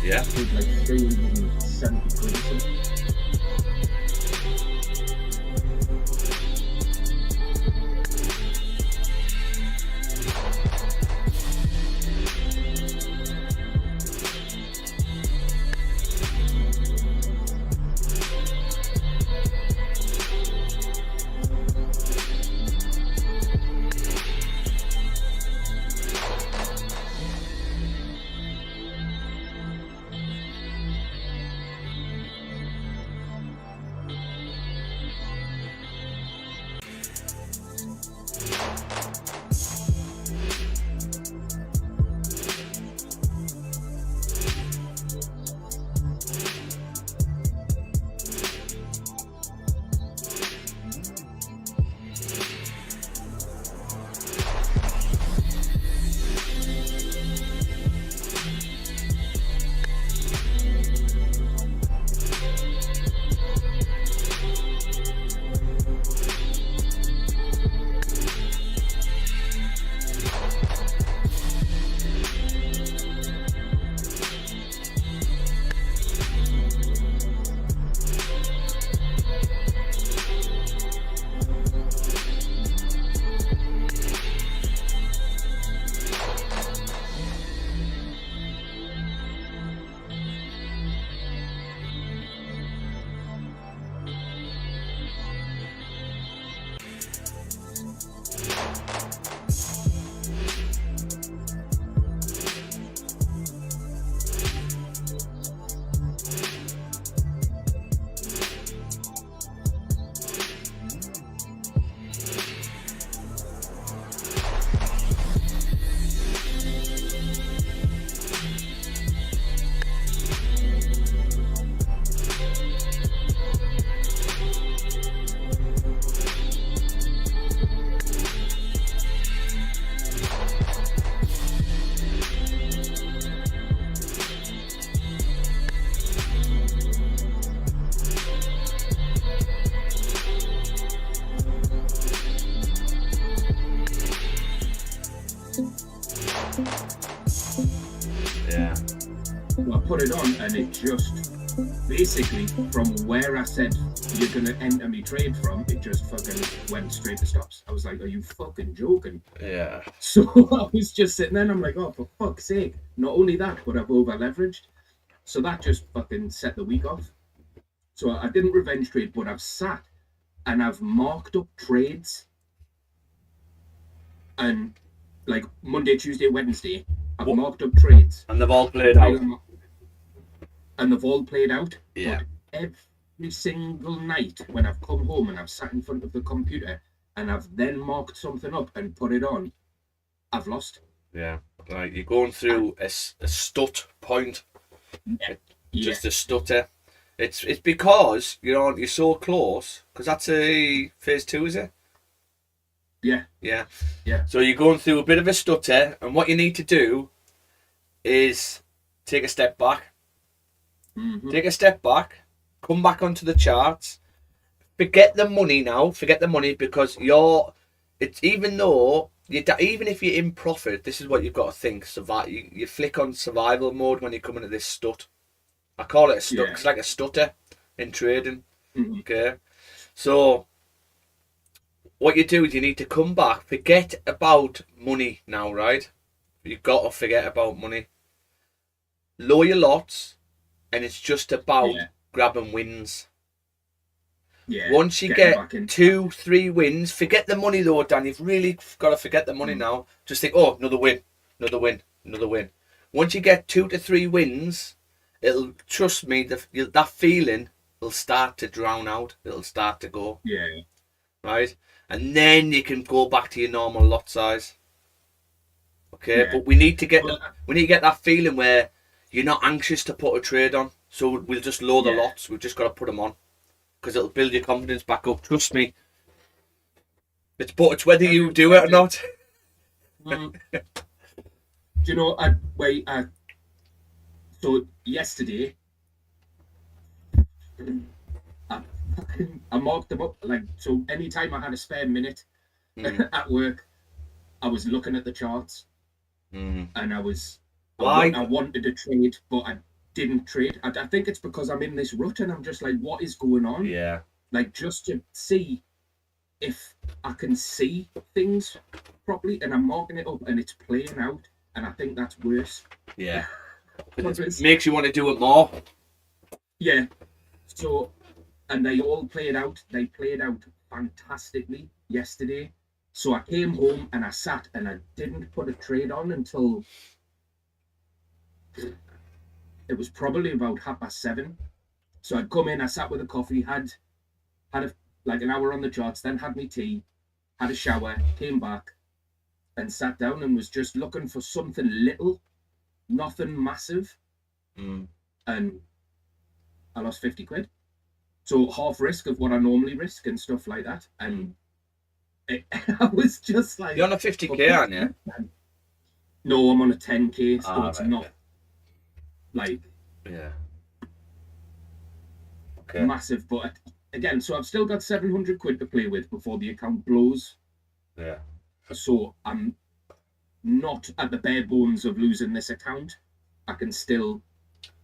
Yeah. Paid like 370 quid or something. Yeah. So I put it on, and it just basically from where I said you're gonna enter me trade from, it just fucking went straight to stops. I was like, are you fucking joking? Yeah. So I was just sitting there and I'm like, oh, for fuck's sake. Not only that, but I've over leveraged. So that just fucking set the week off. So I didn't revenge trade, but I've sat and I've marked up trades. And like Monday, Tuesday, Wednesday, I've marked up trades. And they've all played out. And they've all played out. Yeah. But every single night when I've come home and I've sat in front of the computer and I've then marked something up and put it on, I've lost. Yeah. Like you're going through a stut point. Yeah. Just a stutter. It's because you're so close, because that's a phase 2, is it? Yeah. Yeah. Yeah. So you're going through a bit of a stutter, and what you need to do is take a step back. Mm-hmm. Take a step back, come back onto the charts. Forget the money now. Forget the money, because it's even though even if you're in profit, this is what you've got to think. You flick on survival mode when you come into this stut. I call it a stut. Yeah. It's like a stutter in trading. Mm-hmm. Okay, so what you do is you need to come back. Forget about money now, right? You've got to forget about money. Lower your lots, and it's just about grabbing wins. Yeah. Once you get 2-3 wins, forget the money though, Dan. You've really got to forget the money now. Just think, oh, another win, another win, another win. Once you get 2 to 3 wins, it'll, trust me, that feeling will start to drown out. It'll start to go. Yeah. Right? And then you can go back to your normal lot size. Okay, but we need to get that feeling where you're not anxious to put a trade on. So we'll just load the lots. We've just got to put them on, because it'll build your confidence back up. Trust me. It's whether you do it or not. Do you know? So yesterday, I, I marked them up like so. Anytime I had a spare minute Mm. at work, I was looking at the charts, Mm. and I Why? wanted to trade, but I didn't trade. I think it's because I'm in this rut, and I'm just like, what is going on? Yeah. Like just to see if I can see things properly, and I'm marking it up, and it's playing out, and I think that's worse. Yeah. It Because, makes you want to do it more. yeah. So, and they all played out. They played out fantastically yesterday. So I came home and I sat and I didn't put a trade on until it was probably about 7:30. So I'd come in, I sat with a coffee, had like an hour on the charts, then had me tea, had a shower, came back and sat down and was just looking for something little, nothing massive, Mm. and I lost 50 quid. So half risk of what I normally risk and stuff like that. And I was just like, You're on a 50k, aren't you? no, I'm on a 10k, so Ah, it's right. not like Yeah. Okay. massive. But again, so I've still got 700 quid to play with before the account blows. Yeah. So I'm not at the bare bones of losing this account. I can still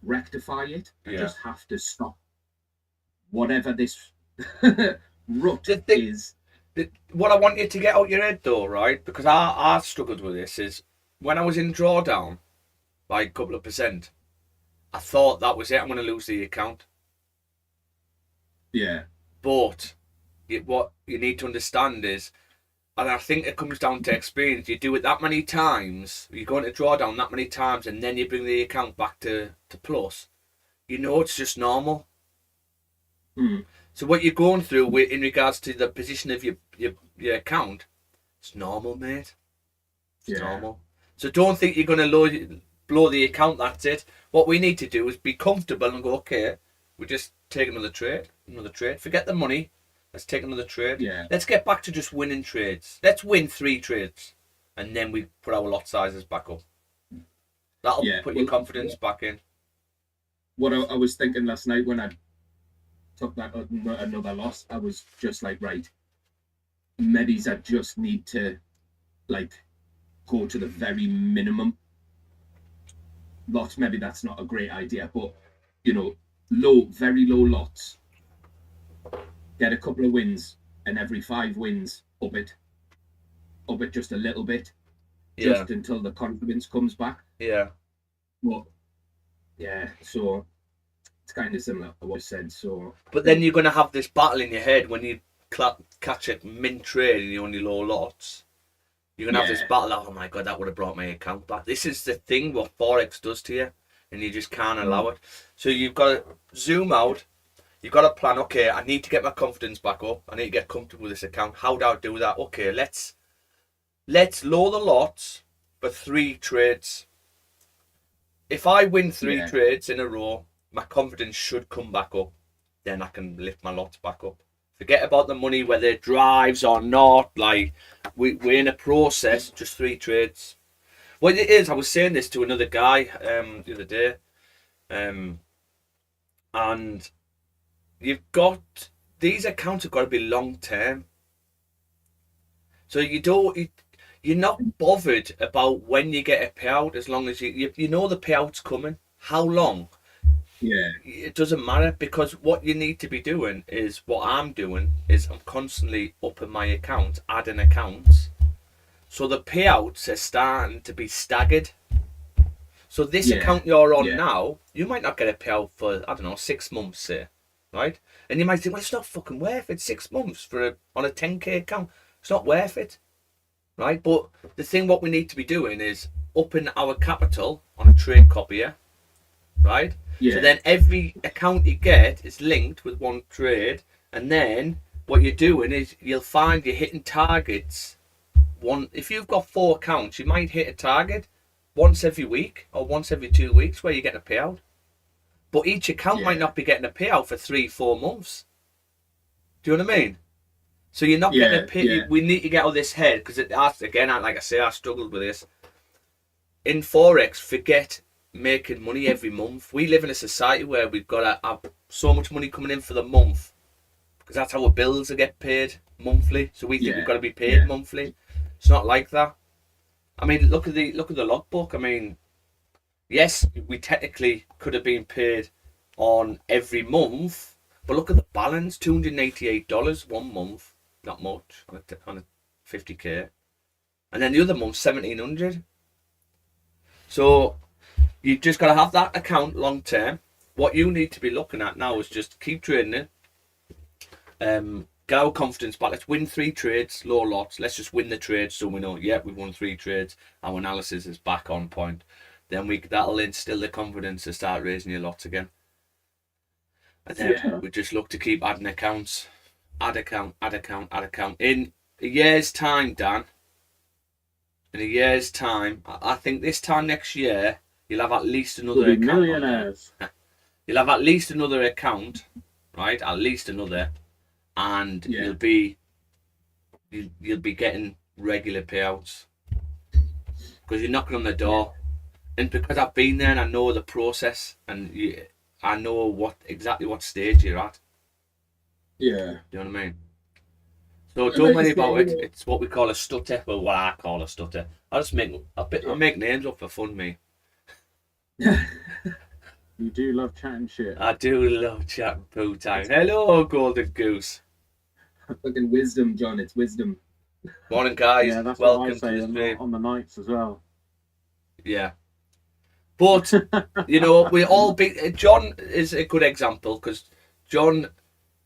rectify it. I Yeah. just have to stop whatever this rut The thing, is. what I want you to get out your head though, right? Because I struggled with this is when I was in drawdown by a couple of percent, I thought that was it. I'm going to lose the account. Yeah. But what you need to understand is, and I think it comes down to experience. You do it that many times, you go into drawdown that many times, and then you bring the account back to plus. You know it's just normal. Hmm. So what you're going through with, in regards to the position of your account, it's normal, mate. It's Yeah. normal. So don't think you're going to blow the account. That's it. What we need to do is be comfortable and go, okay, we just take another trade. Forget the money. Let's take another trade. Yeah. Let's get back to just winning trades. Let's win 3 trades, and then we put our lot sizes back up. That'll Yeah. put your confidence back in. What I was thinking last night when I took that another loss, I was just like, right, maybe I just need to like go to the very minimum lot. Maybe that's not a great idea, but you know, very low lots. Get a couple of wins, and every 5 wins, up it just a little bit, Yeah. just until the confidence comes back. Yeah. But yeah, so it's kind of similar to what I said. So, But then you're going to have this battle in your head when you catch a mint trade and you only low lots. You're going to have this yeah, battle of, oh my God, that would have brought my account back. This is the thing what Forex does to you, and you just can't allow it. So you've got to zoom out. You've got to plan, okay, I need to get my confidence back up. I need to get comfortable with this account. How do I do that? Okay, let's lower the lots for 3 trades. If I win 3 yeah, trades in a row, my confidence should come back up. Then I can lift my lots back up. Forget about the money, whether it drives or not. Like, we're in a process, just 3 trades. What it is, I was saying this to another guy the other day, and you've got, these accounts have got to be long term. So you're not bothered about when you get a payout, as long as you know the payout's coming. How long? yeah, It doesn't matter, because what you need to be doing is what I'm doing is I'm constantly upping my accounts, adding accounts. So the payouts are starting to be staggered. So this yeah, account you're on yeah, now, you might not get a payout for, I don't know, 6 months, say, right? And you might think, well, it's not fucking worth it. 6 months on a 10k account. It's not worth it, right? But the thing what we need to be doing is upping our capital on a trade copier, right? So yeah, then every account you get is linked with one trade, and then what you're doing is you'll find you're hitting targets. If you've got 4 accounts, you might hit a target once every week or once every 2 weeks where you get a payout. But each account might yeah, not be getting a payout for 3-4 months. Do you know what I mean? So you're not getting a yeah, pay. yeah, We need to get out of this head, because again, like I say, I struggled with this. In Forex, forget making money every month. We live in a society where we've got to have so much money coming in for the month because that's how our bills are get paid monthly. So we think we've got to be paid monthly. It's not like that. I mean, look at the logbook. I mean, yes, we technically could have been paid on every month, but look at the balance: $288 one month, not much on a 50k, and then the other month $1,700. So you just got to have that account long term. What you need to be looking at now is just keep trading it. Get our confidence back. Let's win 3 trades, low lots. Let's just win the trades so we know, yeah, we've won 3 trades. Our analysis is back on point. Then that'll instill the confidence to start raising your lots again. And then we just look to keep adding accounts. Add account. In a year's time, Dan, in a year's time, I think this time next year, you'll have at least another account. Millionaires. You'll have at least another account, right? At least another. And you'll be getting regular payouts because you're knocking on the door, and because I've been there and I know the process, and I know exactly what stage you're at. Yeah, you know what I mean. So don't worry about it. It's what we call a stutter. Well, what I call a stutter. I make names up for fun, me. You do love chatting shit. I do love chatting poo time. Hello, Golden Goose. Fucking wisdom, John. It's wisdom. Morning, guys. Yeah, that's Welcome what I say to the stream. on the nights as well. Yeah. But, you know, John is a good example because John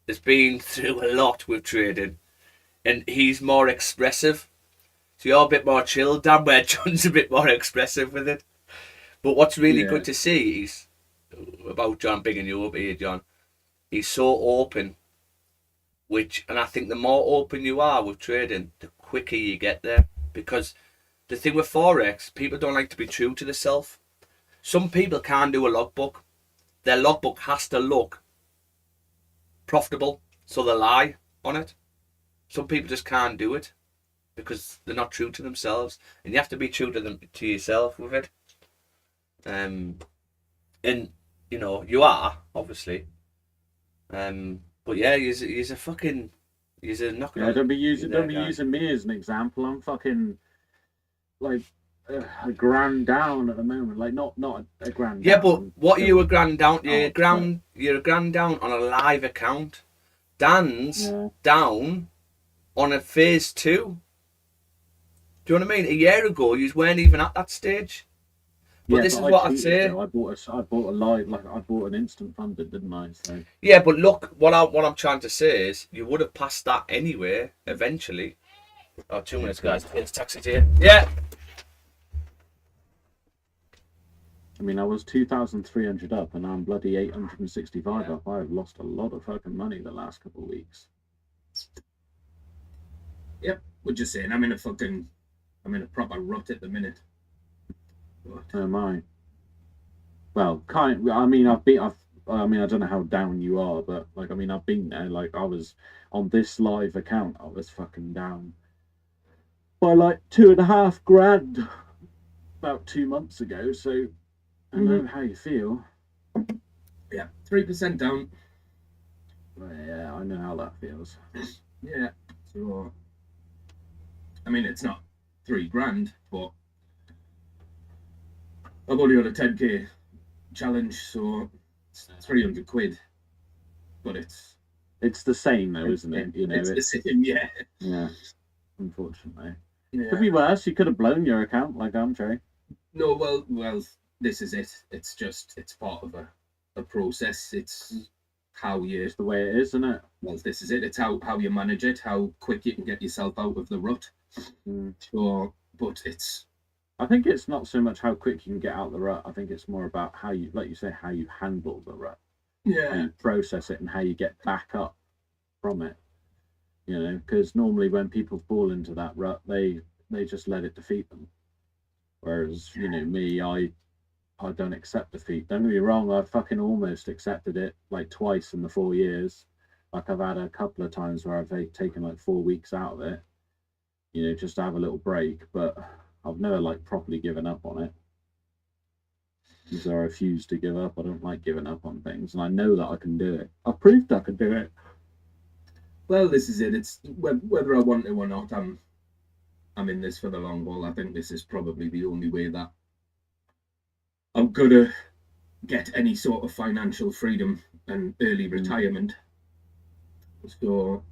has been through a lot with trading and he's more expressive. So you're a bit more chilled, Dan, where John's a bit more expressive with it. But what's really good to see is about John, bigging you up here, John. He's so open. And I think the more open you are with trading, the quicker you get there. Because the thing with Forex, people don't like to be true to themselves. Some people can't do a logbook. Their logbook has to look profitable, so they lie on it. Some people just can't do it because they're not true to themselves, and you have to be true to yourself with it. And you know you are obviously. But yeah, he's a fucking, he's a knocking. Yeah, don't be using me as an example. I'm fucking like a grand down at the moment. Like not a grand. Yeah, down. but what are you a grand down? You're a grand down on a live account. Dan's down on a phase 2. Do you know what I mean? A year ago, you weren't even at that stage. But this is what I'd say. I bought a live, like I bought an instant funded, didn't I? So. Yeah, but look, what I'm trying to say is, you would have passed that anyway, eventually. Oh, 2 minutes, guys. It's taxi here. Yeah. I mean, I was 2,300 up, and I'm bloody 865 up. I've lost a lot of fucking money the last couple of weeks. Yep, we're just saying. I'm in a proper rut at the minute. Oh my. Well, I mean, I don't know how down you are, but like, I mean, I've been there. Like, I was on this live account, I was fucking down by like 2.5 grand about 2 months ago. So I know how you feel. Yeah, 3% down. Well, yeah, I know how that feels. Yeah. So, I mean, it's not 3 grand, but I've only got a 10k challenge, so it's 300 quid. But it's the same though, isn't it? You know, it's the same, yeah. Yeah. Unfortunately, yeah. Could be worse. You could have blown your account like I'm Trey. No, well, this is it. It's part of a process. It's how you. It's the way it is, isn't it? Well, this is it. It's how you manage it, how quick you can get yourself out of the rut. So, but it's. I think it's not so much how quick you can get out of the rut. I think it's more about how you, like you say, how you handle the rut. Yeah. How you process it and how you get back up from it. You know, because normally when people fall into that rut, they just let it defeat them. Whereas, you know, me, I don't accept defeat. Don't get me wrong, I fucking almost accepted it like twice in the 4 years. Like I've had a couple of times where I've taken like 4 weeks out of it, you know, just to have a little break. But I've never like properly given up on it. because I refuse to give up. I don't like giving up on things, and I know that I can do it. I proved I could do it. Well, this is it. It's whether I want to or not. I'm in this for the long haul. I think this is probably the only way that I'm gonna get any sort of financial freedom and early retirement. So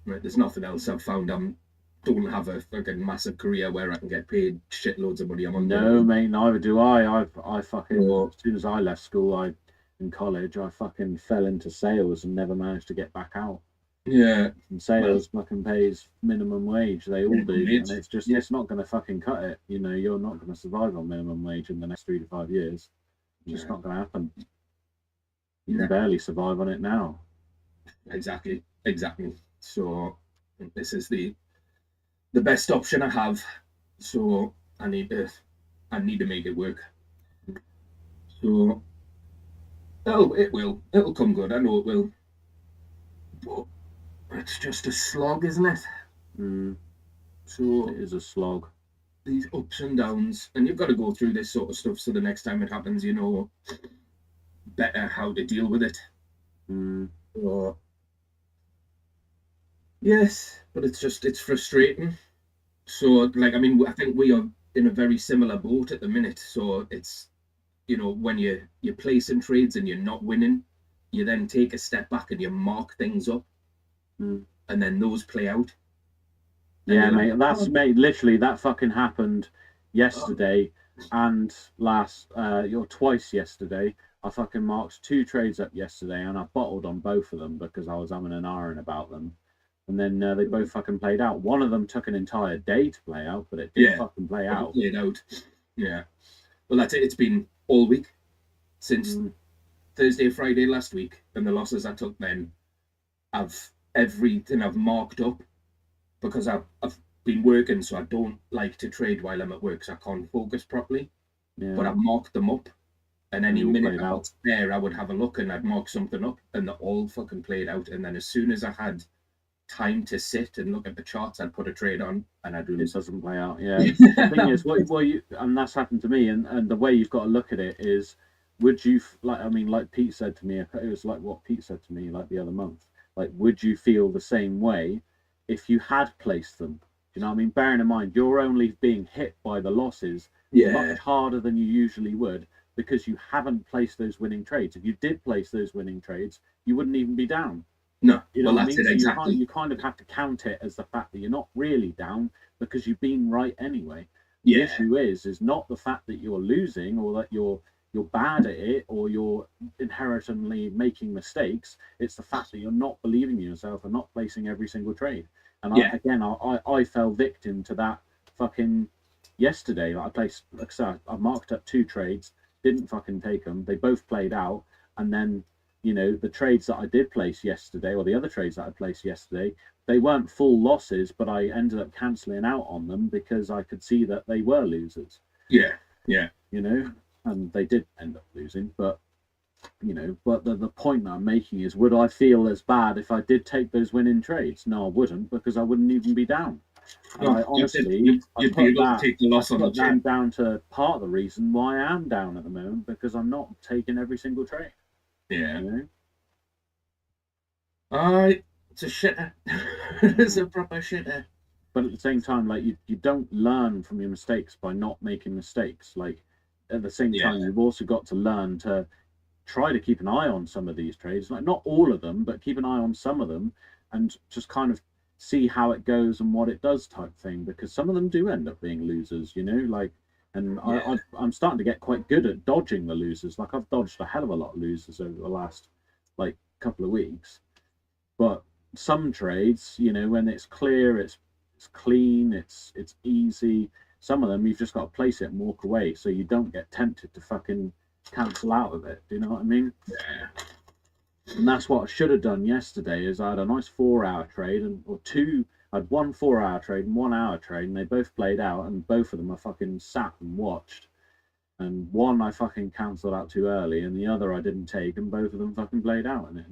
there's nothing else I've found. Don't have a fucking massive career where I can get paid shitloads of money. I'm on No, mate, neither do I. I fucking, Oh. as soon as I left school, in college, I fucking fell into sales and never managed to get back out. Yeah. And sales fucking pays minimum wage. They all do, Minimum wage. and it's just Yeah. it's not going to fucking cut it. You know, you're not going to survive on minimum wage in the next 3 to 5 years. It's just not going to happen. You can barely survive on it now. Exactly. So this is the best option I have. So I need to make it work. So it'll come good. I know it will. But it's just a slog, isn't it? So it is a slog. These ups and downs, and you've got to go through this sort of stuff so the next time it happens, you know better how to deal with it. So, yes, but it's frustrating. So, like, I mean, I think we are in a very similar boat at the minute. So it's, when you're placing trades and you're not winning, you then take a step back and you mark things up, and then those play out. Yeah, mate, mate, literally that fucking happened yesterday and twice yesterday. I fucking marked 2 trades up yesterday and I bottled on both of them because I was having an iron about them. And then they both fucking played out. One of them took an entire day to play out, but it did fucking play out. It played out. Yeah. Well, that's it. It's been all week since Thursday, Friday last week, and the losses I took then, everything I've marked up because I've been working, so I don't like to trade while I'm at work, so I can't focus properly. Yeah. But I've marked them up, and any minute I was there, I would have a look and I'd mark something up, and they all fucking played out. And then as soon as I had time to sit and look at the charts, I'd put a trade on, and I'd lose. It doesn't play out. Yeah. The thing is, and that's happened to me. And the way you've got to look at it is, would you like Pete said to me? It was like what Pete said to me like the other month. Like, would you feel the same way if you had placed them? Do you know what I mean? Bearing in mind, you're only being hit by the losses much harder than you usually would because you haven't placed those winning trades. If you did place those winning trades, you wouldn't even be down. No, you know well, that's it, exactly. You kind of have to count it as the fact that you're not really down because you've been right anyway. Yeah. The issue is not the fact that you're losing or that you're bad at it or you're inherently making mistakes. It's the fact that you're not believing in yourself and not placing every single trade. And I fell victim to that fucking yesterday. Like I placed, like I said, I marked up 2 trades, didn't fucking take them. They both played out, and then the trades that I did place yesterday, or the other trades that I placed yesterday, they weren't full losses, but I ended up cancelling out on them because I could see that they were losers. Yeah. And they did end up losing, but but the point that I'm making is, would I feel as bad if I did take those winning trades? No, I wouldn't, because I wouldn't even be down. And I honestly, you'd be able to take the loss on the chin. Down to part of the reason why I am down at the moment, because I'm not taking every single trade. Yeah. It's a shitter. It's a proper shitter. But at the same time, like you don't learn from your mistakes by not making mistakes. Like at the same time, you've also got to learn to try to keep an eye on some of these trades. Like not all of them, but keep an eye on some of them and just kind of see how it goes and what it does type thing. Because some of them do end up being losers, And I'm starting to get quite good at dodging the losers. Like I've dodged a hell of a lot of losers over the last couple of weeks. But some trades, when it's clear, it's clean, it's easy. Some of them you've just got to place it and walk away so you don't get tempted to fucking cancel out of it. Do you know what I mean? Yeah. And that's what I should have done yesterday. Is I had a nice 4-hour trade I had 1 4-hour trade and 1 hour trade, and they both played out, and both of them I fucking sat and watched. And one I fucking cancelled out too early, and the other I didn't take, and both of them fucking played out, and it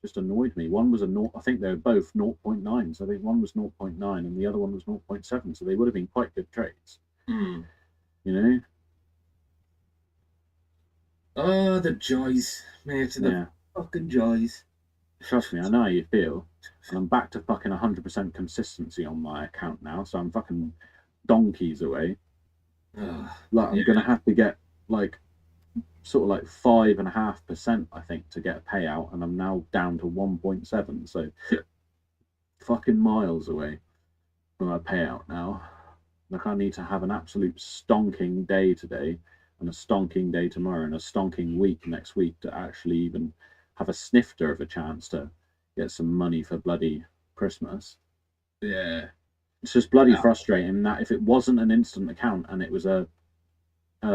just annoyed me. One was I think they were both 0.9, so I think one was 0.9 and the other one was 0.7, so they would have been quite good trades. Oh, the joys, mate. The Yeah. fucking joys. Trust me, I know how you feel. And I'm back to fucking 100% consistency on my account now, so I'm fucking donkeys away. Oh, Like, I'm yeah. gonna have to get like sort of like 5.5%, I think, to get a payout, and I'm now down to 1.7. So fucking miles away from a payout now. Like, I need to have an absolute stonking day today, and a stonking day tomorrow, and a stonking week next week to actually even have a snifter of a chance to get some money for bloody Christmas. Yeah. It's just bloody Yeah. frustrating that if it wasn't an instant account and it was a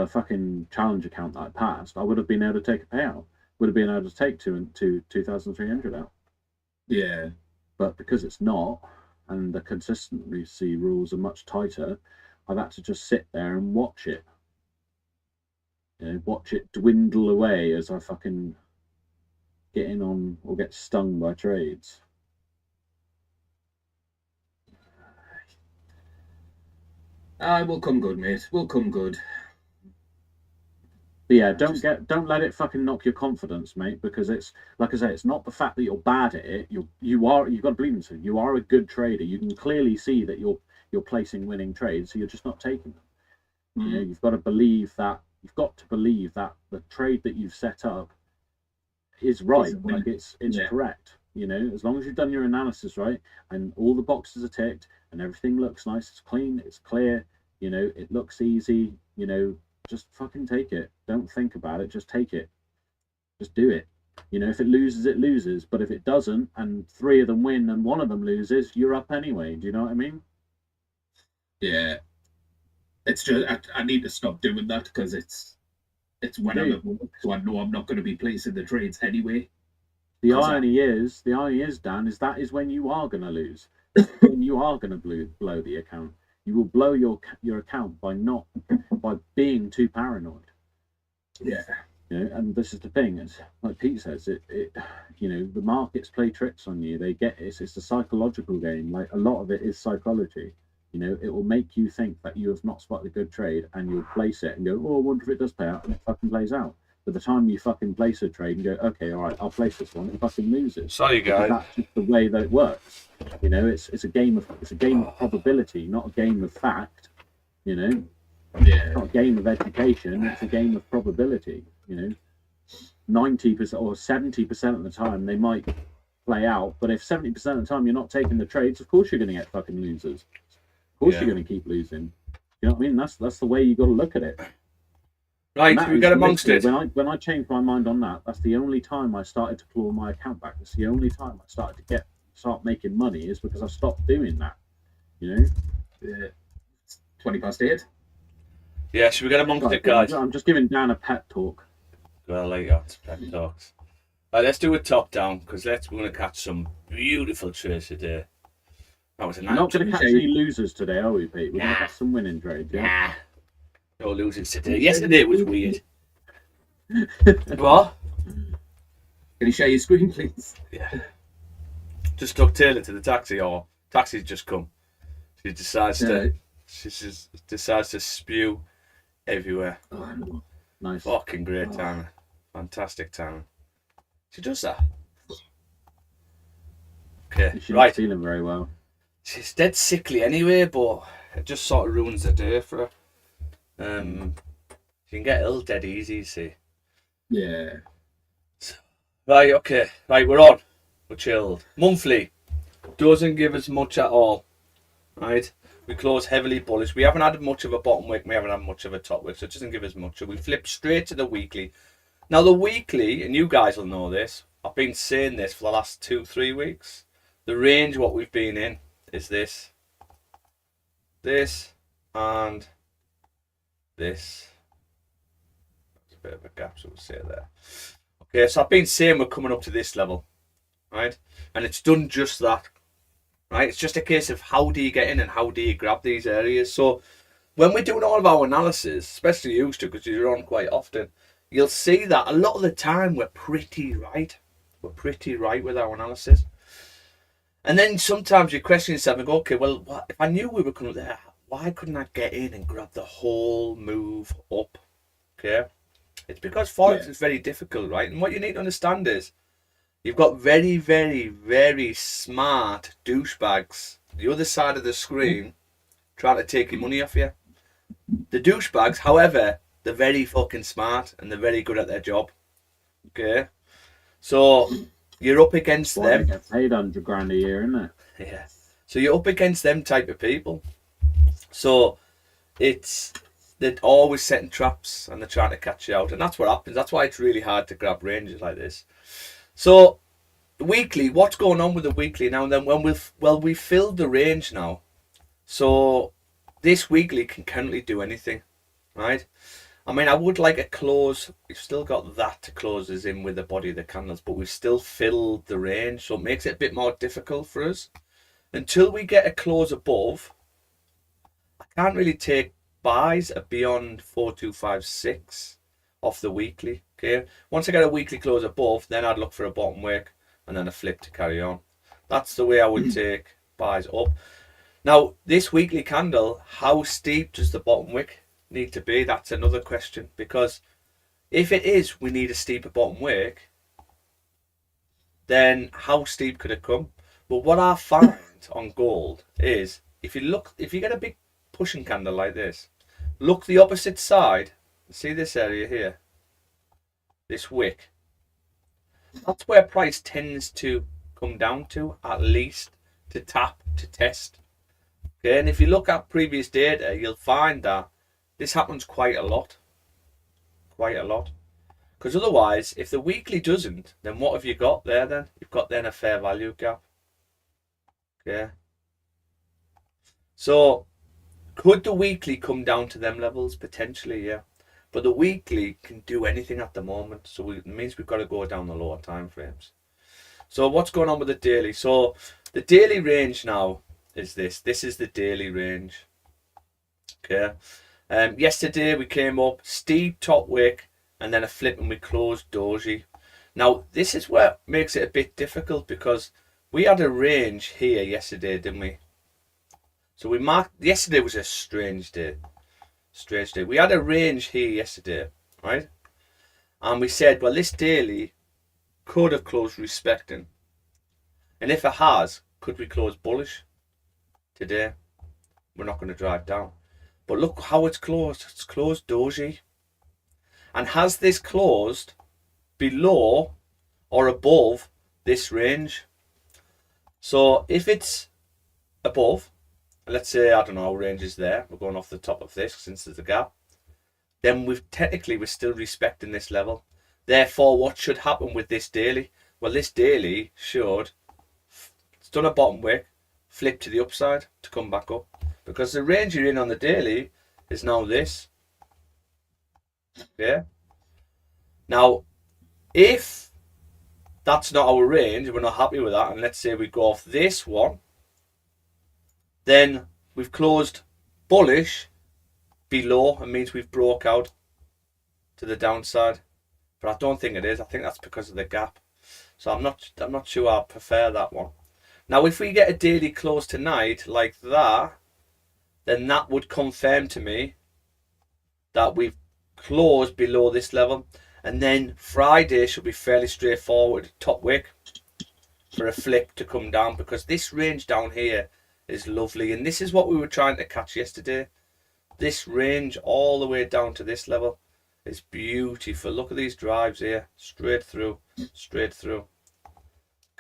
fucking challenge account that I passed, I would have been able to take a payout. Would have been able to take 2,300 out. Yeah. But because it's not, and the consistency rules are much tighter, I've had to just sit there and watch it. You know, watch it dwindle away as I fucking get in on or get stung by trades. We'll come good, mate. We'll come good. But yeah, don't let it fucking knock your confidence, mate, because it's like I say, it's not the fact that you're bad at it. You've got to believe in it. You are a good trader. You can clearly see that you're placing winning trades, so you're just not taking them. You know, you've got to believe that the trade that you've set up is right. Like it's Yeah. correct. You know, as long as you've done your analysis right and all the boxes are ticked and everything looks nice, it's clean, it's clear, you know, it looks easy, you know, just fucking take it. Don't think about it, just take it. Just do it. You know, if it loses, it loses. But if it doesn't, and three of them win and one of them loses, you're up anyway. Do you know what I mean? Yeah. It's just I need to stop doing that because it's when I'm at work, so I know I'm not going to be placing the trades anyway. The irony is, Dan, is that is when you are going to lose. When you are going to blow the account. You will blow your account by being too paranoid. Yeah. You know, and this is the thing, is like Pete says, it you know, the markets play tricks on you. They get it's a psychological game. Like a lot of it is psychology. You know, it will make you think that you have not spotted a good trade, and you'll place it and go, oh, I wonder if it does pay out, and it fucking plays out. By the time you fucking place a trade and go, okay, all right, I'll place this one, it fucking loses. Sorry, guys. That's just the way that it works. You know, it's a game of probability, not a game of fact. You know, Yeah. it's not a game of education. It's a game of probability. You know, 90% or 70% of the time they might play out, but if 70% of the time you're not taking the trades, of course you're going to get fucking losers. Of course you're going to keep losing. You know what I mean? That's the way you got to look at it. Right, we get amongst it. When I changed my mind on that, that's the only time I started to claw my account back. That's the only time I started to start making money, is because I stopped doing that. You know? Yeah. 8:20. Yeah, should we get amongst it, guys? I'm just giving Dan a pep talk. Well, like that, pep talks. Right, let's do a top down, because we're going to catch some beautiful trades today. That was a nice. We're not going to catch any losers today, are we, Pete? We're going to catch some winning trades, yeah? No losers today. Yesterday was weird. What? Can you share your screen, please? Yeah. Just took Taylor to the taxi, or taxi's just come. She decides to spew everywhere. Oh, no. Nice. Fucking great timing. Fantastic timing. She does that. Okay, She's right. not feeling very well. She's dead sickly anyway, but it just sort of ruins the day for her. She can get ill dead easy, you see. Yeah. Right, okay. Right, we're on. We're chilled. Monthly doesn't give us much at all. Right? We close heavily bullish. We haven't had much of a bottom wick. We haven't had much of a top wick, so it doesn't give us much. So we flip straight to the weekly. Now, the weekly, and you guys will know this, I've been saying this for the last 2-3 weeks. The range what we've been in is this, and this. There's a bit of a gap, so we'll say there. Okay, so I've been saying we're coming up to this level, right? And it's done just that, right? It's just a case of how do you get in and how do you grab these areas. So when we're doing all of our analysis, especially you two, because you're on quite often, you'll see that a lot of the time we're pretty right. We're pretty right with our analysis. And then sometimes you question yourself and go, okay, well, if I knew we were coming up there, why couldn't I get in and grab the whole move up? Okay. It's because Forex Yeah. is very difficult, right? And what you need to understand is you've got very, very, very smart douchebags the other side of the screen trying to take your money off you. The douchebags, however, they're very fucking smart and they're very good at their job. Okay? So you're up against Why they them. get paid 100 grand a year, isn't it? Yeah. So you're up against them type of people. So they're always setting traps and they're trying to catch you out. And that's what happens. That's why it's really hard to grab ranges like this. So weekly, what's going on with the weekly now and then? When we filled the range now. So this weekly can currently do anything, right? I mean, I would like a close. We've still got that to close us in with the body of the candles, but we've still filled the range, so it makes it a bit more difficult for us. Until we get a close above, I can't really take buys at beyond 4256 off the weekly. Okay, once I get a weekly close above, then I'd look for a bottom wick and then a flip to carry on. That's the way I would take buys up. Now, this weekly candle, how steep does the bottom wick need to be? That's another question, because if it is, we need a steeper bottom wick, then how steep could it come? But what I find on gold is if you get a big pushing candle like this, look the opposite side. See this area here, this wick. That's where price tends to come down to, at least to tap, to test. Okay, and if you look at previous data, you'll find that this happens quite a lot. Quite a lot. Because otherwise, if the weekly doesn't, then what have you got there then? You've got then a fair value gap. Okay. So, could the weekly come down to them levels? Potentially, yeah. But the weekly can do anything at the moment. So it means we've got to go down the lower time frames. So what's going on with the daily? So the daily range now is this. This is the daily range. Okay. Yesterday we came up, steep top wick, and then a flip and we closed doji. Now this is where it makes it a bit difficult because we had a range here yesterday, didn't we? So we marked, yesterday was a strange day. Strange day. We had a range here yesterday, right? And we said, well, this daily could have closed respecting. And if it has, could we close bullish today? We're not going to drive down. But look how it's closed. It's closed doji. And has this closed below or above this range? So if it's above, let's say, I don't know, our range is there. We're going off the top of this since there's a gap. Then we're still respecting this level. Therefore, what should happen with this daily? Well, this daily should, it's done a bottom wick, flip to the upside to come back up. Because the range you're in on the daily is now this. Yeah. Now, if that's not our range, we're not happy with that, and let's say we go off this one, then we've closed bullish below, and means we've broke out to the downside. But I don't think it is. I think that's because of the gap. So I'm not sure I prefer that one. Now, if we get a daily close tonight like that, then that would confirm to me that we've closed below this level. And then Friday should be fairly straightforward. Top wick for a flip to come down, because this range down here is lovely. And this is what we were trying to catch yesterday. This range all the way down to this level is beautiful. Look at these drives here. Straight through. Straight through.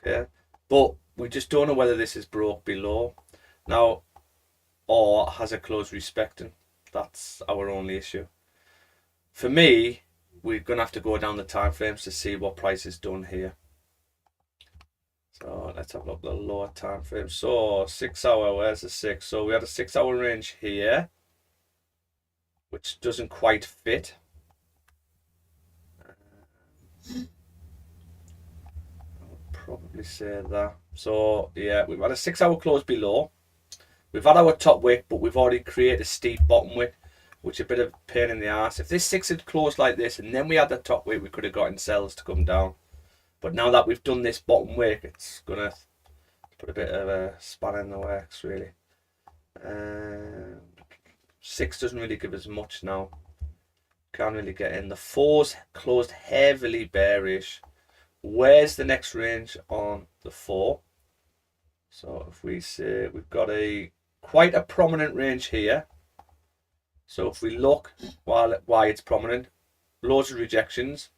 Okay. But we just don't know whether this is broke below now or has a close respecting. That's our only issue. For me, we're going to have to go down the time frames to see what price is done here. So let's have a look at the lower time frame. So 6 hour, where's the 6? So we had a 6 hour range here, which doesn't quite fit. I would probably say that. So yeah, we've had a 6 hour close below. We've had our top wick, but we've already created a steep bottom wick, which is a bit of a pain in the ass. If this 6 had closed like this and then we had the top wick, we could have gotten sells to come down. But now that we've done this bottom wick, it's going to put a bit of a spanner in the works, really. 6 doesn't really give us much now. Can't really get in. The 4's closed heavily bearish. Where's the next range on the 4? So if we say we've got quite a prominent range here. So if we look why it's prominent, loads of rejections.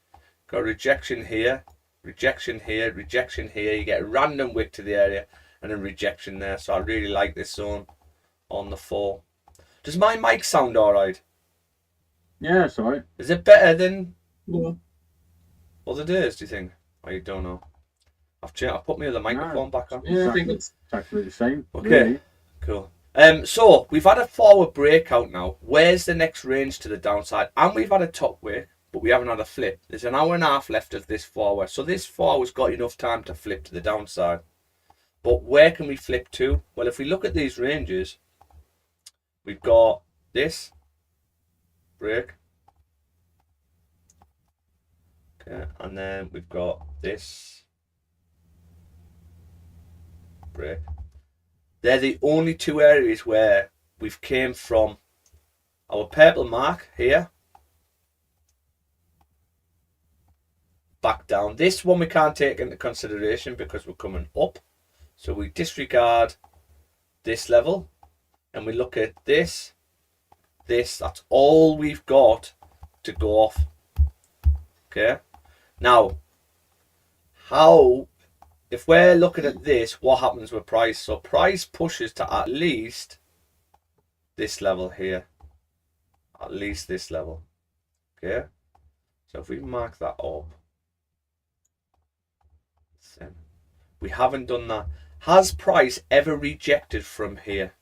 Got a rejection here, rejection here, rejection here. You get a random wick to the area and a rejection there. So I really like this zone on the 4. Does my mic sound alright? Yeah, it's alright. Is it better than Yeah. other days, do you think? I don't know. I've put my other microphone back on. Yeah, I think it's Exactly the same. Okay. Really. Cool. So we've had a forward breakout now. Where's the next range to the downside? And we've had a top wick, but we haven't had a flip. There's an hour and a half left of this forward. So this forward's got enough time to flip to the downside. But where can we flip to? Well, if we look at these ranges, we've got this break. Okay, and then we've got this break. They're the only two areas where we've came from our purple mark here back down. This one we can't take into consideration because we're coming up. So we disregard this level and we look at this. That's all we've got to go off. Okay. Now, if we're looking at this, what happens with price? So price pushes to at least this level here. At least this level. Okay. So if we mark that up. Then we haven't done that. Has price ever rejected from here?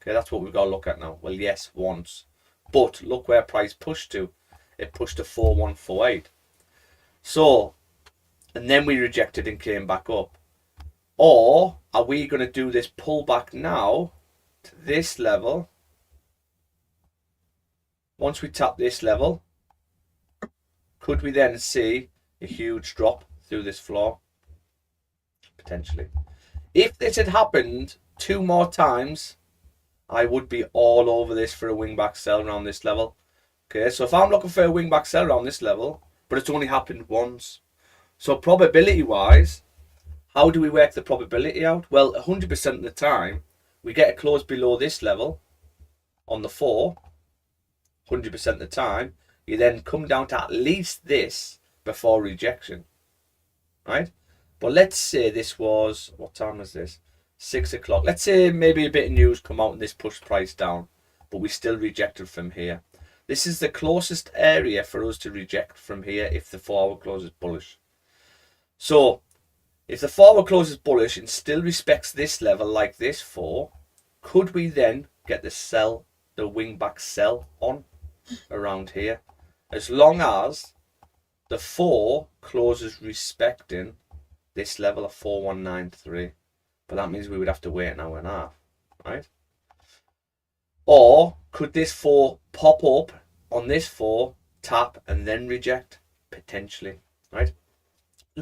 Okay, that's what we've got to look at now. Well, yes, once. But look where price pushed to. It pushed to 4148. So, and then we rejected and came back up. Or are we going to do this pullback now to this level? Once we tap this level, could we then see a huge drop through this floor? Potentially. If this had happened 2 more times, I would be all over this for a wing back sell around this level. Okay, so if I'm looking for a wing back sell around this level, but it's only happened once. So probability wise, how do we work the probability out? Well, 100% of the time, we get a close below this level on the 4. 100% of the time, you then come down to at least this before rejection. Right? But let's say this was, what time was this? 6 o'clock. Let's say maybe a bit of news come out and this pushed price down, but we still rejected from here. This is the closest area for us to reject from here if the forward closes bullish. So, if the forward closes bullish and still respects this level like this 4, could we then get the wing back sell on around here? As long as the 4 closes respecting this level of 4193. But that means we would have to wait an hour and a half, right? Or could this 4 pop up on this 4, tap, and then reject? Potentially, right?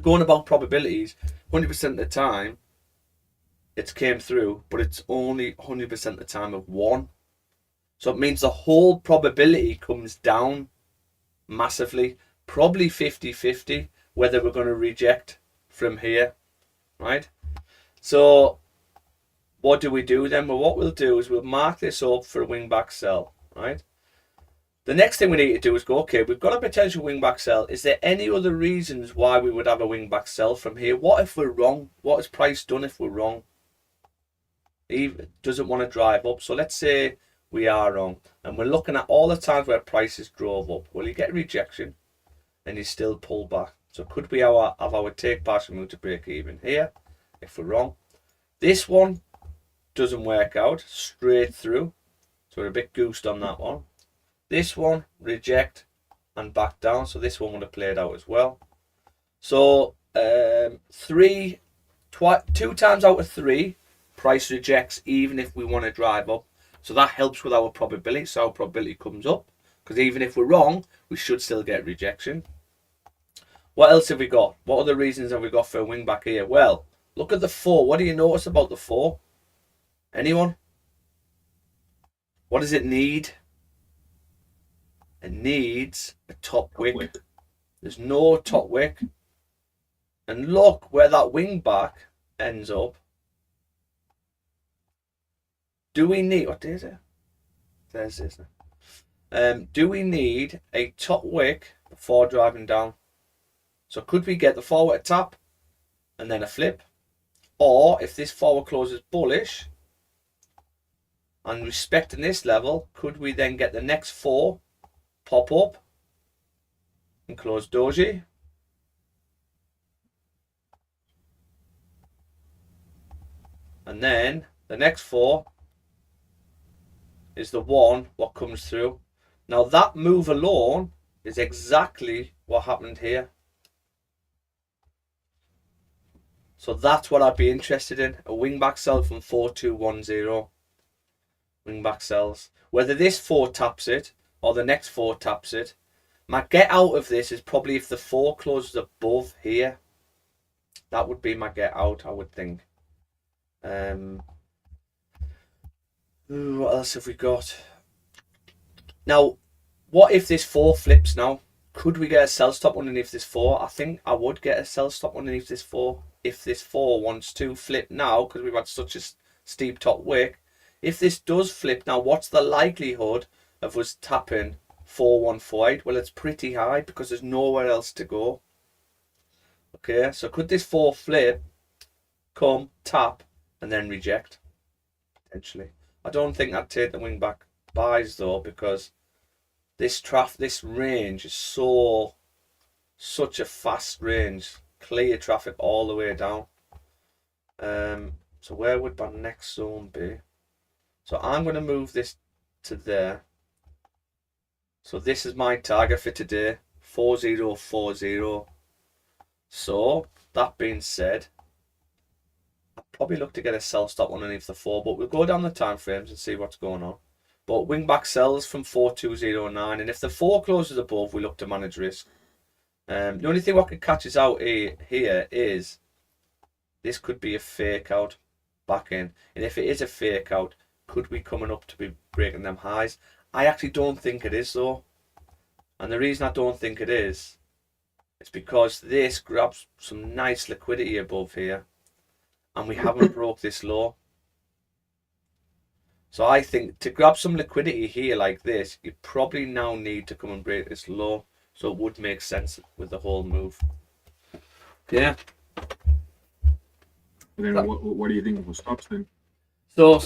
Going about probabilities, 100% of the time, it's came through, but it's only 100% of the time of 1. So it means the whole probability comes down massively, probably 50-50, whether we're going to reject from here, right? So what do we do then? Well, what we'll do is we'll mark this up for a wing back sell, right? The next thing we need to do is go, okay, we've got a potential wing back sell. Is there any other reasons why we would have a wing back sell from here? What if we're wrong? What has price done if we're wrong? He doesn't want to drive up. So let's say we are wrong. And we're looking at all the times where prices drove up. Well, you get rejection and you still pull back. So could we have our take partial move to break even here if we're wrong? This one doesn't work out straight through. So we're a bit goosed on that one. This one, reject and back down. So this one would have played out as well. So 2 times out of 3, price rejects even if we want to drive up. So that helps with our probability. So our probability comes up. Because even if we're wrong, we should still get rejection. What else have we got? What other reasons have we got for a wing back here? Well, look at the 4. What do you notice about the 4? Anyone? What does it need? and needs a top wick. Wick. There's no top wick. And look where that wing back ends up. Do we need, what is it? There's this. Do we need a top wick before driving down? So could we get the forward tap and then a flip? Or if this forward close is bullish and respecting this level, could we then get the next 4 pop up and close doji? And then the next 4 is the one what comes through. Now that move alone is exactly what happened here. So that's what I'd be interested in. A wingback sell from 4210. Wingback sells. Whether this 4 taps it or the next 4 taps it. My get out of this is probably if the 4 closes above here. That would be my get out, I would think. What else have we got? Now, what if this 4 flips now? Could we get a sell stop underneath this 4? I think I would get a sell stop underneath this 4. If this 4 wants to flip now, because we've had such a steep top wick. If this does flip now, what's the likelihood of us tapping 4148? Well, it's pretty high because there's nowhere else to go. Okay, so could this 4 flip, come, tap, and then reject? Potentially. I don't think I'd take the wingback buys though, because this range is such a fast range. Clear traffic all the way down. So where would my next zone be? So I'm going to move this to there. So this is my target for today, 4040. So that being said, I'd probably look to get a sell stop underneath the 4, but we'll go down the time frames and see what's going on. But wingback sells from 4209, and if the 4 closes above, we look to manage risk. The only thing what could catch us out here is this could be a fake out back in, and if it is a fake out, could we coming up to be breaking them highs? I actually don't think it is though, and the reason I don't think it is because this grabs some nice liquidity above here, and we haven't broke this low. So I think to grab some liquidity here like this, you probably now need to come and break this low. So it would make sense with the whole move. Yeah. And then what do you think of stops then? So,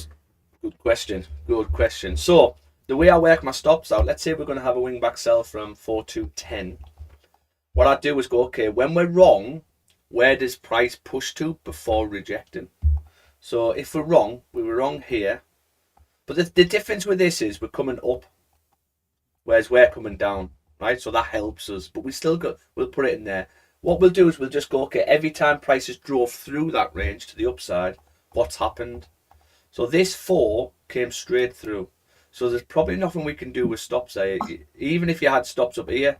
good question. Good question. So, the way I work my stops out, let's say we're going to have a wingback sell from 4210. What I do is go, okay, when we're wrong, where does price push to before rejecting? So, if we're wrong, we were wrong here. But the difference with this is we're coming up, whereas we're coming down. Right, so that helps us, but we'll put it in there. What we'll do is we'll just go, okay, every time prices drove through that range to the upside, what's happened? So this 4 came straight through. So there's probably nothing we can do with stops there. Even if you had stops up here,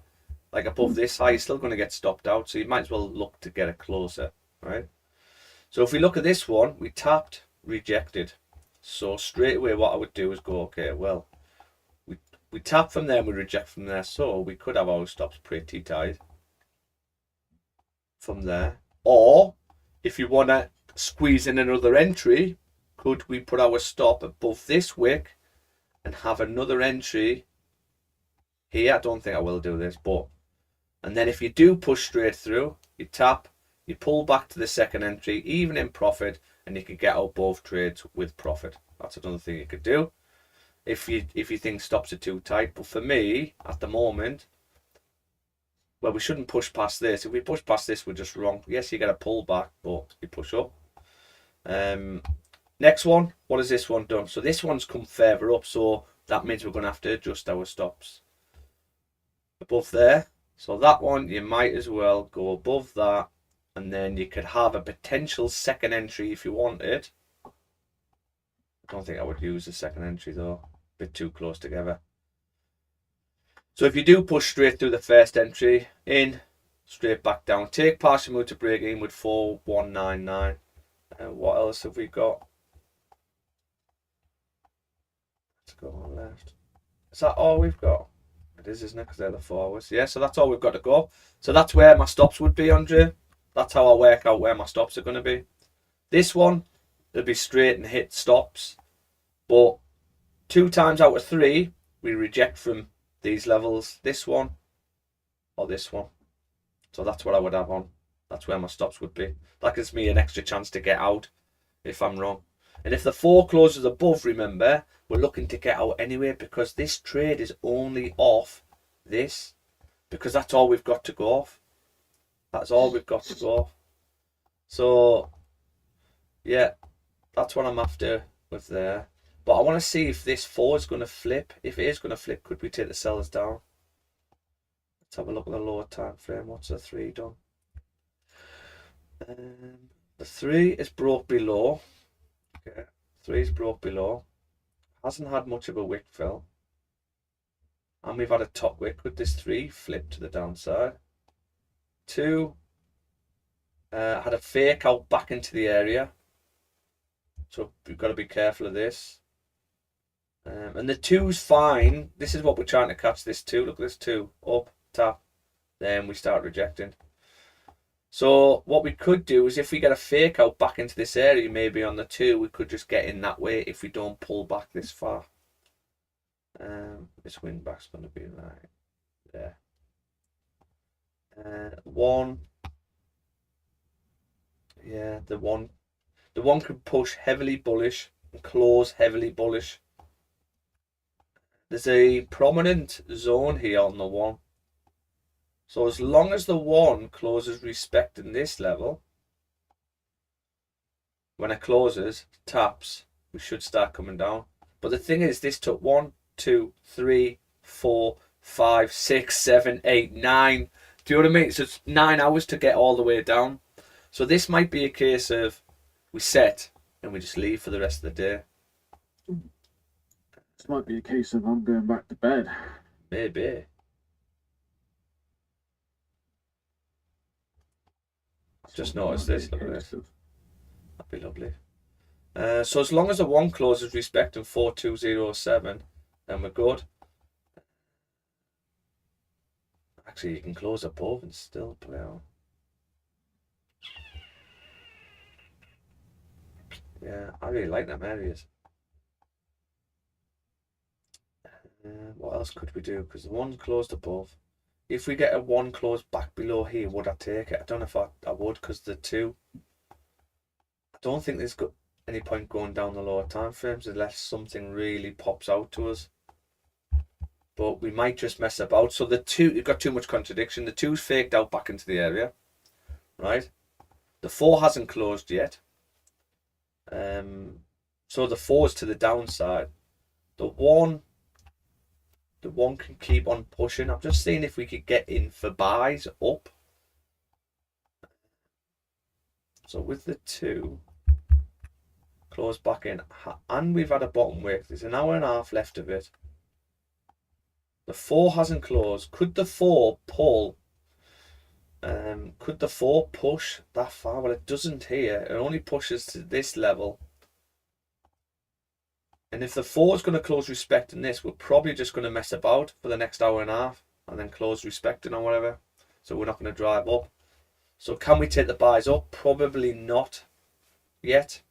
like above this high, you're still going to get stopped out. So you might as well look to get it closer, right? So if we look at this one, we tapped, rejected. So straight away what I would do is go, okay, well, we tap from there and we reject from there, so we could have our stops pretty tight from there. Or if you want to squeeze in another entry, could we put our stop above this wick and have another entry here? I don't think I will do this, but and then if you do push straight through, you tap, you pull back to the second entry, even in profit, and you could get out both trades with profit. That's another thing you could do. If you think stops are too tight. But for me, at the moment, well, we shouldn't push past this. If we push past this, we're just wrong. Yes, you get a pull back, but you push up. Next one, what has this one done? So this one's come further up, so that means we're going to have to adjust our stops above there. So that one, you might as well go above that, and then you could have a potential second entry if you want it. I don't think I would use the second entry though. Bit too close together. So if you do push straight through the first entry, in, straight back down, take partial move to break in with 4199. And what else have we got? Let's go on left. Is that all we've got? It is, isn't it? Because they're the 4 hours. Yeah, so that's all we've got to go. So that's where my stops would be, Andre. That's how I work out where my stops are going to be. This one, it'll be straight and hit stops. But 2 times out of 3, we reject from these levels. This one or this one. So that's what I would have on. That's where my stops would be. That gives me an extra chance to get out if I'm wrong. And if the 4 closes above, remember, we're looking to get out anyway, because this trade is only off this, because that's all we've got to go off. That's all we've got to go off. So, yeah, that's what I'm after with there. But I want to see if this 4 is going to flip. If it is going to flip, could we take the sellers down? Let's have a look at the lower time frame. What's the 3 done? The 3 is broke below. Okay, 3 is broke below. Hasn't had much of a wick fill. And we've had a top wick. Could this 3 flip to the downside? 2 had a fake out back into the area. So we've got to be careful of this. And the 2's fine. This is what we're trying to catch, this 2. Look at this 2. Up, tap. Then we start rejecting. So what we could do is if we get a fake out back into this area, maybe on the 2, we could just get in that way if we don't pull back this far. This wing back's going to be right there. 1. Yeah, the 1 could push heavily bullish and close heavily bullish. There's a prominent zone here on the 1. So as long as the 1 closes respecting this level, when it closes, taps, we should start coming down. But the thing is, this took 1, 2, 3, 4, 5, 6, 7, 8, 9. Do you know what I mean? So it's 9 hours to get all the way down. So this might be a case of we set and we just leave for the rest of the day. This might be a case of I'm going back to bed. Maybe. I've just noticed this. Look at this. That'd be lovely. So as long as the 1 closes respecting 4207, then we're good. Actually, you can close above and still play on. Yeah, I really like them areas. What else could we do? Because the 1's closed above. If we get a 1 closed back below here, would I take it? I don't know if I would, because the 2. I don't think there's got any point going down the lower time frames unless something really pops out to us. But we might just mess about. So the 2, you've got too much contradiction. The 2's faked out back into the area, right? The 4 hasn't closed yet. So the 4's to the downside. The 1 can keep on pushing. I'm just seeing if we could get in for buys up. So with the 2, close back in, and we've had a bottom wick. There's an hour and a half left of it. The 4 hasn't closed. Could the 4 pull? Could the 4 push that far? Well, it doesn't here. It only pushes to this level. And if the 4 is going to close respecting this, we're probably just going to mess about for the next hour and a half and then close respecting or whatever. So we're not going to drive up. So can we take the buys up? Probably not yet.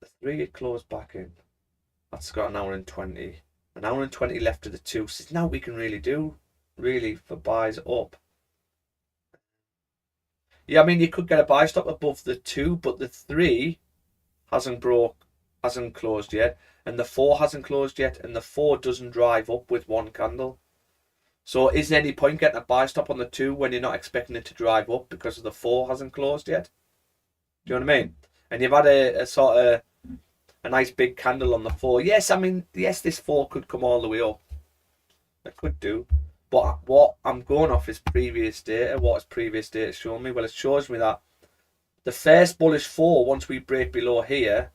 The 3 it closed back in. That's got an hour and 20. An hour and 20 left of the 2. So now we can really do, for buys up. Yeah, I mean, you could get a buy stop above the 2, but the 3 hasn't closed yet, and the 4 hasn't closed yet, and the 4 doesn't drive up with 1 candle. So is there any point getting a buy stop on the 2 when you're not expecting it to drive up because the 4 hasn't closed yet? Do you know what I mean? And you've had a sort of a nice big candle on the 4. Yes, I mean, yes, this 4 could come all the way up. It could do. But what I'm going off is previous data. What has previous data shown me? Well, it shows me that the first bullish 4, once we break below here,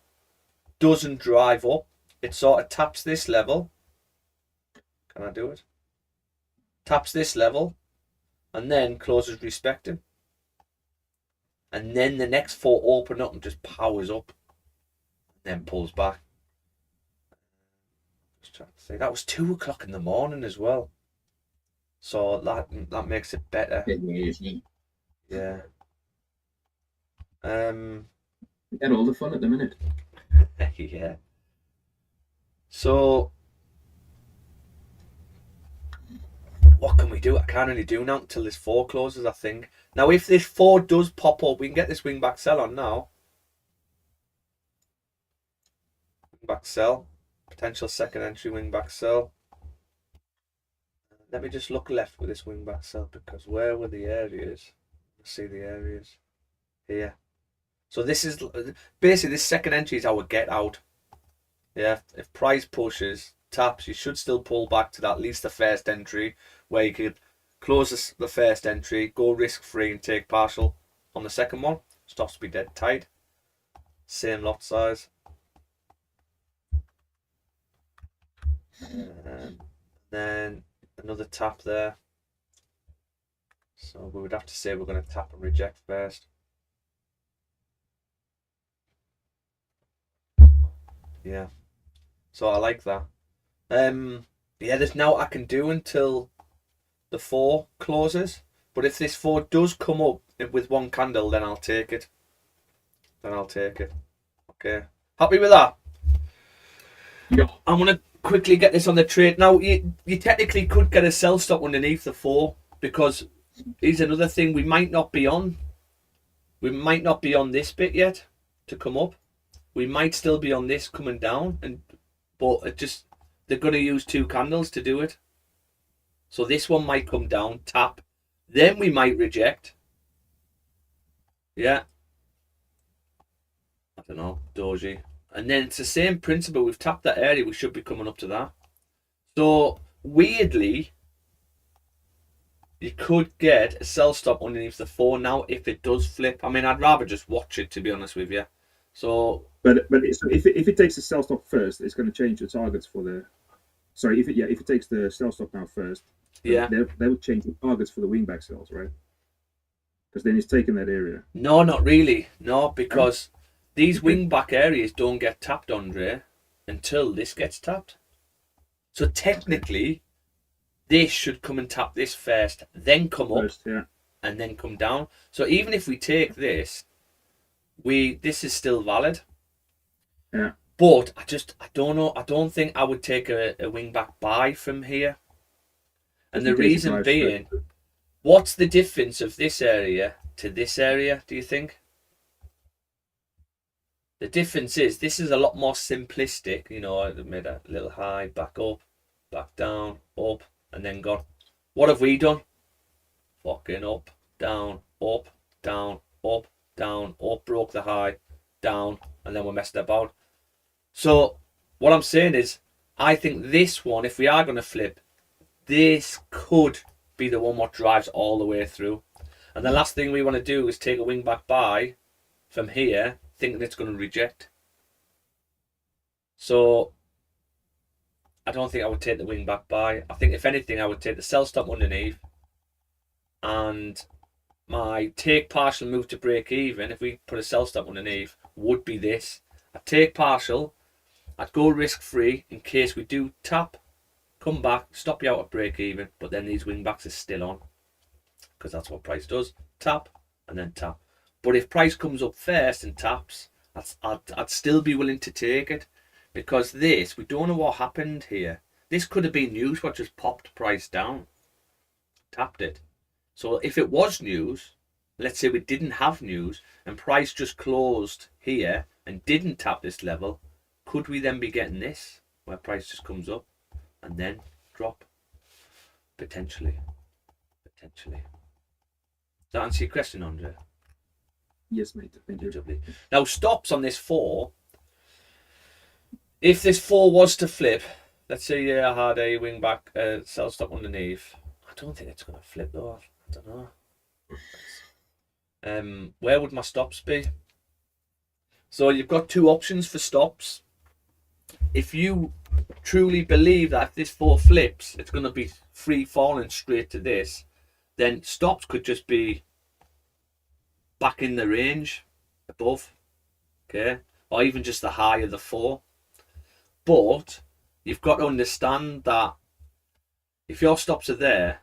doesn't drive up. It sort of taps this level. Can I do it? Taps this level and then closes respecting. And then the next 4 open up and just powers up. And then pulls back. Just trying to think. That was 2 o'clock in the morning as well. So that makes it better. Yeah. Get all the fun at the minute. Yeah. So what can we do? I can't really do now until this 4 closes, I think. Now, if this 4 does pop up, we can get this wing back sell on now. Wing back sell. Potential second entry wing back sell. Let me just look left with this wing back sell, because where were the areas? Let's see the areas. Here. So this is basically, this second entry is our get out. Yeah, if price pushes, taps, you should still pull back to that, at least the first entry, where you could close the first entry, go risk free and take partial on the second one. Stops be dead tight. Same lot size. Then another tap there. So we would have to say we're going to tap and reject first. Yeah. So I like that. Yeah, there's now I can do until the 4 closes. But if this 4 does come up with 1 candle, then I'll take it. Okay. Happy with that? Yeah. I'm going to quickly get this on the trade. Now, you technically could get a sell stop underneath the 4, because here's another thing. We might not be on this bit yet to come up. We might still be on this coming down, but they're going to use 2 candles to do it. So this one might come down, tap, then we might reject. Yeah. I don't know, doji. And then it's the same principle. We've tapped that area, we should be coming up to that. So weirdly, you could get a sell stop underneath the 4 now if it does flip. I mean, I'd rather just watch it, to be honest with you. So, but if it takes the sell stop first, it's going to change the targets for the. Sorry, if it takes the sell stop now first, yeah, they would change the targets for the wingback sells, right? Because then it's taken that area. No, not really. No, because these wingback areas don't get tapped, Andre, until this gets tapped. So technically, this should come and tap this first, then come up, and then come down. So even if we take this, this is still valid. Yeah. But I don't know. I don't think I would take a wingback buy from here. And the reason being, what's the difference of this area to this area, do you think? The difference is this is a lot more simplistic. You know, I made a little high, back up, back down, up, and then gone. What have we done? Fucking up, down, up, down, up, down, up, broke the high, down, and then we're messed about. So what I'm saying is, I think this one, if we are going to flip, this could be the one what drives all the way through. And the last thing we want to do is take a wingback buy from here, thinking it's going to reject. So I don't think I would take the wingback buy. I think if anything, I would take the sell stop underneath, and my take partial move to break even, if we put a sell stop underneath, would be this. I'd take partial, I'd go risk free in case we do tap, come back, stop you out at break even, but then these wingbacks are still on, because that's what price does. Tap and then tap. But if price comes up first and taps, I'd still be willing to take it, because this, we don't know what happened here. This could have been news what just popped price down, tapped it. So if it was news, let's say we didn't have news and price just closed here and didn't tap this level, could we then be getting this where price just comes up and then drop? Potentially. Does that answer your question, Andre? Yes, mate. Thank you. Now, stops on this 4. If this 4 was to flip, let's say I had a wing back sell stop underneath. I don't think it's going to flip though. I don't know. Where would my stops be? So you've got 2 options for stops. If you truly believe that if this 4 flips, it's going to be free falling straight to this, then stops could just be back in the range above, okay, or even just the high of the 4. But you've got to understand that if your stops are there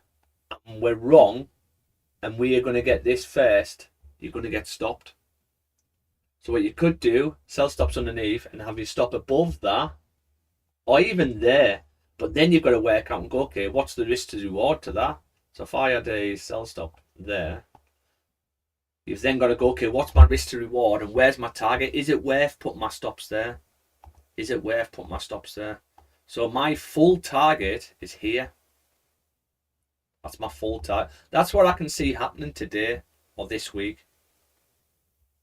and we're wrong and we are going to get this first, you're going to get stopped. So what you could do, sell stops underneath and have you stop above that, or even there. But then you've got to work out and go, okay, what's the risk to reward to that? So if I had a sell stop there, you've then got to go, okay, what's my risk to reward and where's my target? Is it worth putting my stops there? Is it worth putting my stops there? So my full target is here. That's my full target. That's what I can see happening today or this week.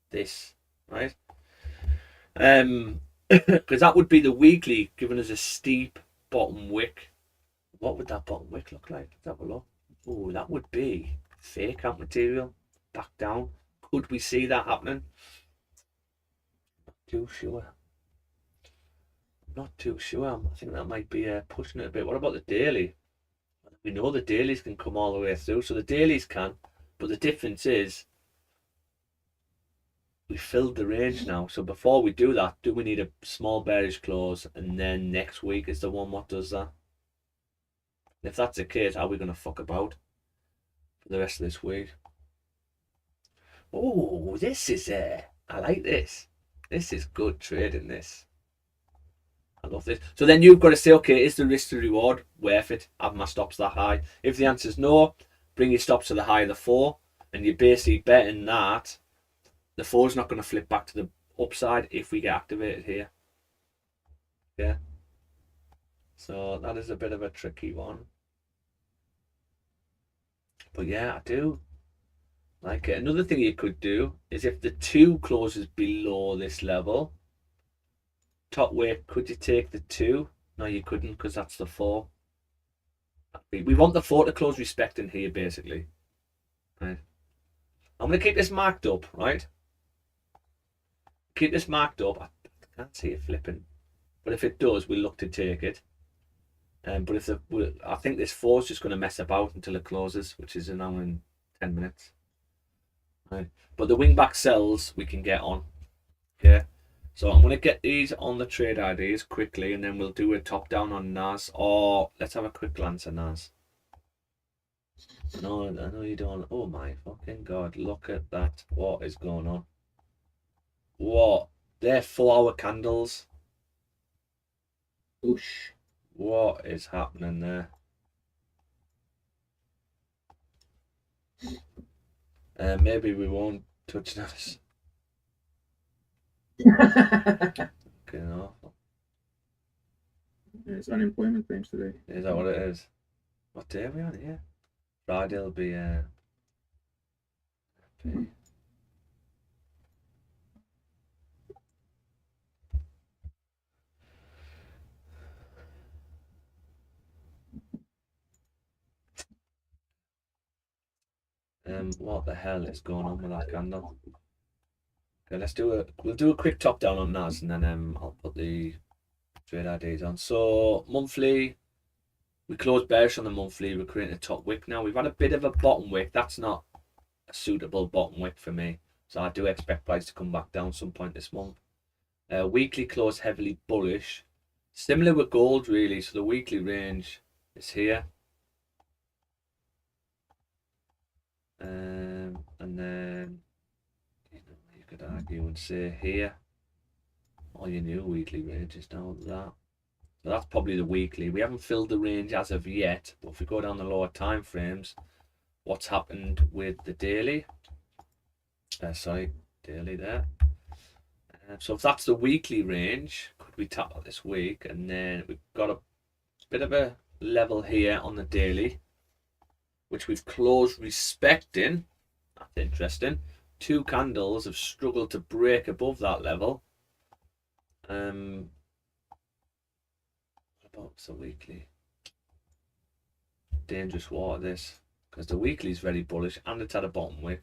This, right? Because that would be the weekly giving us a steep bottom wick. What would that bottom wick look like? Let's have a look. Oh, that would be fake out material. Back down. Could we see that happening? Not too sure. Not too sure. I think that might be pushing it a bit. What about the daily? We know the dailies can come all the way through, so the dailies can, but the difference is we filled the range now. So before we do that, do we need a small bearish close and then next week is the one what does that? If that's the case, how are we going to fuck about for the rest of this week? Oh, this is I like this. This is good trading, this. I love this. So then you've got to say, okay, is the risk to reward worth it? Have my stops that high? If the answer is no, bring your stops to the high of the 4, and you're basically betting that the 4 is not going to flip back to the upside if we get activated here. Yeah. So that is a bit of a tricky one. But yeah, I do like it. Another thing you could do is if the 2 closes below this level, top weight, could you take the 2? No, you couldn't because that's the 4. We want the 4 to close respecting here, basically. Right. I'm going to keep this marked up, right? Keep this marked up. I can't see it flipping. But if it does, we'll look to take it. But if I think this 4 is just going to mess about until it closes, which is an hour and 10 minutes. Right. But the wingback sells we can get on. Okay. So I'm going to get these on the trade IDs quickly, and then we'll do a top down on NAS, or let's have a quick glance at NAS. No, I know you don't. Oh my fucking god, look at that. What is going on? What? They're 4-hour candles. Oosh. What is happening there? Maybe we won't touch NAS. Fucking awful. Yeah, it's unemployment claims today. Is that what it is? What day are we on here? Friday will be what the hell is going on with that candle? Okay, we'll do a quick top down on NAS, and then I'll put the trade IDs on. So monthly, we closed bearish on the monthly. We're creating a top wick now. We've had a bit of a bottom wick. That's not a suitable bottom wick for me. So I do expect price to come back down some point this month. Weekly close heavily bullish. Similar with gold, really. So the weekly range is here. And then you could argue and say here. All your new weekly range is down that. So that's probably the weekly. We haven't filled the range as of yet, but if we go down the lower time frames, what's happened with the daily? Daily there. So if that's the weekly range, could we tap that this week? And then we've got a bit of a level here on the daily, which we've closed respecting. That's interesting. 2 candles have struggled to break above that level. What about the weekly? Dangerous water, this, because the weekly is very bullish and it's at a bottom wick.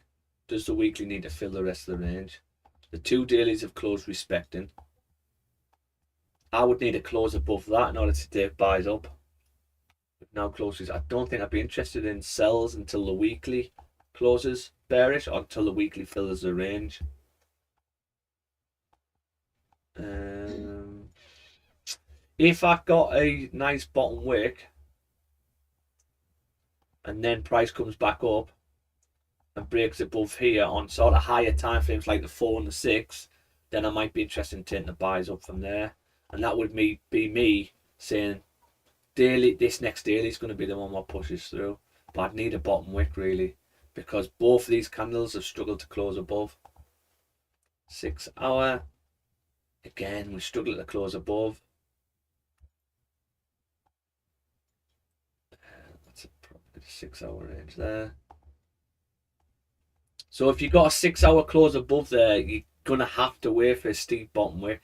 Does the weekly need to fill the rest of the range? The 2 dailies have closed respecting. I would need a close above that in order to take buys up. Now closes. I don't think I'd be interested in sells until the weekly closes bearish, or until the weekly fills the range. if I got a nice bottom wick and then price comes back up and breaks above here on sort of higher time frames like the 4 and the 6, then I might be interested in taking the buys up from there. And that would be me saying daily, this next daily is going to be the one that pushes through. But I'd need a bottom wick really, because both of these candles have struggled to close above. 6 hour, again we struggle to close above. That's a 6 hour range there. So if you've got a 6 hour close above there, you're going to have to wait for a steep bottom wick.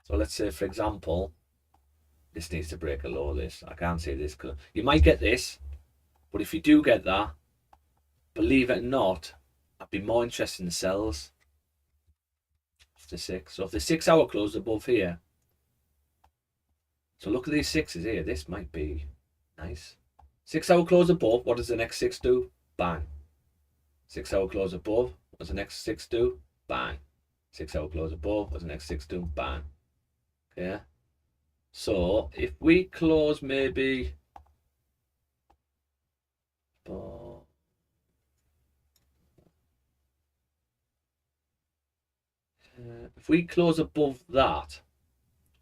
So let's say, for example, this needs to break a low. This, I can't say this. You might get this, but if you do get that, believe it or not, I'd be more interested in the sells. The 6. So if the 6 hour close above here, so look at these 6s here. This might be nice. 6 hour close above. What does the next 6 do? Bang. 6 hour close above. What does the next 6 do? Bang. 6 hour close above. What does the next 6 do? Bang. Okay. So if we close maybe, if we close above that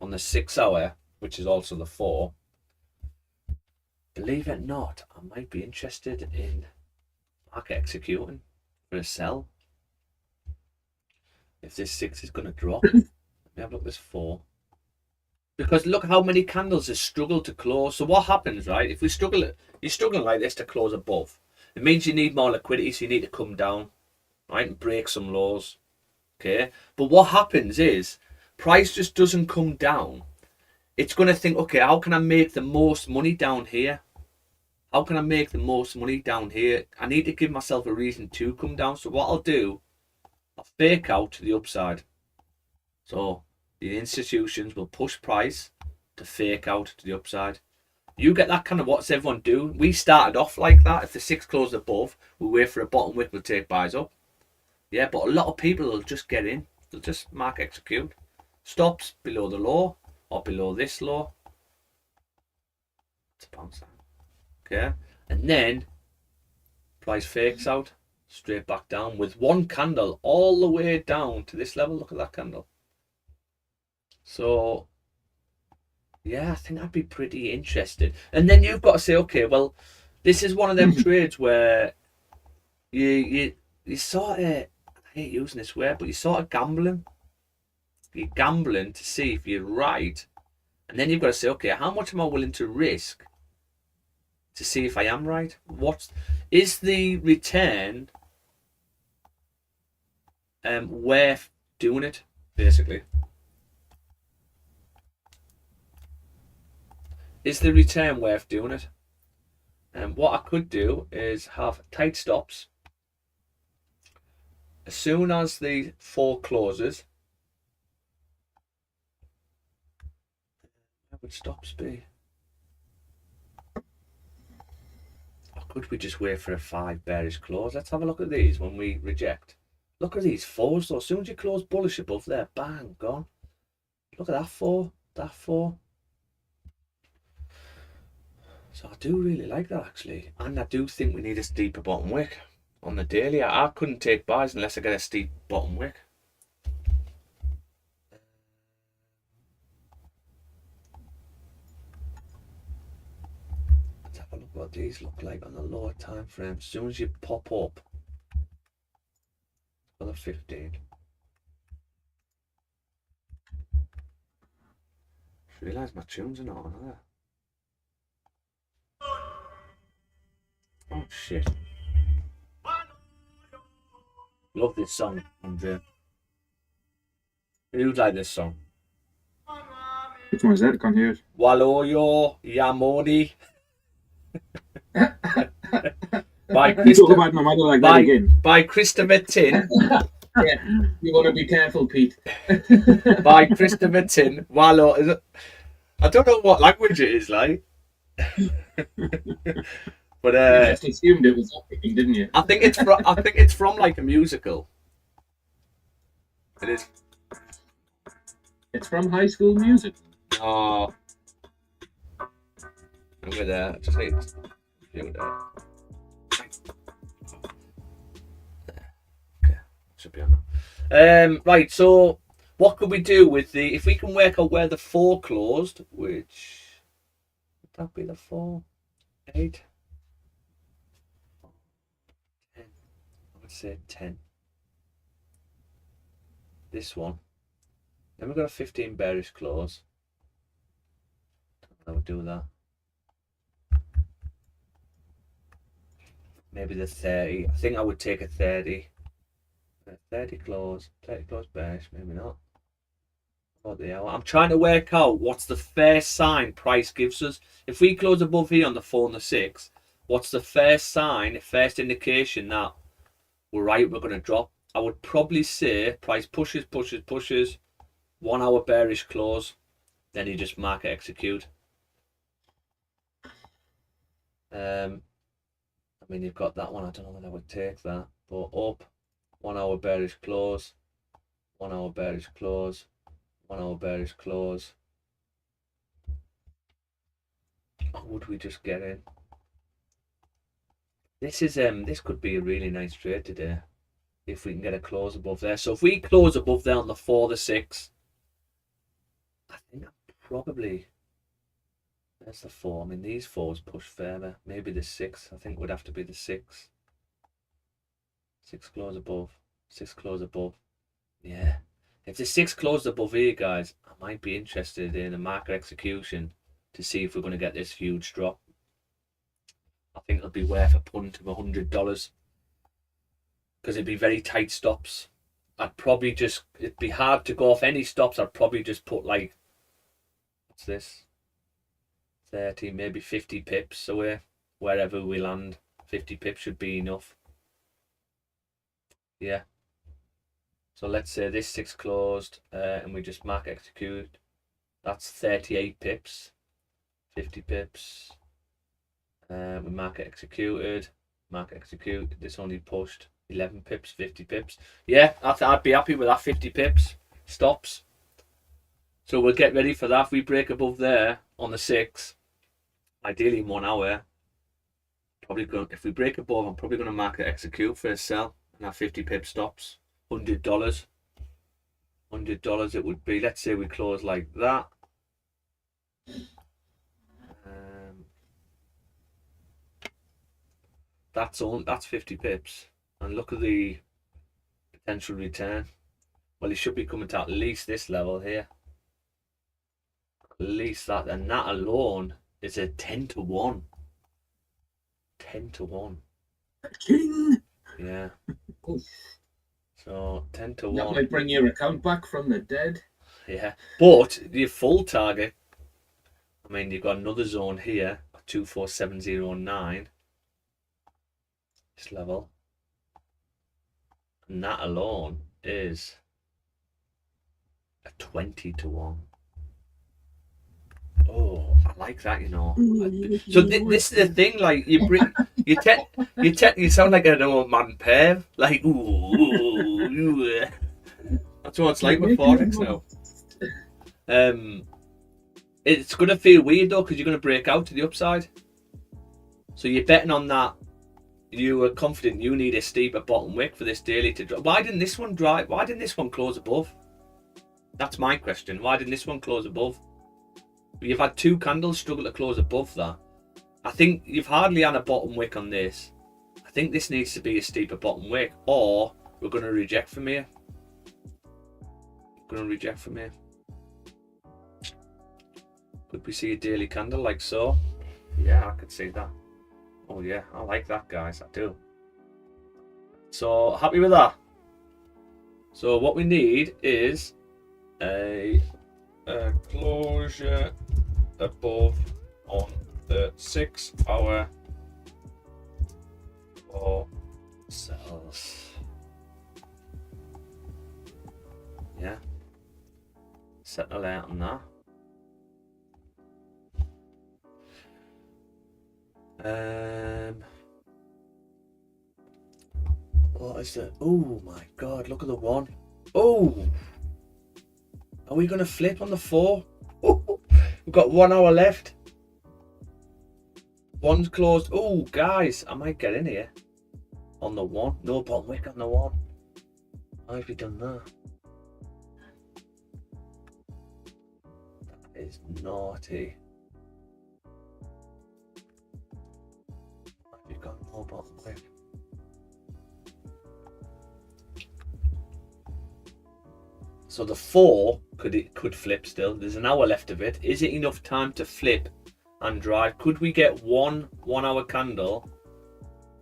on the 6 hour, which is also the 4, believe it or not, I might be interested in market executing for a sell. If this 6 is going to drop, let me have a look at this 4. Because look how many candles have struggled to close. So what happens, right? If we struggle, you're struggling like this to close above. It means you need more liquidity, so you need to come down, right, and break some lows. Okay, but what happens is price just doesn't come down. It's going to think, okay, how can I make the most money down here? How can I make the most money down here? I need to give myself a reason to come down. So what I'll do, I'll fake out to the upside. So the institutions will push price to fake out to the upside. You get that kind of what's everyone do. We started off like that. If the 6 closed above, we wait for a bottom wick, we'll take buys up. Yeah, but a lot of people will just get in. They'll just mark execute. Stops below the low or below this low. It's a bounce. Okay. And then price fakes out straight back down with one candle all the way down to this level. Look at that candle. So yeah, I think I'd be pretty interested. And then you've got to say, okay, well, this is one of them trades where you sort of, I hate using this word, but you're sort of gambling. You're gambling to see if you're right. And then you've got to say, okay, how much am I willing to risk to see if I am right? What is the return worth doing it, basically? Is the return worth doing it? And what I could do is have tight stops. As soon as the 4 closes, what would stops be? Or could we just wait for a 5 bearish close? Let's have a look at these when we reject. Look at these 4s though. As soon as you close bullish above there, bang, gone. Look at that 4, that 4. So I do really like that actually. And I do think we need a steeper bottom wick on the daily. I couldn't take buys unless I get a steep bottom wick. Let's have a look what these look like on the lower time frame. As soon as you pop up for the 15. Just realised my tunes are not on, are they? Oh shit. Love this song, Andre. Who'd like this song? Which one is that? I can't hear it. Waloyo Yamoni. by Talk about my mother like that again. By Christopher Tin. Yeah, you want to be careful, Pete. By Christopher Tin. Walo. Is it? I don't know what language it is like. But you just assumed it was African, didn't you? I think it's from like a musical. It is. It's from High School Musical. Oh. Over there. Just need to do that. Okay. Should be on now. Right, so what could we do with the, if we can work out where the 4 closed, which would that be the 4, 8, 10. I would say 10. This one. Then we've got a 15 bearish close. I would do that. Maybe the 30. I think I would take a 30. A 30 close. 30 close bearish. Maybe not. What the hell? I'm trying to work out what's the first sign price gives us. If we close above here on the 4 and the 6, what's the first sign, first indication that we're right, we're going to drop? I would probably say price pushes, 1 hour bearish close, then you just market execute. I mean, you've got that one. I don't know whether I would take that, but up, 1 hour bearish close, 1 hour bearish close, 1 hour bearish close. Or would we just get in? This is this could be a really nice trade today if we can get a close above there. So if we close above there on the 4, the 6, I think probably there's the 4. I mean, these 4s push further. Maybe the 6. I think would have to be the 6. 6 close above. 6 close above. Yeah. If the 6 closed above here, guys, I might be interested in a market execution to see if we're going to get this huge drop. I think it'll be worth a punt of $100 because it'd be very tight stops. I'd probably just, it'd be hard to go off any stops. I'd probably just put like, what's this? 30, maybe 50 pips away. Wherever we land, 50 pips should be enough. Yeah. So let's say this 6 closed and we just mark execute. That's 38 pips. 50 pips. We market executed. Market execute. This only pushed 11 pips, 50 pips. Yeah, I'd be happy with that 50 pips. Stops. So we'll get ready for that. If we break above there on the 6, ideally in 1 hour, probably going, if we break above, I'm probably going to market execute for a sell and have 50 pip stops. $100. $100 it would be. Let's say we close like that. That's 50 pips. And look at the potential return. Well, it should be coming to at least this level here. At least that, and that alone is a 10 to 1. 10 to 1. King. Yeah. Oh. So 10 to 1. That might bring your account back from the dead. Yeah. But your full target, I mean, you've got another zone here, 24709. This level. And that alone is a 20 to 1. Oh, I like that, you know. So this is the thing, like you sound like an old man Pev, like ooh. That's what it's like with Forex now. It's gonna feel weird though because you're gonna break out to the upside. So you're betting on that. You were confident you need a steeper bottom wick for this daily to drop. Why didn't this one drive? Why didn't this one close above? That's my question. Why didn't this one close above? You've had 2 candles struggle to close above that. I think you've hardly had a bottom wick on this. I think this needs to be a steeper bottom wick, or we're going to reject from here. Could we see a daily candle like so? Yeah, I could see that. Oh yeah, I like that, guys. I do. So happy with that. So what we need is a closure above on the 6 hour for sells. Yeah. Set the layout on that. What is it? Oh my god, look at the one. Oh, Are we going to flip on the 4? We've got 1 hour left. One's closed. Oh, guys, I might get in here. On the 1. No bottom wick on the 1. How have you done that? That is naughty. How have you got no bottom wick? So the 4 could flip still. There's an hour left of it. Is it enough time to flip and drive? Could we get 1 hour candle?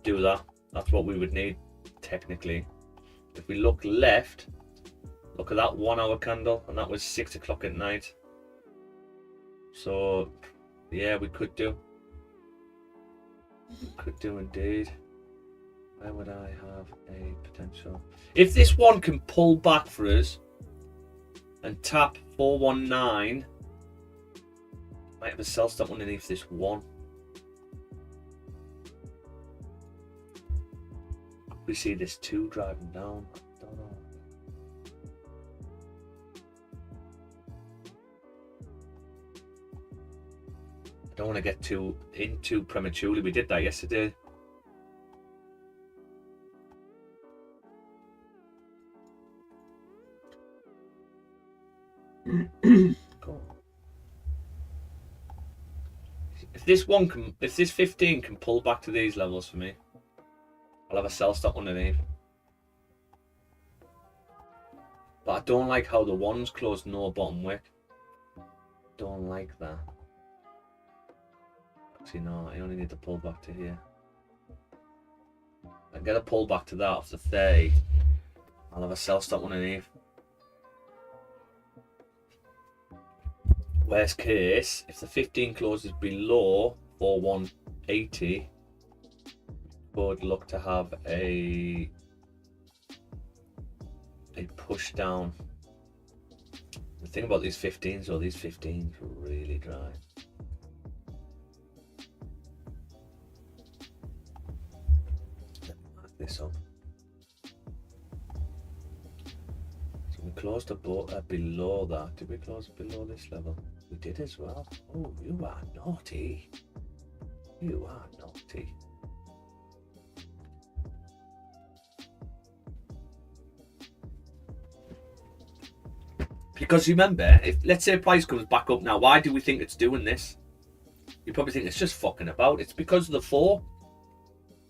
Do that. That's what we would need technically. If we look left, look at that 1 hour candle, and that was 6 o'clock at night. So yeah, we could do. Could do indeed. Where would I have a potential? If this one can pull back for us and tap 419, might have a sell stop underneath this 1. We see this 2 driving down. I don't know. I don't want to get too prematurely. We did that yesterday. Cool. If this 15 can pull back to these levels for me, I'll have a sell stop underneath. But I don't like how the 1's closed no bottom wick. Don't like that. Actually no, I only need to pull back to here. I get a pull back to that off the 30. I'll have a sell stop underneath. Worst case, if the 15 closes below 4180, would look to have a push down. The thing about these 15s, though, these 15s are really dry. Let me mark this up. So we closed below that. Did we close below this level? We did as well. Oh, you are naughty. You are naughty. Because remember, if let's say price comes back up now, why do we think it's doing this? You probably think it's just fucking about. It's because of the 4.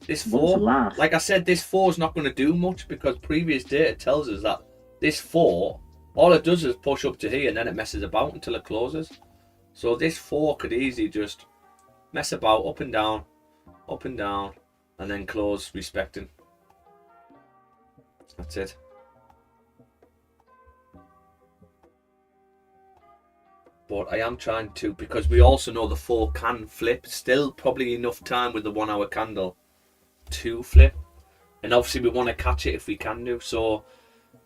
This 4, like I said, this 4 is not going to do much because previous data tells us that this 4, all it does is push up to here and then it messes about until it closes. So this 4 could easily just mess about up and down, and then close respecting. That's it. But I am trying to, because we also know the 4 can flip. Still probably enough time with the 1 hour candle to flip. And obviously we want to catch it if we can do so.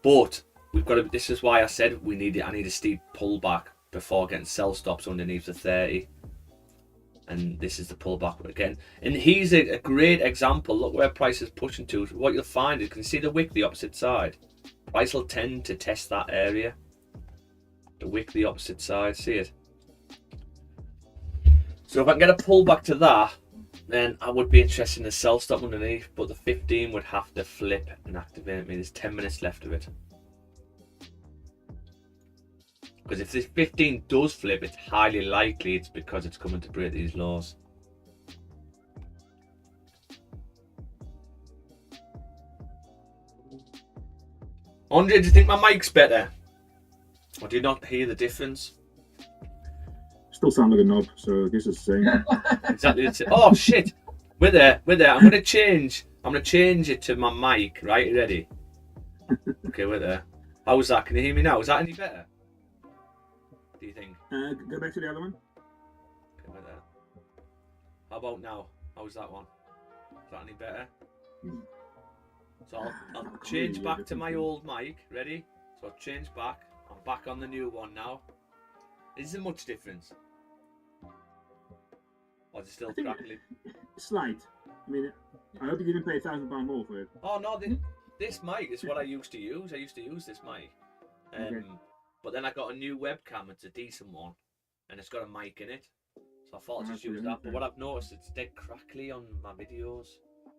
But we've got to, this is why I said I need a steep pullback before getting sell stops underneath the 30. And this is the pullback again. And he's a great example. Look where price is pushing to. What you'll find is, you can see the wick the opposite side. Price will tend to test that area. The wick the opposite side, see it? So if I can get a pullback to that, then I would be interested in a sell stop underneath, but the 15 would have to flip and activate me. There's 10 minutes left of it. Because if this 15 does flip, it's highly likely it's because it's coming to break these lows. Andre, do you think my mic's better? Or do you not hear the difference? Still sound like a knob, so I guess it's the same. Exactly. Oh shit! We're there. I'm gonna change it to my mic. Right, you ready? Okay, we're there. How's that? Can you hear me now? Is that any better? Do you think? Go back to the other one. Okay, we're there. How about now? How's that one? Is that any better? So I'll change back to my old mic. Ready? So I'll change back. I'm back on the new one now. Is there much difference? Or is it still crackly? Slight. I mean, I hope you didn't pay £1,000 more for it. Oh no, this mic is what I used to use. I used to use this mic. Okay. But then I got a new webcam. It's a decent one, and it's got a mic in it. So I thought I'd just use that. But what I've noticed, it's dead crackly on my videos.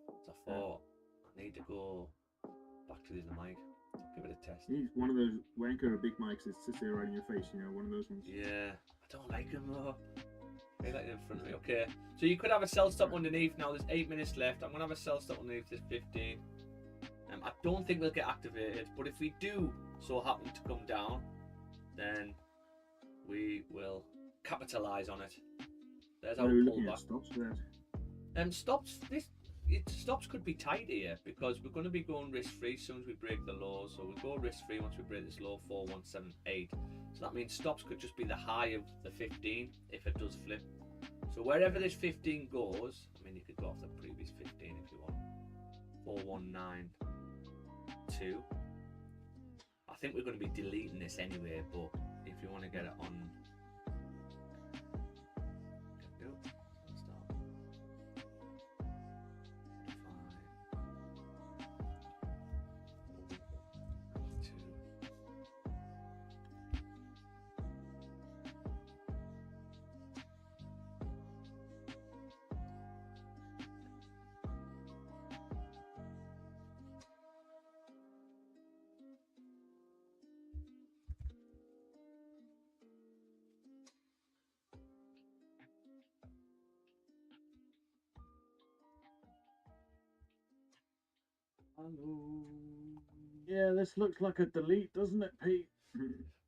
So I thought I need to go back to using the mic. Give it a test. He's one of those wanker big mics that sits there right in your face, you know, one of those ones. Yeah, I don't like them though. I like them in front of me. Okay, so you could have a sell stop underneath. Now there's 8 minutes left. I'm gonna have a sell stop underneath this 15. I don't think we'll get activated, but if we do so happen to come down, then we will capitalise on it. There's our looking at pullback. stops for that. Stops could be tight here because we're going to be going risk free as soon as we break the low. So we'll go risk free once we break this low 4178. So that means stops could just be the high of the 15 if it does flip. So wherever this 15 goes, I mean you could go off the previous 15 if you want. 4192. I think we're going to be deleting this anyway, but if you want to get it on, can do. Start. 5, 2. Hello. Yeah, this looks like a delete, doesn't it, Pete?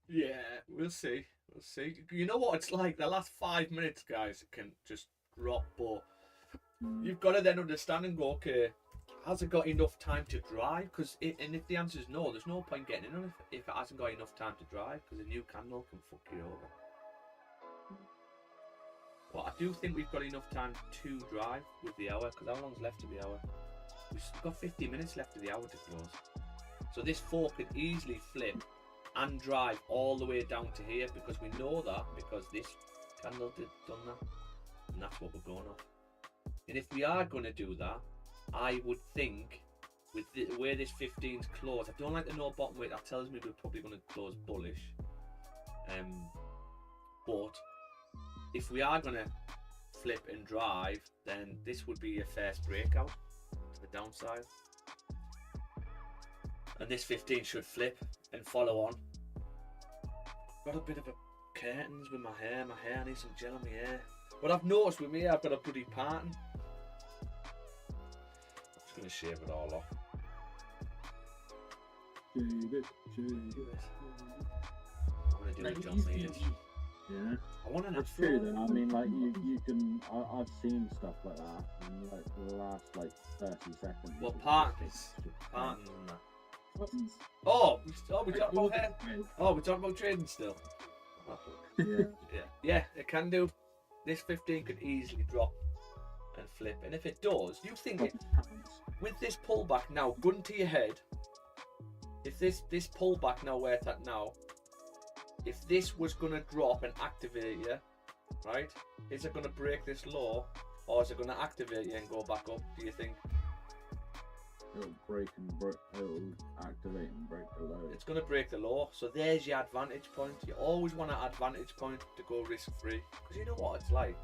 Yeah, we'll see. We'll see. You know what it's like? The last 5 minutes, guys, it can just drop, but you've got to then understand and go, okay, has it got enough time to drive? And if the answer is no, there's no point getting in on it if it hasn't got enough time to drive, because a new candle can fuck you over. Well, I do think we've got enough time to drive with the hour, because how long's left of the hour? We've got 50 minutes left of the hour to close. So this 4 could easily flip and drive all the way down to here, because we know that, because this candle done that, and that's what we're going off. And if we are going to do that, I would think with the way this 15's closed, I don't like the no bottom weight. That tells me we're probably going to close bullish. But if we are going to flip and drive, then this would be a first breakout to the downside. And this 15 should flip and follow on. Got a bit of a curtains with my hair. I need some gel on my hair. But I've noticed with me, I've got a bloody pattern. I'm just going to shave it all off. Shave it. I'm going to do it John Mears. Yeah. I want an That's afro. true then. I mean, like you can. I've seen stuff like that in like the last like 30 seconds. Well, It's partners. just- Partners and that. Buttons. Oh, we talking about hair. Oh, we're talking about trading still. Yeah. Yeah, it can do. This 15 could easily drop and flip. And if it does, you think it, with this pullback now, gun to your head, if this pullback now where it's at now, if this was going to drop and activate you, right, is it going to break this low, or is it going to activate you and go back up, do you think? It'll break and it'll activate and break the low. It's going to break the low, so there's your advantage point. You always want an advantage point to go risk free, because you know what it's like.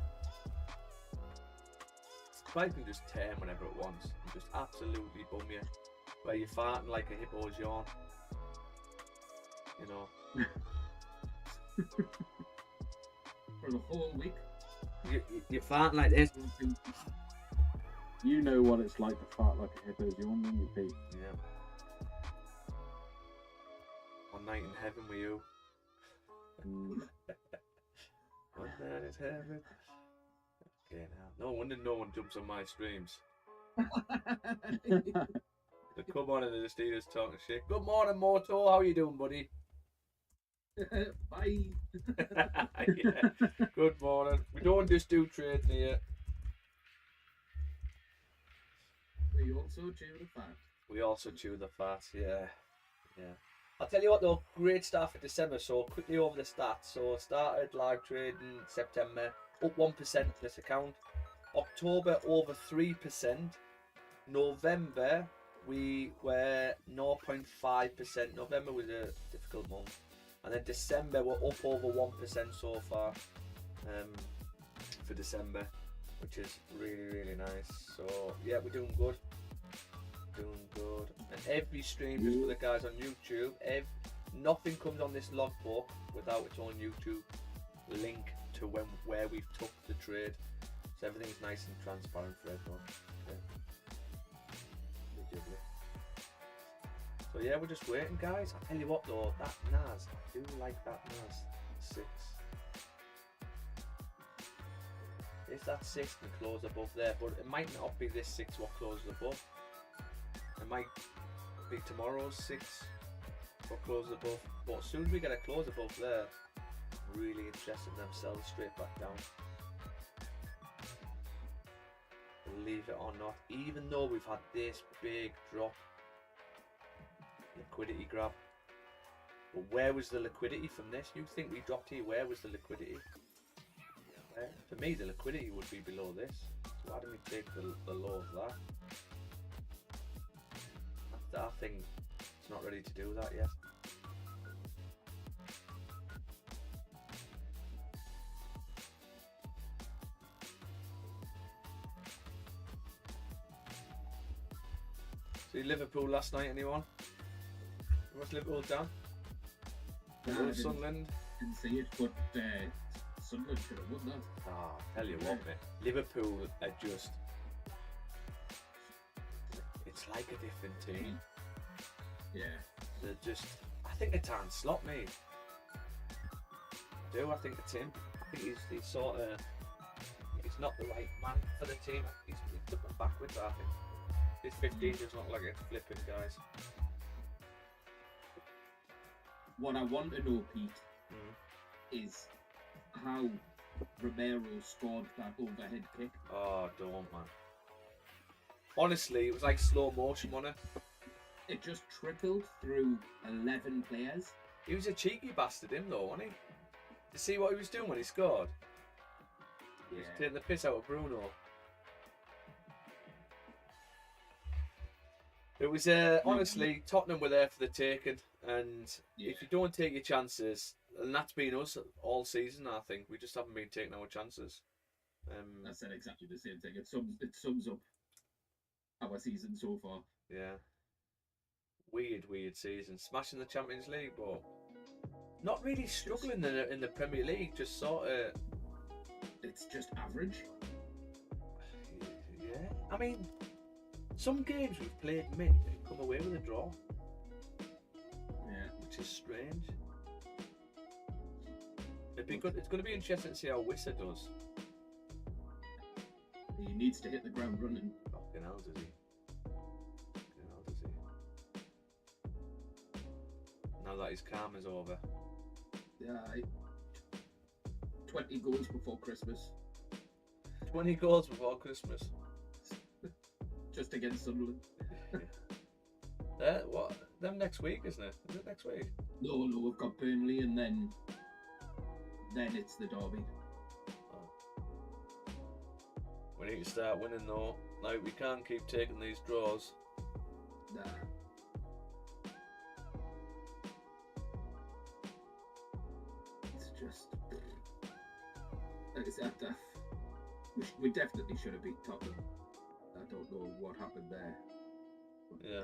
It can just turn whenever it wants and just absolutely bum you, where you're farting like a hippo's yawn. You know. For the whole week. You're farting like this. You know what it's like to fart like a hippo's yawn, don't you, Pete? Yeah. One night in heaven with you. Mm. One night in heaven. Okay, now. No wonder no one jumps on my streams. They come on and they just hear us talking shit. Good morning, Moto. How you doing, buddy? Bye. Yeah. Good morning. We don't just do trading here. We also chew the fat. We also chew the fat, yeah. I'll tell you what though, great start for December, so quickly over the stats. So started live trading September, up 1% this account. October over 3%. November we were 0.5%. November was a difficult month. And then December, we're up over 1% so far for December, which is really, really nice. So yeah, we're doing good. Doing good. And every stream, just for the guys on YouTube, nothing comes on this logbook without its own YouTube link to where we've took the trade. So everything's nice and transparent for everyone. Okay. Lovely. So yeah, we're just waiting, guys. I tell you what though, that NAS, I do like that NAS 6. If that 6 can close above there, but it might not be this 6 what closes above. It might be tomorrow's 6 what closes above. But as soon as we get a close above there, I'm really interested in them selling straight back down. Believe it or not, even though we've had this big drop, liquidity grab, but where was the liquidity from this? You'd think we dropped here, where was the liquidity? For me, the liquidity would be below this, so why don't we take the low of that? I think it's not ready to do that yet. See Liverpool last night, anyone? What's Liverpool done? Sunderland? Didn't see it, but Sunderland should have won that. Ah, tell you what, mate. Liverpool are just... It's like a different team. Yeah. They're just... I think it's Arne Slot, mate. I do, I think it's him. I think he's sort of... He's not the right man for the team. He's looking backwards, I think. This 15 does not look like it's flipping, guys. What I want to know, Pete, is how Romero scored that overhead kick. Oh, don't, man. Honestly, it was like slow motion, wasn't it? It just trickled through 11 players. He was a cheeky bastard, him, though, wasn't he? Did you see what he was doing when he scored? He was taking the piss out of Bruno. It was, honestly, Tottenham were there for the taking, and if you don't take your chances, and that's been us all season, I think, we just haven't been taking our chances. I said exactly the same thing. It sums up our season so far. Yeah. Weird season. Smashing the Champions League, but not really struggling in the Premier League, just sort of... It's just average. Yeah. I mean... Some games we've played mint and come away with a draw. Yeah. Which is strange. It'd be good. It's going to be interesting to see how Wissa does. He needs to hit the ground running. Fucking hell, does he? Fucking hell, does he? Now that his calm is over. Yeah. 20 goals before Christmas. 20 goals before Christmas. Just against Sunderland. What? Them next week, isn't it? Is it next week? No, we've got Burnley and then it's the derby. Oh. We need to start winning though. Like, we can't keep taking these draws. Nah. It's just... We definitely should have beat Tottenham. I don't know what happened there. But, yeah.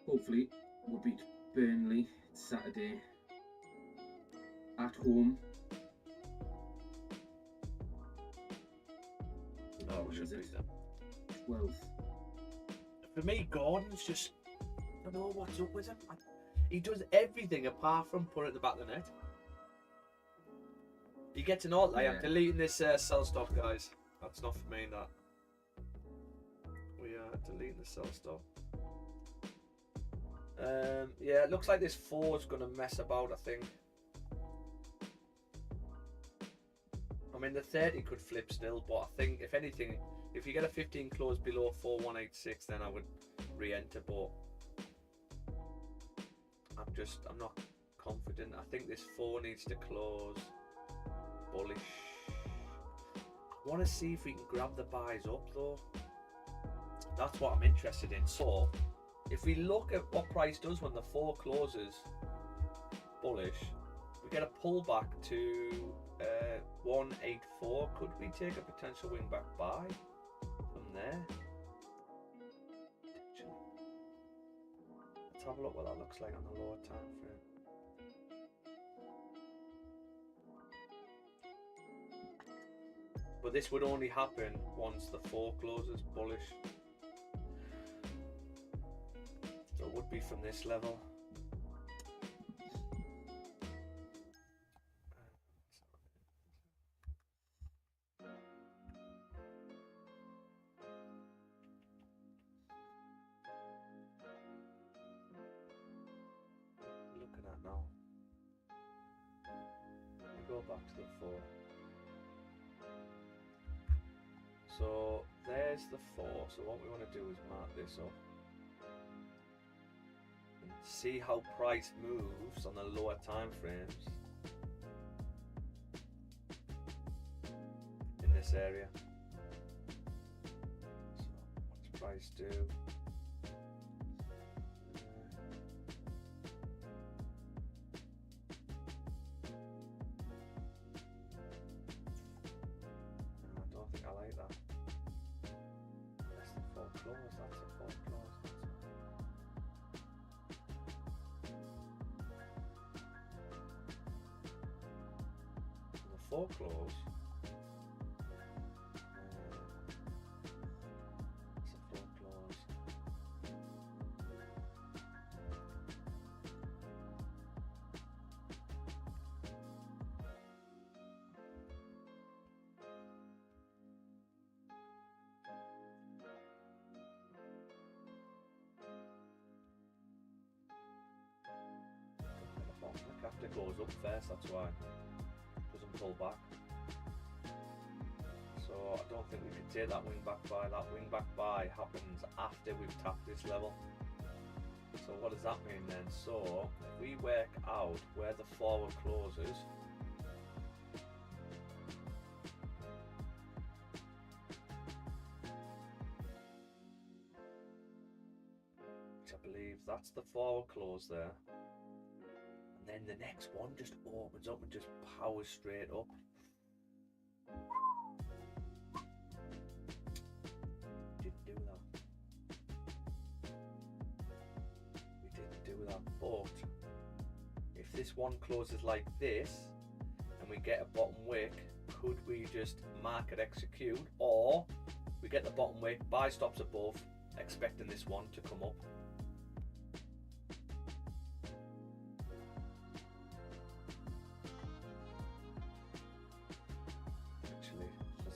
Hopefully we'll beat Burnley Saturday at home. No, we should beat them. 12th. For me, Gordon's just... I don't know what's up with him. He does everything apart from put it at the back of the net. He gets an alt. I'm deleting this sell stop, guys. That's not for me, that. We are deleting the sell stop. Yeah, it looks like this 4 is going to mess about, I think. I mean, the 30 could flip still, but I think, if anything, if you get a 15 close below 4186, then I would re-enter, but I'm not confident. I think this 4 needs to close bullish. I want to see if we can grab the buys up though. That's what I'm interested in. So if we look at what price does when the 4 closes bullish, we get a pullback to 184. Could we take a potential wing back buy from there? Let's have a look what that looks like on the lower time frame. But this would only happen once the 4 closes bullish. So it would be from this level. Looking at now. We go back to the 4. So there's the 4. So what we want to do is mark this up. And see how price moves on the lower time frames in this area. So what's price do? No, I don't think I like that. That's the 4 close, that's a 4 close. The 4 close. It's a 4 close. The after goes up first, that's why. Doesn't pull back. So I don't think we could take that wing back buy. That wing back buy happens after we've tapped this level. So what does that mean then? So if we work out where the forward closes, which I believe that's the forward close there. Then the next one just opens up and just powers straight up. Didn't do that. We didn't do that. But if this one closes like this and we get a bottom wick, could we just market execute, or we get the bottom wick, buy stops above, expecting this one to come up?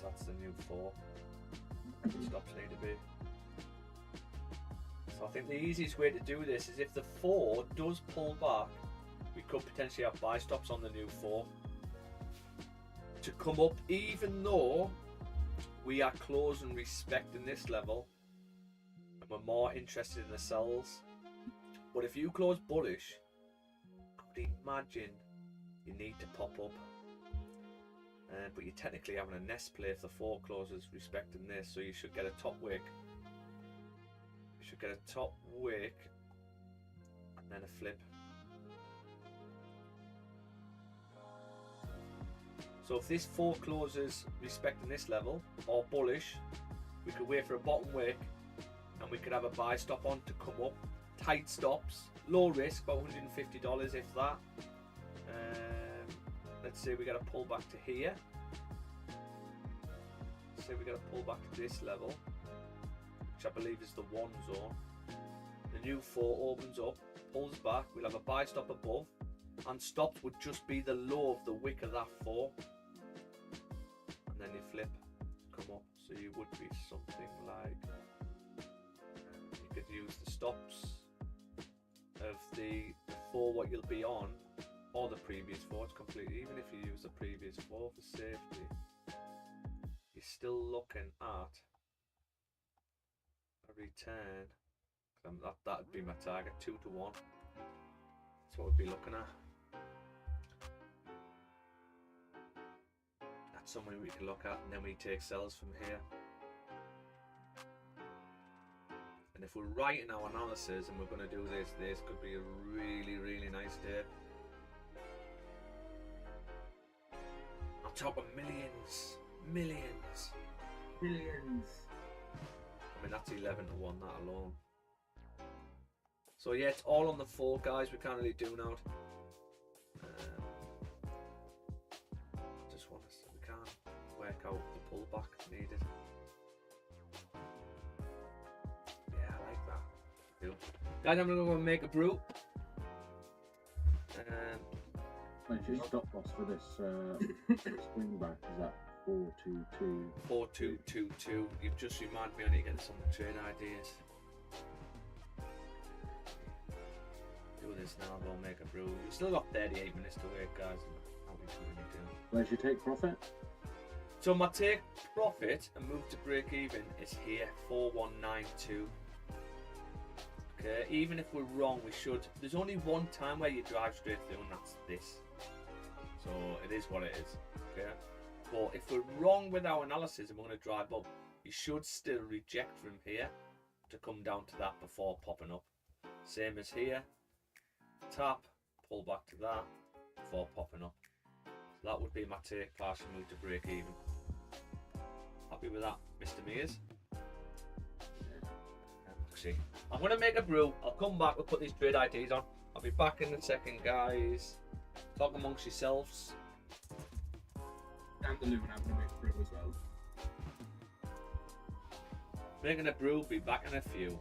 That's the new 4. Stops need to be. So I think the easiest way to do this is if the 4 does pull back, we could potentially have buy stops on the new 4 to come up, even though we are closing respecting this level and we're more interested in the sells. But if you close bullish, I would imagine you need to pop up. But you're technically having a nest play if the 4 closes respecting this, so you should get a top wick. You should get a top wick and then a flip. So if this 4 closes respecting this level or bullish, we could wait for a bottom wick and we could have a buy stop on to come up. Tight stops, low risk, about $150 if that. Let's say we get a pull back to here. Say we get a pull back to this level, which I believe is the 1 zone. The new 4 opens up, pulls back, we'll have a buy stop above, and stops would just be the low of the wick of that 4. And then you flip, come up. So you would be something like, you could use the stops of the 4 what you'll be on, or the previous 4. It's completely, even if you use the previous 4 for safety, you're still looking at a return. That'd be my target, 2 to 1. That's what we'd be looking at. That's something we can look at, and then we take sells from here. And if we're right in our analysis and we're going to do this, this could be a really, really nice day. On top of millions. Millions. Millions. I mean, that's 11 to 1, that alone. So yeah, it's all on the 4, guys. We can't really do now. Just want to, we can't work out the pullback needed. Yeah, I like that. Cool. Guys, I'm gonna go and make a brew. When's your stop loss for this swing back? Is that 422? 4222. You've just reminded me I need to get some trade ideas. Do this now, I'll make a brew. We've still got 38 minutes to wait, guys. How we can really do. Where's your take profit? So my take profit and move to break even is here, 4192. Okay, even if we're wrong, we should. There's only one time where you drive straight through, and that's this. So it is what it is. Okay, but if we're wrong with our analysis and we're going to drive up, you should still reject from here to come down to that before popping up. Same as here. Tap, pull back to that before popping up. So that would be my take, partial move to break even. Happy with that, Mr. Mears? See, I'm going to make a brew. I'll come back, we'll put these trade IDs on. I'll be back in a second, guys. Talk amongst yourselves. Down the loo and having a mixed brew as well. Making a brew, be back in a few.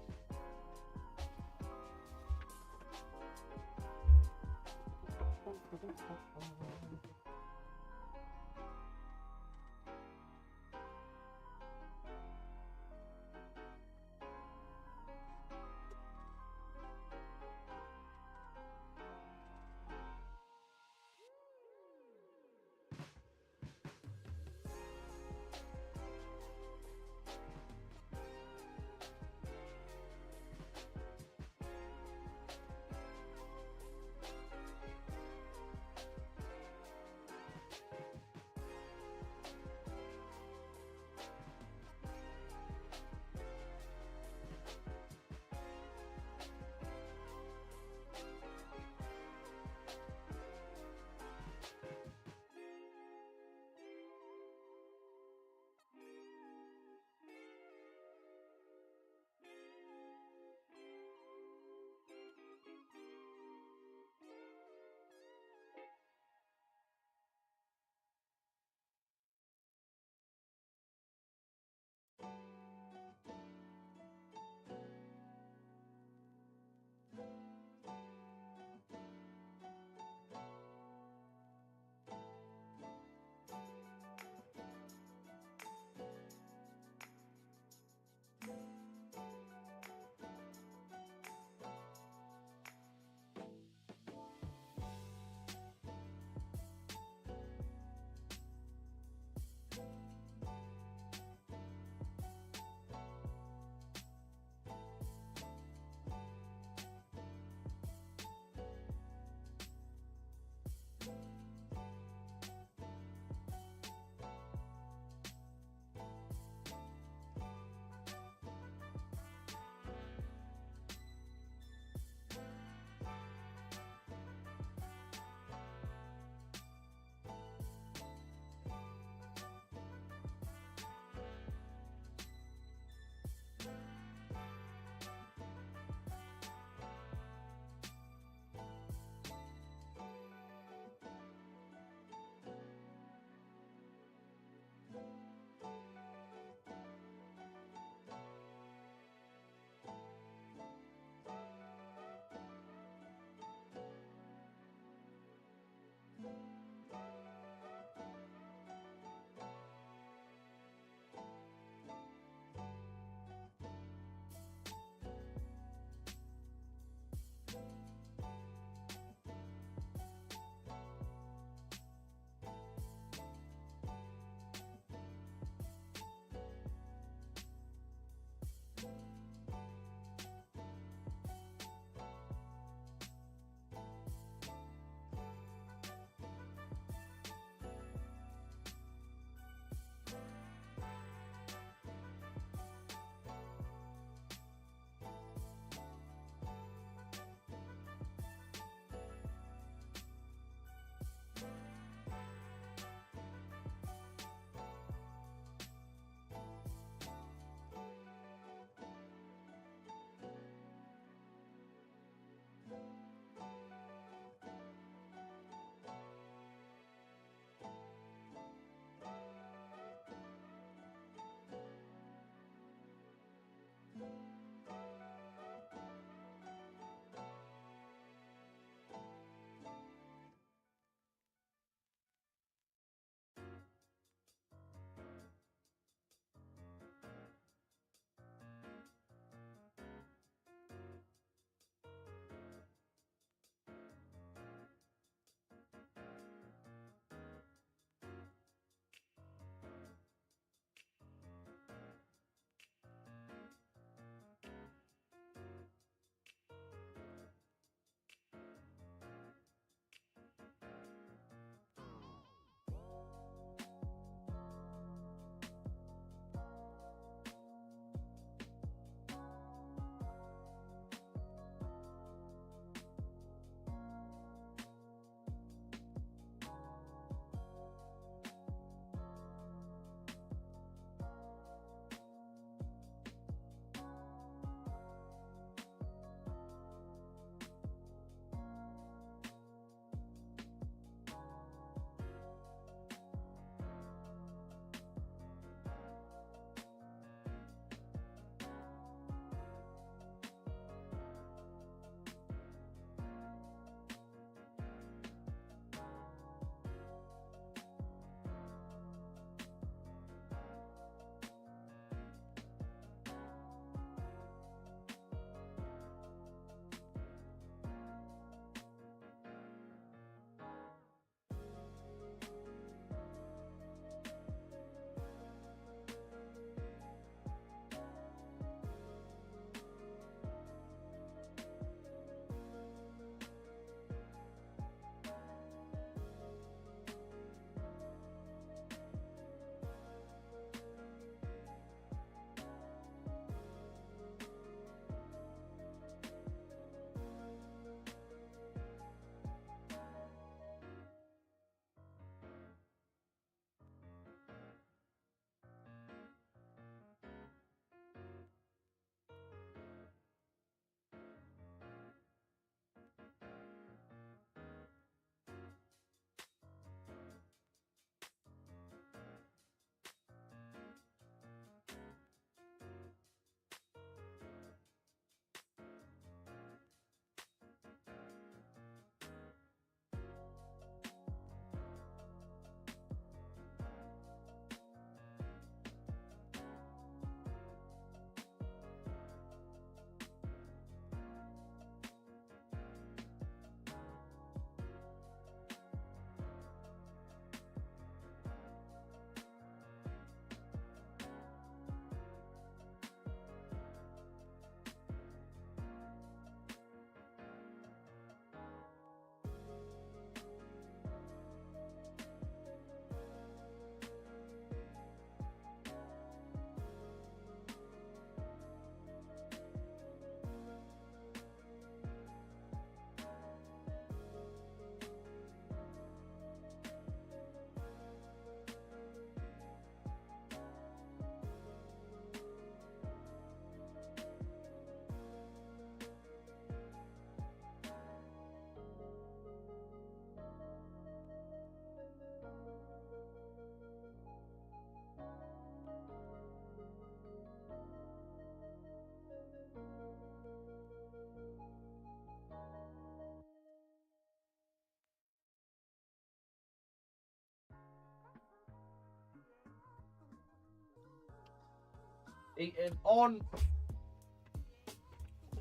eating on.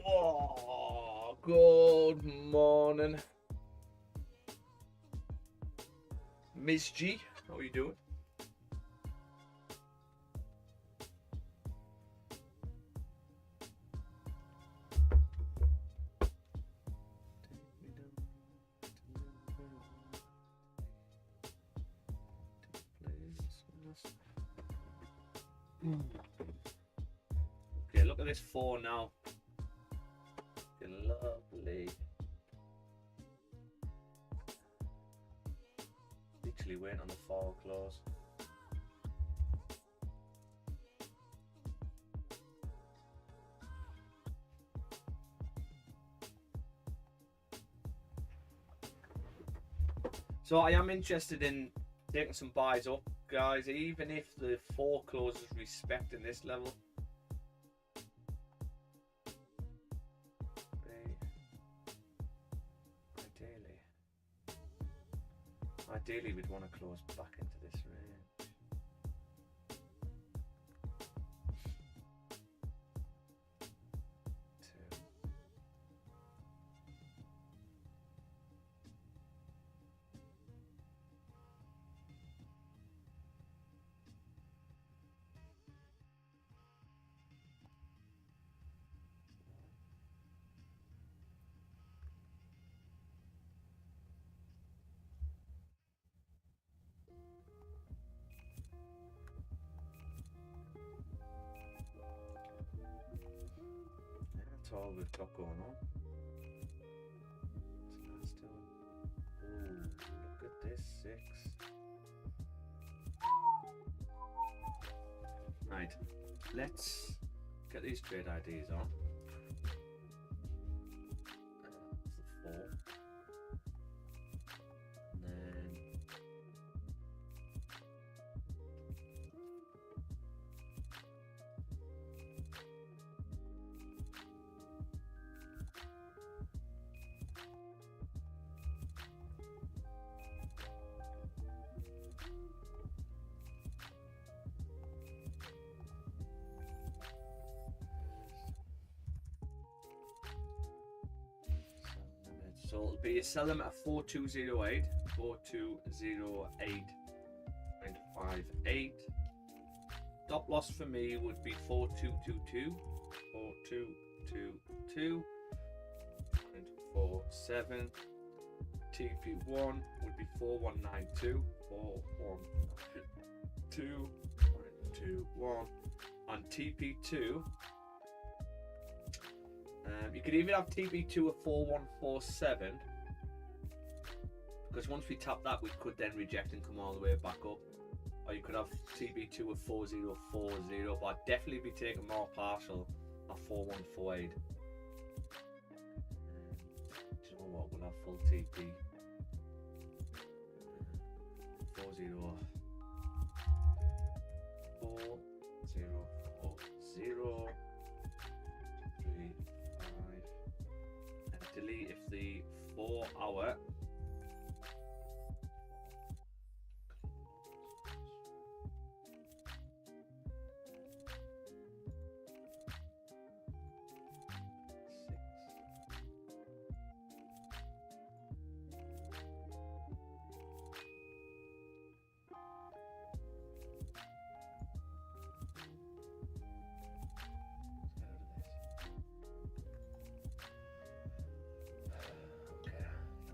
Oh, good morning, Miss G. How are you doing? Okay, look at this 4 now. Lovely. Literally waiting on the 4 close. So I am interested in taking some buys up, guys, even if the 4 closes respecting this level. Ideally, we'd want to close back into this range. That's all we've got going on. Ooh, look at this 6. Right, let's get these trade IDs on. That's the 4. And then so it'll be sell them at 4208, 4208.58. Stop loss for me would be 4222, 4222.47. TP1 would be 4192, 4192.21. On TP2, you could even have TP2 at 4147, because once we tap that, we could then reject and come all the way back up. Or you could have TP2 at 4040, but I'd definitely be taking more partial at 4148. Do you know what? We'll have full TP 4040. 3, 5, and delete if the 4 hour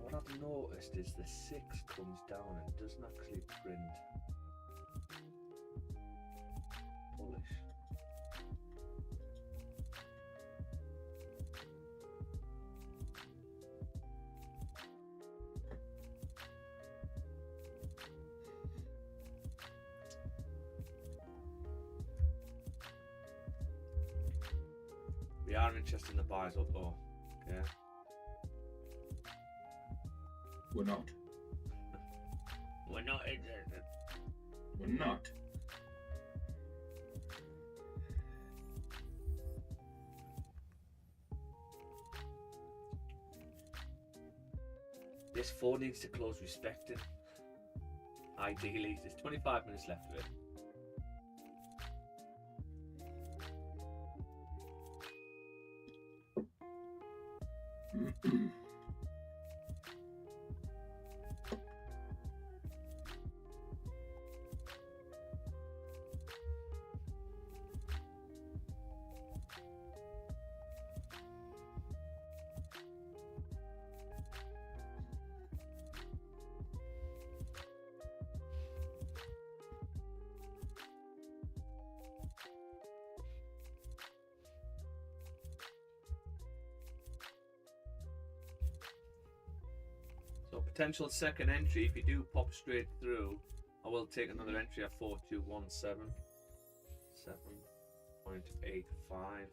what I've noticed is the 6 comes down and doesn't actually print bullish. We are interested in the buys up though, okay? We're not. We're not interested. We're not. This 4 needs to close respecting. Ideally, there's 25 minutes left of it. So potential second entry, if you do pop straight through, I will take another entry at 4217. 7.85.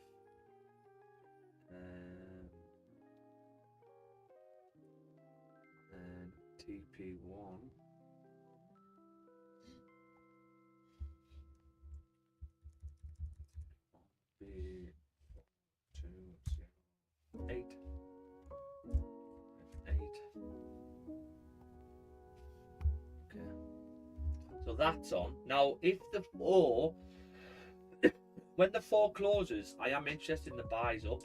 And TP1. Be 208. 8. Okay. So that's on. Now, if the 4, when the 4 closes, I am interested in the buys up.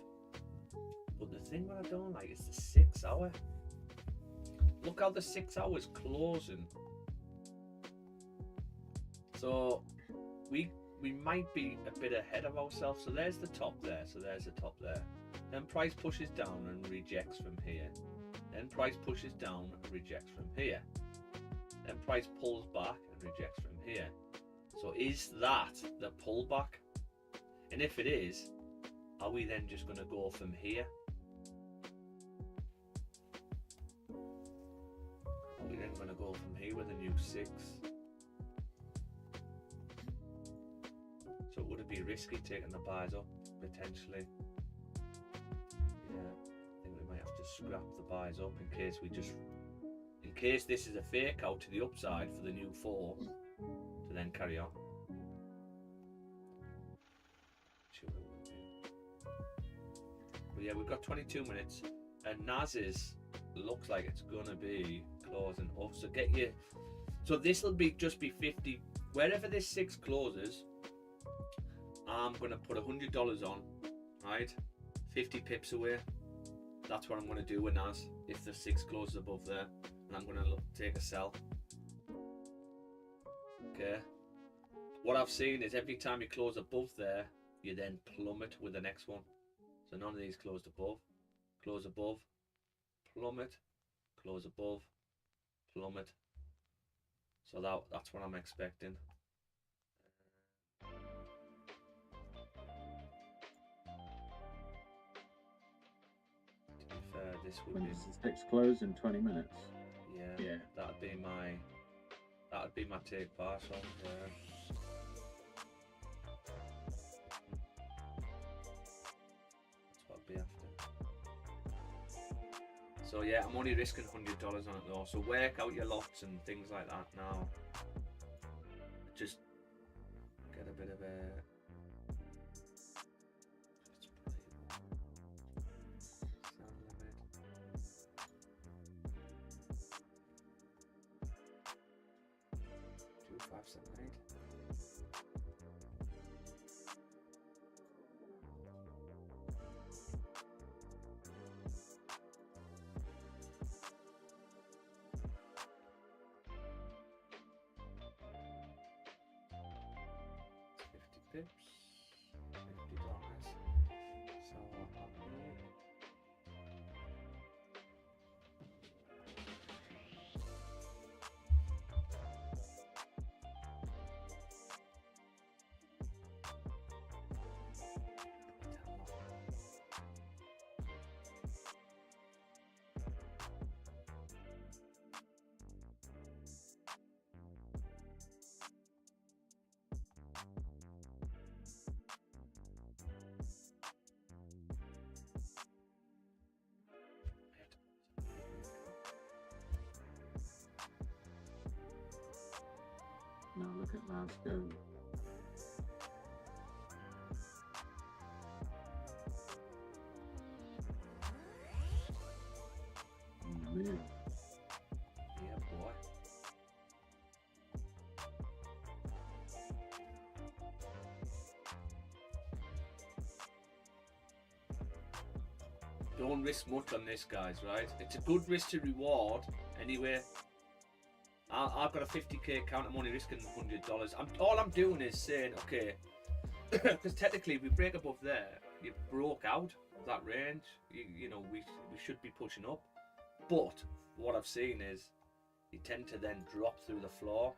But the thing that I don't like is the 6 hour. Look how the 6 hours closing. So we might be a bit ahead of ourselves. So there's the top there. So there's the top there. Then price pushes down and rejects from here. Then price pushes down and rejects from here. Then price pulls back and rejects from here. So is that the pullback? And if it is, are we then just going to go from here? Are we then going to go from here with a new 6? So would it be risky taking the buys up potentially? Yeah, I think we might have to scrap the buys up in case this is a fake out to the upside for the new 4 to then carry on. But yeah, we've got 22 minutes and NAS's looks like it's gonna be closing off. So so this will just be 50 wherever this 6 closes. I'm gonna put $100 on, right? 50 pips away. That's what I'm gonna do with NAS if the 6 closes above there, and I'm gonna take a sell. Okay. What I've seen is every time you close above there, you then plummet with the next one. So none of these closed above, plummet, close above, plummet. So that's what I'm expecting. To be fair, this would When be does the 6 close in 20 minutes? yeah. That'd be my take pass on. Yeah. That's what I'd be after. So yeah, I'm only risking $100 on it though. So work out your lots and things like that now. Just get a bit of a. Sound limit. Do 578. Pips, $50. So Now look at NAS go. Move. yeah, boy. don't risk much on this, guys. Right? It's a good risk to reward anyway. I've got a 50k account. I'm only risking $100. All I'm doing is saying, okay, because technically, if we break above there, you broke out of that range. You know, we should be pushing up. But what I've seen is you tend to then drop through the floor,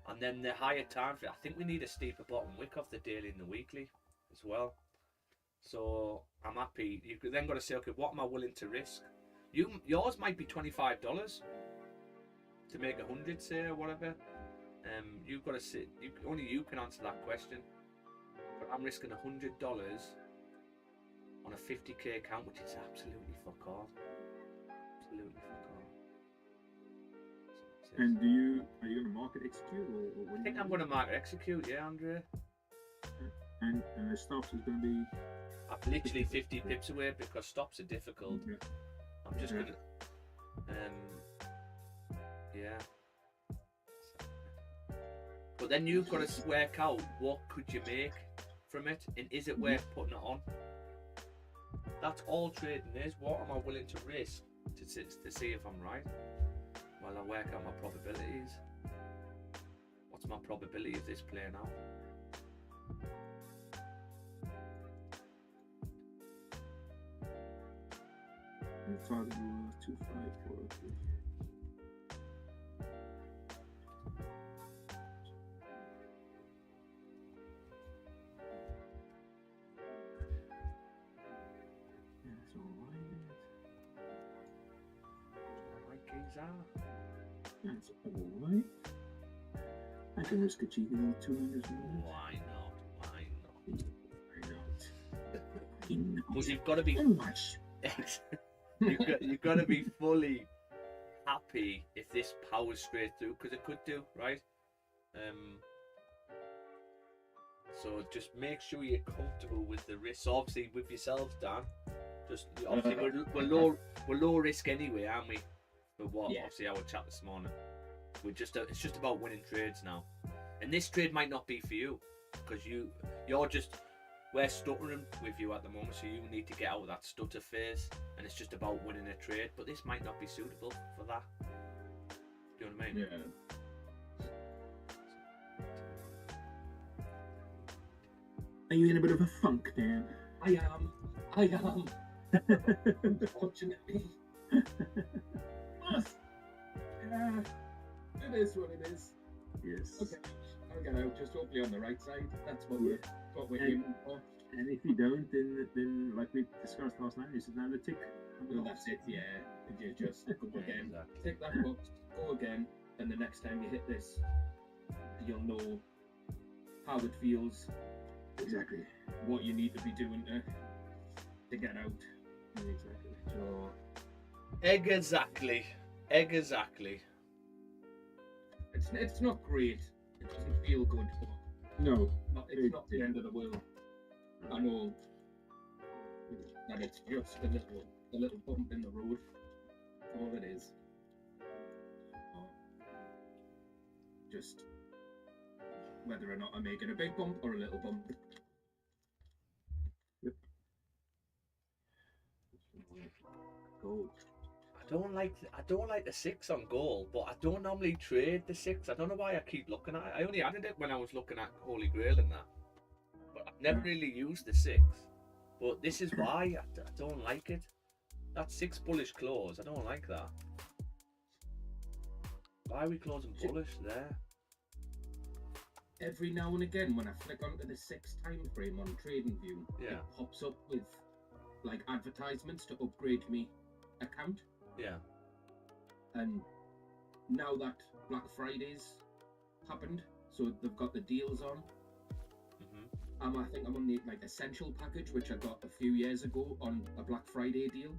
and then the higher time frame. I think we need a steeper bottom wick off the daily and the weekly as well. So I'm happy. You've then got to say, okay, what am I willing to risk? Yours might be $25 to make 100, say, or whatever. You've got to sit. Only you can answer that question. But I'm risking $100 on a 50k account, which is absolutely fuck all. Absolutely fuck all. And are you going to market execute or what? I think I'm going to market execute, yeah, Andre. And the stops is going to be. I'm literally 50 pips away because stops are difficult. Yeah. I'm just Yeah. gonna, yeah. But then you've got to work out what could you make from it, and is it worth putting it on? That's all trading is. What am I willing to risk to see if I'm right? Well, I work out my probabilities. What's my probability of this playing out? And the target was 254. Yeah, that's all right. Right, geezer. That's all right. I can risk achieving all 200 more. Why not? Why not? I know. But you've got to be. So much. you've got to be fully happy if this powers straight through, because it could do, right? So just make sure you're comfortable with the risk. Obviously, with yourselves, Dan. Just obviously we're low risk anyway, aren't we? For what? Yeah. Obviously, our chat this morning. It's just about winning trades now, and this trade might not be for you because we're stuttering with you at the moment, so you need to get out of that stutter phase, and it's just about winning a trade. But this might not be suitable for that. Do you know what I mean? Yeah. Are you in a bit of a funk, Dan? I am. Unfortunately. But, yeah, it is what it is. Yes. Okay, I'll get out just hopefully on the right side. That's what we're aiming for. And if you don't, then like we discussed last night, it's another tick. Well, that's it, yeah. You just go again. Exactly. Take that box, go again, and the next time you hit this, you'll know how it feels, Exactly. what you need to be doing to get out. Exactly. So Exactly. it's not great. It doesn't feel good, but No. it's not the end of the world. I know that it's just a little bump in the road. That's all it is. Just whether or not I'm making a big bump or a little bump. Gold. I don't like the 6 on goal, but I don't normally trade the 6. I don't know why I keep looking at it. I only added it when I was looking at Holy Grail and that, but I've never really used the 6. But this is why I don't like it. That 6 bullish close, I don't like that. Why are we closing bullish there? Every now and again, when I flick onto the 6 time frame on TradingView, Yeah. it pops up with like advertisements to upgrade me account. Yeah. And now that Black Friday's happened, so they've got the deals on. I think I'm on the like essential package, which I got a few years ago on a Black Friday deal.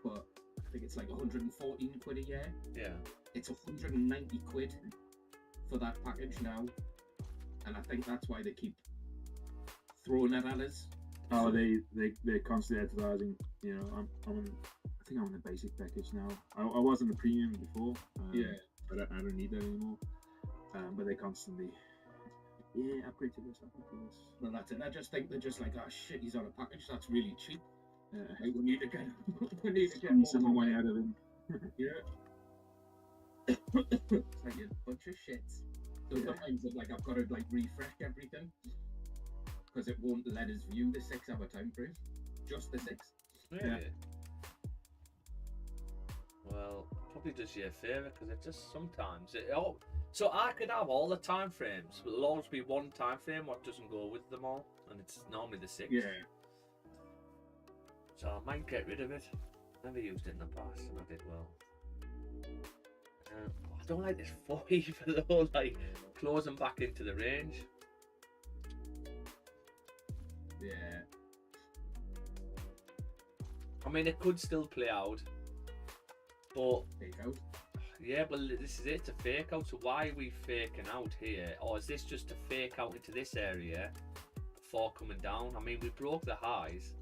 But I think it's like 114 quid a year. Yeah. It's 190 quid for that package now, and I think that's why they keep throwing it at us. Oh, they're constantly advertising. You know, I think I'm on the basic package now. I was on the premium before. Yeah. But I don't need that anymore. But they constantly, upgrade to this, upgrade to this. Well, that's it. I just think they're just like, oh shit, he's on a package that's really cheap. Hey, we need to get Squeeze some more money out of him. Yeah. It's like a bunch of shit. So Yeah. sometimes like I've got to like refresh everything because it won't let us view the 6 hour time frame. Just the 6. Really? Well, probably does you a favour because it just sometimes so I could have all the time frames, but there'll always be one time frame what doesn't go with them all, and it's normally the 6. Yeah. So I might get rid of it. Never used it in the past, and I did well. I don't like this 4 either though, like closing back into the range. Yeah. I mean, it could still play out, but Take out. yeah, but this is it, it's a fake out. So why are we faking out here? Or is this just to fake out into this area before coming down? I mean, we broke the highs.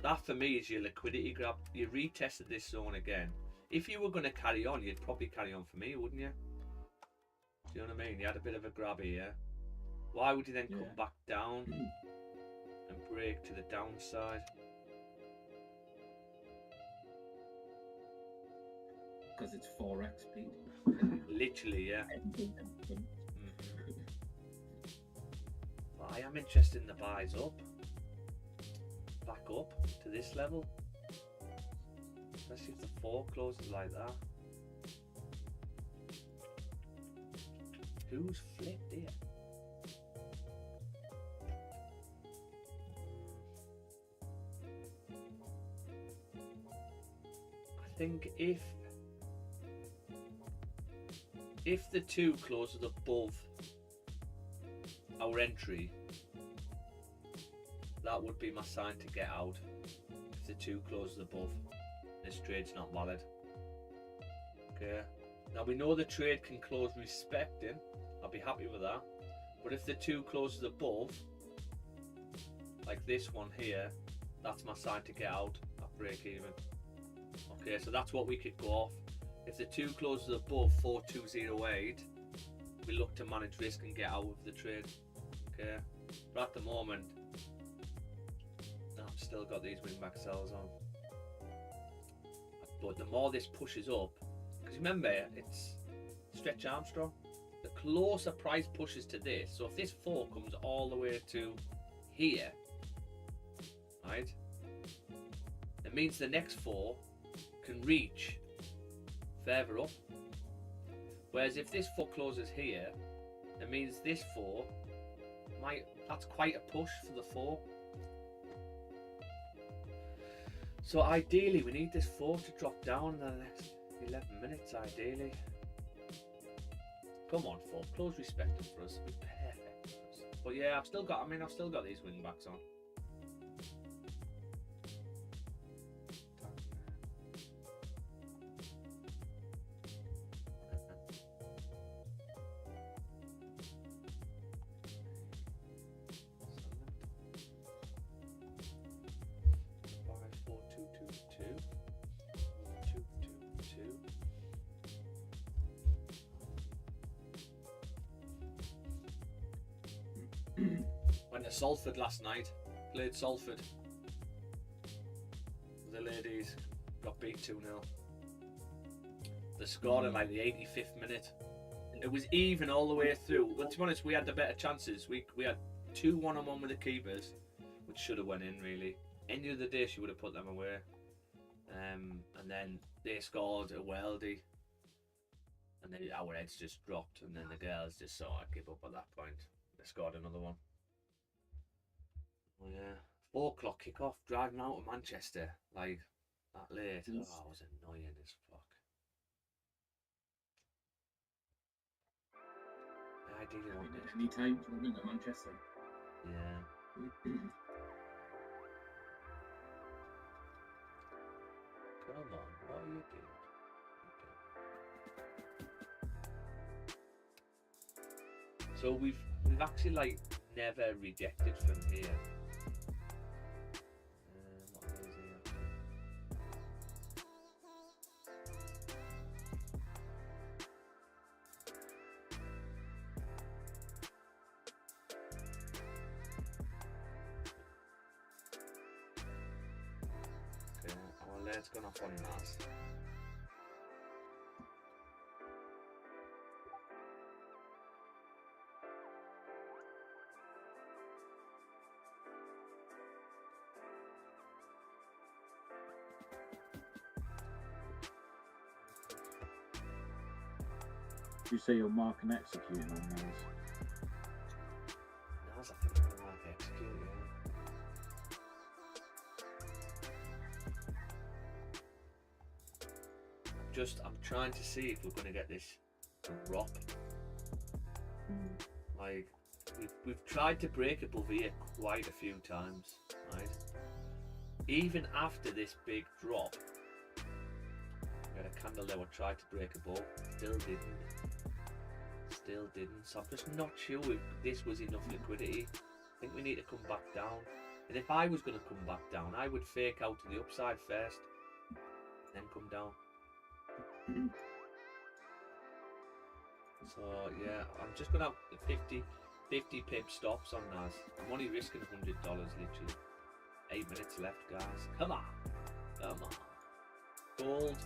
That for me is your liquidity grab. You retested this zone again. If you were going to carry on, you'd probably carry on for me, wouldn't you? Do you know what I mean? You had a bit of a grab here. Why would you then come back down and break to the downside? Because it's Forex, Pete. Literally, yeah. Mhm. But I am interested in the buys up. Back up to this level. Especially if the 4 closes like that. Who's flipped here? I think if the 2 closes above our entry, that would be my sign to get out. If the 2 closes above, this trade's not valid. Okay. Now we know the trade can close respecting. I'll be happy with that. But if the 2 closes above, like this one here, that's my sign to get out at break even. Okay, so that's what we could go off. If the 2 closes above 4208, we look to manage risk and get out of the trade. Okay, but at the moment, I've still got these wing back sells on. But the more this pushes up, because remember, it's Stretch Armstrong. The closer price pushes to this, so if this 4 comes all the way to here, right, it means the next 4 can reach further up. Whereas if this 4 closes here, it means this 4 that's quite a push for the 4. So ideally we need this 4 to drop down in the next 11 minutes, ideally. Come on 4, close respecting for us, it'd be perfect for us. But yeah, I've still got these wing backs on. Went to Salford last night, played Salford. The ladies got beat 2-0. They scored in like the 85th minute. It was even all the way through. But to be honest, we had the better chances. We had 2 1-on-1 with the keepers, which should have went in really. Any other day she would have put them away. And then they scored a worldie. And then our heads just dropped, and then the girls just sort of give up at that point. They scored another one. Oh yeah, 4 o'clock kick-off, driving out of Manchester, like, that late. Oh, it was annoying as fuck. I ideally want this. Any time driving to Manchester. Yeah. Come on, what are you doing? So we've actually like never rejected from here. What is here? alert's gone off on Mars. You say you'll mark and execute on those. Now's I think I'm gonna like execute, yeah. I'm trying to see if we're gonna get this drop. Like we've tried to break above here quite a few times, right? Even after this big drop, we had a candle there we tried to break above, still didn't. So I'm just not sure if this was enough liquidity. I think we need to come back down. And if I was going to come back down, I would fake out to the upside first, then come down. So yeah, I'm just going to have 50 pip stops on NAS. I'm only risking $100 literally. 8 minutes left, guys. Come on. Gold.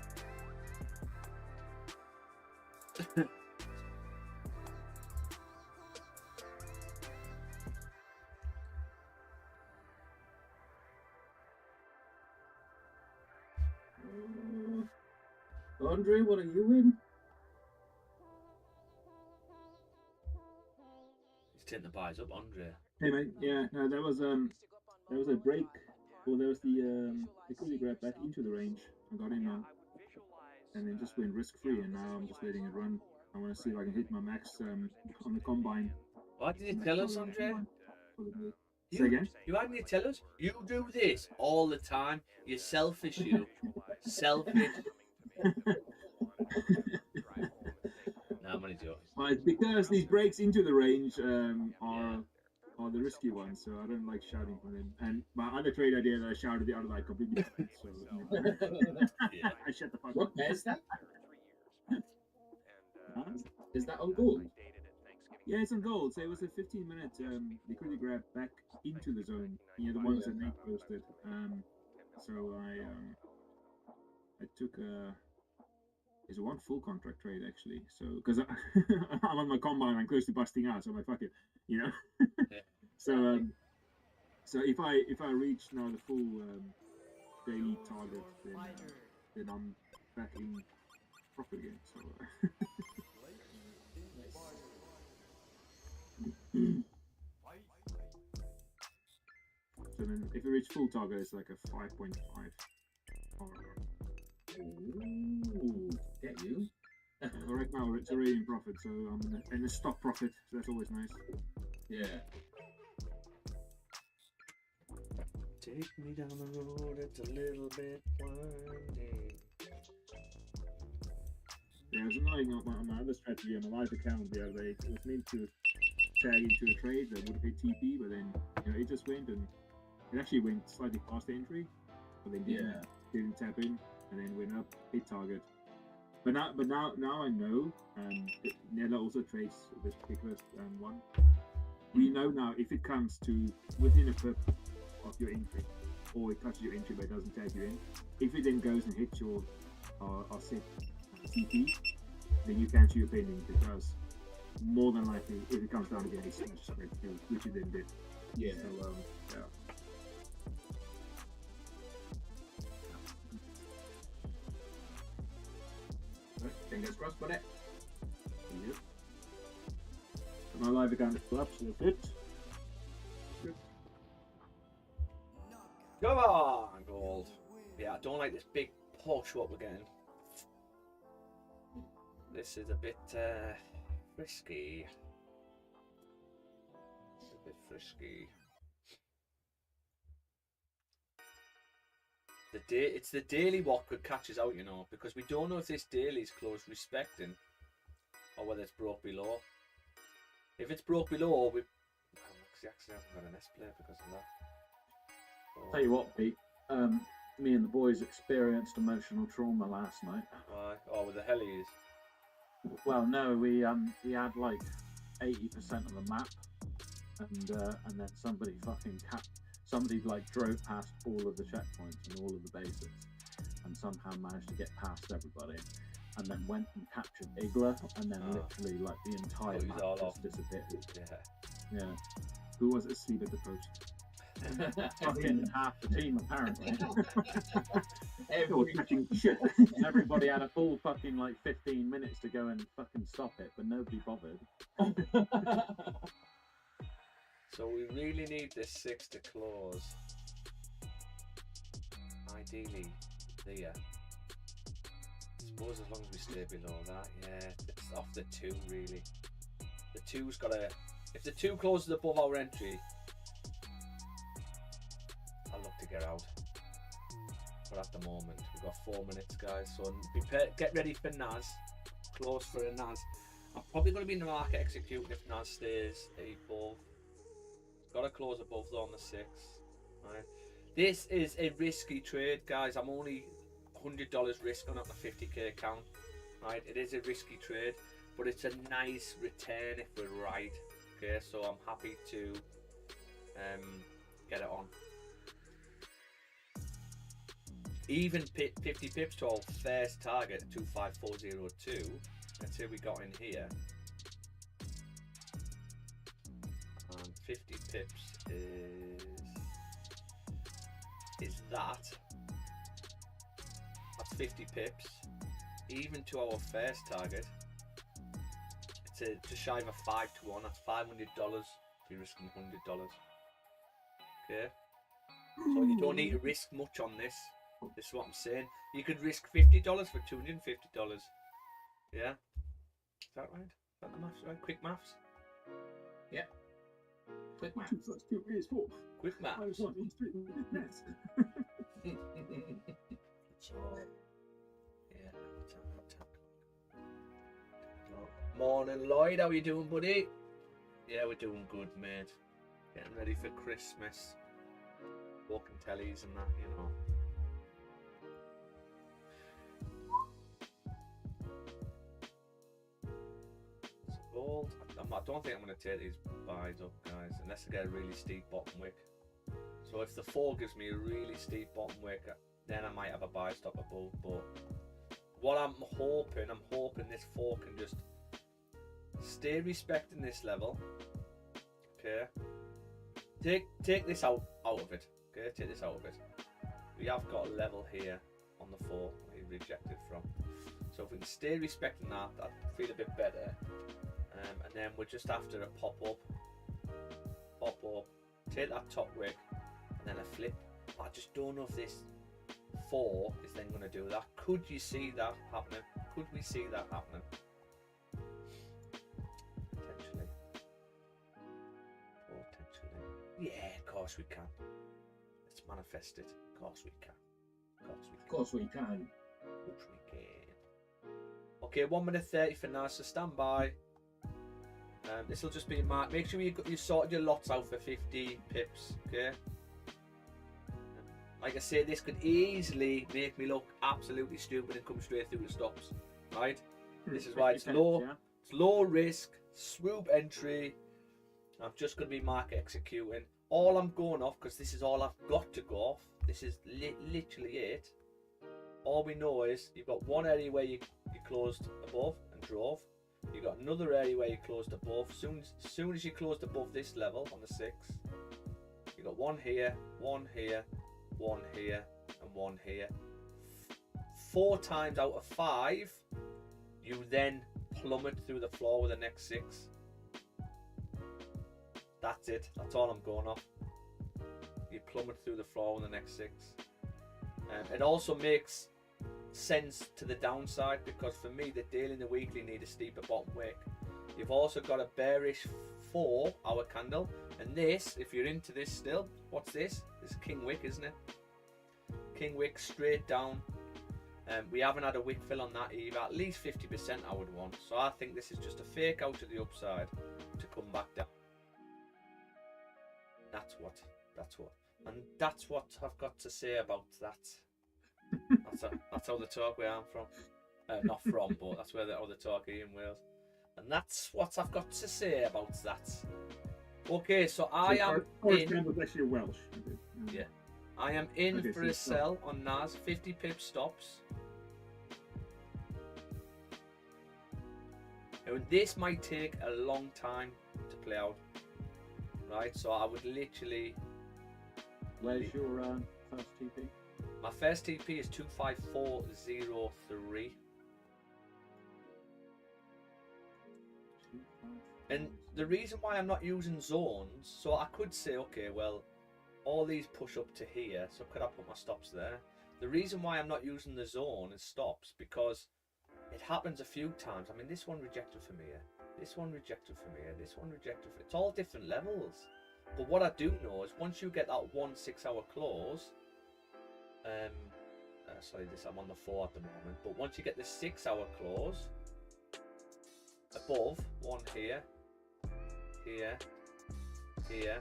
Andre, what are you in? He's taking the buys up, Andre. Hey mate, yeah, no, there was a break, or there was the liquidity grab back into the range. I got in on, and then just went risk free, and now I'm just letting it run. I want to see if I can hit my max on the combine. Why did you tell us, Andre? Say again? You hadn't you tell us? You do this all the time. You're selfish, you. Selfish. Nah, I'm only joking. Well, it's because these breaks into the range are the risky ones, so I don't like shouting for them. And my other trade idea that I shouted the other night completely different, so Yeah. I shut the fuck What up. pair is that? Huh? Is that on gold? Yeah, it's on gold. So it was a 15-minute liquidity grab back into the zone. The ones that Nate posted. So I took it's one full contract trade actually. So because I'm on my combine, I'm close to busting out. So I'm like, fuck it, Yeah. So if I reach now the full daily target, then I'm back in profit again. So. So then, if you reach full target, it's like a 5.5. Ooh, get you. Right now, it's already in profit, so I'm in a stock profit, so that's always nice. Yeah. Take me down the road, it's a little bit winding. Yeah, it was annoying on my other strategy on the live account the other day. It was meant to tag into a trade that would have hit TP, but then it just went, and it actually went slightly past the entry, but then didn't tap in, and then went up, hit target. But now I know. Nella also trades this particular one. We know now if it comes to within a pip of your entry, or it touches your entry but doesn't tag you in. If it then goes and hits your set TP, then you cancel your pending, because more than likely, if it comes down again, it's smashed straight through, which it then did. Yeah. So yeah. Right, fingers crossed for that. Yep. My live account is up, so good. Come on, gold. Yeah, I don't like this big push what we're getting. This is a bit frisky. It's a bit frisky. It's the daily what could catch us out, because we don't know if this daily is close respecting or whether it's broke below. If it's broke below, we actually haven't got an S play because of that. Tell you what, Pete. Me and the boys experienced emotional trauma last night. Why? Oh, with the helis. Well, no, we had like 80% of the map, and then somebody fucking somebody like drove past all of the checkpoints and all of the bases, and somehow managed to get past everybody, and then went and captured Igla, and then literally like the entire he's map all just off. disappeared. Yeah. Yeah, Who was asleep at the post? fucking half the team apparently. Every Catching shit. And everybody had a full fucking like 15 minutes to go and fucking stop it, but nobody bothered. So we really need this 6 to close. Ideally, there. I suppose as long as we stay below that, yeah, it's off the 2 really. The 2's gotta. If the 2 closes above our entry, I'll look to get out. But at the moment, we've got 4 minutes, guys. So get ready for Naz. Close for a Naz. I'm probably going to be in the market executing if Naz stays above. Got to close above though on the 6. Right. This is a risky trade, guys. I'm only $100 risk on a 50k account. Right. It is a risky trade, but it's a nice return if we're right. Okay. So I'm happy to get it on. Even 50 pips to our first target, 25402. Let's say we got in here. And 50 pips is that. That's 50 pips. Even to our first target, it's just shy of a 5 to 1. That's $500 if you're risking $100. Okay. So you don't need to risk much on this. This is what I'm saying. You could risk $50 for $250. Yeah? Is that right? Is that the maths right? Quick maths? Yeah. Quick 2 math. + 2 is 4. Quick I maths. was 1 on 3 with this. So, yeah. Morning, Lloyd. How you doing, buddy? Yeah, we're doing good, mate. Getting ready for Christmas. Walking tellies and that, you know. Gold. I don't think I'm going to take these buys up, guys, unless I get a really steep bottom wick. So if the 4 gives me a really steep bottom wick, then I might have a buy stop above. But what I'm hoping this 4 can just stay respecting this level. Okay. Take this out of it. Okay, take this out of it. We have got a level here on the 4 we rejected from. So if we can stay respecting that, I'd feel a bit better. And then we're just after a pop up, take that top wick, and then a flip. I just don't know if this 4 is then going to do that. Could you see that happening? Could we see that happening? Potentially. Yeah, of course we can. Let's manifest it. Of course we can. Of course we can. Of course we can. Okay, 1 minute 30 for now, so stand by. This will just be marked. Make sure you sorted your lots out for 50 pips, okay? Like I say, this could easily make me look absolutely stupid and come straight through the stops, right? This is why it's low. Yeah. It's low risk, swoop entry. I'm just going to be market executing. All I'm going off, because this is all I've got to go off. This is literally it. All we know is you've got one area where you closed above and drove. You've got another area where you closed above. Soon as you closed above this level on the 6, you've got one here, one here, one here, and one here. 4 times out of 5, you then plummet through the floor with the next 6. That's it. That's all I'm going off. You plummet through the floor with the next 6. It also makes sense to the downside, because for me the daily and the weekly need a steeper bottom wick. You've also got a bearish 4-hour candle, and this, if you're into this still, what's this? This is king wick, isn't it? King wick straight down. We haven't had a wick fill on that either. At least 50% I would want. So I think this is just a fake out to the upside to come back down. That's what I've got to say about that. That's how the talk where I'm from. Not from, but that's where the other talk here in Wales. And that's what I've got to say about that. Okay, so I am Forrest in. Gump was actually Welsh. Yeah. I am in Okay, for so a it's sell on NAS. 50 pip stops. And this might take a long time to play out. Right, so I would literally. Where's your first TP? My first TP is 25403. And the reason why I'm not using zones, so I could say, okay, well, all these push up to here, so could I put my stops there? The reason why I'm not using the zone as stops, because it happens a few times. I mean, this one rejected from here, this one rejected from here, this one rejected from... It's all different levels. But what I do know is once you get that 1 6 hour close, sorry, I'm on the 4 at the moment, but once you get the 6 hour close, above, one here, here, here,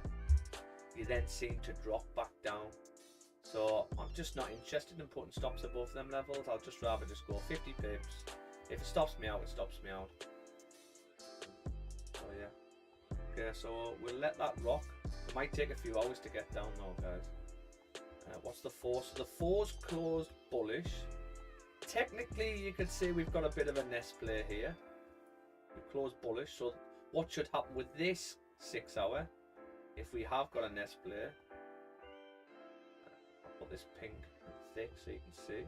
you then seem to drop back down. So I'm just not interested in putting stops above them levels. I'll just rather just go 50 pips. If it stops me out, it stops me out. So yeah. Okay, so we'll let that rock. It might take a few hours to get down though, guys. What's the 4? So the 4's closed bullish. Technically, you could say we've got a bit of a nest play here. We closed bullish. So what should happen with this 6 hour? If we have got a nest play, I'll put this pink thick so you can see.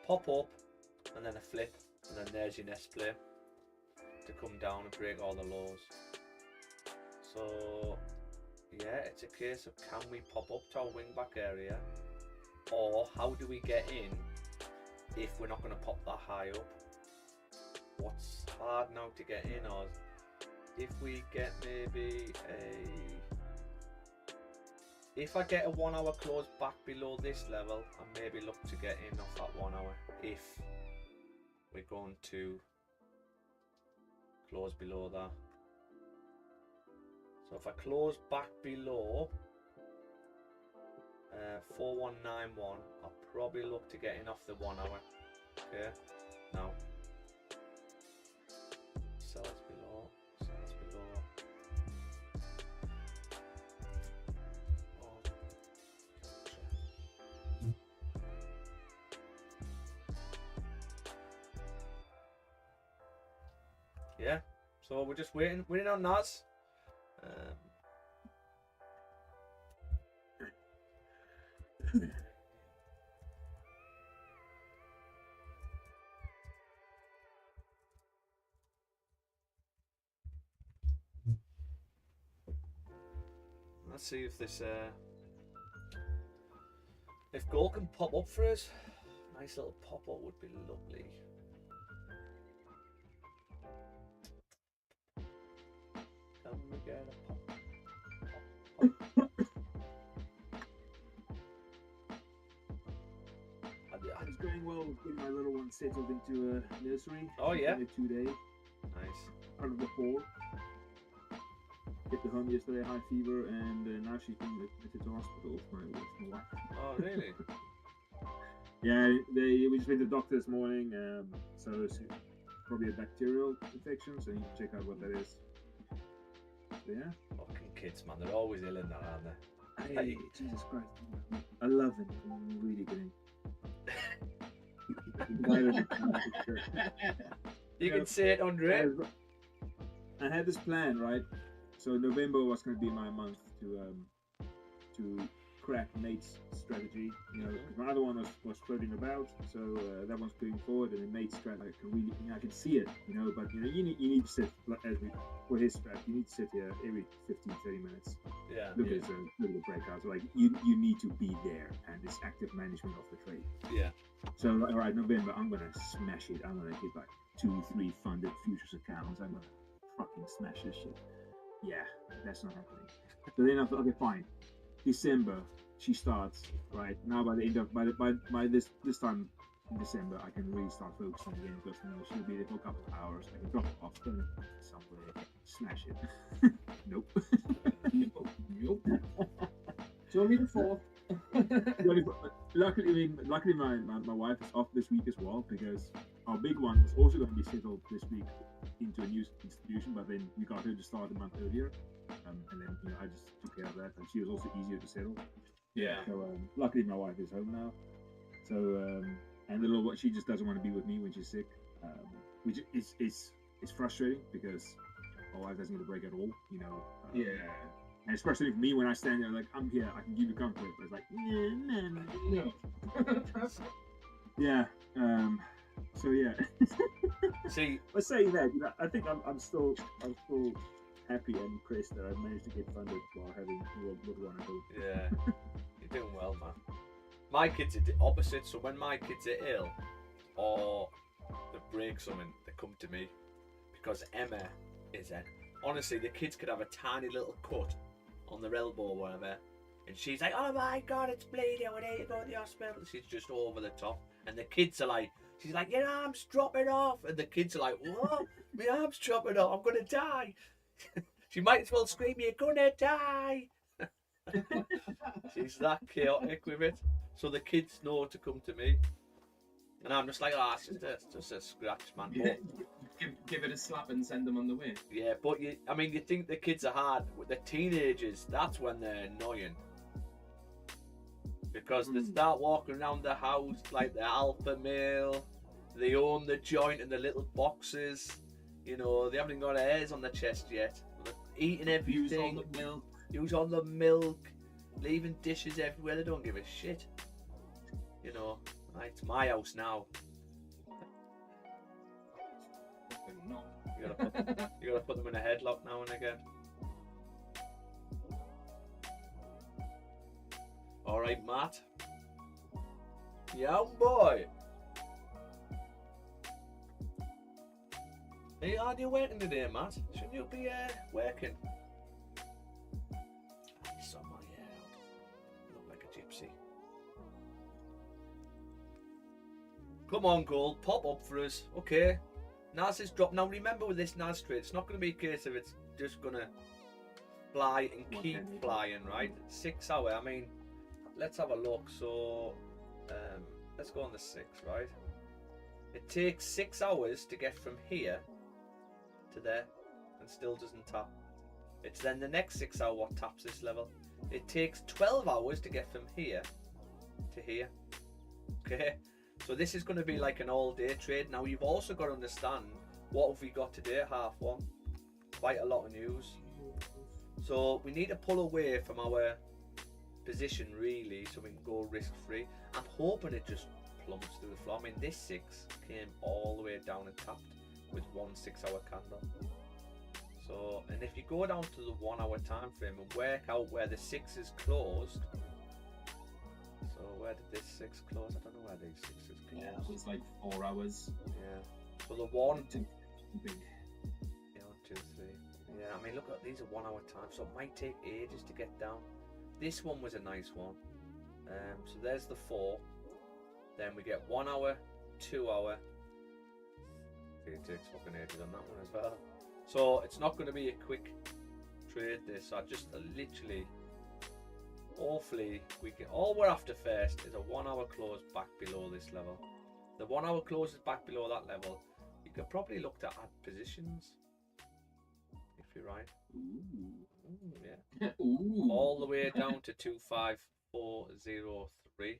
Pop up, and then a flip, and then there's your nest play to come down and break all the lows. So yeah, it's a case of can we pop up to our wing back area, or how do we get in if we're not going to pop that high up? What's hard now to get in, or if we get maybe if I get a 1 hour close back below this level, I maybe look to get in off that 1 hour if we're going to close below that. So if I close back below 4191, I'll probably look to get in off the 1 hour. Okay, now sells below, sells below. Oh. Yeah, so we're just waiting on Naz. Let's see if this if gold can pop up for us. Nice little pop up would be lovely. Can we get a pop? It's going well getting my little one settled into a nursery. Oh yeah. 2 day. Nice. Part of the 4. Hit the home yesterday, high fever, and now she's been admitted to hospital with my wife. Oh really? Yeah, we just went to the doctor this morning, so it's probably a bacterial infection, so you need to check out what that is. So yeah. Fucking kids, man, they're always ill in that, aren't they? Hey, Jesus Christ. I love him. I'm really good. You can say it, Andre. I had this plan, right? So November was going to be my month to crack Nate's strategy. You know, because my other one was floating about, so that one's moving forward, and then Nate's strategy, I can see it, you know. But you know, you need to sit for his strat. You need to sit here every 15-30 minutes. Yeah. Look at the breakouts. Like you need to be there, and it's active management of the trade. Yeah. So all right, November, I'm gonna smash it. I'm gonna get like 2-3 funded futures accounts. I'm gonna fucking smash this shit. Yeah, that's not happening. So then I thought, okay, fine. December, she starts right now. By the end of by this time in December, I can really start focusing again because you know, she'll be there for a couple of hours. I can drop it off somewhere, smash it. Nope. Nope. Show me the 4th. Luckily, my wife is off this week as well because our big one is also going to be settled this week into a new institution, but then we got her to start a month earlier, and then I just took care of that, and she was also easier to settle. Yeah. So luckily my wife is home now. So and the little she just doesn't want to be with me when she's sick, which is frustrating because my wife doesn't get a break at all. Yeah. And it's frustrating for me when I stand there like, I'm here, I can give you comfort, but it's like no. Yeah. So yeah. See, But saying that, I think I'm still happy and impressed that I managed to get funded while having a little one at home. yeah, you're doing well, man. My kids are the opposite. So when my kids are ill or they break something, they come to me because Emma is a. Honestly, the kids could have a tiny little cut on their elbow or whatever, and she's like, "Oh my God, it's bleeding! We need to go to the hospital." She's just over the top, and the kids are like, "She's like, your arm's dropping off," and the kids are like, "What? My arm's dropping off! I'm gonna die!" She might as well scream, "You're gonna die!" She's that chaotic with it. So the kids know to come to me, and I'm just like, it's just a scratch, man. But Give it a slap and send them on the way. yeah, but you think the kids are hard. With the teenagers, that's when they're annoying. Because they start walking around the house like the alpha male. They own the joint and the little boxes. They haven't got hairs on their chest yet. They're eating everything. Use all the milk. Leaving dishes everywhere. They don't give a shit. It's my house now. No. You gotta put them in a headlock now and again. All right, Matt. Young boy. Hey, are you working today, Matt? Shouldn't you be working? I saw my hair out. Look like a gypsy. Come on, Gold. Pop up for us. Okay. Nas is dropped. Now remember with this Nas trade, it's not going to be a case of it's just going to fly and keep flying, right? 6 hour. I mean, let's have a look. So, let's go on the 6, right? It takes 6 hours to get from here to there and still doesn't tap. It's then the next 6 hour what taps this level. It takes 12 hours to get from here to here. Okay? So this is going to be like an all-day trade. Now you've also got to understand what have we got today, 1:30. Quite a lot of news. So we need to pull away from our position really, so we can go risk-free. I'm hoping it just plummets through the floor. I mean, this 6 came all the way down and tapped with one 6 hour candle. So, and if you go down to the 1 hour time frame and work out where the 6 is closed. So where did this 6 close? I don't know where these 6s close. Yeah, it was like 4 hours. Yeah. So the 1, 2, Big. yeah, 1, 2, 3. Yeah, I mean, look at these are 1 hour time, so it might take ages to get down. This one was a nice one. So there's the 4. Then we get 1 hour, 2 hour. It takes fucking ages on that one as well. So it's not going to be a quick trade. This, I just literally. Hopefully we get. All we're after first is a 1 hour close back below this level. The 1 hour close is back below that level. You could probably look to add positions. If you're right. Ooh. Ooh, yeah. Ooh. All the way down to 25403.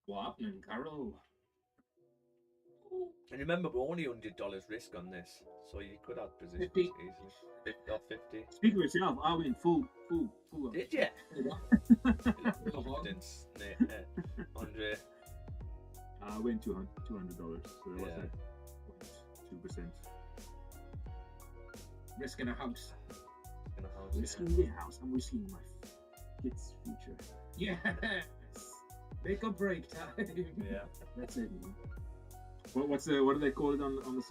What happening, Carol? And remember, we're only $100 risk on this, so you could add positions 50. easily. 50 or 50. Speak for yourself. I went full. Did you? Confidence, Andre. I went $200. So it was Yeah. like 2%. Risking a house. In a house, Risking yeah. the house. I'm risking my kids' future. Yes. Make or break time. Yeah. That's it. Man. What do they call it on the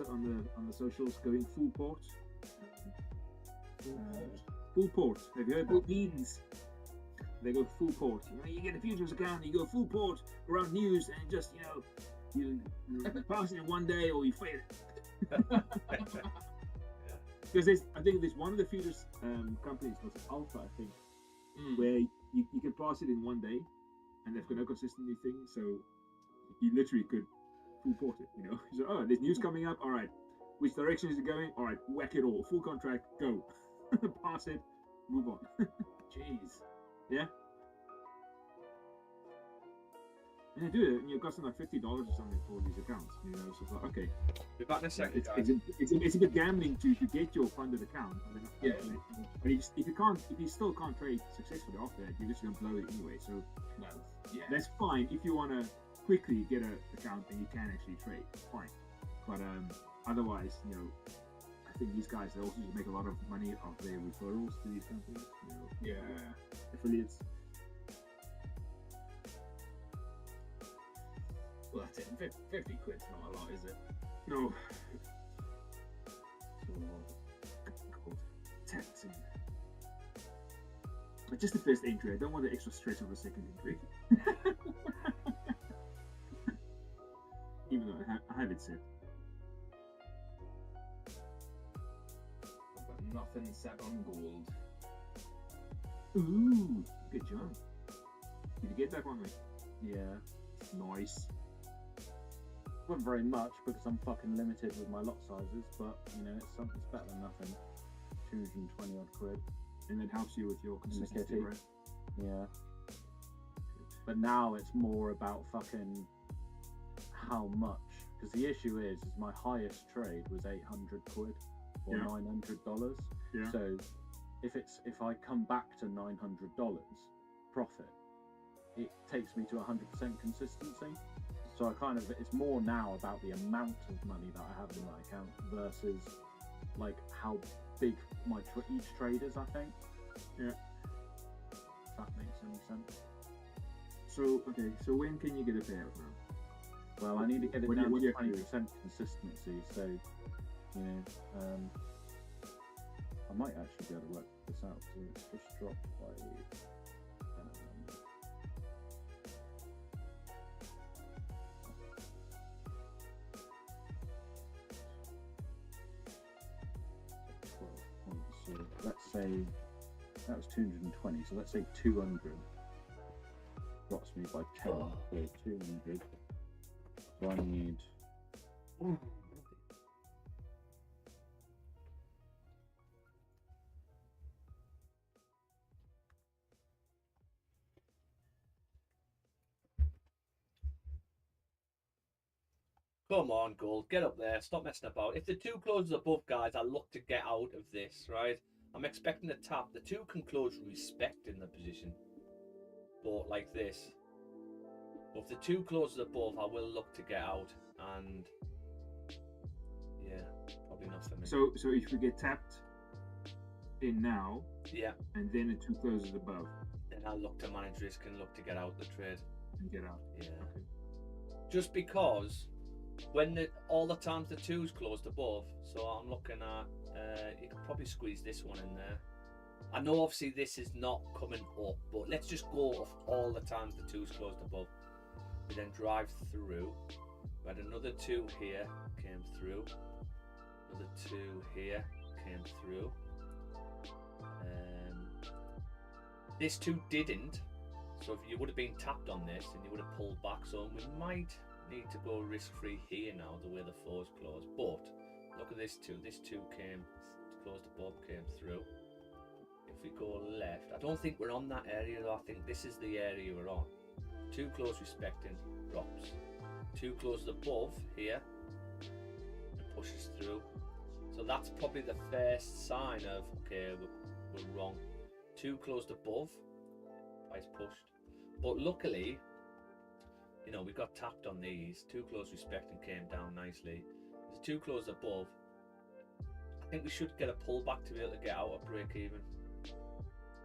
socials? Going full port. Full port. Have you heard Full that? beans. They go full port. You get a futures account, you go full port around news, and just you pass it in one day or you fail it. Because I think there's one of the futures companies was Alpha, I think, where you can pass it in one day, and they've got no consistency thing, so you literally could full port it. So there's news coming up. All right, Which direction is it going? All right, whack it all. Full contract, go. Pass it, move on. Jeez. Yeah. And they do it, and you've got something like $50 or something for these accounts. You know, so it's like, okay, Be back in a second, it's, guys. it's a bit gambling to get your funded account. I mean, Yeah. But if you still can't trade successfully off that, you're just gonna blow it anyway. So Well, yeah. that's fine if you want to quickly get an account and you can actually trade. Fine, but otherwise, you know, I think these guys, they also just make a lot of money off their referrals to these companies. You know, Yeah. affiliates. Well, that's it. 50 quid's not a lot, is it? No. So called taxing. But just the first entry. I don't want the extra stress of the second entry. Even though I have it set. I've got nothing set on gold. Ooh, good job. Did you get that one, mate? Yeah. Nice. Wasn't very much because I'm fucking limited with my lot sizes, but you know, it's better than nothing. 220 odd quid. And that helps you with your consistency, kitty. right? Yeah. But now it's more about fucking how much. Because the issue is my highest trade was 800 quid or Yeah. $900. Yeah. So if I come back to $900 profit, it takes me to 100% consistency. So it's more now about the amount of money that I have in my account versus like how big each trade is, I think. Yeah. If that makes any sense. So, okay, so when can you get a payout now? Well, I need to get it What do you- down what to do you have to do? 20% consistency, so, you know, I might actually be able to work this out, so it's just dropped by, so let's say, that was 220, so let's say 200 drops me by 10, so 200. So I need Come on, Gold, get up there. Stop messing about. If the two closes above, guys, I look to get out of this, right? I'm expecting a tap. The two can close respecting the position, but like this. But if the two closes above, I will look to get out, and yeah, probably not for me. So if we get tapped in now, yeah, and then the two closes above, then I'll look to manage risk and look to get out the trade. and get out. Yeah. Okay. Just because when all the times the two's closed above, so I'm looking at you could probably squeeze this one in there. I know obviously this is not coming up, but let's just go off all the times the two's closed above. We then drive through. We had another two here, came through. Another two here, came through. This two didn't, so if you would have been tapped on this and you would have pulled back, so we might need to go risk-free here now, the way the four's closed. But look at this two. This two came closed above, came through. If we go left, I don't think we're on that area though. I think this is the area we're on. Two close respecting, drops. Two closes above here and pushes through. So that's probably the first sign of, okay, we're wrong. Two closed above, price pushed. But luckily, you know, we got tapped on these. Two close respecting came down nicely. There's two closed above. I think we should get a pullback to be able to get out of break even.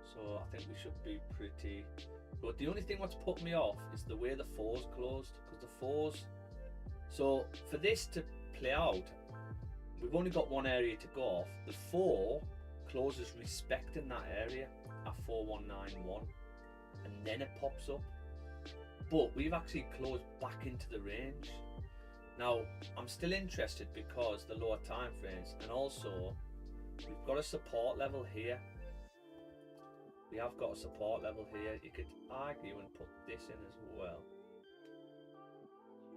So I think we should be pretty good. The only thing what's put me off is the way the fours closed, because the fours. So for this to play out, we've only got one area to go off. The four closes respecting that area at 4191, and then it pops up. But we've actually closed back into the range. Now I'm still interested because the lower time frames, and also we've got a support level here. We have got a support level here. You could argue and put this in as well.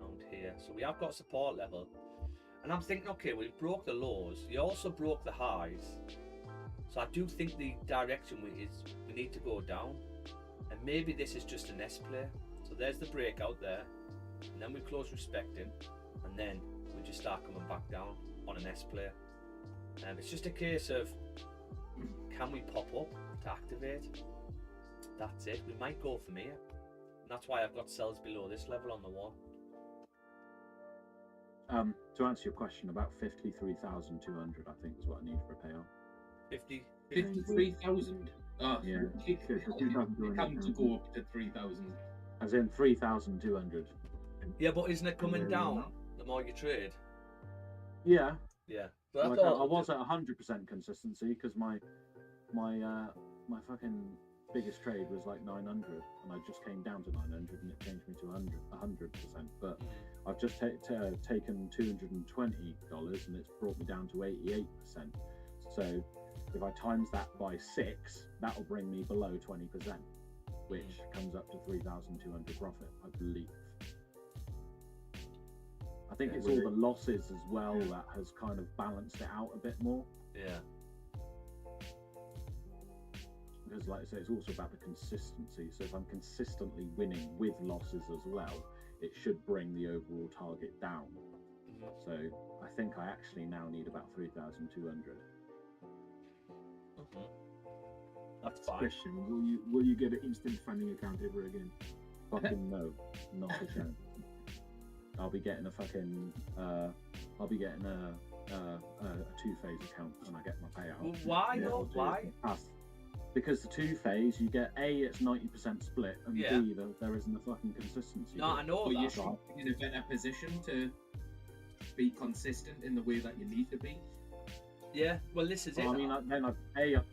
Around here. So we have got support level. And I'm thinking, okay, well, you broke the lows, you also broke the highs. So I do think the direction we need to go down. And maybe this is just an S play. So there's the breakout there. And then we close respecting. And then we just start coming back down on an S play. It's just a case of, can we pop up to activate? That's it. We might go from here. And that's why I've got sells below this level on the one. To answer your question, about 53,200, I think, is what I need for a payout. 53,000. Oh, Yeah. you come to go up to 3,000. As in 3,200. Yeah, but isn't it coming down the more you trade? Yeah. Yeah. But Like I was at 100% consistency because my fucking biggest trade was like 900, and I just came down to 900, and it changed me to 100%. But I've just taken $220, and it's brought me down to 88%. So if I times that by 6, that'll bring me below 20%, which comes up to 3,200 profit, I believe. I think it's all the losses as well that has kind of balanced it out a bit more. Yeah. Because like I say, it's also about the consistency. So if I'm consistently winning with losses as well, it should bring the overall target down. Mm-hmm. So I think I actually now need about 3,200. Mm-hmm. That's fine. Question: Will you get an instant funding account ever again? Fucking no, not a chance. I'll be getting a fucking a two-phase account when I get my payout. Well, why Yeah, not? Why? Because the two-phase, you get A, it's 90% split, and B, there isn't a fucking consistency. No, I know But you that. should be in a better position to be consistent in the way that you need to be. Yeah, well, this is it. I mean, I'd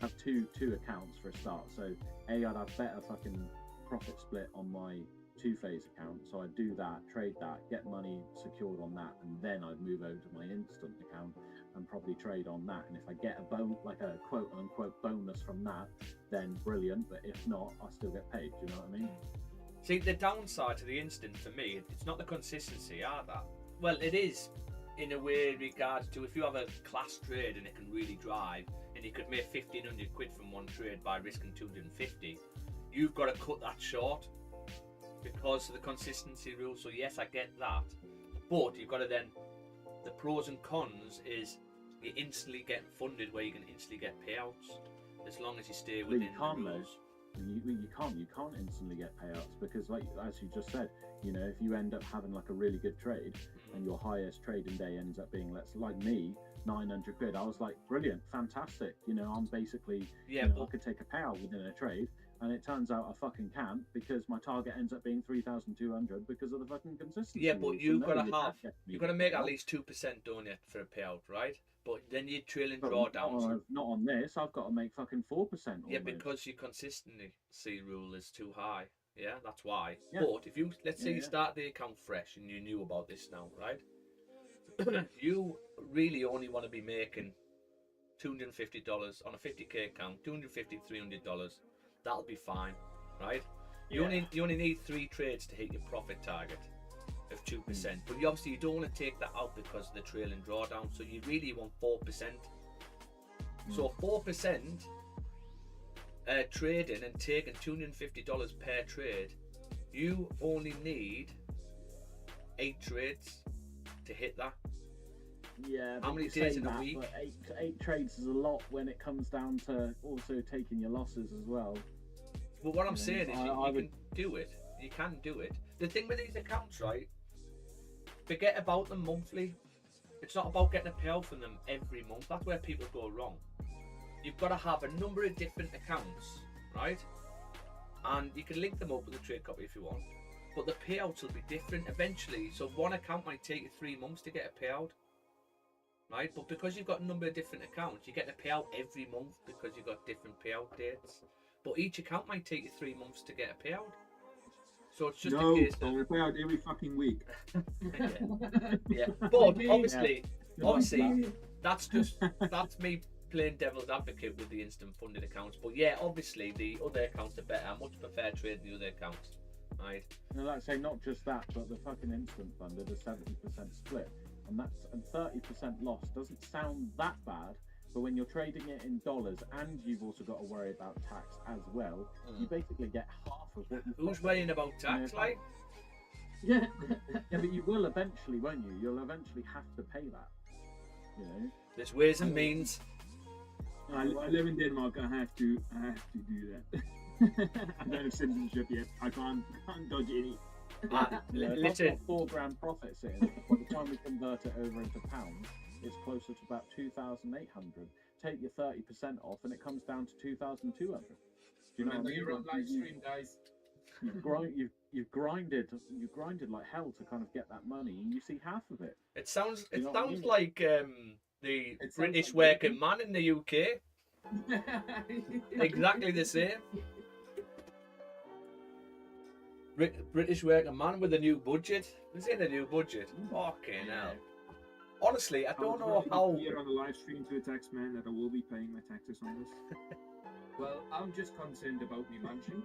have two accounts for a start. So I'd have better fucking profit split on my two-phase account. So I'd do that, trade that, get money secured on that, and then I'd move over to my instant account and probably trade on that. And if I get a quote-unquote bonus from that, then brilliant. But if not, I still get paid. Do you know what I mean? See, the downside to the instant for me, it's not the consistency, are that? Well, it is in a way in regards to if you have a class trade and it can really drive, and you could make 1,500 quid from one trade by risking 250, you've got to cut that short because of the consistency rule. So yes, I get that, but you've got to then, the pros and cons is you instantly get funded where you can instantly get payouts as long as you stay within the rules. You can't instantly get payouts because, like as you just said, you know, if you end up having like a really good trade and your highest trading day ends up being, like me, 900 quid, I was like, brilliant, fantastic, you know, I'm basically, I could take a payout within a trade, and it turns out I fucking can't because my target ends up being 3,200 because of the fucking consistency. Yeah, but you've got to make at least 2%, don't you, for a payout, right? But then you're trailing drawdowns. Not on this. I've got to make fucking 4%. Yeah, because your consistency rule is too high. Yeah, that's why. Yeah. But if you, let's say you start the account fresh and you knew about this now, right? You really only want to be making $250 on a 50k account, $250, $300. That'll be fine, right? You only need 3 trades to hit your profit target of 2%. But you don't want to take that out because of the trailing drawdown. So you really want 4%. So 4% trading and taking $250 per trade, you only need 8 trades to hit that. Yeah. How many days in a week? But eight trades is a lot when it comes down to also taking your losses as well. But what I'm saying is you can do it. You can do it. The thing with these accounts, right? Forget about them monthly. It's not about getting a payout from them every month. That's where people go wrong. You've got to have a number of different accounts, right? And you can link them up with a trade copy if you want. But the payouts will be different eventually. So one account might take you 3 months to get a payout, right? But because you've got a number of different accounts, you get a payout every month because you've got different payout dates. But each account might take you 3 months to get a payout. So it's just a case of... No, pay out every fucking week. yeah. But obviously, that's me playing devil's advocate with the instant funded accounts. But yeah, obviously the other accounts are better. I much prefer trading the other accounts, right? No, like I say, not just that, but the fucking instant funded, a 70% split. and 30% loss doesn't sound that bad. But when you're trading it in dollars and you've also got to worry about tax as well, you basically get half of what you. Who's worrying about tax, like? Yeah, yeah, but you will eventually, won't you? You'll eventually have to pay that. You know. There's ways and means. I live in Denmark. I have to do that. I don't have citizenship yet. I can't dodge any. Yeah, if Listen. I've got £4,000 profits in, by the time we convert it over into pounds, it's closer to about 2,800. Take your 30% off, and it comes down to 2,200. Do you know what I Remember, mean? you're on live stream, guys. You've grinded like hell to kind of get that money, and you see half of it. It sounds You know what I mean? like the It sounds British like working man in the UK. Exactly the same. British working man with a new budget. Is it a new budget? Fucking hell. Honestly, I don't know how. Here on the live stream to a tax man that I will be paying my taxes on this. Well, I'm just concerned about my mansion.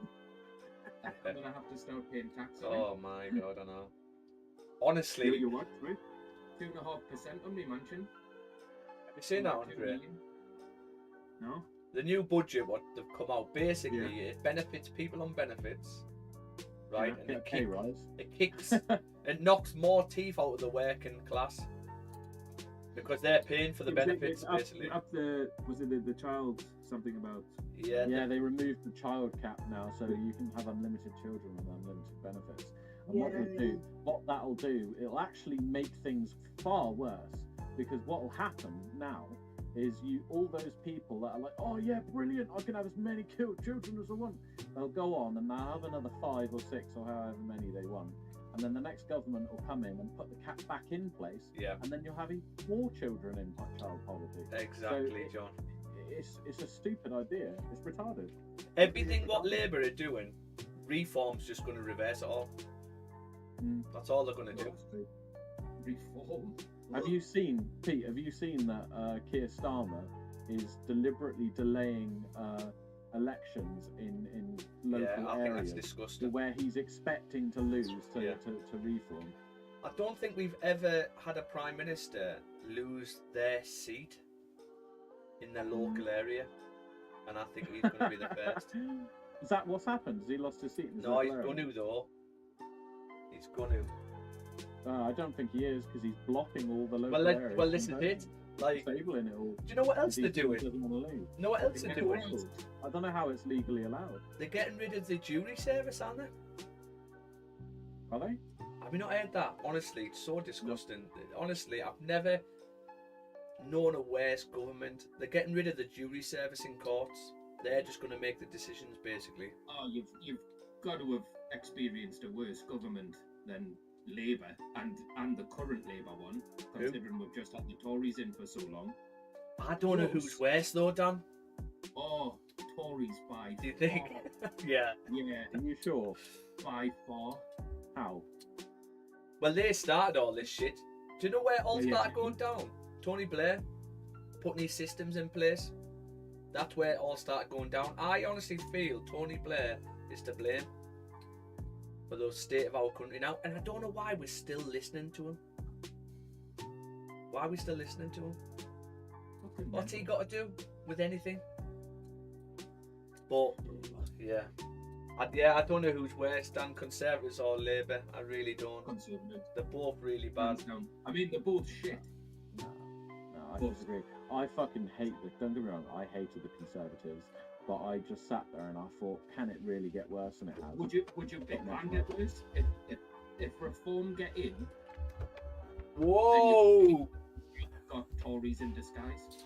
I'm gonna have to start paying tax on Oh my god, I know. Honestly, You what? Right? it. 2.5% on my mansion. have you seen that, 2 Andre? million. No. The new budget, what they've come out, basically, Yeah. it benefits people on benefits, right? Yeah, And Get a pay rise. it kicks, it knocks more teeth out of the working class because they're paying for the benefits, basically. Up was it the child something about? Yeah, Yeah, they removed the child cap now, so you can have unlimited children and unlimited benefits. And what that'll do, it'll actually make things far worse, because what will happen now is all those people that are like, oh yeah, brilliant, I can have as many children as I want. They'll go on and they'll have another 5 or 6 or however many they want. And then the next government will come in and put the cap back in place. Yeah. And then you're having more children in child poverty. exactly, So John. It's a stupid idea. It's retarded. Everything what Labour are doing, Reform's just going to reverse it all. That's all they're going to do. Reform. Have you seen, Pete? Have you seen that Keir Starmer is deliberately delaying elections in local Yeah, I think that's areas disgusting. where he's expecting to lose Yeah. to Reform? I don't think we've ever had a Prime Minister lose their seat in their local area, and I think he's going to be the first. Is that what's happened? Has he lost his seat in his No, local he's area? going to though. He's going to. I don't think he is, because he's blocking all the local Well, areas. well, this is it. Like, do Disabling it all. you know what else He they're doing? doesn't want to lose. You know what else they're doing? I don't know how it's legally allowed. They're getting rid of the jury service, aren't they? Are they? Have you not heard that? Honestly, it's so disgusting. Honestly, I've never known a worse government. They're getting rid of the jury service in courts. They're just going to make the decisions, basically. Oh, you've got to have experienced a worse government than Labour and the current Labour one, considering we've just had the Tories in for so long. I don't know who's worse, though, Dan. Oh, Tories by Do you think? far. Yeah. Yeah, Are you sure? by far. How? Well, they started all this shit. Do you know where it all Yeah. started going down? Tony Blair putting these systems in place. That's where it all started going down. I honestly feel Tony Blair is to blame for the state of our country now, and I don't know why we're still listening to him. Why are we still listening to him? What's he got to do with anything? But yeah, I don't know who's worse, Dan, Conservatives or Labour. I really don't. Conservative. They're both really Hands bad. down. I mean, they're both shit. No, I disagree. I fucking hate the. Don't get me wrong. I hated the Conservatives, but I just sat there and I thought, can it really get worse than it has? Would you pick Van get worse if Reform get in? Whoa! You've got Tories in disguise.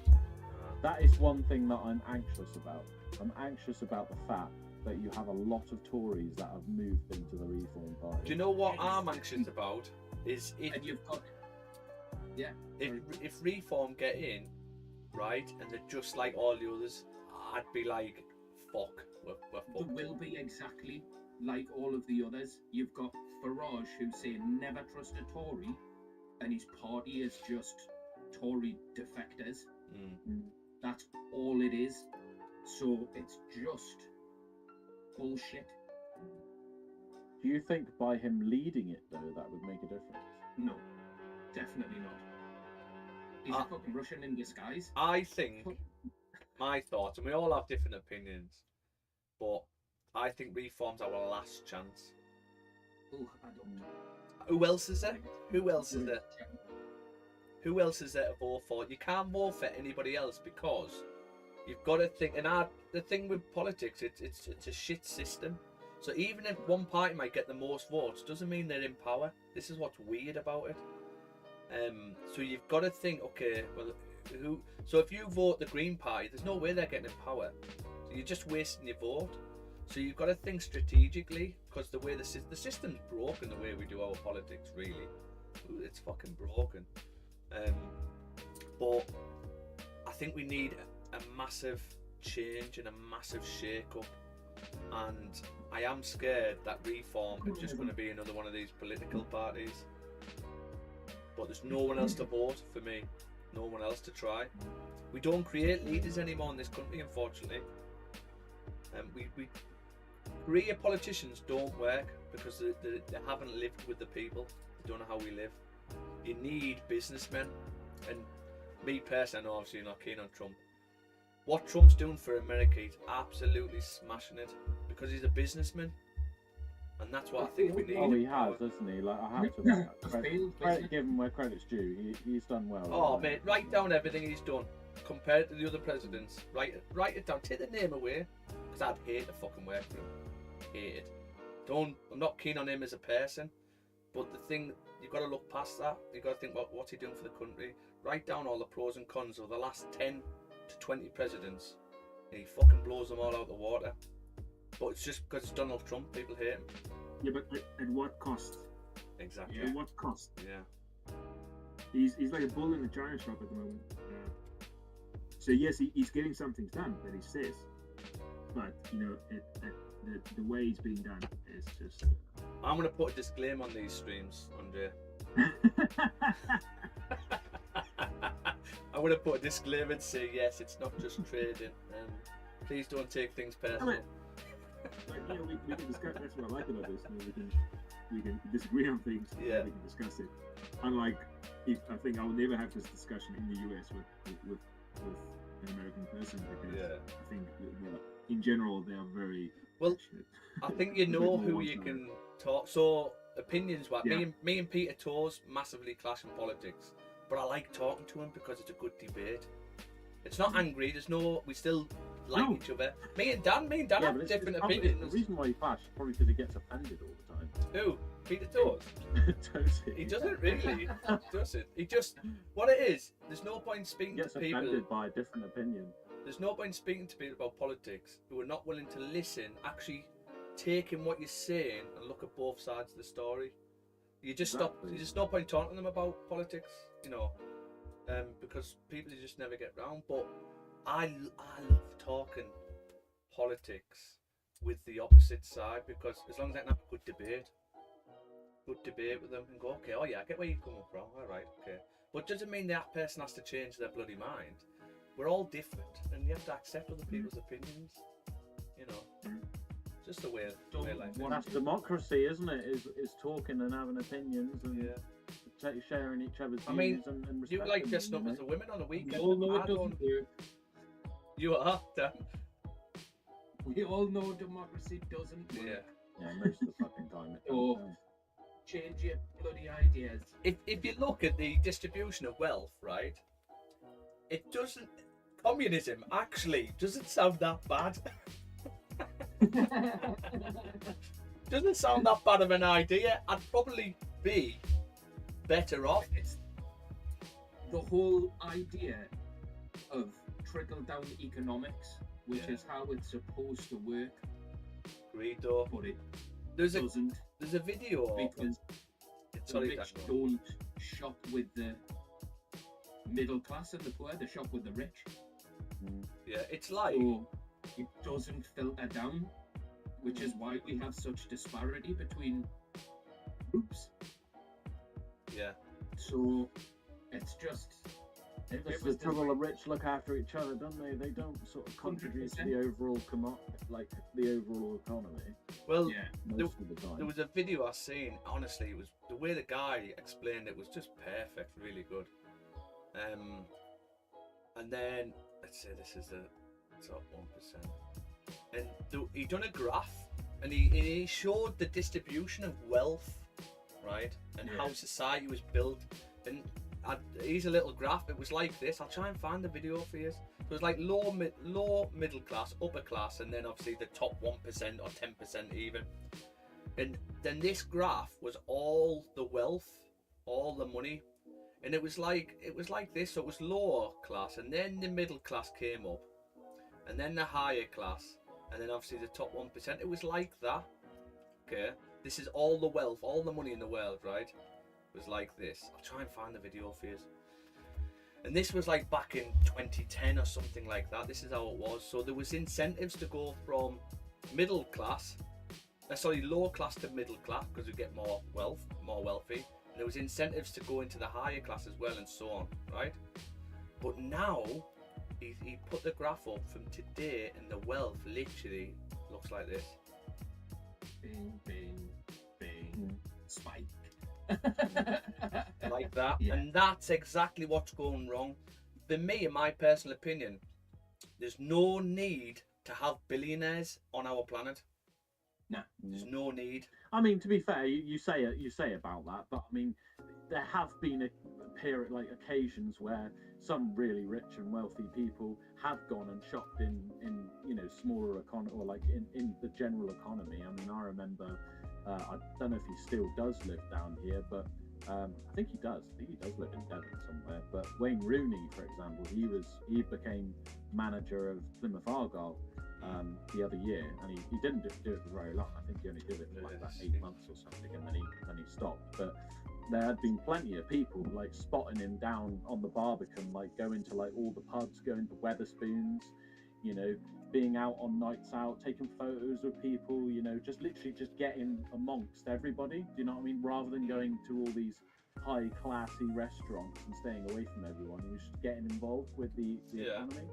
That is one thing that I'm anxious about. I'm anxious about the fact that you have a lot of Tories that have moved into the Reform Party. Do you know what I'm anxious about? Is And you've got if Reform get in, right, and they're just like all the others, I'd be like, fuck, we're there fucked. will be exactly like all of the others. You've got Farage who's saying never trust a Tory, and his party is just Tory defectors. Mm. That's all it is. So it's just bullshit. Do you think by him leading it though, that would make a difference? No, definitely not. He's a fucking Russian in disguise. I think my thoughts, and we all have different opinions, but I think reform's our last chance. Oh, I don't. Who else is there? Who else is there? Who else is there to vote for? You can't vote for anybody else because you've got to think. And the thing with politics, it's a shit system. So even if one party might get the most votes, doesn't mean they're in power. This is what's weird about it. So you've got to think, okay, well, who? So if you vote the Green Party, there's no way they're getting in power. So you're just wasting your vote. So you've got to think strategically, because the way the system's broken, the way we do our politics, really, it's fucking broken. But I think we need a massive change and a massive shake-up. And I am scared that reform is just going to be another one of these political parties. But there's no one else to vote for me. No one else to try. We don't create leaders anymore in this country, unfortunately. We career politicians don't work because they haven't lived with the people. They don't know how we live. You need businessmen. And me personally, I know obviously you're not keen on Trump. What Trump's doing for America, he's absolutely smashing it because he's a businessman. And that's what I think we need. Oh, he has, hasn't he? Like, I have to credit give him where credit's due. He's done well. Oh, mate, write down everything he's done compared to the other presidents. Write it down. Take the name away, because I'd hate to fucking work for him. Hate it. I'm not keen on him as a person, but the thing, you've got to look past that. You've got to think, what's he doing for the country? Write down all the pros and cons of the last 10 to 20 presidents, and he fucking blows them all out the water. But it's just because it's Donald Trump, people hate him. Yeah, but at what cost? Exactly. At what cost? Yeah. He's like a bull in a china shop at the moment. So yes, he's getting something done that he says, but you know, the way it's being done is just. I'm gonna put a disclaimer on these streams, Andre. I'm gonna put a disclaimer and say yes, it's not just trading. Please don't take things personal. But yeah, we can discuss. That's what I like about this. You know, we can disagree on things. Yeah. We can discuss it. Unlike, I think I'll never have this discussion in the US with an American person because I think in general they are very passionate. I think you know who you can talk. So opinions, me and Peter Toes massively clash in politics, but I like talking to him because it's a good debate. It's not angry. We still like each other. Me and Dan have different opinions. The reason why he clash is probably because he gets offended all the time. Who? Peter Toes? Totally. He doesn't really. Doesn't. He just. What it is, there's no point speaking Gets to people. offended by a different opinion. There's no point speaking to people about politics who are not willing to listen, actually take in what you're saying and look at both sides of the story. You just stop. There's just no point talking to them about politics, you know, because people just never get round. But I love talking politics with the opposite side because as long as I can have a good debate with them and go, okay, oh yeah, I get where you're coming from, all right, okay. But it doesn't mean that person has to change their bloody mind. We're all different and you have to accept other people's opinions, you know. Just the way life is. That's democracy, isn't it? Is talking and having opinions and sharing each other's views and you respecting like dressing up them, as a woman on a weekend. We all know it doesn't work. You are, Dan. We all know democracy doesn't work. Yeah, most of the fucking time it So, doesn't. change your bloody ideas. If you look at the distribution of wealth, right, it doesn't. Communism actually doesn't sound that bad. Doesn't sound that bad of an idea. I'd probably be better off. It's the whole idea of trickle-down economics, which is how it's supposed to work, Agreed though. but it There's doesn't a video. because the rich don't shop with the middle class and the poor, they shop with the rich. Yeah, it's like So it doesn't filter down, which is why we have such disparity between groups. yeah. So it's just It's the trouble. The rich look after each other, don't they? They don't sort of contribute to the overall the overall economy. Well, yeah. Most of the time. there was a video I seen. Honestly, it was the way the guy explained it was just perfect, really good. And then let's say this is the top 1%, and he done a graph, and he showed the distribution of wealth, right, and how society was built. And here's a little graph. It was like this. I'll try and find the video for you. It was like low, middle class, upper class, and then obviously the top 1% or 10% even. And then this graph was all the wealth, all the money, and it was like this. So it was lower class, and then the middle class came up, and then the higher class, and then obviously the top 1%. It was like that. Okay, this is all the wealth, all the money in the world, right? It was like this. I'll try and find the video for you. And this was like back in 2010 or something like that. This is how it was. So there was incentives to go from middle class, lower class to middle class, because you get more wealth, more wealthy. And there was incentives to go into the higher class as well, and so on, right? But now he put the graph up from today, and the wealth literally looks like this. Bing, bing, bing, spike. Like that. Yeah. And that's exactly what's going wrong. For me, in my personal opinion, there's no need to have billionaires on our planet. No. There's no need. I mean, to be fair, you say about that, but I mean, there have been a period, like occasions where some really rich and wealthy people have gone and shopped in smaller economy, or like in the general economy. I mean, I remember, I don't know if he still does live down here, but I think he does. I think he does live in Devon somewhere. But Wayne Rooney, for example, he became manager of Plymouth Argyle the other year, and he didn't do it for very long. I think he only did it for like about 8 months or something, and then he stopped. But there had been plenty of people like spotting him down on the Barbican, like going to like all the pubs, going to Weatherspoons, being out on nights out, taking photos of people, just literally just getting amongst everybody. Do you know what I mean? Rather than going to all these high classy restaurants and staying away from everyone, he was just getting involved with the economy.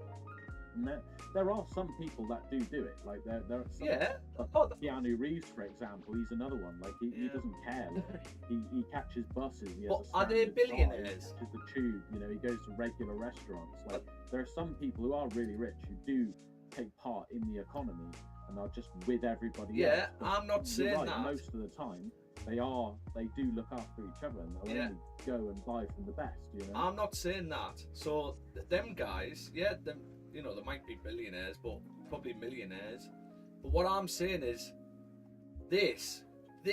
And there are some people that do it. Like there are some, Keanu Reeves, for example, he's another one. Like he doesn't care. Like, he catches buses. He has But are they billionaires? He catches the tube. He goes to regular restaurants. Like there are some people who are really rich who do take part in the economy and are just with everybody else. But I'm not saying that. Most of the time, they do look after each other, and they'll only go and buy from the best. I'm not saying that. So them guys, they might be billionaires, but probably millionaires. But what I'm saying is, this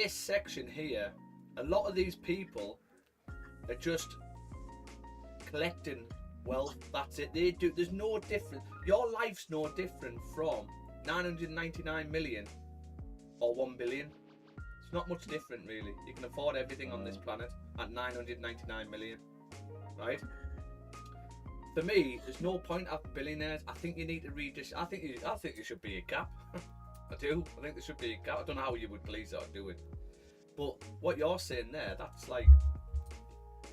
section here, a lot of these people are just collecting wealth. That's it. They do. There's no difference. Your life's no different from 999 million or 1 billion. It's not much different, really. You can afford everything on this planet at 999 million, right? For me, there's no point of billionaires. I think you need to I think there should be a cap. I do. I think there should be a cap. I don't know how you would police it or do it. But what you're saying there, that's like,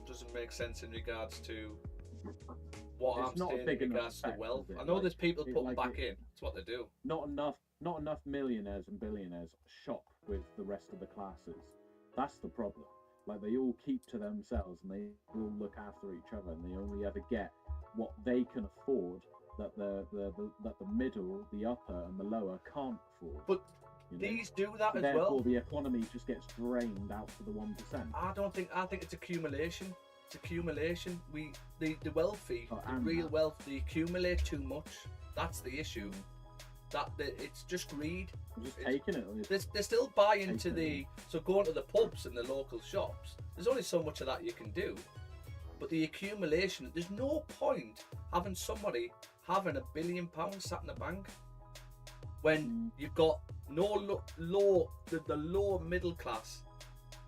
doesn't make sense in regards to what I'm saying in regards to the wealth. I know there's people putting back in. That's what they do. Not enough millionaires and billionaires shop with the rest of the classes. That's the problem. Like they all keep to themselves, and they all look after each other, and they only ever get what they can afford that the middle, the upper, and the lower can't afford. But these do that as well. Therefore, the economy just gets drained out to the 1%. I think it's accumulation. It's accumulation. The wealthy, the real wealth, they accumulate too much. That's the issue. It's just greed. Just taking it. They still buy into so going to the pubs and the local shops. There's only so much of that you can do. But the accumulation, there's no point having somebody having £1 billion sat in the bank when you've got the low middle class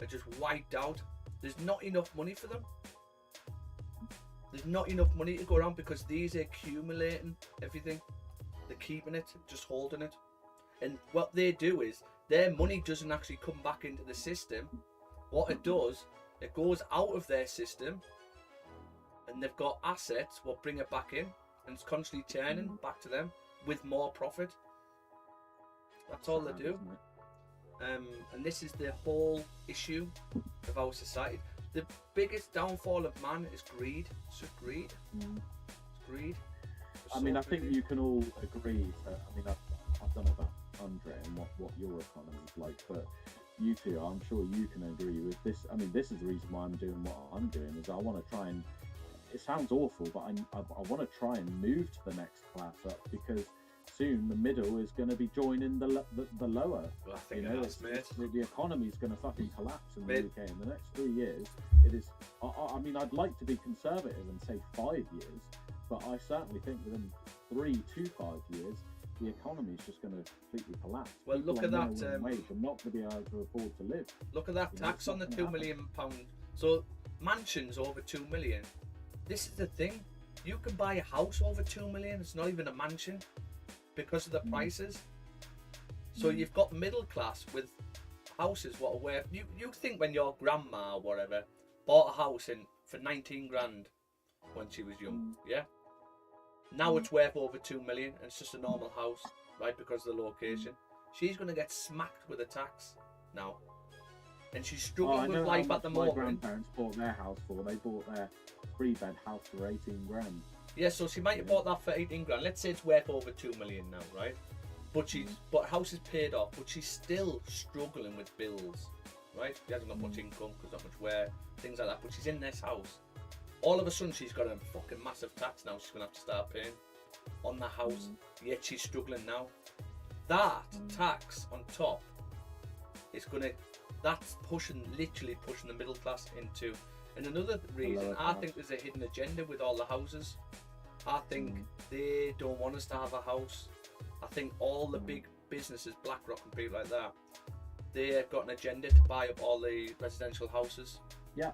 are just wiped out. There's not enough money for them. There's not enough money to go around because these are accumulating everything. They're keeping it, just holding it. And what they do is their money doesn't actually come back into the system. What it does, it goes out of their system, and they've got assets what bring it back in, and it's constantly turning back to them with more profit. That's all they do. And this is the whole issue of our society. The biggest downfall of man is greed. It's just greed. Mm. It's greed. It's I mean, so I think greedy. you can all agree that, I mean, I've done about Andre and what your economy is like, but you two, I'm sure you can agree with this. I mean, this is the reason why I'm doing what I'm doing, is I want to try and, it sounds awful, but I want to try and move to the next class up, because soon the middle is going to be joining the lower. Well, I think You know, that's mate. the economy is going to fucking collapse in the Mate. UK in the next 3 years. It is. I mean, I'd like to be conservative and say 5 years, but I certainly think within 3 to 5 years, the economy is just going to completely collapse. Well, People look at on that, minimum wage are not going to be able to afford to live. Look at that You know, tax it's on the not £2 gonna million. So mansions over 2 million. This is the thing. You can buy a house over 2 million. It's not even a mansion because of the prices. So you've got middle class with houses what are worth. You think when your grandma or whatever bought a house for 19 grand when she was young, yeah. Now it's worth over 2 million, and it's just a normal house, right? Because of the location. She's going to get smacked with a tax now, and she's I struggling know with how life much at the my moment. grandparents bought their house for. They bought their 3-bed house for 18 grand. Yeah, so she might have bought that for 18 grand. Let's say it's worth over 2 million now, right? But but house is paid off, but she's still struggling with bills, right? She hasn't got much income because not much wear, things like that. But she's in this house. All of a sudden, she's got a fucking massive tax now. She's gonna have to start paying on the house. Yet she's struggling now. That tax on top is gonna. That's literally pushing the middle class into. And another reason, lower I class. think there's a hidden agenda with all the houses. I think they don't want us to have a house. I think all the big businesses, BlackRock and people like that, they've got an agenda to buy up all the residential houses. Yeah,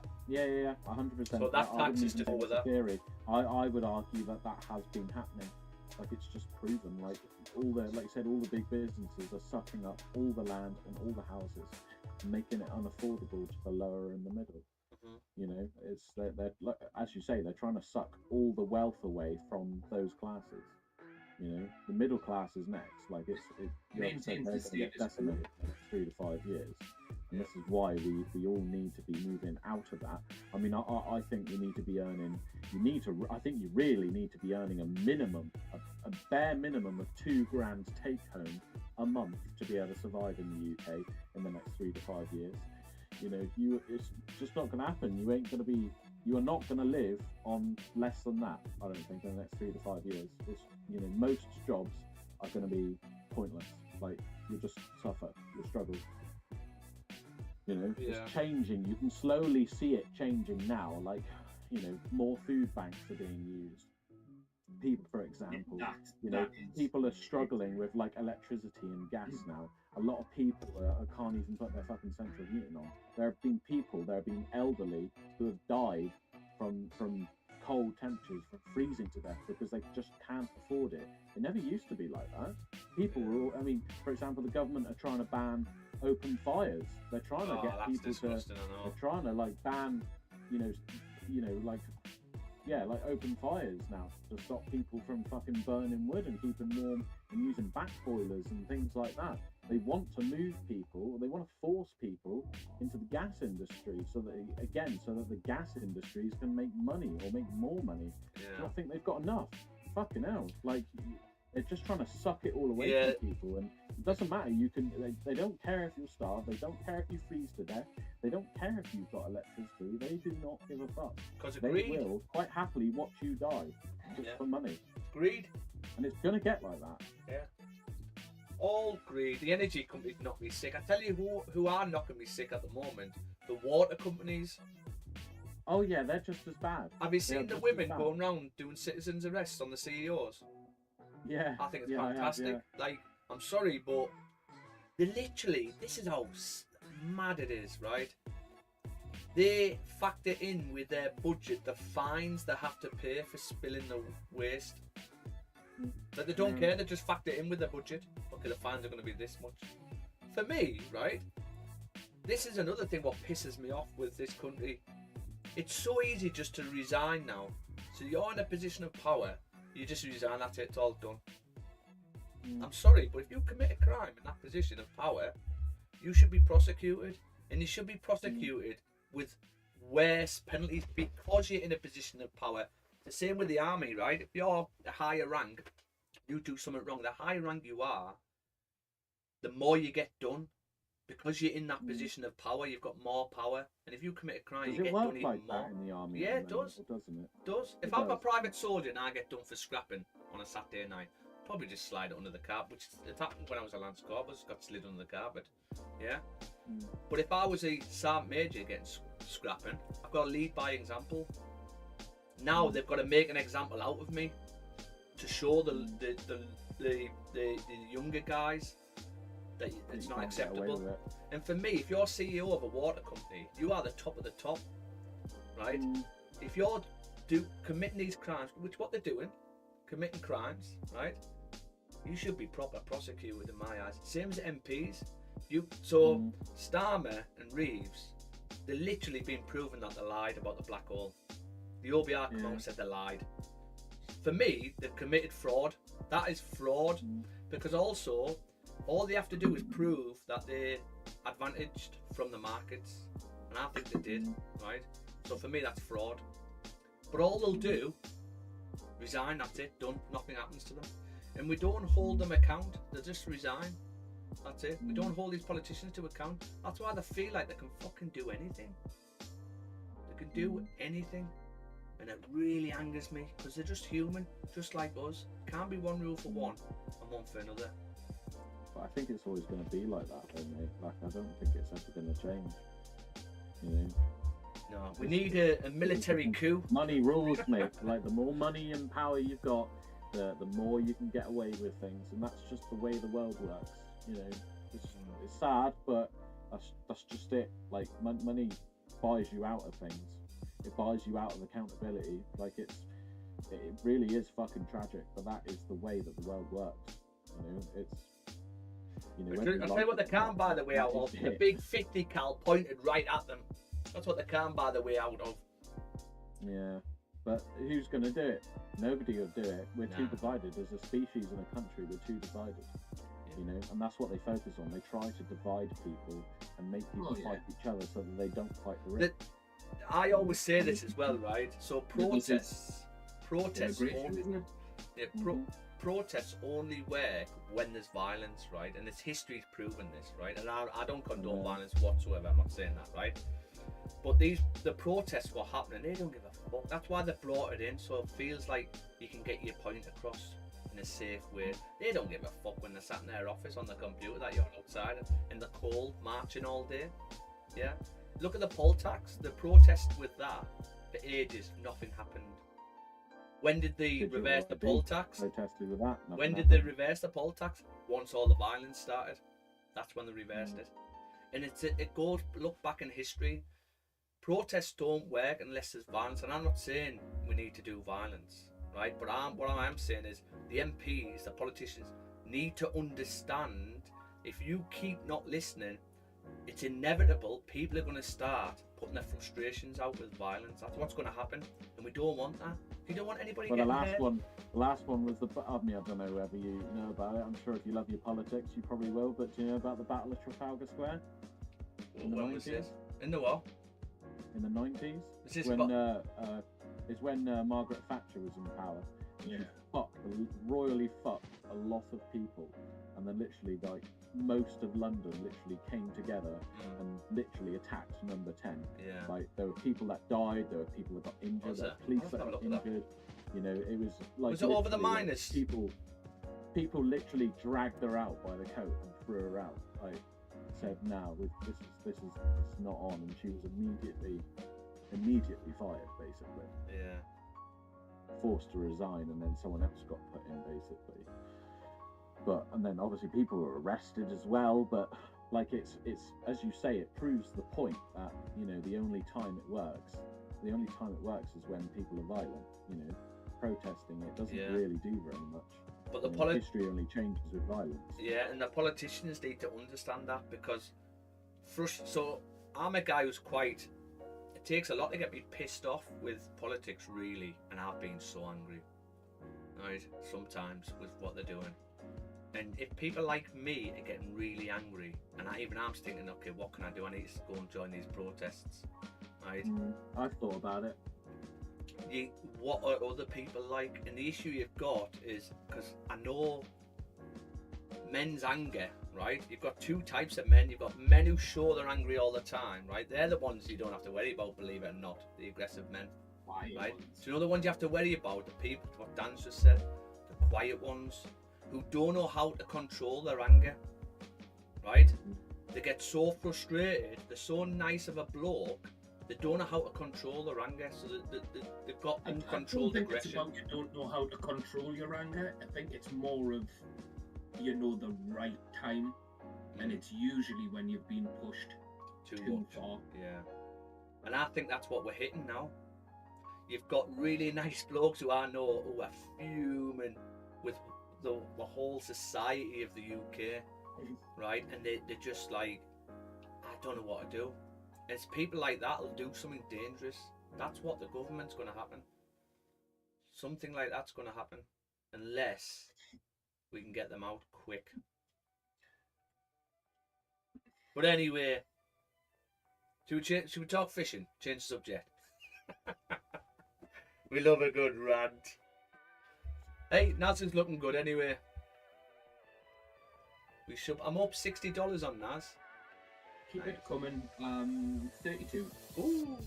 100%. So that I tax wouldn't is to even go say with it's a that. theory. I would argue that has been happening. Like, it's just proven. Like, like you said, all the big businesses are sucking up all the land and all the houses, and making it unaffordable to the lower and the middle. You know, they're like, as you say, they're trying to suck all the wealth away from those classes. You know, the middle class is next. Like, like I said, Maintains they're the going to get status quo. decimated in the next 3 to 5 years. And this is why we all need to be moving out of that. I mean, I think you need to be earning. I think you really need to be earning a minimum, a bare minimum of 2 grand take home a month to be able to survive in the UK in the next 3 to 5 years. You know, it's just not going to happen. You are not going to live on less than that. I don't think in the next 3 to 5 years. You know, most jobs are going to be pointless. Like, you'll just suffer, you'll struggle. You know, Yeah. it's changing. You can slowly see it changing now. Like, you know, more food banks are being used. People, for example, people are struggling with like electricity and gas now. A lot of people can't even put their fucking central heating on. There have been elderly who have died from cold temperatures, from freezing to death because they just can't afford it. It never used to be like that. People were all, I mean, for example, the government are trying to ban open fires. They're trying to get that's people disgusting, I know. they're trying to like ban, like open fires now to stop people from fucking burning wood and keeping warm and using back boilers and things like that. They want to move people, they want to force people into the gas industry so that the gas industries can make money or make more money. Yeah. So I think they've got enough. Fucking hell. Like, they're just trying to suck it all away from people, and it doesn't matter. They don't care if you're starved, they don't care if you freeze to death, they don't care if you've got electricity, they do not give a fuck. Because of They greed. will quite happily watch you die just for money. Greed. And it's gonna get like that. Yeah. All greed. The energy companies knock me sick. I tell you who are knocking me sick at the moment. The water companies. Oh yeah, they're just as bad. Have you They're seen the just women as bad. going around doing citizens arrests on the CEOs? Yeah. I think it's yeah, I have, fantastic. Like, I'm sorry, but they literally, this is how mad it is, right? They factor in with their budget the fines they have to pay for spilling the waste. But they don't care, they just factor in with their budget. Okay, the fines are going to be this much. For me, right, this is another thing what pisses me off with this country. It's so easy just to resign now. So you're in a position of power, you just resign, that's it, it's all done. I'm sorry, but if you commit a crime in that position of power, you should be prosecuted. And you should be prosecuted with worse penalties because you're in a position of power. The same with the army, right? If you're a higher rank, you do something wrong. The higher rank you are, the more you get done. Because you're in that position of power, you've got more power. And if you commit a crime, Does you it get work done like even more. that in the army? Yeah, at it the moment, does. or doesn't it? Does. If It I'm a does. private soldier and I get done for scrapping on a Saturday night, probably just slide it under the carpet, which it happened when I was a Lance Corporal, got slid under the carpet. Yeah. But if I was a Sergeant Major getting scrapping, I've got to lead by example. Now they've got to make an example out of me to show the younger guys that it's You not can't get away acceptable. with it. And for me, if you're CEO of a water company, you are the top of the top, right? If you're committing these crimes, which what they're doing, committing crimes, right? You should be proper prosecuted in my eyes. Same as MPs. Starmer and Reeves, they're literally been proven that they lied about the black hole. The OBR come out and said they lied. For me, they've committed fraud. That is fraud, because also all they have to do is prove that they're advantaged from the markets, and I think they did, right? So for me, that's fraud. But all they'll do, resign, that's it, done, nothing happens to them. And we don't hold them account, they just resign. That's it. We don't hold these politicians to account. That's why they feel like they can fucking do anything. They can do anything. And it really angers me, because they're just human, just like us. Can't be one rule for one and one for another. But I think it's always going to be like that, though, mate. Like, I don't think it's ever going to change. You know? No, we need a military coup. Money rules, mate. Like, the more money and power you've got, the more you can get away with things, and that's just the way the world works. You know, it's sad, but that's just it. Like, money buys you out of things. It buys you out of accountability. Like, it really is fucking tragic, but that is the way that the world works. You know, it's. You know, I'll tell you what they can't buy the way out of. A big 50 cal pointed right at them. That's what they can't buy the way out of. Yeah, but who's going to do it? Nobody will do it. We're too divided as a species and a country. We're too divided. You know, and that's what they focus on. They try to divide people and make people fight each other so that they don't fight the rich. I always say this as well, right? So protests only, protests only work when there's violence, right? And this history's proven this, right? And I don't condone violence whatsoever. I'm not saying that, right? But the protests were happening. They don't give a fuck. That's why they brought it in, so it feels like you can get your point across in a safe way. They don't give a fuck when they're sat in their office on the computer that you're outside in the cold marching all day. Yeah. Look at the poll tax. The protest with that for ages, nothing happened. When did they reverse the poll tax? Protested with that. When did they reverse the poll tax? Once all the violence started. That's when they reversed it. And it goes, look back in history. Protests don't work unless there's violence. And I'm not saying we need to do violence, right? But what I am saying is the MPs, the politicians, need to understand, if you keep not listening, it's inevitable. People are going to start putting their frustrations out with violence. That's what's going to happen, and we don't want that. You don't want anybody Well, getting the hurt. last one was I don't know whether you know about it. I'm sure if you love your politics, you probably will. But do you know about the Battle of Trafalgar Square? When was this? In the what? In the 90s. Is this when Margaret Thatcher was in power. She royally fucked a lot of people, and then literally like most of London literally came together and literally attacked Number 10. Yeah. Like, there were people that died, there were people that got injured, there were police that got injured. You know, it was like. Was it over the miners? People literally dragged her out by the coat and threw her out. Like, said, "No, this is not on," and she was immediately fired, basically. Yeah. Forced to resign, and then someone else got put in, basically. And then obviously people were arrested as well. But like, it's as you say, it proves the point that, you know, the only time it works is when people are violent. You know, protesting, it doesn't really do very much. But the history only changes with violence. Yeah, and the politicians need to understand that, because so I'm a guy who's quite. It takes a lot to get me pissed off with politics, really, and I've been so angry, right? Sometimes with what they're doing. And if people like me are getting really angry, and I'm thinking, okay, what can I do? I need to go and join these protests, right? I've thought about it. What are other people like? And the issue you've got is, because I know men's anger, right? You've got two types of men. You've got men who show they're angry all the time, right? They're the ones you don't have to worry about, believe it or not, the aggressive men, right? So you know the ones you have to worry about, the people, what Dan's just said, the quiet ones, who don't know how to control their anger, right? They get so frustrated, they're so nice of a bloke, they don't know how to control their anger, so they've got uncontrolled aggression. I don't think it's about you don't know how to control your anger. I think it's more of, you know, the right time, and it's usually when you've been pushed too far. Yeah, and I think that's what we're hitting now. You've got really nice blokes who I know who are fuming with the whole society of the UK, right? And they're just like, I don't know what to do. It's people like that will do something dangerous. That's what the government's going to happen. Something like that's going to happen, unless we can get them out quick. But anyway, should we talk fishing? Change the subject. We love a good rant. Hey, Naz's looking good anyway. I'm up $60 on Naz. Keep it coming. 32. Ooh.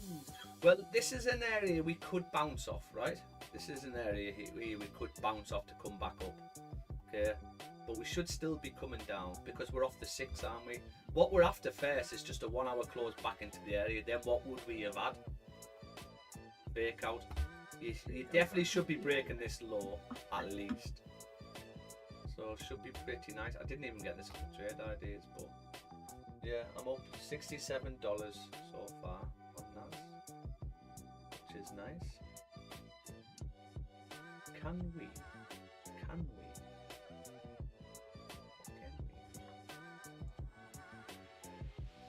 Well, this is an area we could bounce off, right? This is an area we could bounce off to come back up. Okay, but we should still be coming down because we're off the 6, aren't we? What we're after first is just a 1 hour close back into the area. Then what would we have had? Fake out. You definitely should be breaking this low at least. So it should be pretty nice. I didn't even get this trade ideas, but yeah, I'm up $67 so far on that, which is nice. Can we?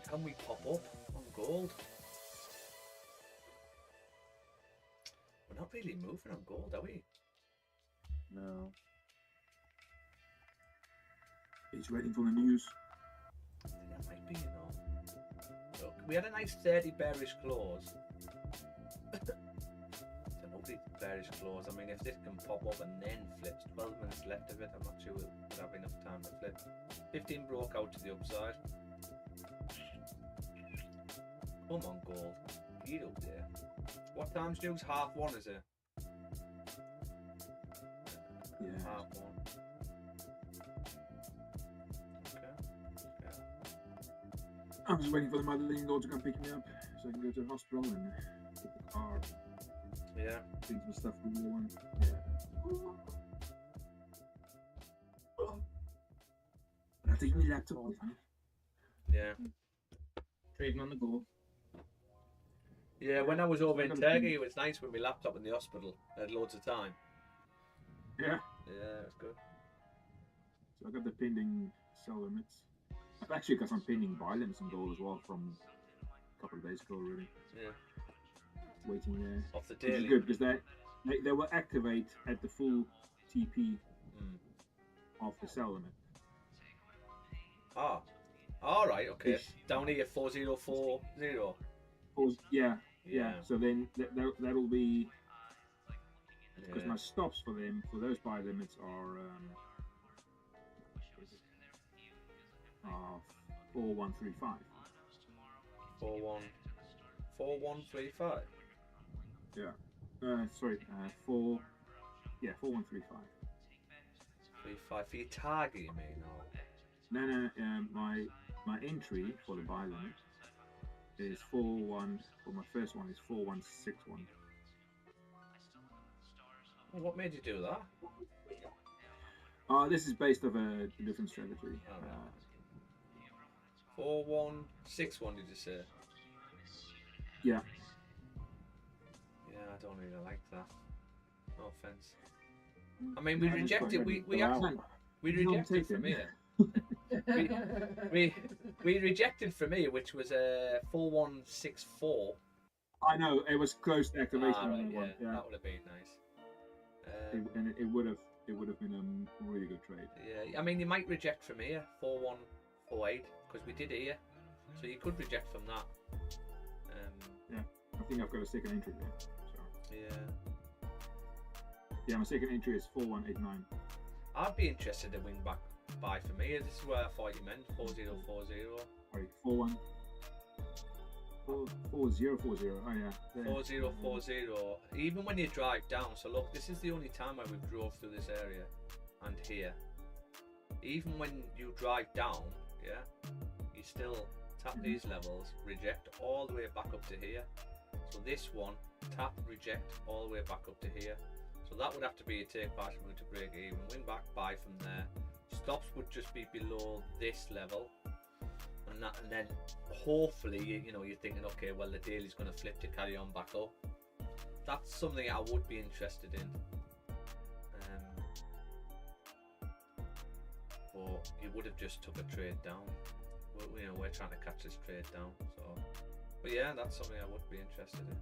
Can we pop up on gold? We're not really moving on gold, are we? No. He's waiting for the news. I think that might be, you know. Look, we had a nice 30 bearish close. It's a lovely bearish close. I mean, if this can pop up and then flips, 12 minutes left of it, I'm not sure we'll have enough time to flip. 15 broke out to the upside. Come on, gold. Get up there. What time's news? 1:30, is it? Yeah. 1:30. Okay. I'm just waiting for the mother-in-law to come pick me up so I can go to the hospital and get the car, Yeah. bring some stuff from the one. Yeah. But I'll take my laptop with me. Yeah. Trading on the go. Yeah, when I was over in Turkey, it was nice with my laptop in the hospital. I had loads of time. Yeah. Yeah, it was good. So I got the pending sell limits. I've actually got some pending buy limits on gold as well from a couple of days ago already. Yeah. Waiting there. Off the Which is daily. good because they will activate at the full TP of the sell limit. Ah. Alright, okay. Ish. Down here, 4040. Yeah. So then that'll be because Yeah. my stops for them for those buy limits are 4135. 4135. Yeah. Sorry. 4135. 35 for your target, you mean? Or... No. My entry for the buy limit is 41. For my first one is 4161. Well, what made you do that? This is based off a different strategy. Oh, right. 4161, did you say? Yeah. Yeah, I don't really like that. No offense. I mean, we No, rejected. We actually we Don't rejected take from it. here. we rejected from here, which was a 4164. I know it was close to activation. Ah, right, on that yeah, one. Yeah. that would have been nice. It would have been a really good trade. Yeah, I mean, you might reject from here, 4148, because we did here, so you could reject from that. Yeah. think I've got a second entry there. So Yeah. my second entry is 4189. I'd be interested in wing back buy for me. This is where I thought you meant 4040. Sorry, 4040. Oh yeah. There. 4040. Even when you drive down, so look, this is the only time I would drove through this area and here. Even when you drive down, yeah, you still tap these levels, reject all the way back up to here. So this one, tap, reject all the way back up to here. So that would have to be a take partial move to break even. Wing back buy from there. Stops would just be below this level. And then hopefully you're thinking, okay, well the daily's going to flip to carry on back up. That's something I would be interested in. But you would have just took a trade down. We're trying to catch this trade down. So, but yeah, that's something I would be interested in.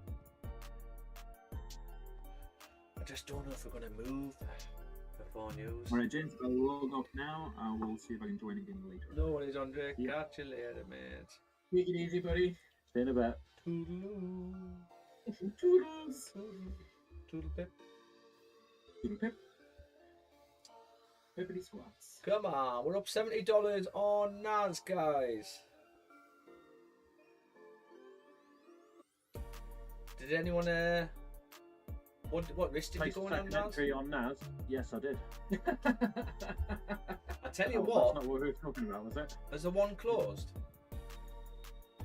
I just don't know if we're going to move before news. Alright, gents, I'll log off now. I will see if I can join again later. No worries, Andre. Yeah. Catch you later, mate. Take it easy, buddy. See you in a bit. Toodaloo. Toodles. Toodle pip. Toodle pip. Pippity squats. Come on, we're up $70 on NAS, guys. Did anyone what risk did you Place go on second NAS? entry on NAS. Yes, I did. I tell you Oh, what, that's not what we were talking about, was it? there's a one closed.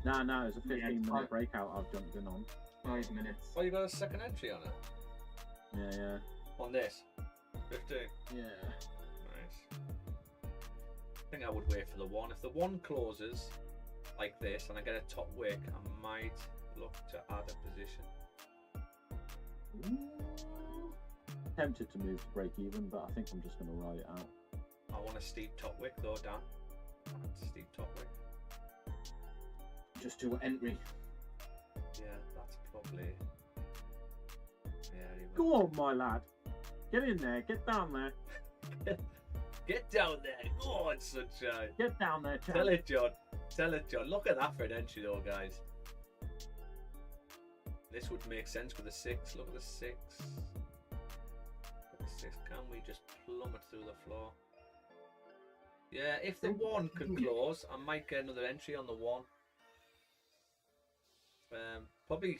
No, it's a 15-minute fine. breakout I've jumped in on. 5 minutes. Oh, you got a second entry on it? Yeah. On this? 15. Yeah. Nice. I think I would wait for the one. If the one closes like this and I get a top wick, I might look to add a position. Tempted to move to break even, but I think I'm just going to ride it out. I want a steep top wick though, Dan. I want a steep top wick. Just do entry. Yeah, that's probably. Yeah, you will. Go on, my lad. Get in there. Get down there. Get down there. Go on, sunshine. Get down there, chap. Tell it, John. Tell it, John. Look at that for an entry though, guys. This would make sense with the 6. Look at the 6. Look at the 6. Can we just plummet through the floor? Yeah, if the 1 can close, I might get another entry on the 1. Probably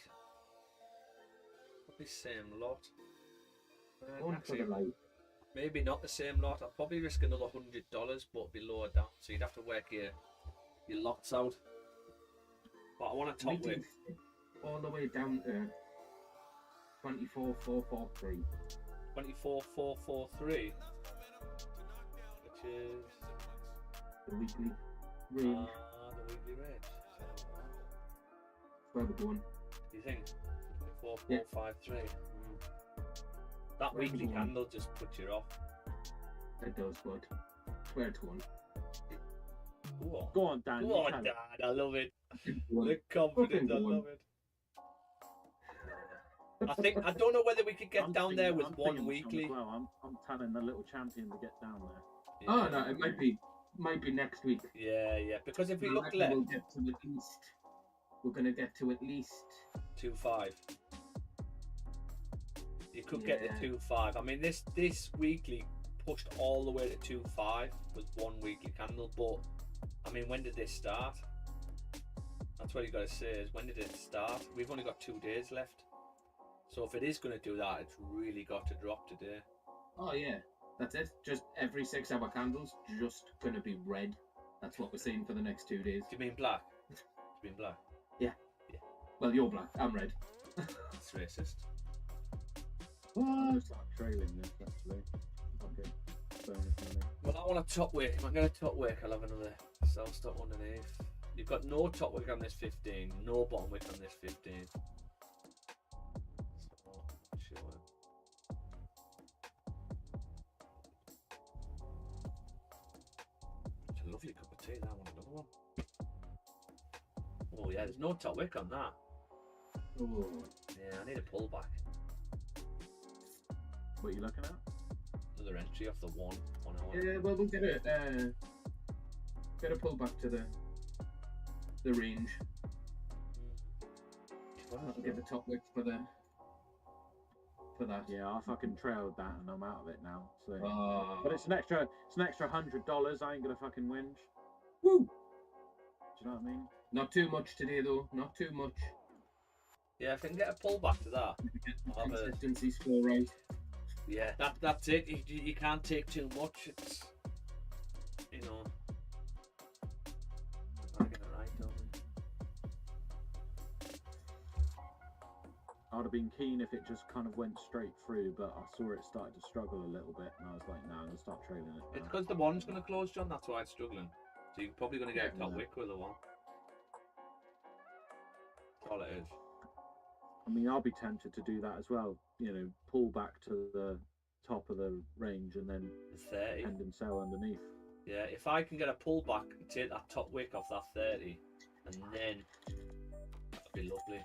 same lot. One for the light. Maybe not the same lot. I'll probably risk another $100, but be lower down. So you'd have to work your lots out. But I want a top wick. All the way down to 24,443. 24,443, which is The weekly range. the weekly range. So, Where we're going. do you think 24,453? That Where weekly we going? candle just puts you off. It does, but where it's going. Go on, Go on, Dan. go you on, can. Dad. I love it. Well, The confidence, I Fucking go on. love it. I don't know whether we could get I'm down there thinking- with I'm one thinking weekly. as Well, I'm telling the little champion to get down there. Oh no, it might be next week. Yeah. Because if we I look reckon left, we'll get to at least. We're gonna get to at least. 2.5. You could get Yeah. the 2.5. I mean, this weekly pushed all the way to 2.5 with one weekly candle. But I mean, when did this start? That's what you got to say is when did it start? We've only got 2 days left. So if it is going to do that, it's really got to drop today. Oh yeah, that's it. Just every 6-hour candles just gonna be red. That's what we're seeing for the next 2 days. Do you mean black? Do you mean black? Well, you're black. I'm red. That's racist. What? Start trailing this actually. Okay. Bonus money. Well, I want a top wick. If I get a top wick, I'll have another sell stop underneath. You've got no top wick on this 15, no bottom wick on this 15. So, sure. It's a lovely cup of tea, that one. Another one. Oh, yeah, there's no top wick on that. Oh, Yeah, I need a pullback. What are you looking at? Another entry off the 1 hour. yeah. Well, we'll get a pull back to the range. I'll get the top wick for that. Yeah, I fucking trailed that and I'm out of it now. So, Oh. but it's an extra $100. I ain't gonna fucking whinge. Woo! Do you know what I mean? Not too much today though. Not too much. Yeah, if I can get a pullback to that. I'll have a- Consistency score right. Yeah, that's it. You can't take too much. It's, you know. I get it right, don't we? I'd have been keen if it just kind of went straight through, but I saw it started to struggle a little bit, and I was like, "No, I'm gonna start trailing it." It's now." because the one's going to close, John. That's why it's struggling. So you're probably going to get a top Yeah. wick with the one. That's all it is. I mean, I'll be tempted to do that as well. You know, pull back to the top of the range and then The 30. end and sell underneath. Yeah, if I can get a pullback and take that top wick off that 30, and then that'd be lovely.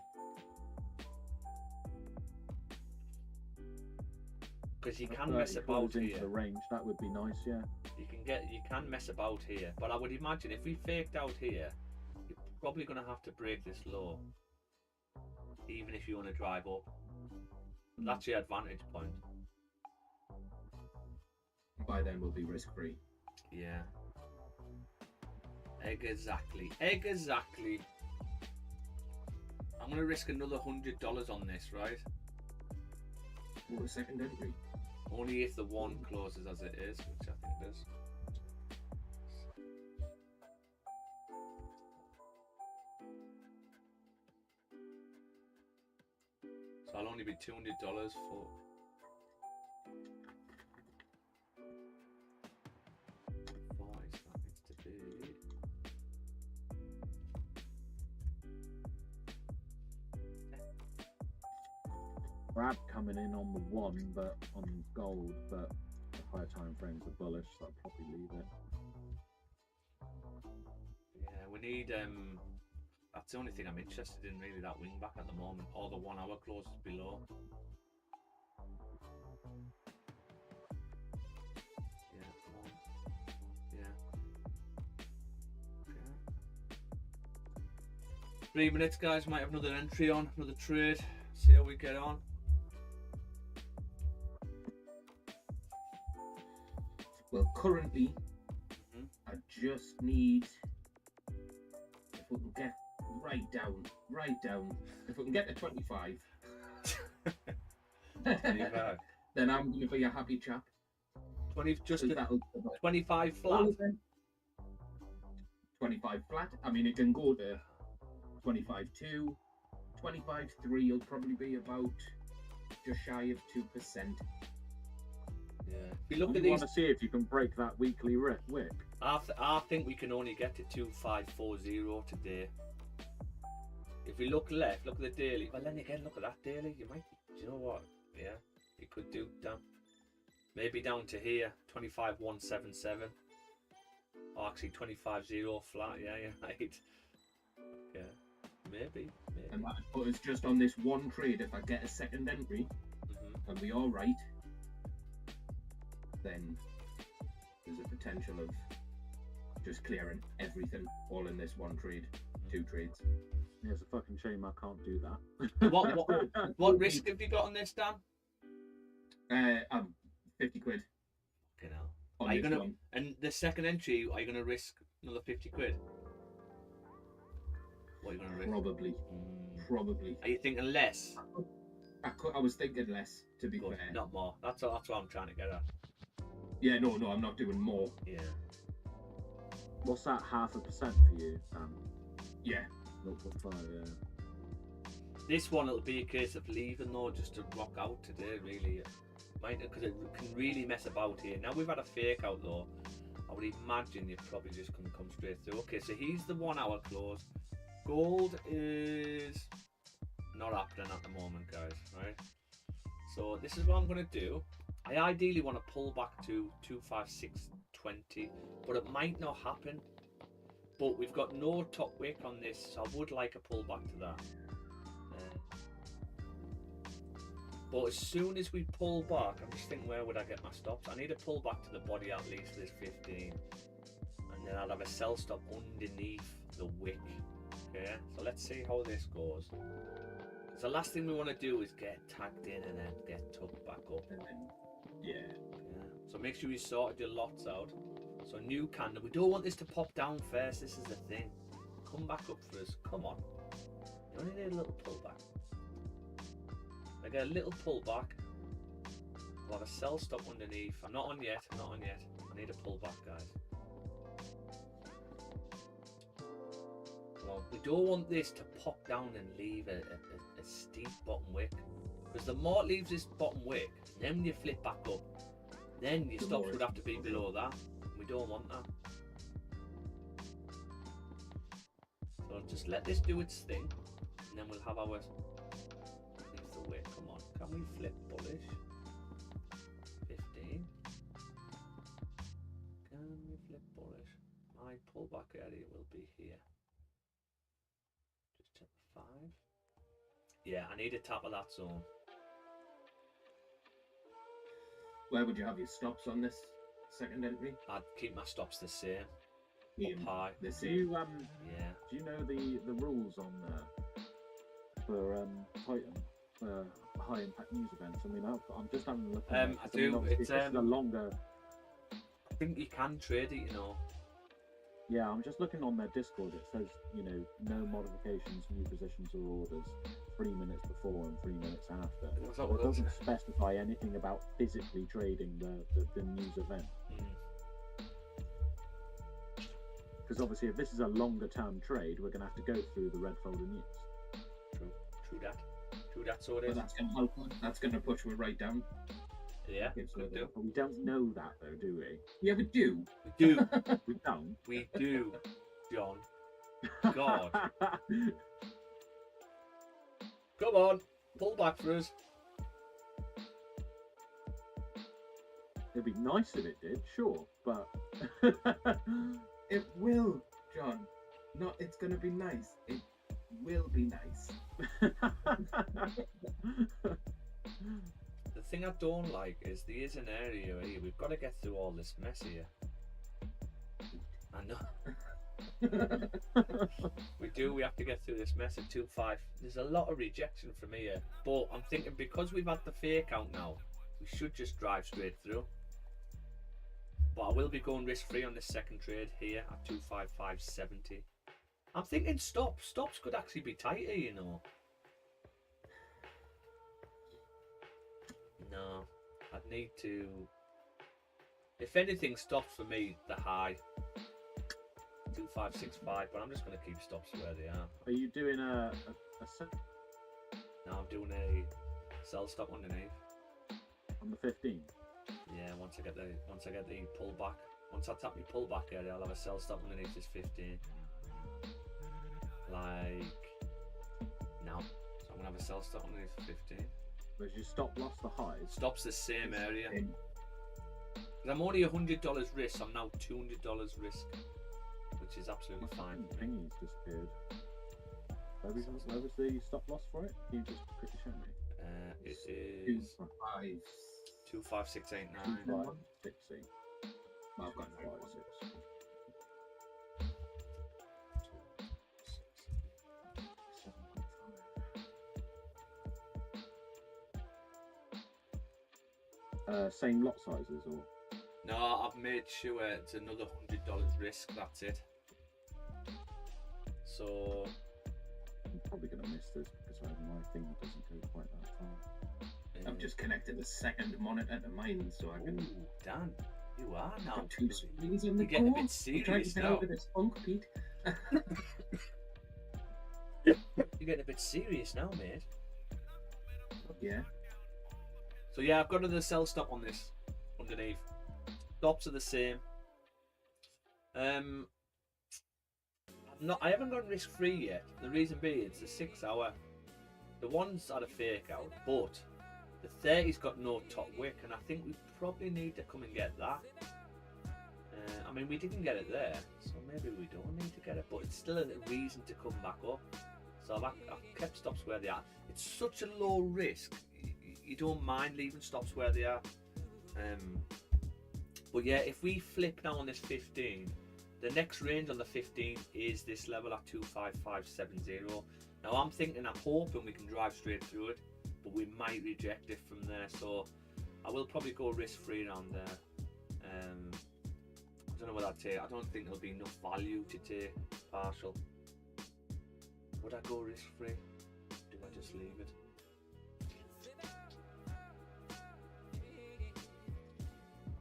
Because you can mess 30 about calls into here. the range, that would be nice, yeah. You can mess about here, but I would imagine if we faked out here, you're probably going to have to break this low, even if you want to drive up. That's your advantage point. By then we'll be risk free. Yeah. Exactly. Exactly. I'm going to risk another $100 on this, right? What a second entry. Only if the one closes as it is, which I think it is. So I'll only be $200 for. That needs to be. Grab coming in on the one, but on gold, but the higher time frames are bullish, so I'll probably leave it. Yeah, we need. That's the only thing I'm interested in, really, that wing back at the moment, or the 1 hour closest below. Yeah, come on. Yeah. Okay. 3 minutes, guys. Might have another entry on, another trade. See how we get on. Well, currently, I just need, if we can get right down, if we can get to 25, 25. then I'm going to be a happy chap. 20, just So a, that'll 25 flat. 25 flat. I mean, it can go to 25.2, 25.3 will probably be about just shy of 2%. Yeah. If you look You at want these, to see if you can break that weekly wick. I think we can only get to 2540 today. If we look left, look at the daily. Well, then again, look at that daily. You might, do you know what? Yeah, you could do down. Maybe down to here, 25.177. Or actually 25.0 flat. Yeah, you're right. Yeah, maybe. And that would put us just on this one trade. If I get a second entry and we all right, then there's a potential of just clearing everything all in this one trade, 2 trades. Yeah, it's a fucking shame I can't do that. What risk have you got on this, Dan? 50 quid. Fucking hell. On Are you this gonna? one. And the second entry, are you gonna risk another 50 quid? What are you gonna risk? Probably. Are you thinking less? I was thinking less, to be Good, fair. not more. That's what I'm trying to get at. Yeah, no, I'm not doing more. Yeah. What's that, 0.5% for you, Sam? Yeah. 0.5, yeah. This one, it'll be a case of leaving though, just to rock out today, really. Because it can really mess about here. Now we've had a fake out though. I would imagine you're probably just going to come straight through. Okay, so he's the 1 hour close. Gold is not happening at the moment, guys, right? So this is what I'm going to do. I ideally want to pull back to 256.20, but it might not happen. But we've got no top wick on this, so I would like a pullback to that. But as soon as we pull back, I'm just thinking, where would I get my stops? I need to pull back to the body at least this 15, and then I'll have a sell stop underneath the wick. Okay, so let's see how this goes. The last thing we want to do is get tagged in and then get tucked back up. And then, yeah. So make sure you sorted your lots out. So new candle. We don't want this to pop down first. This is the thing. Come back up for us. Come on. You only need a little pullback. I get a little pullback. We'll have a sell stop underneath. I'm not on yet. I'm not on yet. I need a pullback, guys. Well, we don't want this to pop down and leave a steep bottom wick. Because the more it leaves this bottom wick, then when you flip back up, then your stops would have to be below that. We don't want that. So just let this do its thing, and then we'll have our leave the wick. Come on, can we flip bullish? 15. Can we flip bullish? My pullback area will be here. Just check the 5. Yeah, I need a tap of that zone. Where would you have your stops on this second entry? I'd keep my stops the same. In Up high. the Do same. you Yeah. do you know the rules on for Titan for high impact news events? I mean, I'm just having a look. At it, I 'cause mean, do. obviously It's this is a longer. I think you can trade it, you know. Yeah, I'm just looking on their Discord. It says, no modifications, new positions or orders, 3 minutes before and 3 minutes after. What's So up it with doesn't those? specify anything about physically trading the news event. Because obviously, if this is a longer term trade, we're going to have to go through the red folder news. True that. True that, so it But is. that's going to help. That's going to push you right down. Yeah, Okay, so could do. But we don't know that though, do we? Yeah, we do. We do. We don't. We do, John. God. Come on. Pull back for us. It'd be nice if it did, sure, but It will, John. No, it's going to be nice. It will be nice. The thing I don't like is there is an area here. We've got to get through all this mess here. I know. We do. We have to get through this mess at 2.5. There's a lot of rejection from here. But I'm thinking because we've had the fake out now, we should just drive straight through. But I will be going risk free on this second trade here at 255.70. I'm thinking stops. Stops could actually be tighter, you know. No, I'd need to. If anything, stops for me the high 2565, but I'm just going to keep stops where they are. are you doing a set Now I'm doing a sell stop underneath. on the 15th? Yeah, once I get the pullback, once I tap my pullback area, I'll have a sell stop underneath this 15. Like now, so I'm gonna have a sell stop underneath the 15. Where's your stop loss the highs? Stops the same area. In. Because I'm only $100 risk. I'm now $200 risk, which is absolutely fine. Thingy's disappeared. Where was the stop loss for it? Can you just quickly show me? It Two, is 5, 25689. 2560. I've got 5, 6. Same lot sizes or No, I've made sure it's another $100 risk. That's it. So I'm probably going to miss this because my thing doesn't go quite that far. I've just connected the second monitor to mine so I can. Ooh, Dan, you are now. Got two screens on the You're getting a go. bit I'm trying serious to get now. out of this funk, Pete. You're getting a bit serious now, mate. Yeah. So yeah, I've got another sell stop on this underneath. Stops are the same. I haven't gone risk free yet. The reason being it's a 6 hour. The ones are a fake out, but the 30's got no top wick, and I think we probably need to come and get that. I mean, we didn't get it there, so maybe we don't need to get it, but it's still a reason to come back up. So I've kept stops where they are. It's such a low risk. You don't mind leaving stops where they are. But yeah, if we flip now on this 15, The next range on the 15 is this level at 25570. Now I'm thinking, I'm hoping we can drive straight through it, but we might reject it from there. So I will probably go risk free around there. I don't know what I'd take. I don't think there'll be enough value to take partial. Would I go risk free? Do I just leave it?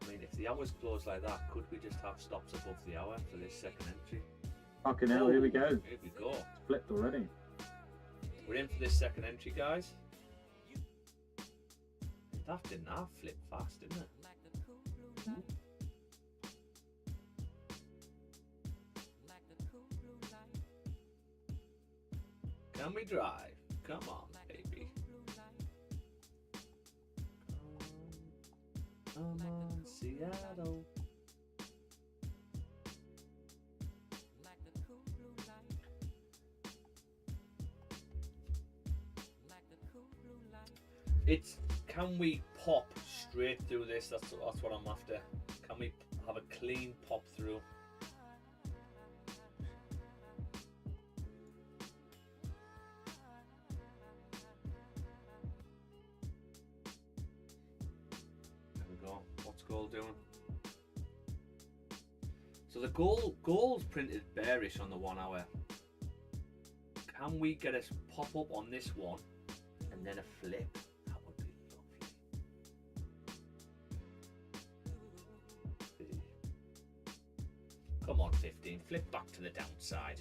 I mean, if the hour's closed like that, could we just have stops above the hour for this second entry? Fucking hell, here we go. Here we go. It's flipped already. We're in for this second entry, guys. That didn't have flip fast, didn't it? Can we drive? Come on, baby. Come on, Seattle. It's, can we pop straight through this? That's what I'm after. Can we have a clean pop through? There we go. What's gold doing? So the gold's printed bearish on the 1 hour. Can we get us pop up on this one and then a flip? That would be lovely. Come on, 15. Flip back to the downside.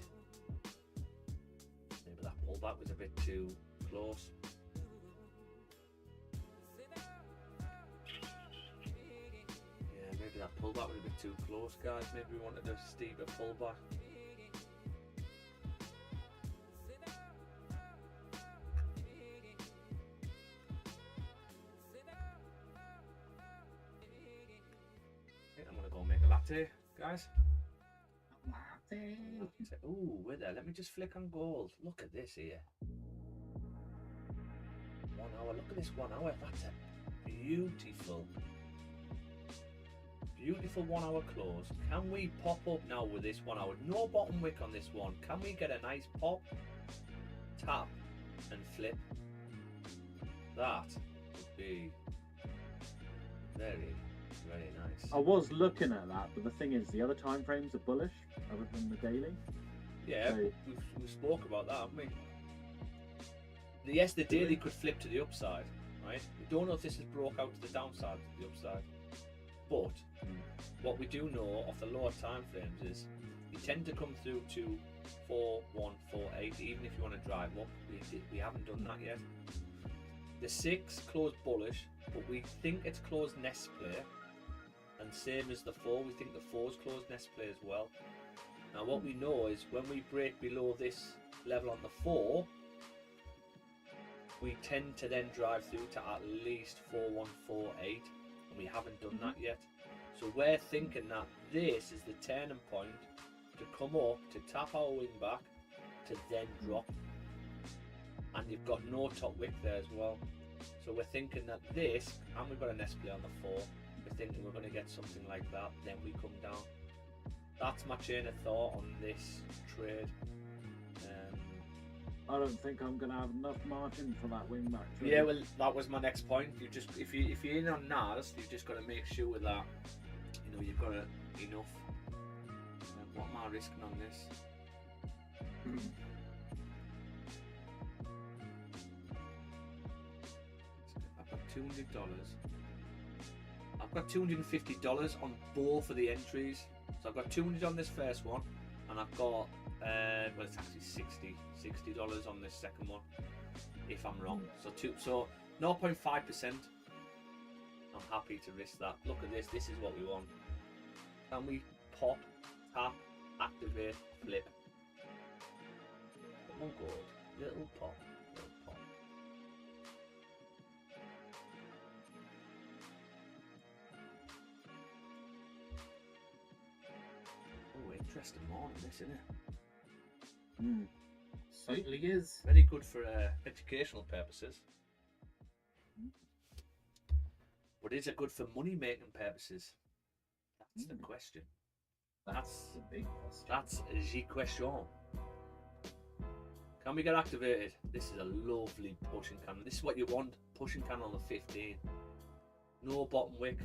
Maybe that pullback was a bit too close. Yeah, maybe that pullback was a bit too close, guys. Maybe we wanted a steeper pullback. I'm gonna go make a latte, guys. Latte. Ooh, we're there. Let me just flick on gold. Look at this here. 1 hour. Look at this 1 hour. That's a beautiful 1 hour close. Can we pop up now with this 1 hour? No bottom wick on this one. Can we get a nice pop, tap, and flip? That would be very, very nice. I was looking at that, but the thing is, the other time frames are bullish, other than the daily. Yeah, So- we spoke about that, haven't we? Yes, the daily could flip to the upside, right? We don't know if this has broke out to the downside, to the upside. But what we do know off the lower time frames is you tend to come through to 4148, even if you want to drive up. We haven't done that yet. The 6 closed bullish, but we think it's closed nest play. And same as the 4, we think the 4's closed nest play as well. Now what we know is when we break below this level on the 4, we tend to then drive through to at least 4148, and we haven't done that yet. So we're thinking that this is the turning point to come up, to tap our wing back, to then drop. And you've got no top wick there as well. So we're thinking that this, and we've got a nest play on the 4, we're thinking we're going to get something like that, then we come down. That's my chain of thought on this trade. I don't think I'm going to have enough margin for that wingback trade. Yeah, well, that was my next point. You just, if you're in on NAS, you've just got to make sure that you've got enough. What am I risking on this? I've got $200. I've got $250 on both of the entries. So I've got $200 on this first one, and I've got well, it's actually $60 on this second one, if I'm wrong. So 0.5%. I'm happy to risk that. Look at this. This is what we want. Can we pop, tap, activate, flip? Come on, gold. Little pop. Little pop. Oh, interesting morning, this, isn't it? Certainly is. Very good for educational purposes. But is it good for money making purposes? That's the question. That's the big question. That's the question. Can we get activated? This is a lovely pushing cannon. This is what you want. Pushing cannon on the 15. No bottom wick.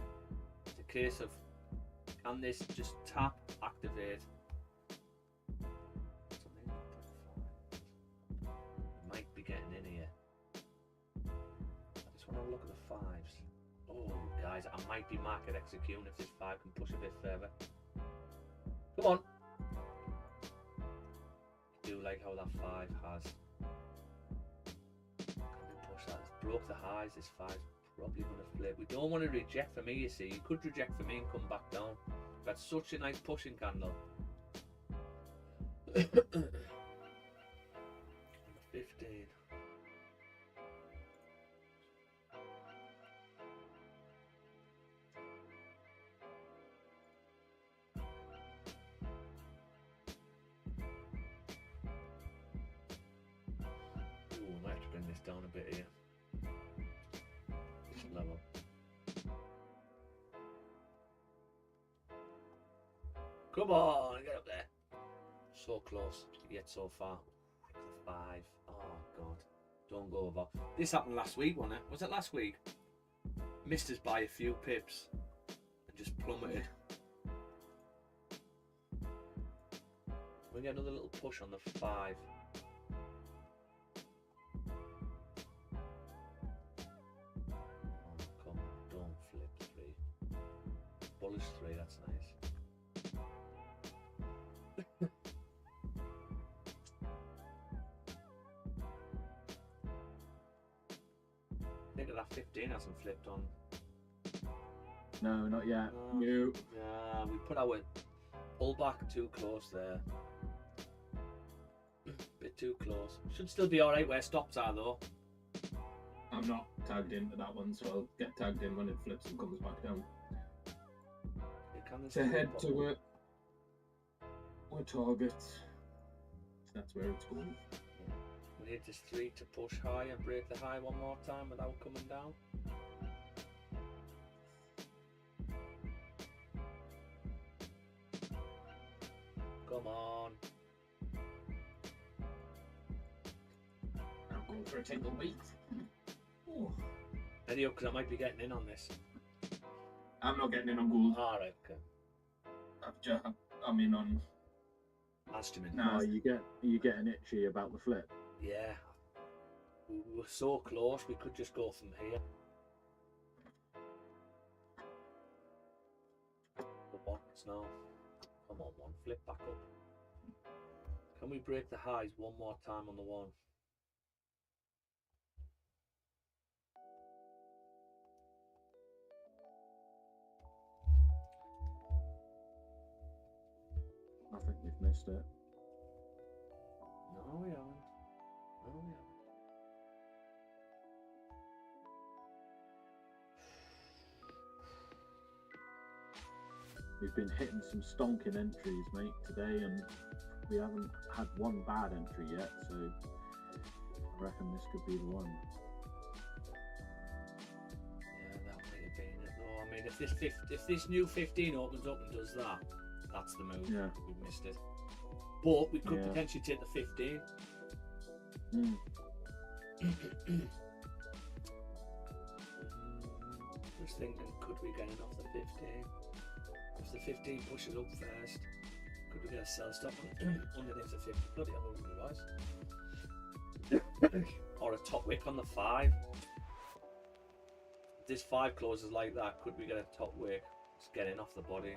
It's a case of, can this just tap, activate? Something. Might be getting in here. I just want to look at the fives. Oh, guys, I might be market executing if this 5 can push a bit further. Come on. I do like how that 5 has. Can we push that? It's broke the highs. This 5's probably going to flip. We don't want to reject for me, you see. You could reject for me and come back down. That's such a nice pushing candle. 15. Ooh, I might have to bring this down a bit here. Level. Come on, get up there. So close, yet so far. The 5. Oh god. Don't go over. This happened last week, wasn't it? Was it last week? Missed us by a few pips and just plummeted. We get another little push on the 5. Oh, come on, don't flip 3. Bullish 3, that's nice. I think that 15 hasn't flipped on. No, not yet. No. Yeah, we put our pull back too close there. Bit too close. Should still be alright where stops are though. I'm not tagged into that one, so I'll get tagged in when it flips and comes back down. To head to a target. That's where it's going. We need this 3 to push high and break the high one more time without coming down. Come on. I'm going for a tickle beat. Oh. Ready up, because I might be getting in on this. I'm not getting in on gold. Alright, okay. I'm in on. Astumin. Nah. Oh, you getting itchy about the flip. Yeah. We were so close, we could just go from here. The ones now. Come on, 1. Flip back up. Can we break the highs one more time on the 1? I think we've missed it. No, we haven't. No, we haven't. We've been hitting some stonking entries, mate, today, and we haven't had one bad entry yet, so I reckon this could be the one. Yeah, that might have been it though. I mean, if this new 15 opens up and does that, that's the move. Yeah. We've missed it. But we could Yeah. potentially take the 15. Just thinking, could we get it off the 15? If the 15 pushes up first, could we get a sell stop underneath the 50? Bloody hell, it was. Or a top wick on the 5. If this 5 closes like that, could we get a top wick? Just get in off the body.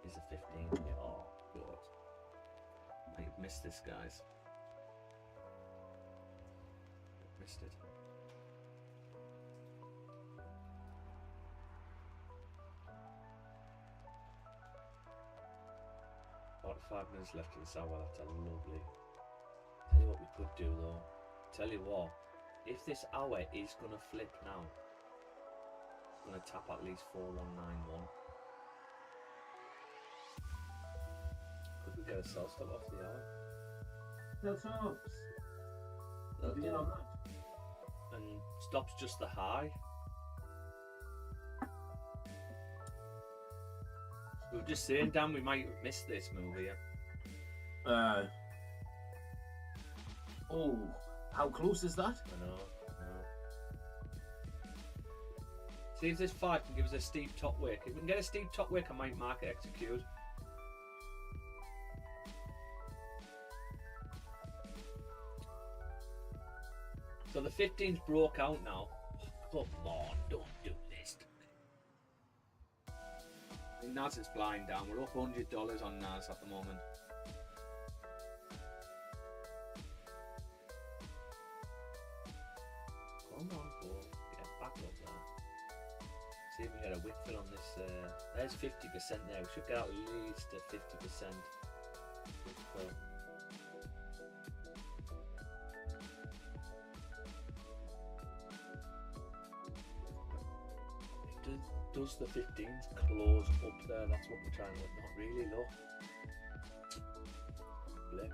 Is a 15 here? Oh, God. I've missed this, guys. Missed it. About 5 minutes left of this hour. That's a lovely. Tell you what we could do though. Tell you what, if this hour is gonna flip now, it's gonna tap at least 4191. Could we get a sell stop off the hour? No tops. That'll Be in do. on that. And stops just the high. We were just saying, Dan, we might miss this move here. Oh, how close is that? I know. See if this 5 can give us a steep top wick. If we can get a steep top wick, I might market execute. So the 15's broke out now. Oh, come on, don't do this to me. NAS is flying down. We're up $100 on NAS at the moment. Come on, Paul. Get back up there. See if we get a wick fill on this. There's 50% there. We should get at least a 50% wick fill. Does the 15s close up there? That's what we're trying to look. Not really, look. Blip.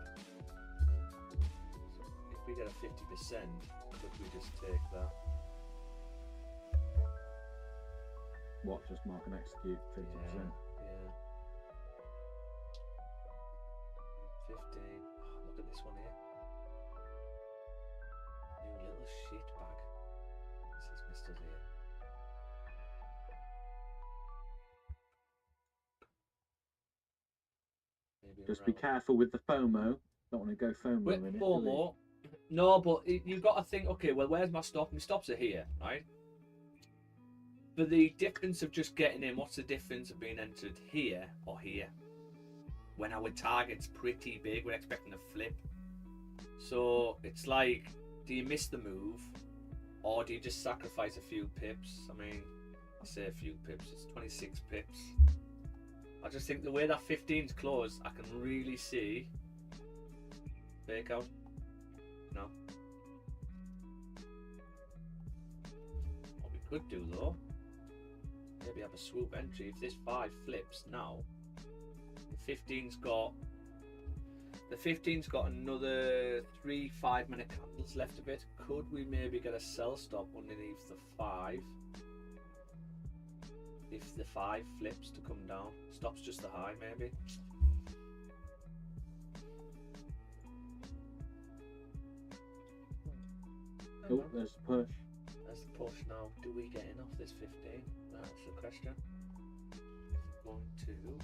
If we get a 50%, could we just take that? What? Just mark and execute 50%. Yeah. 15. Oh, look at this one here. You little shit bag. This is Mr. here. Maybe Just be careful with the FOMO. Don't want to go FOMO With in it. do we? FOMO, no, but you've got to think, okay, well, where's my stop? My stops are here, right? But the difference of just getting in, what's the difference of being entered here or here? When our target's pretty big, we're expecting a flip. So it's like, do you miss the move? Or do you just sacrifice a few pips? I mean, I say a few pips, it's 26 pips. I just think the way that 15's closed, I can really see fake out. No. What we could do though, maybe have a swoop entry. If this 5 flips now, the 15's got another 3 5-minute candles left of it. Could we maybe get a sell stop underneath the 5? If the 5 flips to come down, stops just the high maybe. Oh, there's the push. There's the push now. Do we get in off this 15? That's the question. 1, 2,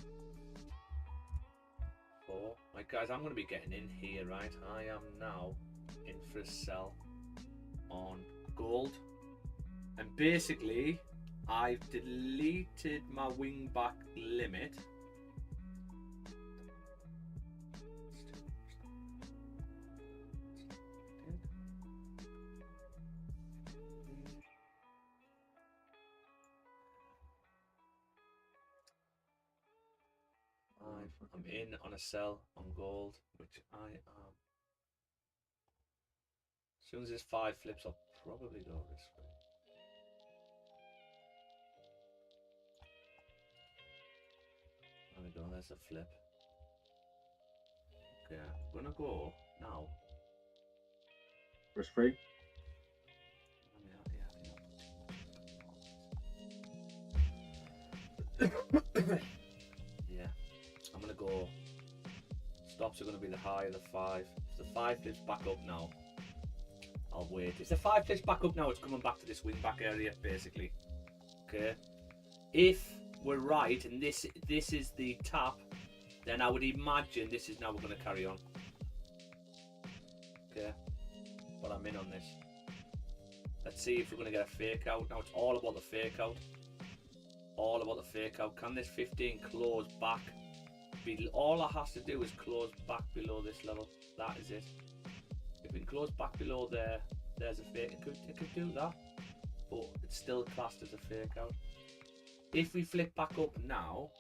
4. Right guys, I'm going to be getting in here, right? I am now in for a sell on gold. And basically, I've deleted my wing back limit. I'm in on a sell on gold, which I am. As soon as this 5 flips, I'll probably go this way. There we go, there's a flip. Okay, I'm gonna go now. Risk free. Yeah, I'm gonna go. Stops are gonna be the high of the 5. If the 5 flips back up now, I'll wait. If the 5 flips back up now, it's coming back to this wing back area, basically. Okay. If we're right and this is the tap, then I would imagine this is now we're going to carry on. Okay, but I'm in on this. Let's see if we're going to get a fake out. Now it's all about the fake out. All about the fake out. Can this 15 close back? All it has to do is close back below this level. That is it. If it can close back below there, there's a fake. It could do that, but it's still classed as a fake out. If we flip back up now,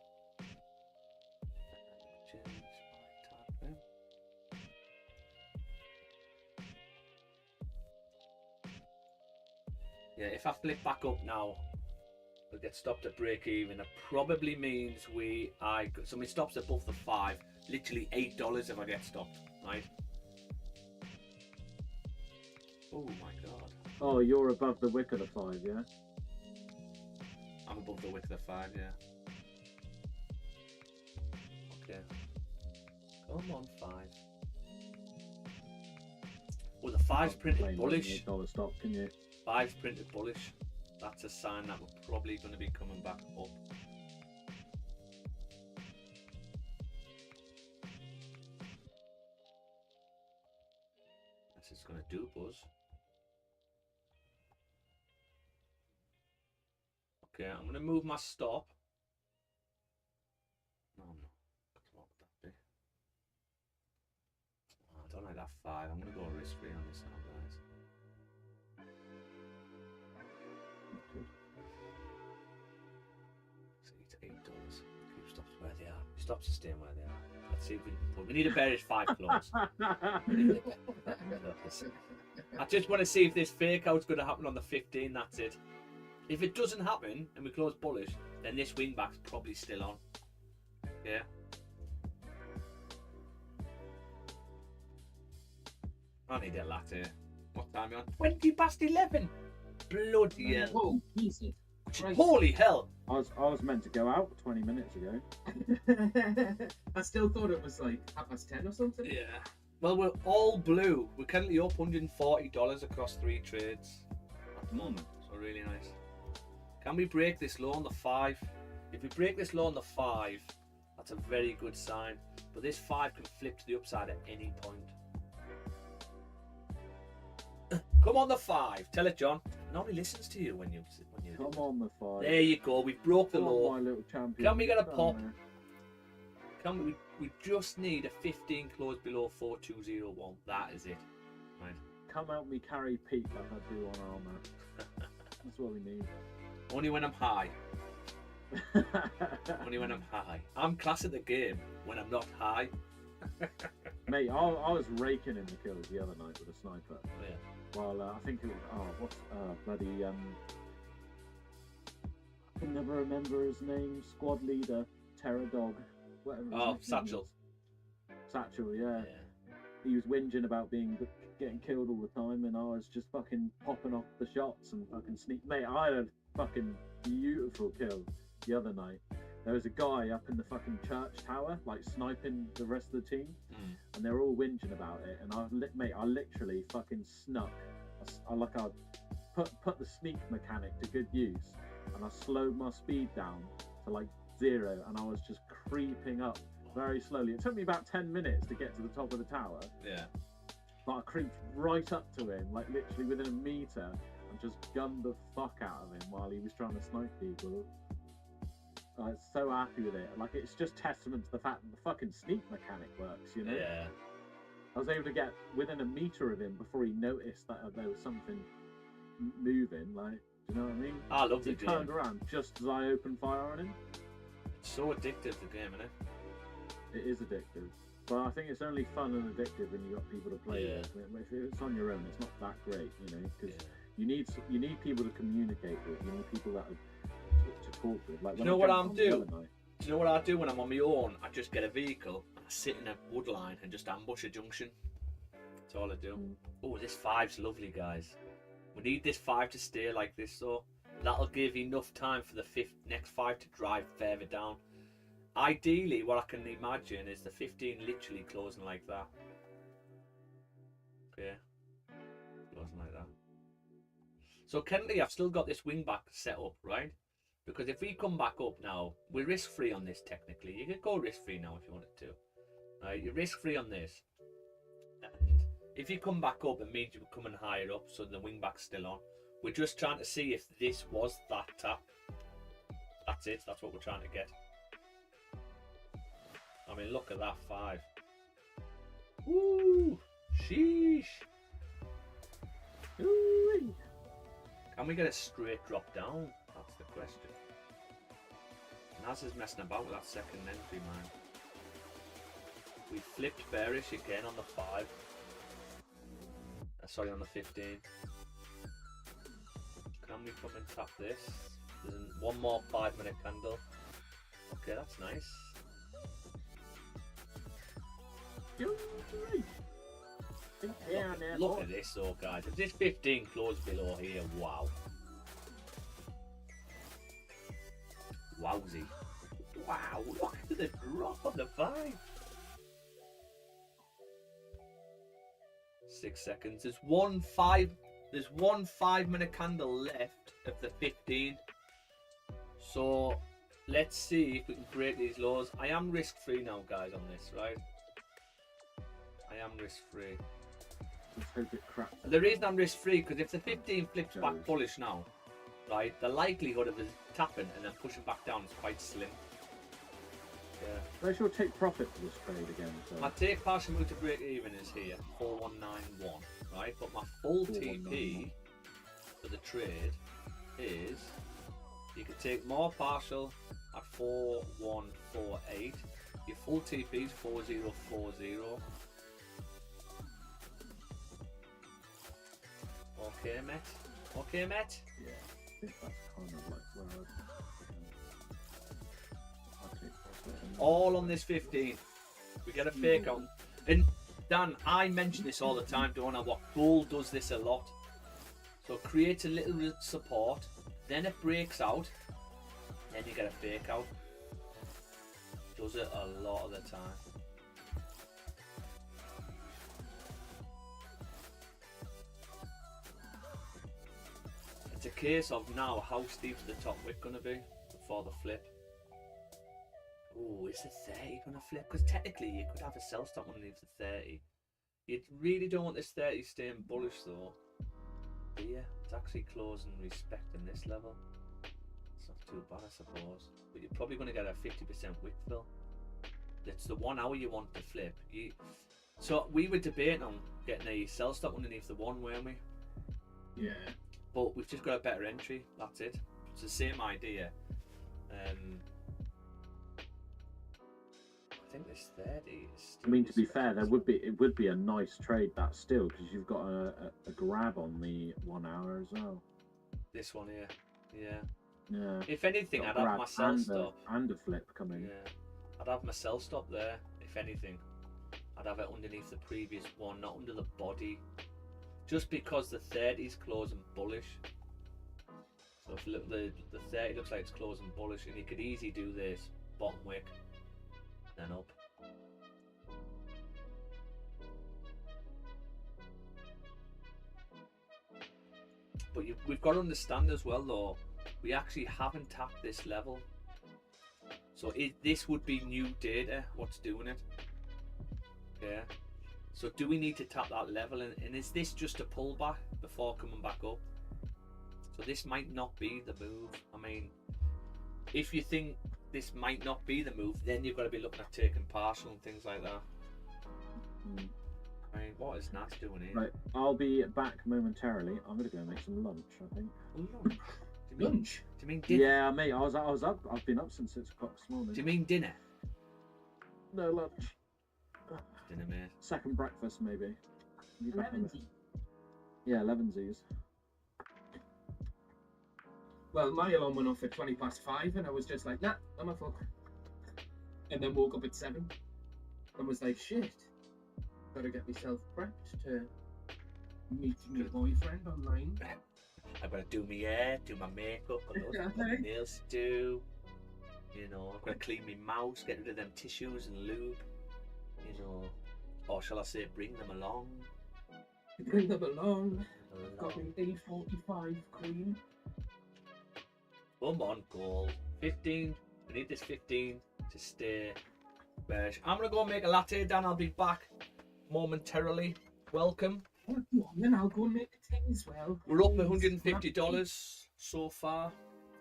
change my tab there. Yeah, if I flip back up now, we'll get stopped at break even. That probably means so my stops above the 5, literally $8 if I get stopped, right? Oh my god. Oh, you're above the wick of the 5, yeah? I'm above the wick of the 5, yeah. Okay. Come on, 5. Oh, the 5's printed bullish. $8 stop, can you? 5's printed bullish. That's a sign that we're probably going to be coming back up. This is going to do, Buzz. Okay, I'm going to move my stop. No, I'm not. What would that be? Oh, I don't like that 5. I'm going to go risk free on this now, guys. See, it's $8. Keep stops where they are. Stops are staying where they are. Let's see if we can pull. We need a bearish 5 close. I just want to see if this fake out's going to happen on the 15. That's it. If it doesn't happen and we close bullish, then this wing back's probably still on. Yeah. I need a latte. What time are you on? 20 past 11. Bloody hell. Whoa, Jesus. Christ. Holy hell. I was meant to go out 20 minutes ago. I still thought it was like 10:30 or something. Yeah. Well, we're all blue. We're currently up $140 across 3 trades at the moment. So really nice. Can we break this low on the 5? If we break this low on the 5, that's a very good sign. But this 5 can flip to the upside at any point. Come on the 5. Tell it, John. Nobody listens to you when you. Come on, the 5. There you go. We broke the Come low. on, my little champion. Can we get a Come pop? on, Can we just need a 15 close below 4201. That is it. Right. come out me carry Pete like I do on Armour. That's what we need. Only when I'm high. Only when I'm high. I'm class at the game when I'm not high. Mate, I was raking in the kills the other night with a sniper. Oh, yeah. Well, I think it was, bloody, I can never remember his name, squad leader, Terror Dog, whatever. Oh, Satchel. Satchel, yeah. Yeah. He was whinging about getting killed all the time, and I was just fucking popping off the shots and fucking sneak. Mate, I had a fucking beautiful kill the other night. There was a guy up in the fucking church tower, like sniping the rest of the team, and they were all whinging about it. And I literally fucking snuck. I put the sneak mechanic to good use, and I slowed my speed down to like 0, and I was just creeping up very slowly. It took me about 10 minutes to get to the top of the tower. Yeah. But I creeped right up to him, like literally within a meter, and just gunned the fuck out of him while he was trying to snipe people. I was so happy with it. Like, it's just testament to the fact that the fucking sneak mechanic works, you know? Yeah. I was able to get within a meter of him before he noticed that there was something moving. Like, do you know what I mean? I love the He game. turned around just as I opened fire on him. It's so addictive, the game, isn't it? It is addictive. But I think it's only fun and addictive when you've got people to play with. If it's on your own, it's not that great, you know? Because you need people to communicate with. You need people that are to talk with. Like, Do you know what I'm doing? Do you know what I do when I'm on my own? I just get a vehicle and I sit in a wood line and just ambush a junction. That's all I do. Oh, this 5's lovely, guys. We need this 5 to stay like this, so that'll give enough time for the next 5 to drive further down. Ideally, what I can imagine is the 15 literally closing like that. Okay, closing like that. So currently, I've still got this wingback set up, right? Because if we come back up now, we're risk-free on this technically. You could go risk-free now if you wanted to. Right, you're risk-free on this. And if you come back up, it means you're coming higher up, so the wingback's still on. We're just trying to see if this was that tap. That's it, that's what we're trying to get. I mean, look at that 5. Woo! Sheesh! Ooh. Can we get a straight drop down? That's the question. Naz is messing about with that second entry, man. We flipped bearish again on the 5. Sorry, on the 15. Can we come and tap this? There's one more 5-minute candle. Okay, that's nice. Look at this though, guys. If this 15 closed below here, wow. Wowsy. Wow, look at to the drop on the 5. 6 seconds. There's one 5-minute candle left of the 15. So let's see if we can break these lows. I am risk free now, guys, on this, right? I am risk free. Let's hope it cracks. And the reason I'm risk free because if the 15 flips back bullish now, right, the likelihood of it tapping and then pushing back down is quite slim. Yeah. Where's your take profit for this trade again? So My take partial move to break even is here, 4191, right? But my full TP for the trade is, you can take more partial at 4148. Your full TP is 4040. Okay, mate. Okay, mate. yeah, I think that's kind of like where I'll take profit. All on this 15. We get a fake out. And Dan, I mention this all the time, don't I? What Bull does this a lot. So creates a little support, then it breaks out, then you get a fake out. Does it a lot of the time. It's a case of now how steep's the top wick going to be before the flip. Oh, is the 30 going to flip? Because technically you could have a sell stop underneath the 30. You really don't want this 30 staying bullish though. Do you? It's actually closing respecting this level. It's not too bad, I suppose. But you're probably going to get a 50% wick fill. It's the 1 hour you want to flip. So we were debating on getting a sell stop underneath the 1, weren't we? Yeah. But we've just got a better entry. That's it. It's the same idea. I think this 30 is. I mean, to be fair, it would be a nice trade that still, because you've got a grab on the 1 hour as well. This one here, yeah. Yeah. If anything, Got I'd a have grab my sell and stop. and a flip coming. Yeah, I'd have my sell stop there. If anything, I'd have it underneath the previous one, not under the body. Just because the 30 is closing bullish. So if the 30 looks like it's closing bullish, and you could easily do this bottom wick, then up. But we've got to understand as well though, we actually haven't tapped this level. So this would be new data, what's doing it. Yeah. So do we need to tap that level, and is this just a pullback before coming back up? So this might not be the move. I mean, if you think this might not be the move, then you've got to be looking at taking partial and things like that. Mm. I mean, what is Nat doing here? Right, I'll be back momentarily. I'm gonna go make some lunch, I think. Oh, lunch? Do you mean, Lunch? Do you mean dinner? Yeah, mate, I was up. I've been up since 6 o'clock this morning. Do you mean dinner? No lunch. Dinner, mate. Second breakfast, maybe. You back on it? 11. Yeah, 11's. Well, my alarm went off at 5:20, and I was just like, nah, I'm a fuck. And then woke up at 7 and was like, shit, gotta get myself prepped to meet my boyfriend online. I've got to do my hair, do my makeup, got my nails to do. You know, I've got to clean my mouth, get rid of them tissues and lube. You know, or shall I say, bring them along. Bring them along. Along. Got me A45 cream. Come on, goal. 15. We need this 15 to stay bearish. I'm going to go and make a latte, Dan. I'll be back momentarily. Welcome. Oh, go on, then I'll go and make a tea as well. We're up $150 so far. I'm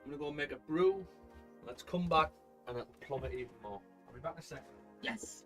going to go and make a brew. Let's come back and it'll plummet even more. I'll be back in a second. Yes.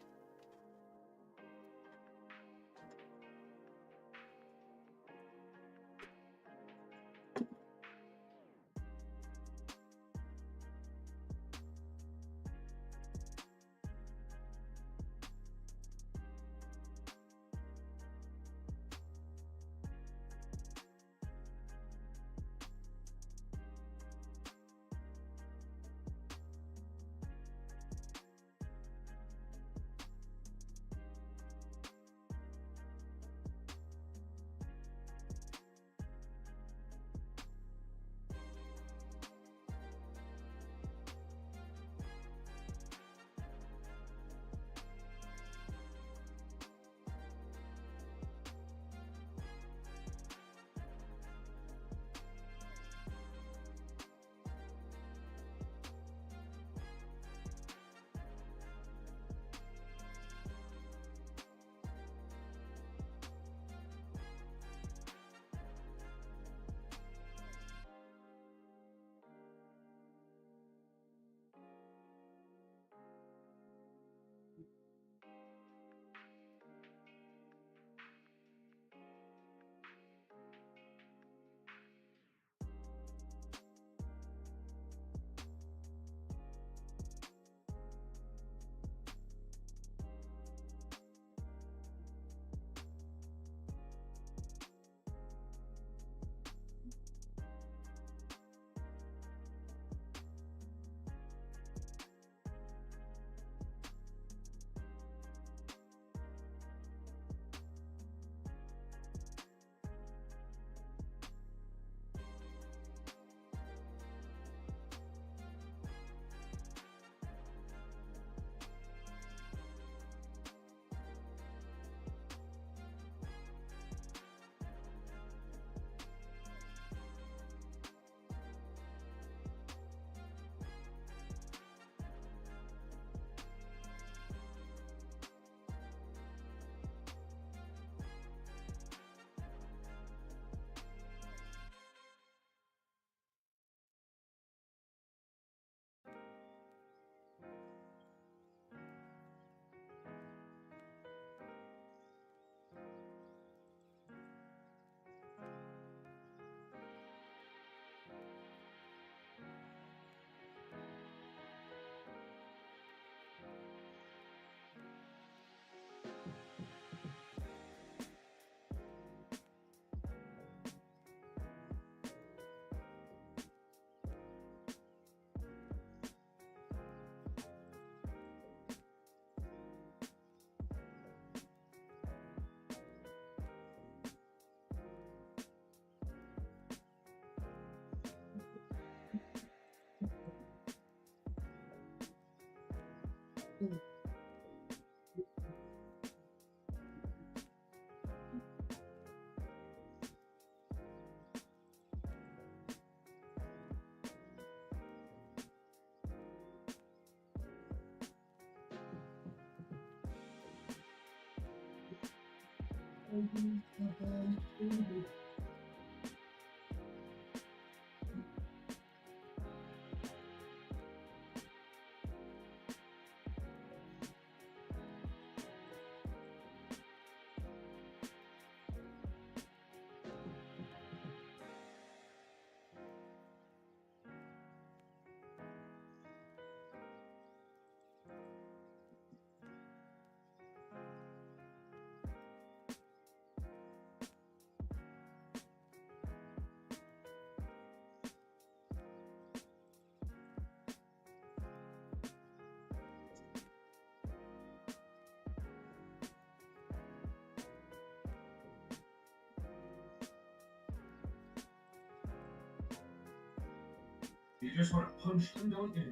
You just want to punch them, don't you?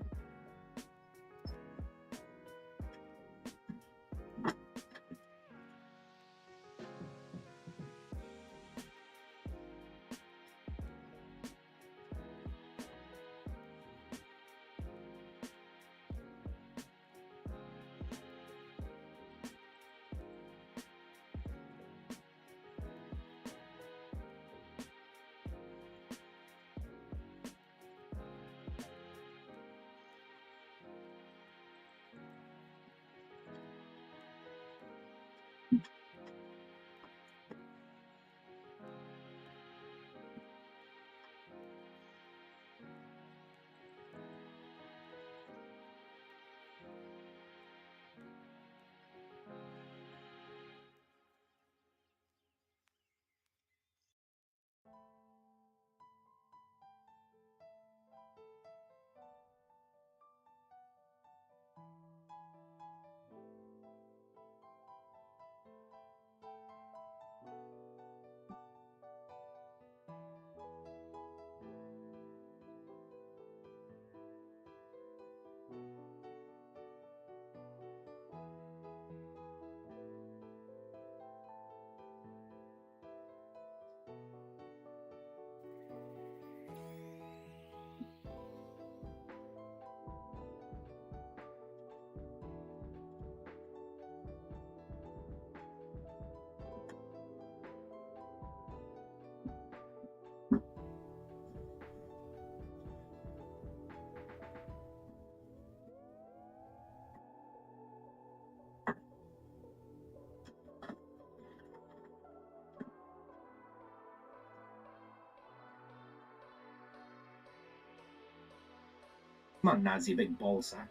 Come on, Nazi big ball sack.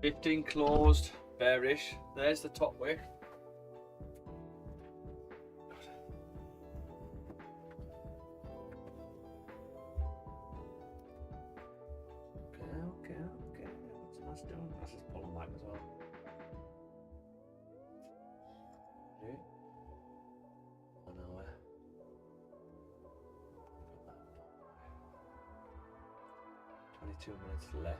$15 closed, bearish. There's the top wick. Okay. What's that doing? That's just pulling back as well. Okay. I know it. 22 minutes left.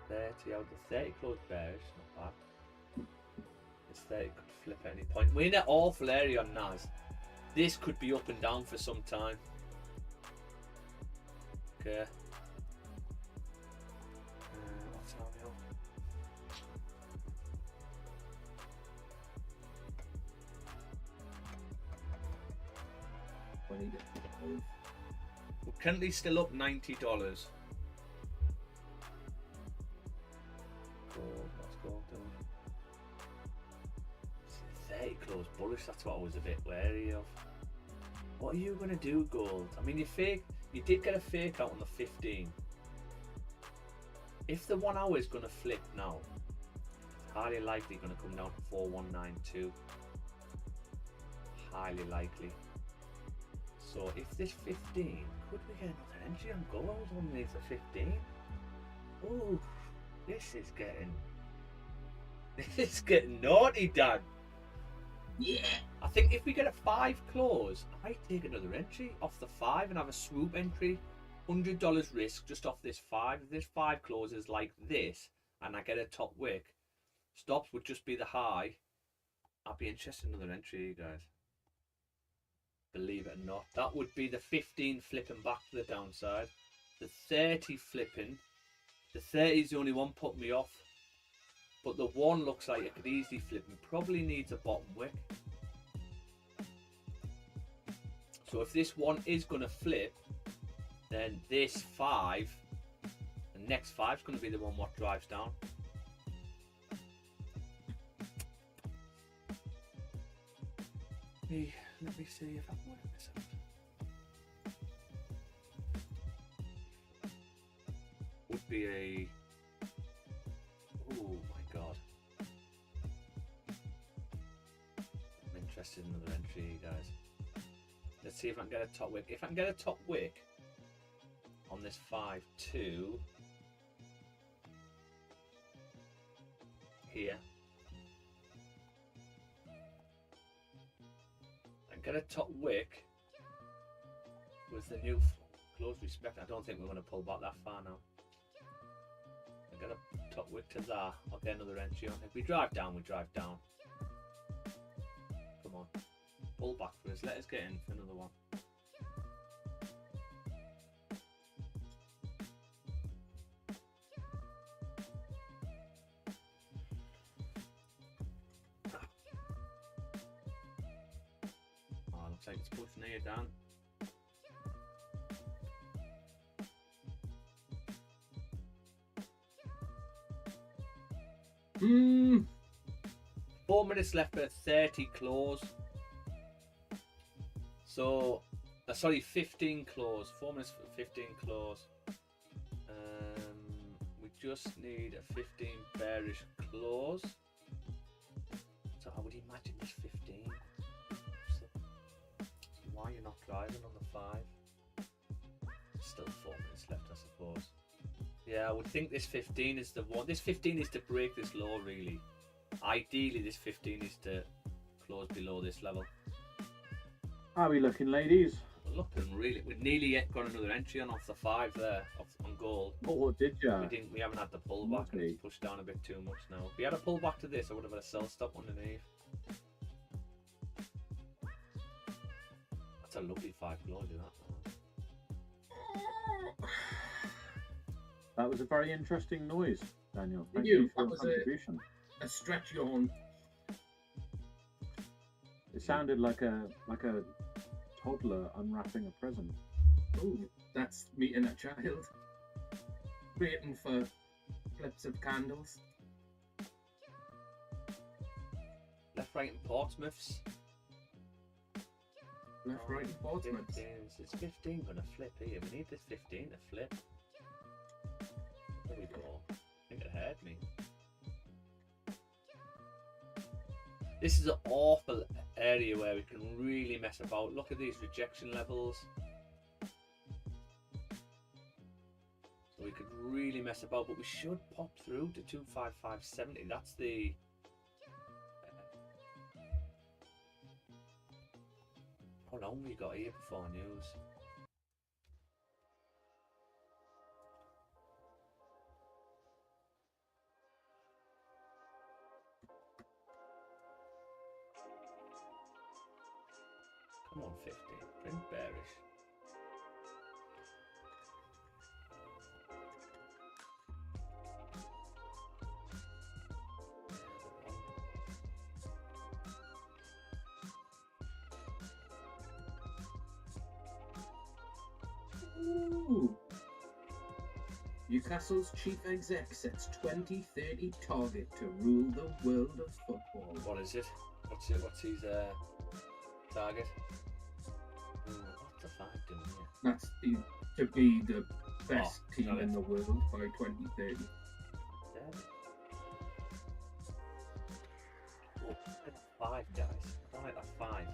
30 out of the 30 closed bearish, not bad. This 30 could flip at any point. We're in an awful area on NAS. This could be up and down for some time. Okay. What's our now? We're currently still up $90. Gold, what's gold doing? 30 close bullish, that's what I was a bit wary of. What are you going to do, gold? I mean, you did get a fake out on the 15. If the 1 hour is going to flip now, it's highly likely going to come down to 4192. Highly likely. So if this 15, could we get another entry on gold underneath the 15? Oh, this is getting naughty, Dan. Yeah. I think if we get a 5 close, I might take another entry off the 5 and have a swoop entry. $100 risk just off this 5. If this 5 closes like this and I get a top wick, stops would just be the high. I'd be interested in another entry, you guys. Believe it or not. That would be the 15 flipping back to the downside. The 30 flipping. The 30 is the only one putting me off. But the 1 looks like it could easily flip and probably needs a bottom wick. So if this 1 is going to flip, then this 5, the next 5 is going to be the one what drives down. Let me see if I can work this out. Would be a... Oh my god. I'm interested in another entry, guys. Let's see if I can get a top wick. If I can get a top wick on this 5-2 here. And get a top wick with the new close respect. I don't think we're going to pull back that far now. I get a top wick to that. I'll get another entry on. If we drive down, we drive down. Come on. Pull back for us. Let us get in for another one. Oh, looks like it's pushing here down. Hmm. 4 minutes left for 30 close. So, sorry, 15 close. 4 minutes for 15 close. We just need a 15 bearish close. So I would imagine it's 15. So why you're not driving on the 5? Still 4 minutes left, I suppose. Yeah, I would think this 15 is the one. This 15 is to break this low, really. Ideally, this 15 is to close below this level. How are we looking, ladies? We're looking really. We've nearly got another entry on off the 5 there, on gold. Oh, did ya? We haven't had the pullback, and Lovely. it's pushed down a bit too much now. If we had a pullback to this, I would have had a sell stop underneath. That's a lovely 5 close, isn't that? That was a very interesting noise, Daniel. Thank you? you for That your was contribution. A stretch yawn. It sounded like a toddler unwrapping a present. Oh, that's meeting a child. Waiting for flips of candles. Left, right, and Portsmouths. Left, right, and Portsmouth. 15. It's 15 going to flip here. We need this 15 to flip. There we go. I think it hurt me. This is an awful area where we can really mess about. Look at these rejection levels. So we could really mess about, but we should pop through to 25570. That's the... How long we got here before news? Come on, 50. Bring bearish. Ooh. Newcastle's chief exec sets 2030 target to rule the world of football. What is it? What's it? What's his target? What's the 5 doing here? That's to be the best Oh, team got in it. the world by 2030. There. Oh, that's 5, guys. I don't like that 5.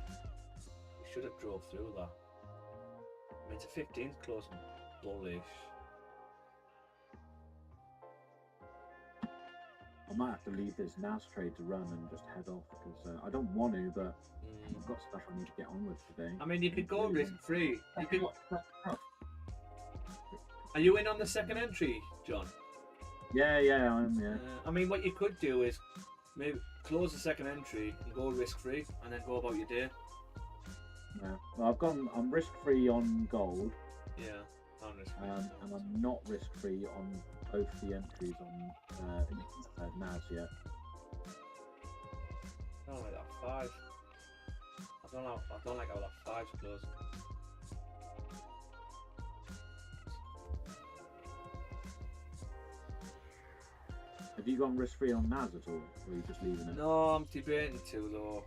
We should have drove through that. I mean, it's a 15th close and bullish. I might have to leave this NAS trade to run and just head off because I don't want to, but I've got stuff I need to get on with today. I mean, you could go risk free. You could. Oh, Are you in on the second entry, John? Yeah, I'm yeah. I mean, what you could do is maybe close the second entry and go risk free, and then go about your day. Yeah. Well, I'm risk free on gold, Yeah, I'm risk free. and I'm not risk free on both the entries on NAS yet. I don't like that 5. I don't like how that 5's closing. Have you gone risk free on NAS at all, or are you just leaving it? No, I'm debating to though.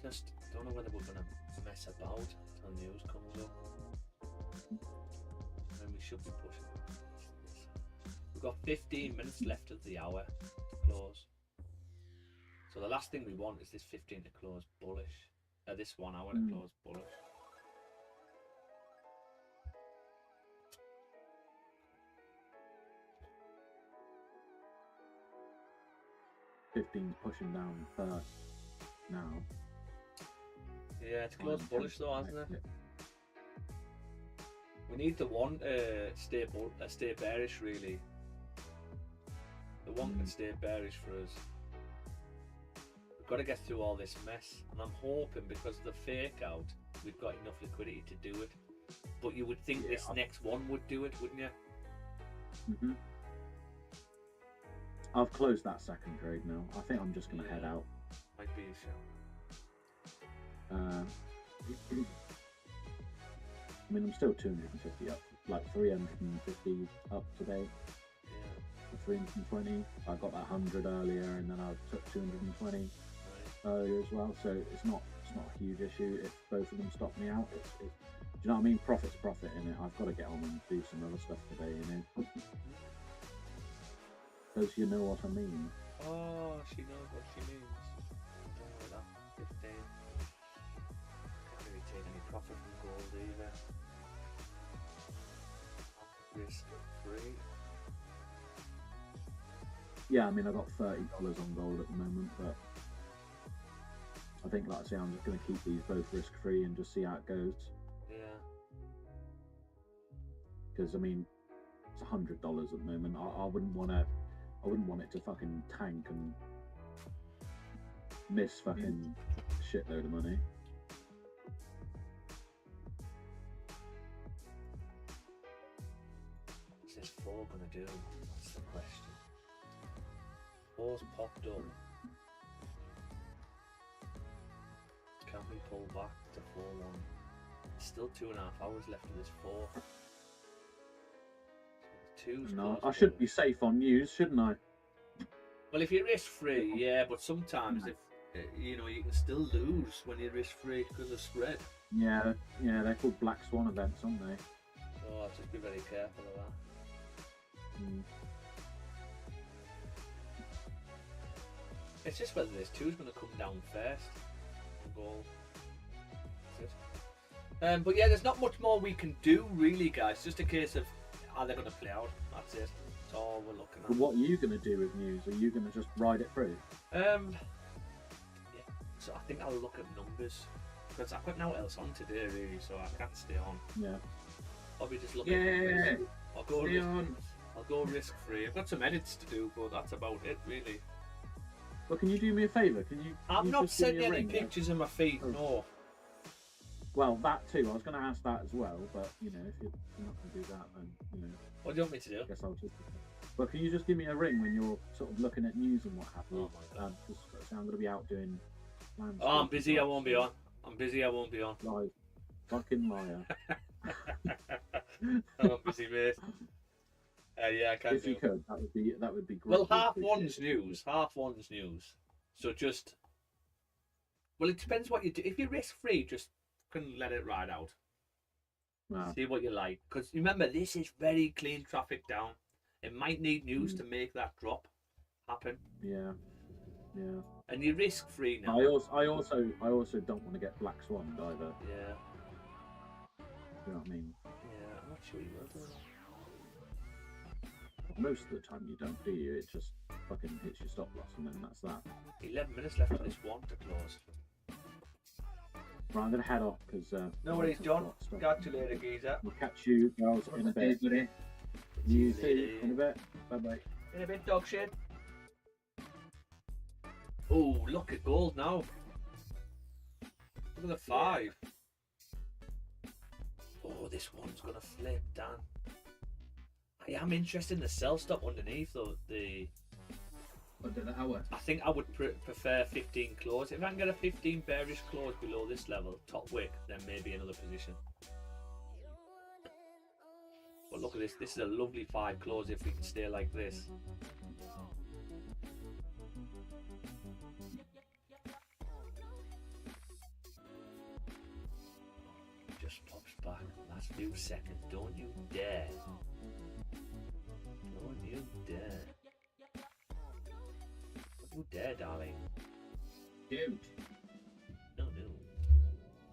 Just don't know whether we're gonna mess about till news comes up. And we should be pushing. We've got 15 minutes left of the hour to close. So the last thing we want is this 15 to close bullish. This 1 hour to close bullish. Fifteen's pushing down first now. Yeah, it's close bullish though, hasn't it? We need the one stay bearish really. The one can stay bearish for us. We've got to get through all this mess, and I'm hoping because of the fake out, we've got enough liquidity to do it. But you would think this next one would do it, wouldn't you? Mm-hmm. I've closed that second trade now. I think I'm just going to head out. Might be a show. I mean, I'm still 250 up, like 350 up today. Yeah. 320. I got that 100 earlier, and then I took 220 Right. earlier as well. So it's not a huge issue if both of them stop me out. Do you know what I mean? Profit's profit in it. I've got to get on and do some other stuff today, you know. Because you know what I mean. Oh, she knows what she means. Oh, that 15. Can't really take any profit from gold either. Risk free. Yeah, I mean, I got $30 on gold at the moment, but I think, like I say, I'm just going to keep these both risk-free and just see how it goes. Yeah. Because I mean, it's $100 at the moment. I wouldn't want to. I wouldn't want it to fucking tank and miss fucking shitload of money. What's this 4 gonna do? That's the question. 4's popped up. Can we pull back to 4-1? Still 2.5 hours left of this 4. So the 2's No, close I should bullish. be safe on news, shouldn't I? Well, if you're risk free, yeah, but sometimes if you know you can still lose when you're risk free because of spread. Yeah, they're called Black Swan events, aren't they? So I'll just be very careful of that. Mm. It's just whether this 2's going to come down first and go. That's it. But yeah, there's not much more we can do really, guys. Just a case of are they going to play out? That's it. That's all we're looking at. But what are you going to do with news? Are you going to just ride it through? Yeah, so I think I'll look at numbers because I've got nothing else on today really, so I can't stay on. Yeah. Probably just look Yeah, at numbers. I'll go stay on. risk free. I've got some edits to do, but that's about it really. Well, can you do me a favour? Can you? I've you not just give sent me a any ring, yeah? pictures of my feet. Oh. No. Well, that too. I was going to ask that as well, but you know, if you're not going to do that, then you know, What do you want me to do? I guess I'll just. But can you just give me a ring when you're sort of looking at news and what have you? Oh my God. Because I'm going to be out doing. Oh, I'm busy. I won't be on. I'm busy. I won't be on. Live. Fucking liar. I'm busy, mate. Yeah, I can If do. you could, that would be great. Well, half one's news. Half one's news. So just. Well, it depends what you do. If you're risk free, just can let it ride out. Wow. See what you like. Because remember, this is very clean traffic down. It might need news to make that drop happen. Yeah. Yeah. And you're risk free now. I also don't want to get black swan either. Yeah. You know what I mean? Yeah, I'm not sure you will do. Most of the time you don't, do you? It just fucking hits your stop loss and then that's that. 11 minutes left on this one to close. Right, I'm going to head off because... No worries, John. Catch you later, geezer. We'll catch you girls in a bit. You too, in a bit. Bye-bye. In a bit, dog shit. Oh, look at gold now. Look at the 5. Oh, this one's going to flip, Dan. I am interested in the sell stop underneath, though. Under the hour. I think I would prefer 15 close. If I can get a 15 bearish close below this level, top wick, then maybe another position. But look at this. This is a lovely 5 close if we can stay like this. Just pops back. Last few seconds. Don't you dare. Don't you dare. Don't you dare, darling. Huge. No.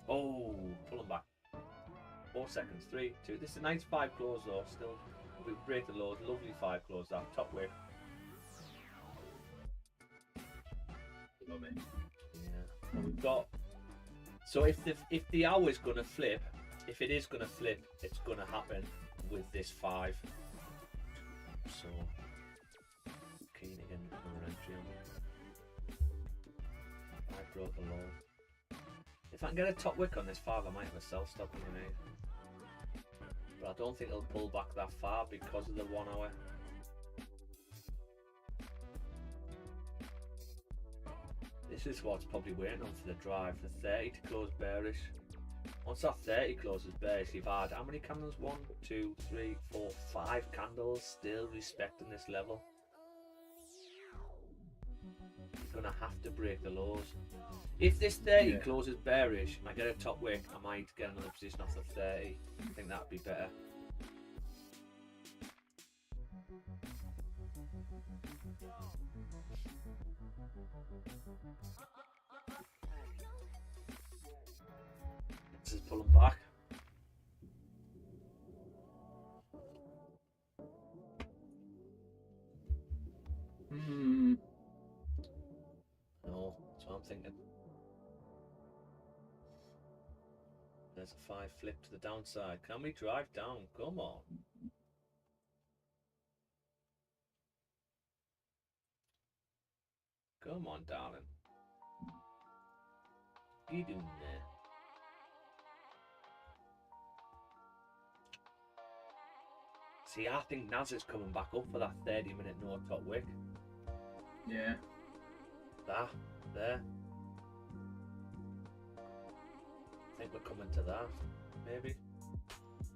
Oh, pull them back. 4 seconds. 3, 2. This is a nice 5 close though. Still, we break the lows. Lovely 5 close. That top wick. Love it. Yeah. And we've got. So if the hour's gonna flip, if it is gonna flip, it's gonna happen with this 5. So keen again for entry on it. I broke the low. If I can get a top wick on this 5, I might have a sell stop underneath. But I don't think it'll pull back that far because of the 1 hour. This is what's probably waiting on for the drive. The 30 to close bearish. Once that 30 closes bearish, you've had how many candles? 1, 2, 3, 4, 5 candles still respecting this level. You're gonna have to break the lows. If this 30 closes bearish and I get a top wick, I might get another position off the 30. I think that'd be better. This is pulling back. No, that's what I'm thinking. There's a 5 flip to the downside. Can we drive down? Come on. Come on, darling. What are you doing there? See, I think Naz is coming back up for that 30-minute no top wick. Yeah. There. I think we're coming to that, maybe.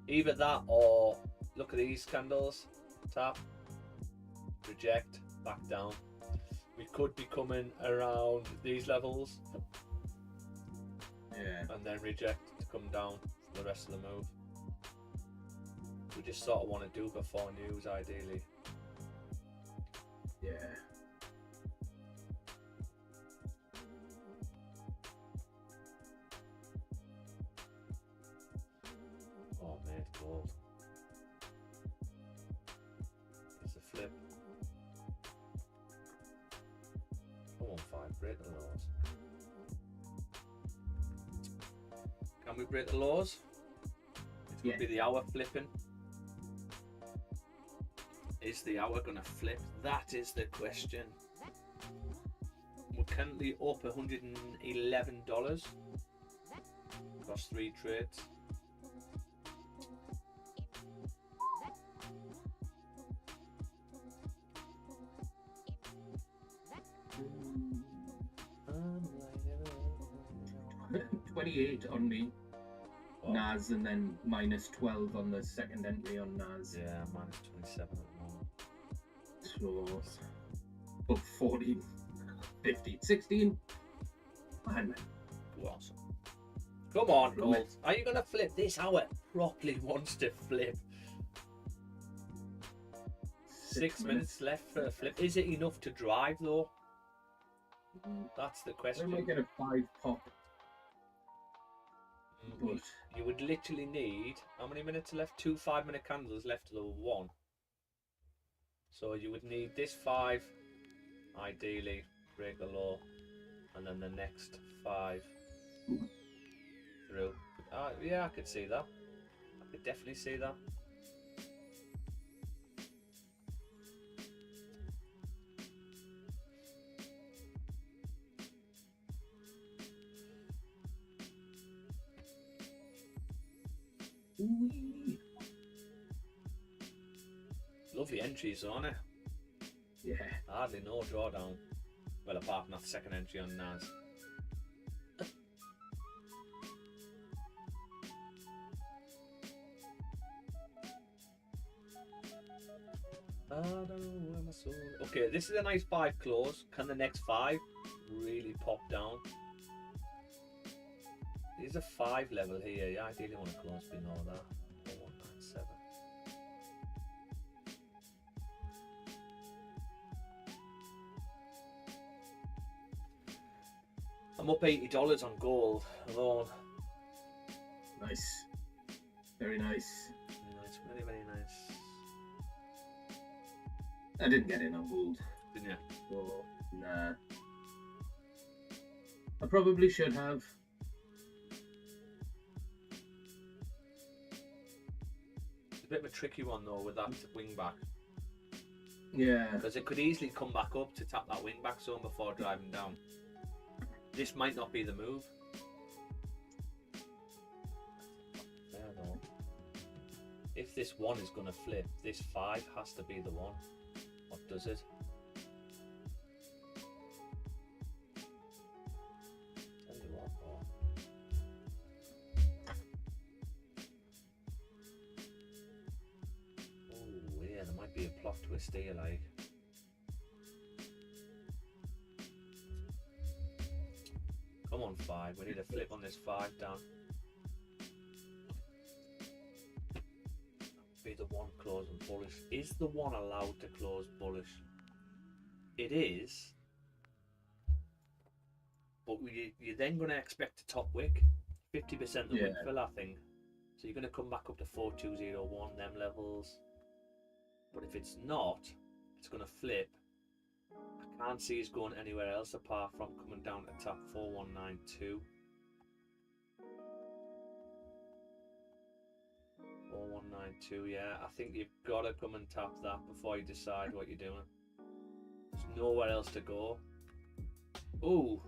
Either that or look at these candles. Tap, reject, back down. We could be coming around these levels. Yeah. And then reject to come down for the rest of the move. We just sort of want to do before news, ideally. Yeah. Oh man, it's gold. It's a flip. Come on, 5, break the laws. Can we break the laws? It's going to be the hour flipping. Is the hour going to flip? That is the question. currently up $111 across 3 trades. Mm. 28 on me. Wow. NAS, and then minus 12 on the second entry on NAS. Yeah, minus 27 at the moment. So, up 14, 15, 16. Man, Awesome. Come on, Love Gold. Are you going to flip? This how it properly wants to flip. 6 minutes left for a flip. Is it enough to drive, though? That's the I question. might get a 5 pop, but You would literally need, how many minutes left? 2 5-minute candles left to the 1. So you would need this 5, ideally, break the low, and then the next 5 through. Yeah, I could see that. I could definitely see that. ooh, Lovely entries on it. yeah. Hardly no drawdown. Well, apart from that second entry on NAS. I don't know where my soul. Okay, this is a nice 5 close. Can the next 5 really pop down? There's a 5 level here. Yeah, I ideally want to close below that. 4197. I'm up $80 on gold alone. Nice. Very nice. It's very, very nice. I didn't get in on gold, Didn't you? so nah. I probably should have. It's a bit of a tricky one though with that wing back. Yeah. Because it could easily come back up to tap that wing back zone before driving down. This might not be the move. There though. If this 1 is going to flip, this 5 has to be the one. What does it? Tell you what, though. Oh yeah, there might be a plot twist here, like. Come on, 5. We need a flip on this 5 down. Be the 1 closing bullish. Is the 1 allowed to close bullish? It is. But you're then going to expect a top wick. 50% the wick fill, I think. So you're going to come back up to 4201, them levels. But if it's not, it's going to flip. I can't see it's going anywhere else apart from coming down to tap 4192. 4192, yeah. I think you've got to come and tap that before you decide what you're doing. There's nowhere else to go. Ooh.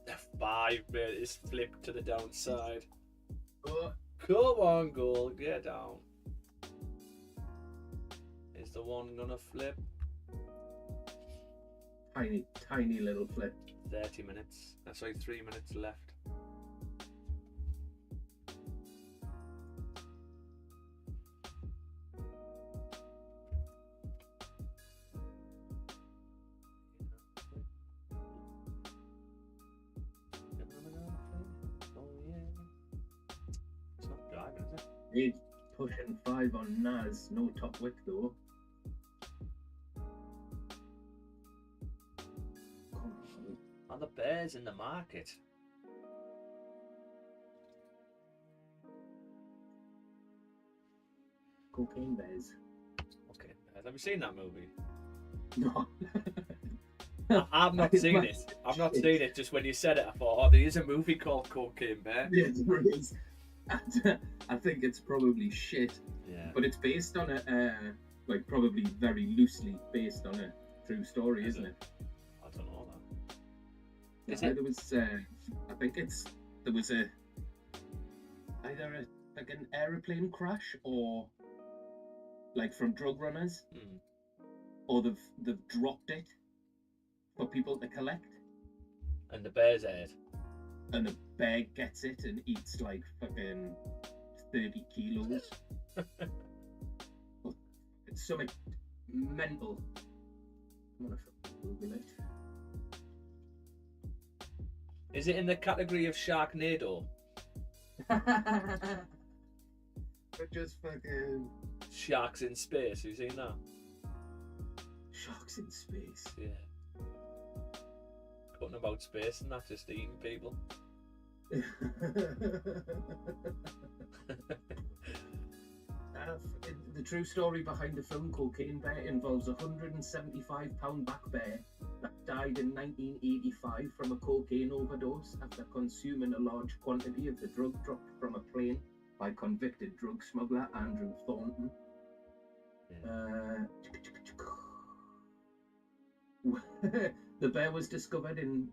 The 5 mate is flipped to the downside. Oh, Come on, gold, get down. Is the 1 gonna flip? tiny little flip. 30 minutes. Sorry, 3 minutes left. Oh yeah. It's not driving, is it? He's pushing 5 on NAS. No top wick though. Are the bears in the market? Cocaine bears. Okay, have you seen that movie? No. I've not seen it. I've not seen it. Just when you said it, I thought, oh, there is a movie called Cocaine Bear. Yeah, there is. I think it's probably shit, Yeah. but it's based on a like probably very loosely based on a true story, Is isn't it? it? I don't know that. Is Yeah, it? there was, I think there was either like an aeroplane crash or like from drug runners, Hmm. or they've dropped it for people to collect, And the bear's head. and the bear gets it and eats like fucking 30 kilos. It's something mental. I'm gonna fucking Google it. Is it in the category of Sharknado? But just fucking Sharks in space. Have you seen that? sharks in space. Yeah. Cutting about space and not just eating people. The true story behind the film Cocaine Bear involves a £175 black bear that died in 1985 from a cocaine overdose after consuming a large quantity of the drug dropped from a plane by convicted drug smuggler Andrew Thornton. The bear was discovered in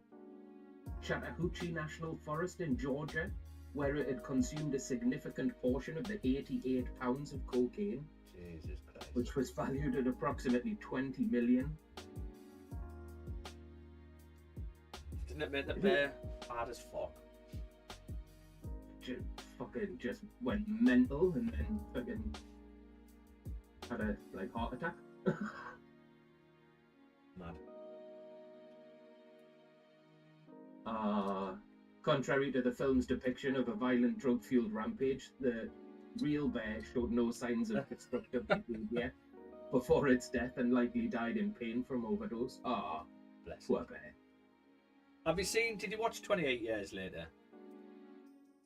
Chattahoochee National Forest in Georgia, where it had consumed a significant portion of the 88 pounds of cocaine, Jesus Christ. which was valued at approximately 20 million. Didn't it make the bear bad as fuck? Just went mental and then fucking had a heart attack. Mad. Contrary to the film's depiction of a violent drug-fueled rampage, the real bear showed no signs of destructive behavior before its death and likely died in pain from overdose. Bless. Poor bear. Did you watch 28 Years Later?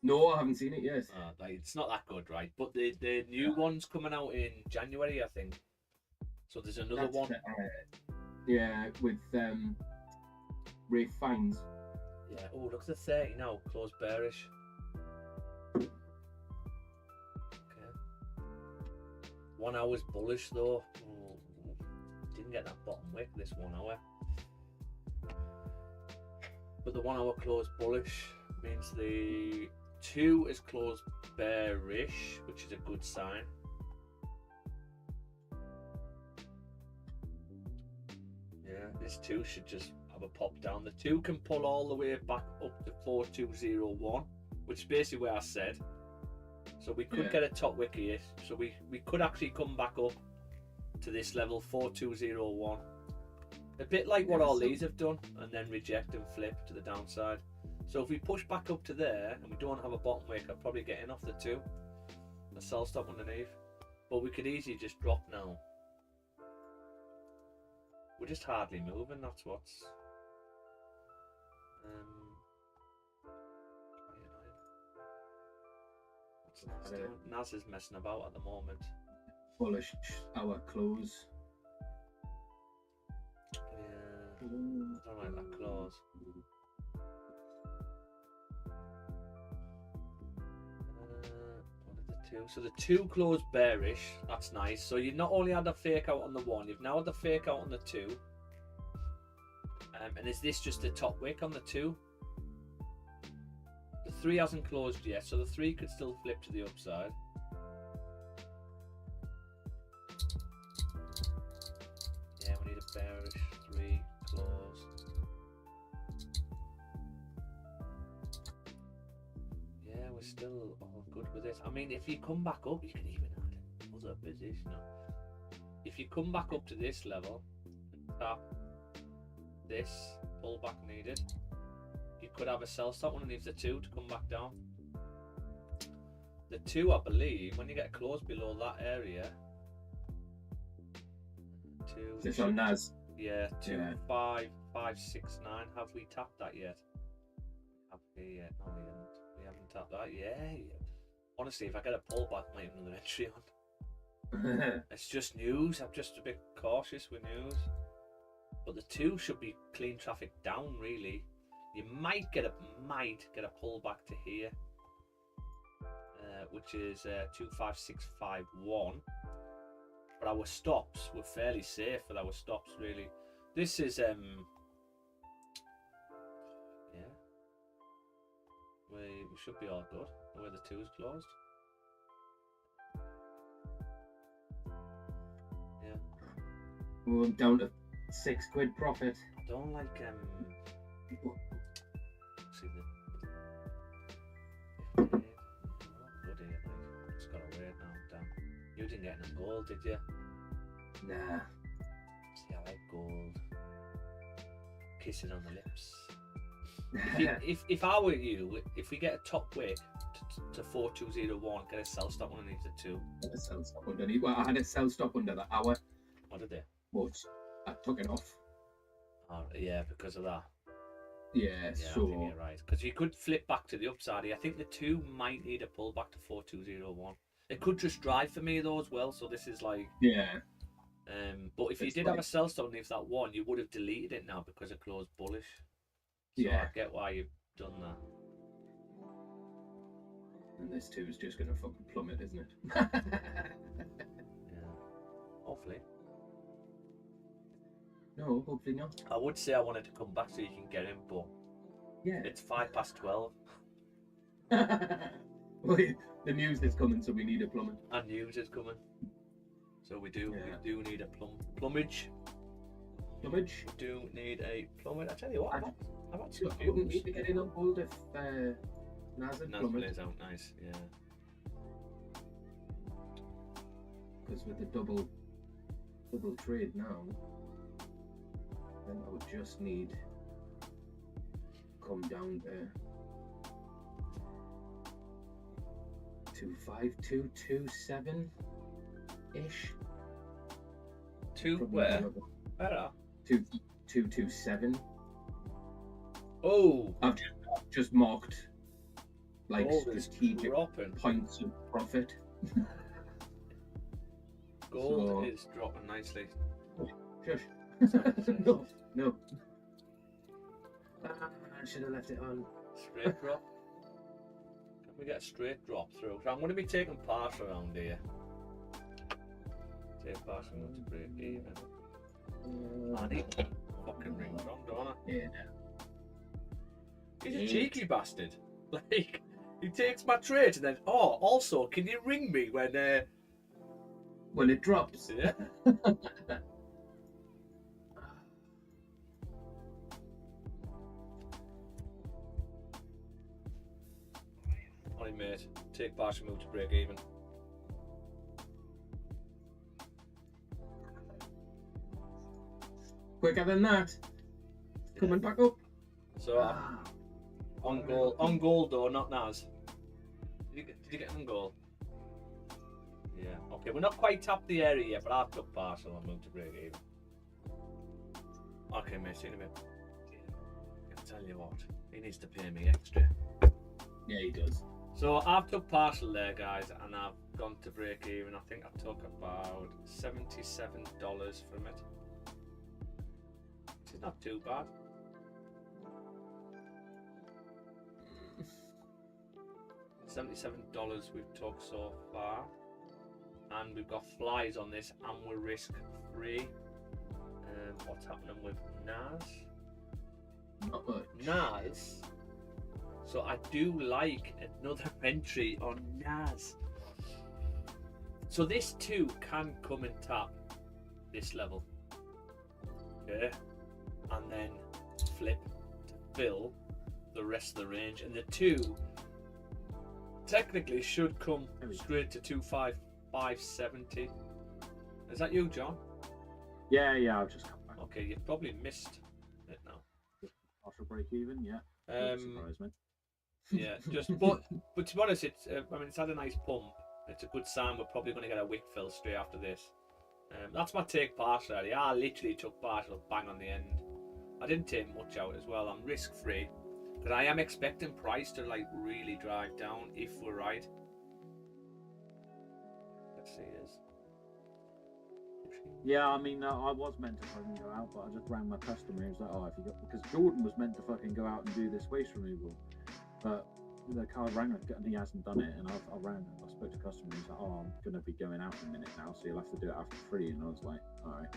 No, I haven't seen it yet. It's not that good, right? But the new one's coming out in January, I think. So there's another one. Yeah, with Rafe Fiennes. Yeah, oh, look at the 30 now. Close bearish. Okay. 1 hour's bullish, though. Oh, didn't get that bottom wick this 1 hour. But the 1 hour close bullish means the 2 is closed bearish, which is a good sign. Yeah, this 2 should just have a pop down. The 2 can pull all the way back up to 4201, which is basically where I said. So we could get a top wick here. So we could actually come back up to this level, 4201. A bit like what all these have done, and then reject and flip to the downside. So if we push back up to there and we don't have a bottom wick, I'd probably get in off the 2. The sell stop underneath. But we could easily just drop now. We're just hardly moving, that's what's quite annoying. What's Naz doing? Naz is messing about at the moment. Bullish hour close. Yeah, I don't like that close. What are the 2? So the 2 closed bearish, that's nice. So you not only had the fake out on the 1, you've now had the fake out on the 2. And is this just the top wick on the 2? The 3 hasn't closed yet, so the 3 could still flip to the upside. Yeah, we need a bearish 3 close. Yeah, we're still all good with this. I mean, if you come back up, you can even add another position. If you come back up to this level and tap this, pullback needed, you could have a sell stop underneath the 2 to come back down. The 2, I believe, when you get close below that area, 2. This on Naz. Yeah, 25569. Have we tapped that yet? Have we yet? No, we haven't. We haven't tapped that. Yeah. Honestly, if I get a pullback, I might have another entry on. It's just news. I'm just a bit cautious with news. But the 2 should be clean traffic down, really. You might get a pullback to here, which is 25651. But our stops were fairly safe with our stops, really. This is We should be all good. Where the 2's closed. Yeah. We're down to £6 profit. I don't like see the 58. Oh, bloody hell, like, just gotta wait now. Damn. You didn't get any gold, did you? Nah. See, I like gold. Kissing on the lips. If I were you, if we get a top weight to 4201, get a sell stop underneath the 2. I had a sell stop underneath. Well, I had a sell stop under the hour, What did they? but I took it off. Oh, yeah, because of that. Yeah, Yeah, I think so you're right. Because you could flip back to the upside here. I think the 2 might need a pull back to 4201. It could just drive for me though as well. So this is like, yeah, but if you It's did have a like- sell stop underneath that 1, you would have deleted it now because it closed bullish. So Yeah. I get why you've done that. and this too is just gonna fucking plummet, isn't it? Yeah. Hopefully. No, hopefully not. I would say I wanted to come back so you can get in, but Yeah. it's 12:05. Well, the news is coming, so we need a plummet. And news is coming. So we do need a plumage. Plumage. We do need a plummet. I tell you what, I've had So some I wouldn't views. need to get in on gold if Nas had Nas plummet, plays out nice, yeah. because with the double trade now, then I would just need to come down to 25227 ish. Two where? Better. 2227. Oh, I've just marked like gold is strategic dropping. points of profit. Gold So- is dropping nicely. Shush. no. I should have left it on. Straight drop. Can we get a straight drop through? So I'm going to be taking partial around here. Take partial not to break even. I need fucking rings on, don't I? Yeah. He's a cheeky bastard. Like, he takes my trade and then, oh, also, can you ring me when, When it drops. yeah? Alright, mate. Take partial move to break even. Quicker than that. Coming back up. So, on goal though, not Nas. Did you get on goal? Yeah. Okay, we're not quite tapped the area yet, but I've took partial and moved to break even. Okay, mate, see you in a bit. I'll tell you what, he needs to pay me extra. Yeah, he does. So I've took partial there, guys, and I've gone to break even. I think I took about $77 from it. Which is not too bad. $77 we've took so far, and we've got flies on this, and we're risk free. What's happening with Nas? Not much. Nas. So I do like another entry on Nas. So this too can come and tap this level. Okay. And then flip to fill the rest of the range. And the 2 technically should come straight to 25570. Is that you, John? Yeah, I've just come back. Okay, you've probably missed it now. Partial break even, yeah. Don't surprise me. Yeah, but to be honest, it's it's had a nice pump. It's a good sign. We're probably going to get a wick fill straight after this. That's my take partial area. I literally took partial bang on the end. I didn't take much out as well. I'm risk free because I am expecting price to like really drive down if we're right. Let's see this. Yeah, I mean, I was meant to fucking go out, but I just rang my customer. He was like, "Oh, if you got," because Jordan was meant to fucking go out and do this waste removal, but the car rang and he hasn't done it. And I rang him. I spoke to customer. He's like, "Oh, I'm gonna be going out in a minute now, so you'll have to do it after 3." And I was like, "All right,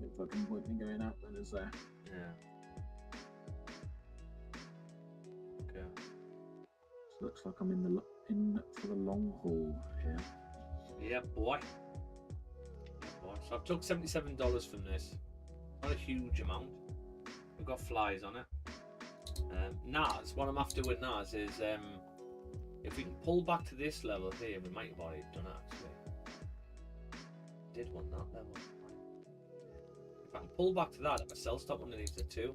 no fucking point in going out then, is there?" Yeah. Okay. So looks like I'm in for the long haul here. Yeah, boy. So I've took $77 from this. Not a huge amount. We've got flies on it. Nas, what I'm after with Nas is if we can pull back to this level here, we might have already done it actually. Did want that level. If I can pull back to that, if I sell stop underneath the 2.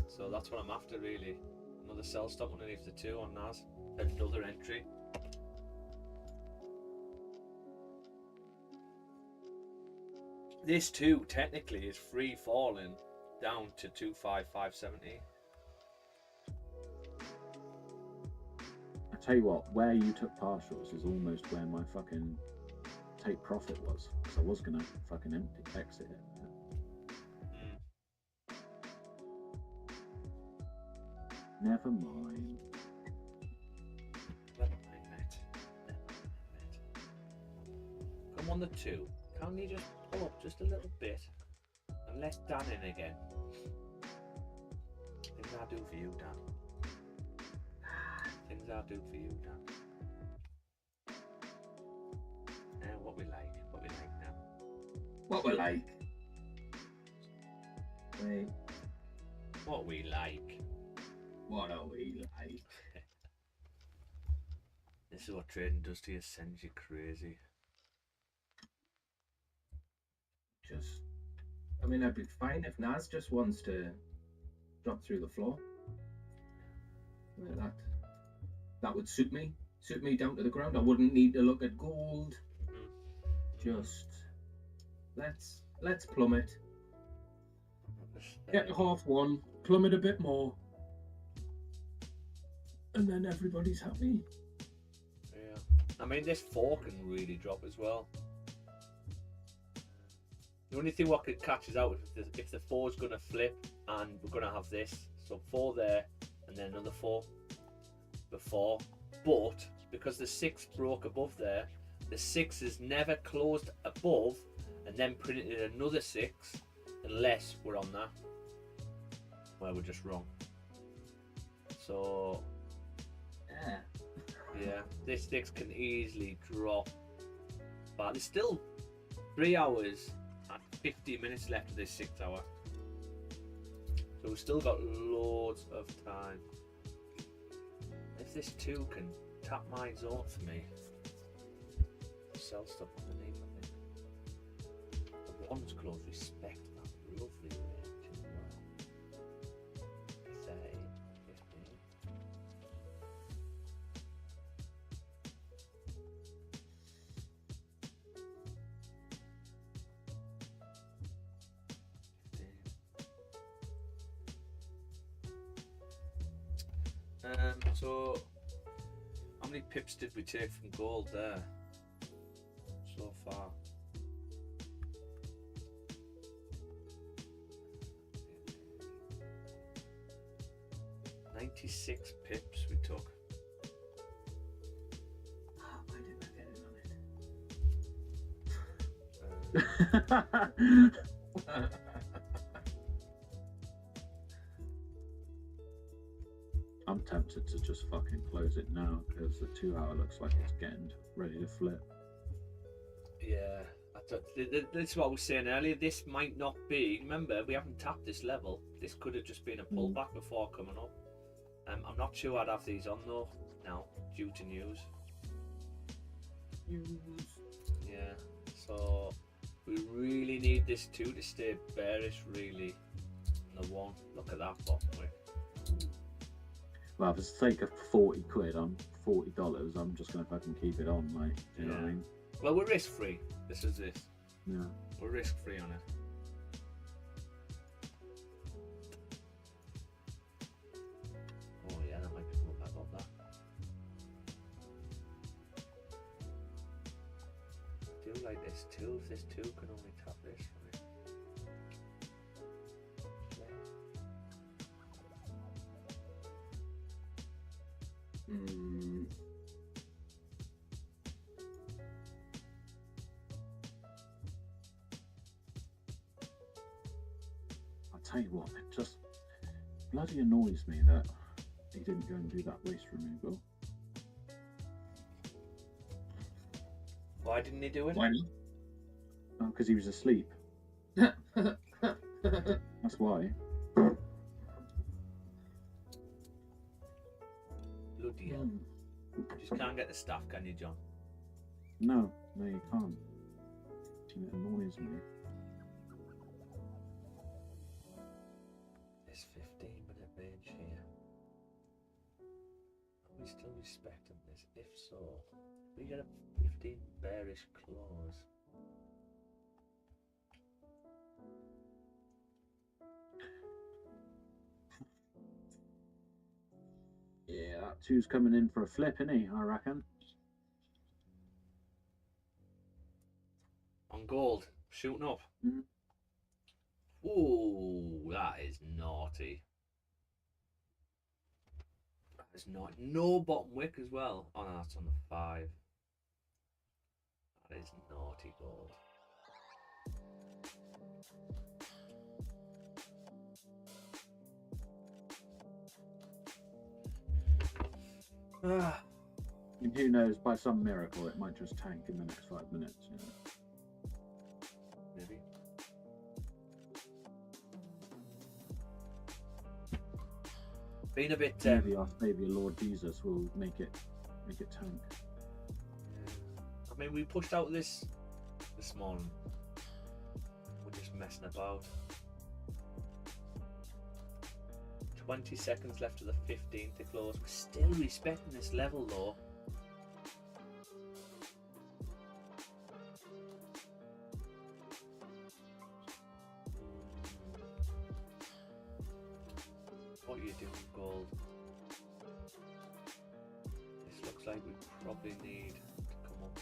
So that's what I'm after really. Another sell stop underneath the 2 on Nas. Another entry. This too technically is free falling down to 25570. I tell you what, where you took partials is almost where my fucking take profit was, because I was gonna fucking exit it. Never mind. Never mind, mate. Come on the 2. Can't you just pull up just a little bit and let Dan in again? Things I do for you, Dan. Things I do for you, Dan. Now what we like now. What we like. Wait, What we like. what are we like? This is what trading does to you, sends you crazy. Just, I mean, I'd be fine if Nas just wants to drop through the floor. Yeah, that would suit me down to the ground. I wouldn't need to look at gold. Just let's plummet. Get to half one, plummet a bit more, and then everybody's happy. Yeah. I mean, this 4 can really drop as well. The only thing what could catch us out is if the 4 is going to flip and we're going to have this. So 4 there and then another 4 before. But because the 6 broke above there, the 6 is never closed above and then printed another 6 unless we're on that. Where we're just wrong. So Yeah. yeah, this 6 can easily drop. But there's still 3 hours and 50 minutes left of this 6 hour. So we've still got loads of time. If this 2 can tap my zone for me, sell stuff underneath, I think. The 1's close, respect that lovely range as well. 30, 15. So how many pips did we take from gold there so far? $96 pips we took. Oh, why didn't I get in on it? I'm tempted to just fucking close it now because the 2 hour looks like it's getting ready to flip. Yeah, this is what I was saying earlier. This might not be. Remember, we haven't tapped this level. This could have just been a pullback before coming up. I'm not sure I'd have these on though now due to news. Yeah, so we really need this 2 to stay bearish. Really, and the 1. Look at that bottom wick. Well, for the sake of 40 quid, I'm $40. I'm just gonna fucking keep it on, like, do you know what I mean? Well, we're risk free. This is this. Yeah. We're risk free on it. Oh yeah, that might be going back up that. I do like this 2. If this 2 can only tap this for me. I'll tell you what, it just bloody annoys me that he didn't go and do that waste removal. Why didn't he do it? Why Because he was asleep. not? That's why. Bloody hell. Just can't get the staff, can you, John? No, you can't. And it annoys me. This 15-minute range here. Are we still respecting this? If so, we get a 15 bearish close. Yeah, that 2's coming in for a flip, isn't he? I reckon. On gold, shooting up. Mhm. Ooh, that is naughty. That is not no bottom wick as well. Oh no, that's on the 5. That is naughty gold. Ah. And who knows, by some miracle, it might just tank in the next 5 minutes. You know? Maybe. Been a bit. Maybe Lord Jesus will make it tank. I mean, we pushed out this morning. We're just messing about. 20 seconds left of the 15th to close. We're still respecting this level though. What are you doing, gold? This looks like we probably need to come up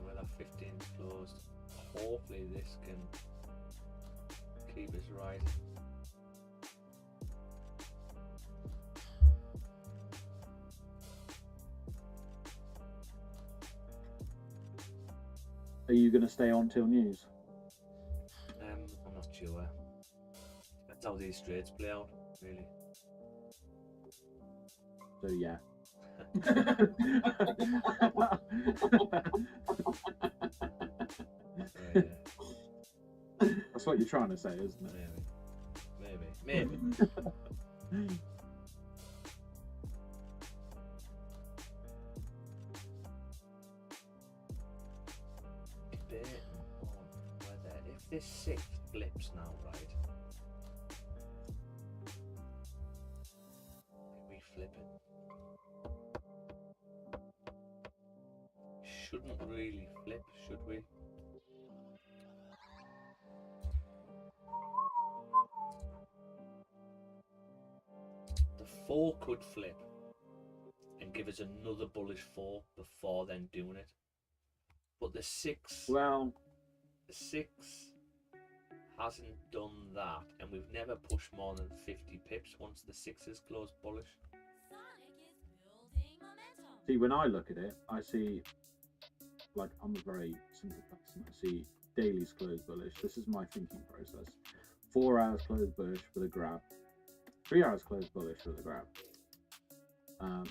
where that 15's closed. Hopefully this can keep us rising. Are you going to stay on till news? I'm not sure. That's how these trades play out, really. So yeah. That's what you're trying to say, isn't it? Maybe. Debating on whether if this 6 flips now, right? We flip it. Shouldn't really flip, should we? The 4 could flip and give us another bullish 4 before then doing it. But the 6 Well, hasn't done that, and we've never pushed more than 50 pips once the 6s close bullish. see, when I look at it, I see, like, I'm a very simple person. I see dailies close bullish. This is my thinking process. 4 hours close bullish with a grab. 3 hours close bullish with a grab.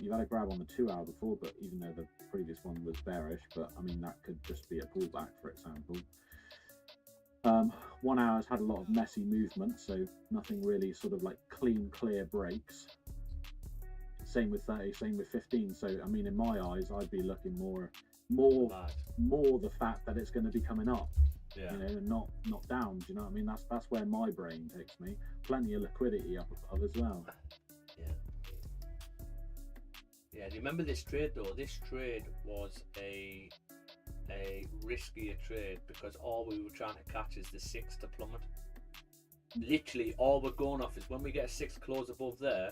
You've had a grab on the 2 hour before, but even though the previous one was bearish, but I mean, that could just be a pullback, for example. 1 hour's had a lot of messy movement, so nothing really sort of like clean, clear breaks. Same with 30, same with 15. So, I mean, in my eyes, I'd be looking more the fact that it's going to be coming up, Yeah. you know, and not down. Do you know what I mean? That's where my brain takes me. Plenty of liquidity up above as well. Yeah, do you remember this trade though? This trade was a riskier trade because all we were trying to catch is the 6 to plummet. Literally, all we're going off is when we get a 6 close above there,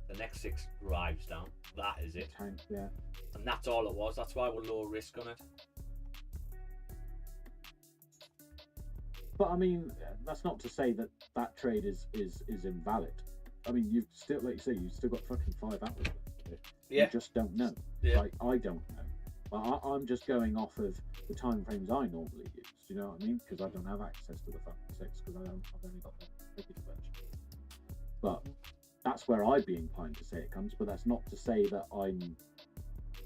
the next 6 drives down. That is it. Tank, yeah. And that's all it was. That's why we're low risk on it. But I mean, that's not to say that that trade is invalid. I mean, you've still, like you say, you've still got fucking 5 hours. Yeah. You just don't know. Yeah. Like, I don't know. But I'm just going off of the time frames I normally use. Do you know what I mean? Because I don't have access to the fucking 6 because I've only got the regular version. But that's where I'd be inclined to say it comes, but that's not to say that I'm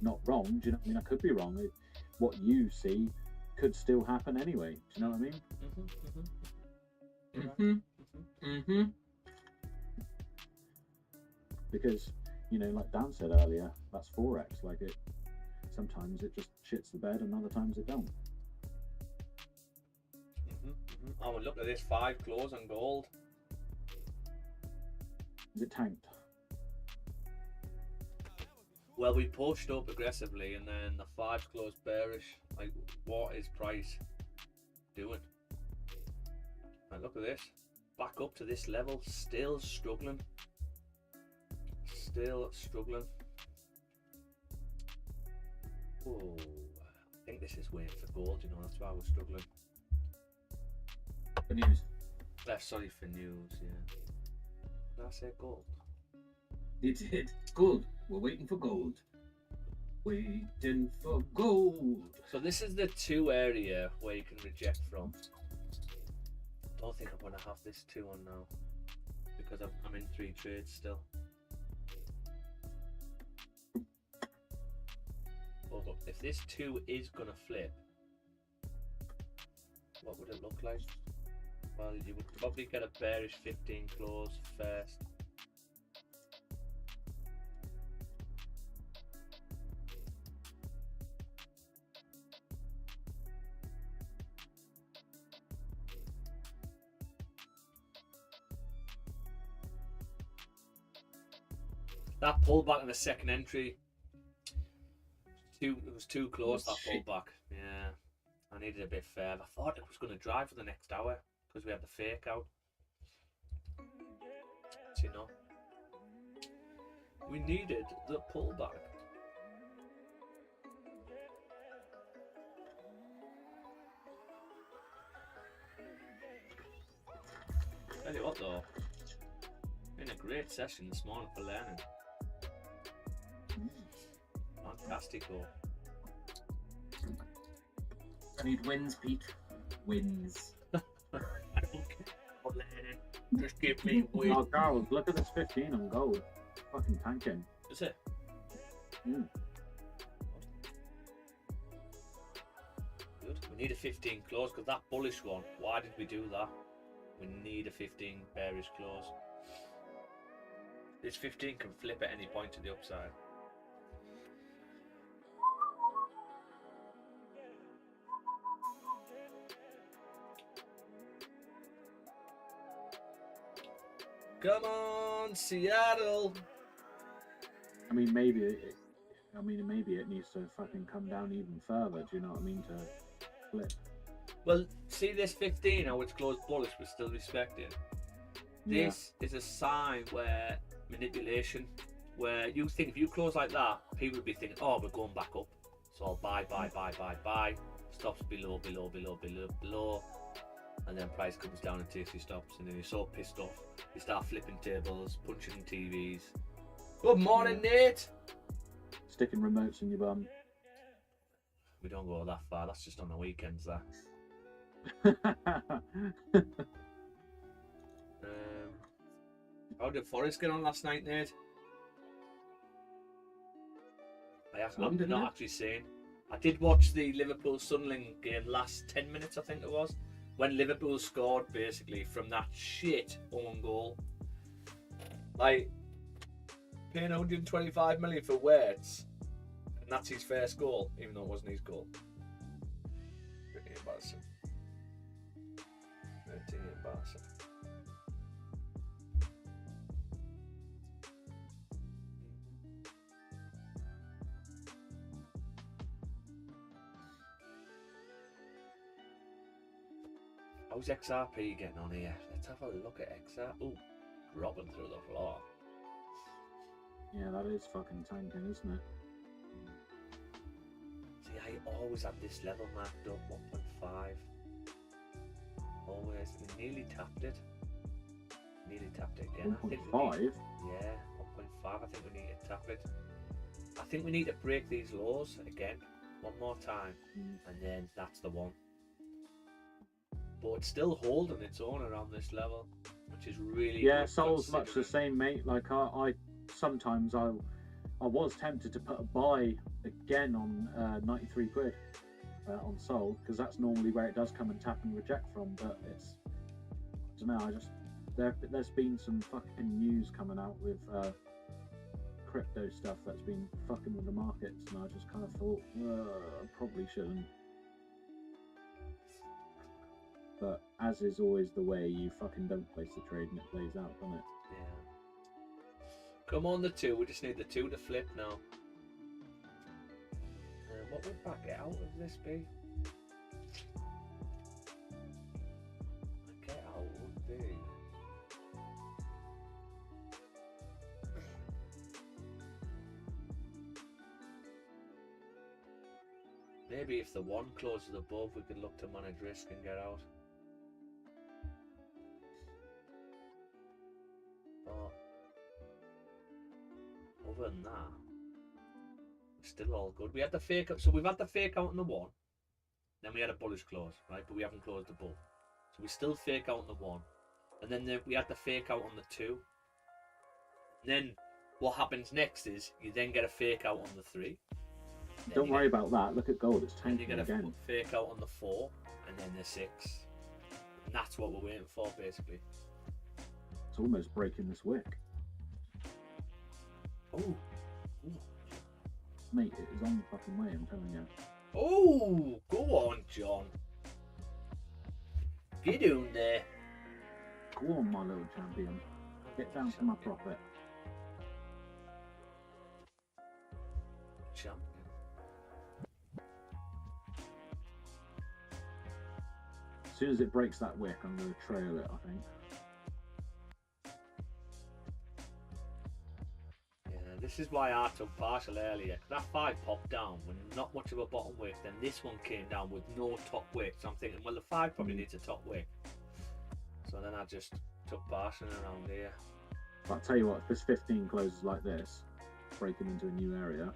not wrong. Do you know what I mean? I could be wrong. What you see could still happen anyway. Do you know what I mean? Because, you know, like Dan said earlier, that's Forex. Like, it sometimes it just shits the bed and other times it don't. Oh, and look at this 5 close on gold. Is it tanked? Well, we pushed up aggressively and then the 5 closed bearish. Like, what is price doing? And look at this. Back up to this level, still struggling. Still struggling. Oh, I think this is waiting for gold, you know, that's why we're struggling. The news. Sorry for news, yeah. Did I say gold? You did. Gold. We're waiting for gold. Waiting for gold. So this is the 2 area where you can reject from. I don't think I'm going to have this 2 on now because I'm in 3 trades still. Hold up. If this 2 is going to flip, what would it look like? Well, you would probably get a bearish 15 close first. That pullback in the second entry, it was too close, that pullback. Yeah, I needed a bit further. I thought it was going to drive for the next hour because we had the fake out. So, you know, we needed the pullback. Tell you what though, been a great session this morning for learning. Fantastic goal. I need wins, Pete. Wins. I don't care about learning. Just give me wins. Oh, Charles, look at this 15 on gold. Fucking tanking. Is it? Mm. Good. We need a 15 close because that bullish one. Why did we do that? We need a 15 bearish close. This 15 can flip at any point to the upside. Come on, Seattle. I mean, maybe it needs to fucking come down even further. Do you know what I mean? To flip. Well, see this 15 how it's closed bullish, we're still respecting. This is a sign where manipulation, where you think if you close like that, people would be thinking, oh, we're going back up. So I'll buy. Stops below. And then price comes down and takes your stops. And then you're so pissed off, you start flipping tables, punching TVs. Good morning, Nate. Sticking remotes in your bum. We don't go that far. That's just on the weekends, that. How did Forest get on last night, Nate? I'm not actually saying. I did watch the Liverpool Sunderland game last 10 minutes, I think it was, when Liverpool scored basically from that shit own goal. Like, paying 125 million for Wirtz, and that's his first goal, even though it wasn't his goal. Pretty embarrassing. Pretty embarrassing. How's XRP getting on here? Let's have a look at XRP. Ooh, dropping through the floor. Yeah, that is fucking tanking, isn't it? See, I always had this level marked up, 1.5. Always. We nearly tapped it. Nearly tapped it again. 1.5? Yeah, 1.5. I think we need to tap it. I think we need to break these lows again, one more time, and then that's the one. But it's still holding its own around this level. which is really Yeah, good Sol's much the considering- same, mate. Like I sometimes I was tempted to put a buy again on 93 quid on Sol, because that's normally where it does come and tap and reject from. But it's, I don't know. I just there's been some fucking news coming out with crypto stuff that's been fucking with the markets, and I just kind of thought I probably shouldn't. But as is always the way, you fucking don't place the trade and it plays out, doesn't it? Yeah. Come on, the 2. We just need the 2 to flip now. What would back it out of this be? Get out would be. Maybe if the 1 closes above, we could look to manage risk and get out. But other than that, it's still all good. We had the fake out, so we've had the fake out on the 1, then we had a bullish close, right? But we haven't closed above, so we still fake out on the 1, and then we had the fake out on the 2. And then what happens next is you then get a fake out on the 3. Don't worry about that. Look at gold; it's And you tanking get a again. fake out on the 4, and then the 6. And that's what we're waiting for, basically. It's almost breaking this wick, Oh, mate. It is on the fucking way. I'm telling you. oh, go on, John. Get down there. Go on, my little champion. Get down to my profit. Champion. As soon as it breaks that wick, I'm going to trail it. I think. Yeah, this is why I took partial earlier. 'Cause that 5 popped down with not much of a bottom wick. Then this one came down with no top wick. So I'm thinking, well, the 5 probably needs a top wick. So then I just took partial around here. But I'll tell you what, if this 15 closes like this, breaking into a new area,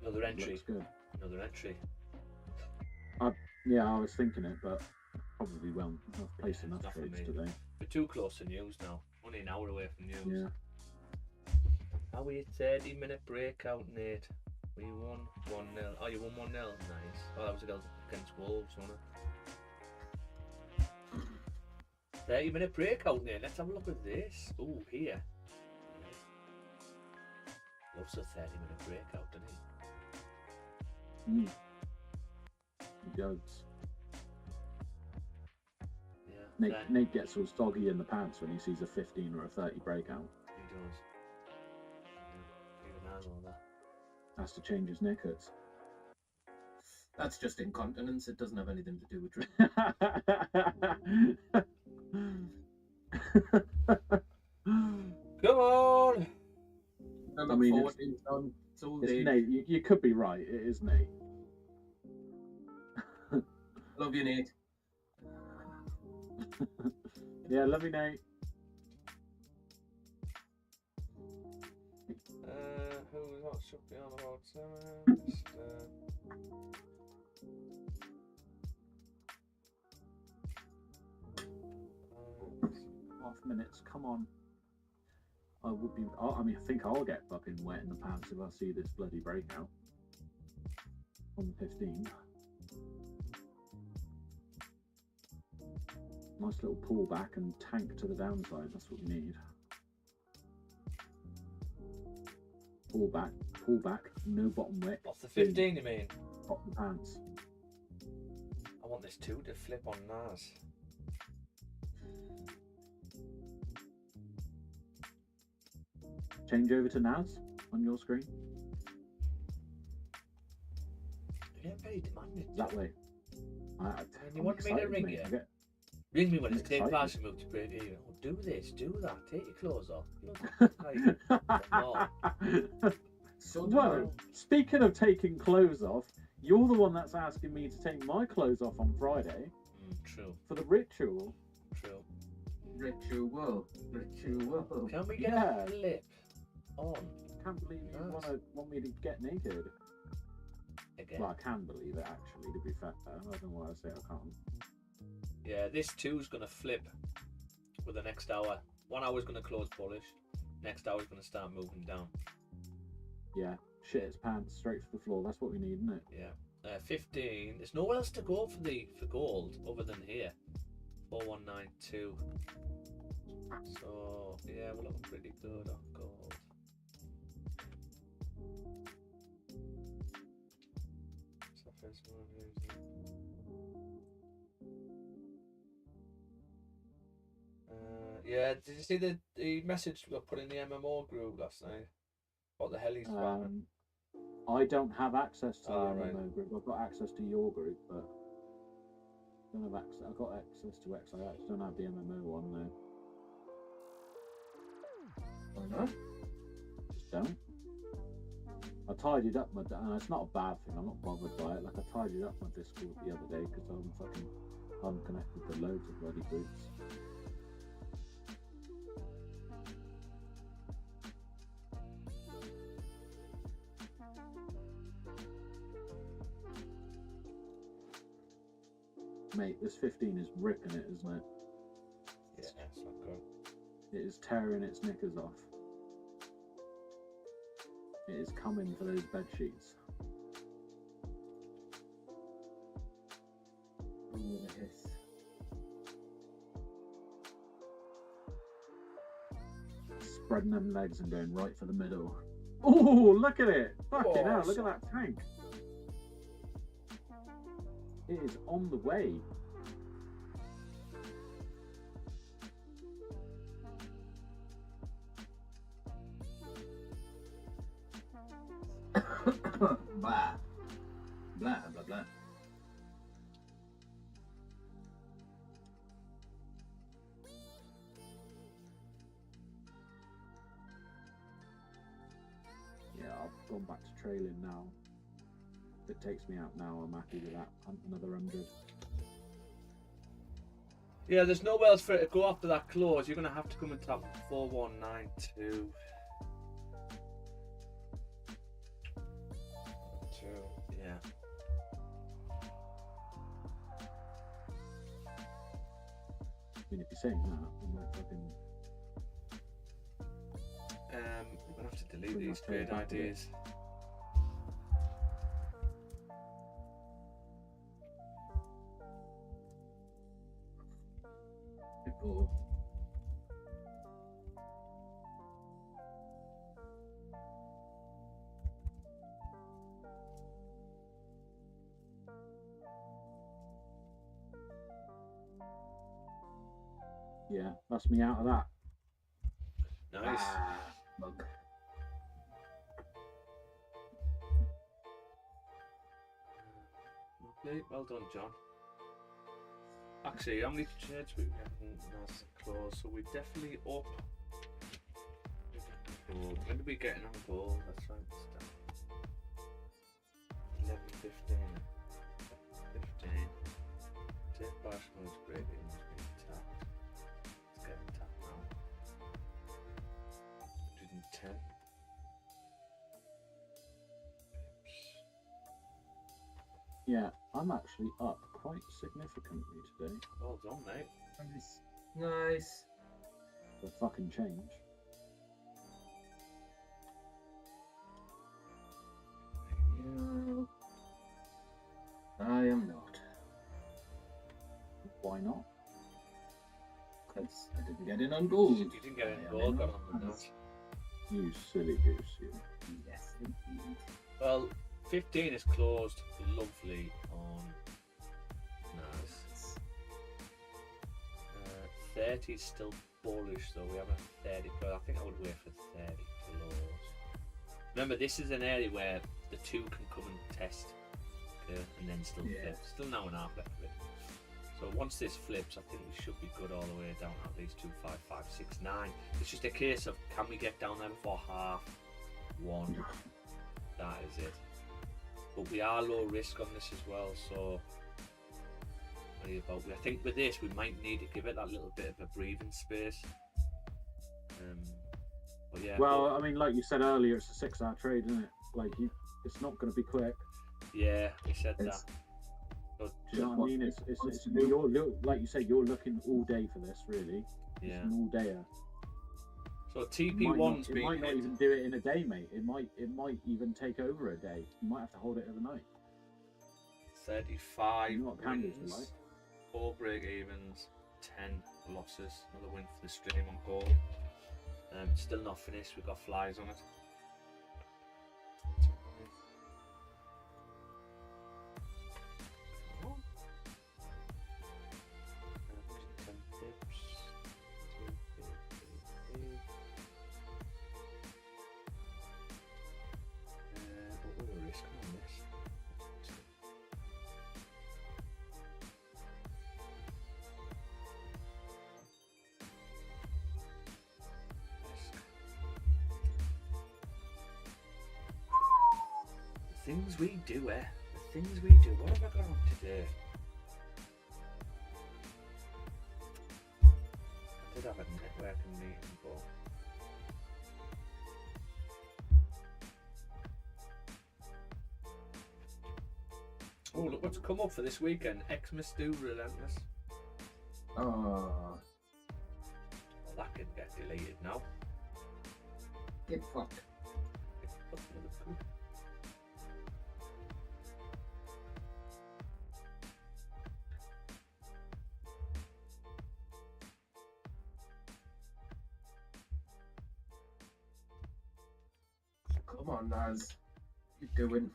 Another entry. looks good. Another entry. Yeah, I was thinking it, but probably won't. I've placed Yeah, enough it's not for trades me. today. We're too close to news now. Only an hour away from news. Yeah. Are we a 30-minute breakout, Nate? We won 1-0. Oh, you won 1-0. Nice. Oh, that was against Wolves, wasn't it? 30-minute breakout, Nate. Let's have a look at this. Oh, here. Loves a 30-minute breakout, doesn't he? Mm. He does. Yeah. Nate gets all soggy in the pants when he sees a 15 or a 30 breakout. He does. Yeah. Even I know that. Has to change his knickers. That's just incontinence. It doesn't have anything to do with drink. Come on! I I look mean, forward to it, John. It's all It's day. Nate. You could be right. It is Nate. Love you, Nate. Yeah, love you, Nate. Who's not should be on about 7? Just, Half minutes. Come on. I would be. I mean, I think I'll get fucking wet in the pants if I see this bloody breakout on the 15. Nice little pullback and tank to the downside. That's what we need. Pull back, no bottom wick. What's the 15 you mean? Pop the pants. I want this 2 to flip on NAS. Change over to NAS on your screen. You're getting very demanding. That way. You want me to ring you? Ring me when it's take class and move to break even. Oh, do this, do that. Take your clothes off. So Well, speaking of taking clothes off, you're the one that's asking me to take my clothes off on Friday True, for the ritual. true. ritual. Can we get Yeah. a flip on Can't believe you Nice. want me to get naked. again? Well, I can believe it actually. To be fair, I don't know why I say I can't. Yeah, this 2's gonna flip with the next hour. 1 hour is going to close bullish. Next hour is going to start moving down. Yeah, shit its pants straight for the floor. That's what we need, isn't it? Yeah. 15. There's nowhere else to go for gold other than here. 4192. So yeah, we're looking pretty good on gold. So first one yeah, did you see the message we got put in the MMO group last night? What the hell he's spamming? I don't have access to the right. MMO group. I've got access to your group, but don't have access. I've got access to X. I just don't have the MMO one though. Why not? Just don't. I tidied up my, and it's not a bad thing. I'm not bothered by it. Like I tidied up my Discord the other day because I'm fucking unconnected to loads of bloody groups. Mate, this 15 is ripping it, isn't it? Yeah, it's not good. It is tearing its knickers off. It is coming for those bed sheets. Oh, yes. Spreading them legs and going right for the middle. Oh, look at it! Fucking hell, look at that tank. It is on the way. Blah. Blah, blah, blah. Yeah, I've gone back to trailing now. If it takes me out now, I'm happy with that. Another 100. Yeah, there's nowhere else for it to go after that close. You're going to have to come and tap 4192. 2, yeah. I mean, if you're saying that, I might fucking. I'm going to have to delete Bring these that trade trade back a bit. ideas. People. Yeah, that's me out of that. Nice. Mug. Lovely. Well done, John. Actually, how many trades we getting? That's close. So we're definitely up. Gold. When did we get in on gold? That's right. 11, 15. 15. Take Barcelona is great. It must be tapped. Let's get it tapped now. 110. Yeah, I'm actually up quite significantly today. Well done, mate. Nice. Nice. For fucking change. No. I am not. Why not? Because I didn't get in on gold. You didn't get I in am gold, got on on the nose. You silly goose, you. Yes, indeed. Well, 15 is closed lovely on Nas. 30 is still bullish though. We have a 30 close. I think I would wait for 30 close. Remember, this is an area where the two can come and test, okay, and then still flip. Still now and a half left of it. So once this flips, I think we should be good all the way down at least 2, 5, 5, 6, 9. It's just a case of can we get down there before half 1? That is it. But we are low risk on this as well, so I think with this we might need to give it that little bit of a breathing space. But yeah. Well, I mean, like you said earlier, it's a 6-hour trade, isn't it? Like it's not going to be quick. Yeah, we said that. Do you know what I mean? It's you're like you say, you're looking all day for this, really. Yeah. It's an all dayer. So It TP1's might been not hit. even do it in a day, mate. It might even take over a day. You might have to hold it overnight. 35 You know what candles are wins, like. 4 break evens, 10 losses. Another win for the stream on gold. Still not finished. We've got flies on it. Oh. 10 pips. 2, but we're risking on this. The things we do, eh? The things we do. What have I got on today? I did have a networking meeting, but oh, look what's come up for this weekend. Xmas do Relentless. Oh, Well, that can get deleted now. get fucked. Come on, Naz. What you doing?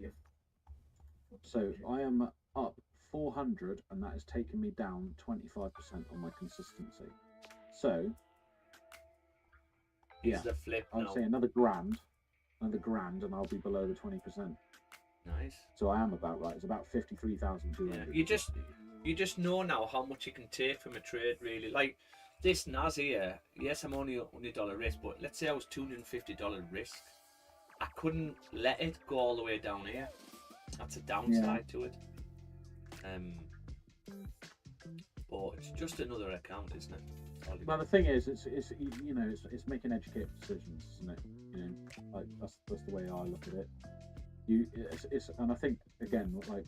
You So I am up 400, and that has taken me down 25% on my consistency. So He's yeah, the flip I'd now. say another grand, and I'll be below the 20%. Nice. So I am about right. It's about 53,200. Yeah, you just know now how much you can take from a trade, really. Like this Naz here, yes, I'm only $100 risk, but let's say I was $250 risk. I couldn't let it go all the way down here. That's a downside to it. But it's just another account, isn't it? But the thing is, it's you know, it's making educated decisions, isn't it? You know, like that's the way I look at it. It's and I think again, like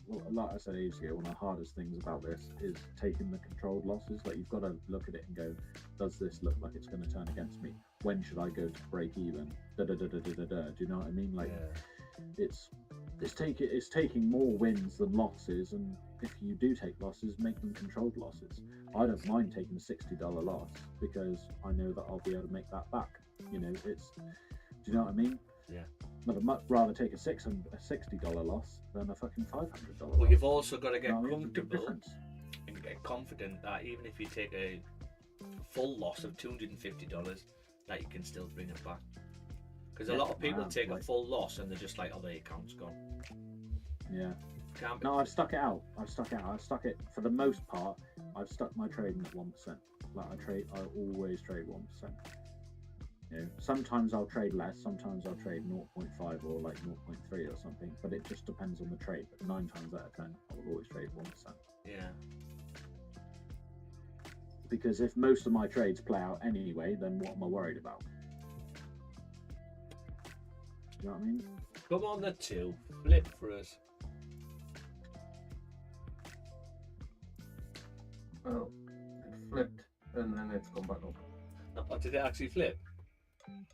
I said ages ago, one of the hardest things about this is taking the controlled losses. Like you've got to look at it and go, does this look like it's going to turn against me? When should I go to break even? Do you know what I mean? Like it's taking more wins than losses, and if you do take losses, make them controlled losses. I don't mind taking a $60 loss because I know that I'll be able to make that back. You know, do you know what I mean? Yeah. But I'd much rather take a $60 loss than a fucking $500 loss. But you've also got to get You know what I mean? It's a big comfortable difference. and get confident that even if you take a full loss of $250, that you can still bring it back. Because a lot of people take a full loss and they're just like, oh, their account's gone. Yeah. Can't be. No, I've stuck it out. I've stuck it for the most part. I've stuck my trading at 1%. Like I always trade 1%. You know, sometimes I'll trade less, sometimes I'll trade 0.5 or like 0.3 or something, but it just depends on the trade. But 9 times out of 10, I will always trade 1%. Yeah. Because if most of my trades play out anyway, then what am I worried about? You know what I mean? Come on, the 2. Flip for us. Well, it flipped and then it's gone back up. Oh, did it actually flip?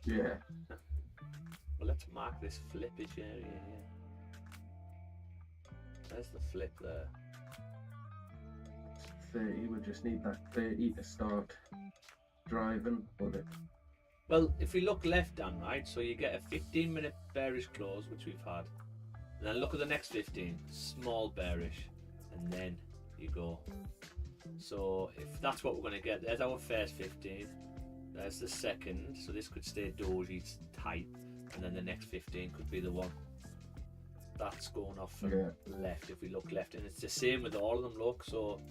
Yeah. Well, let's mark this flippage area here. There's the flip there. 30, we just need that 30 to start driving with it. Well, if we look left down, right, so you get a 15-minute bearish close, which we've had. And then look at the next 15, small bearish. And then you go. So if that's what we're going to get, there's our first 15. There's the second, so this could stay doji tight. And then the next 15 could be the one. That's going off from left if we look left. And it's the same with all of them, look. So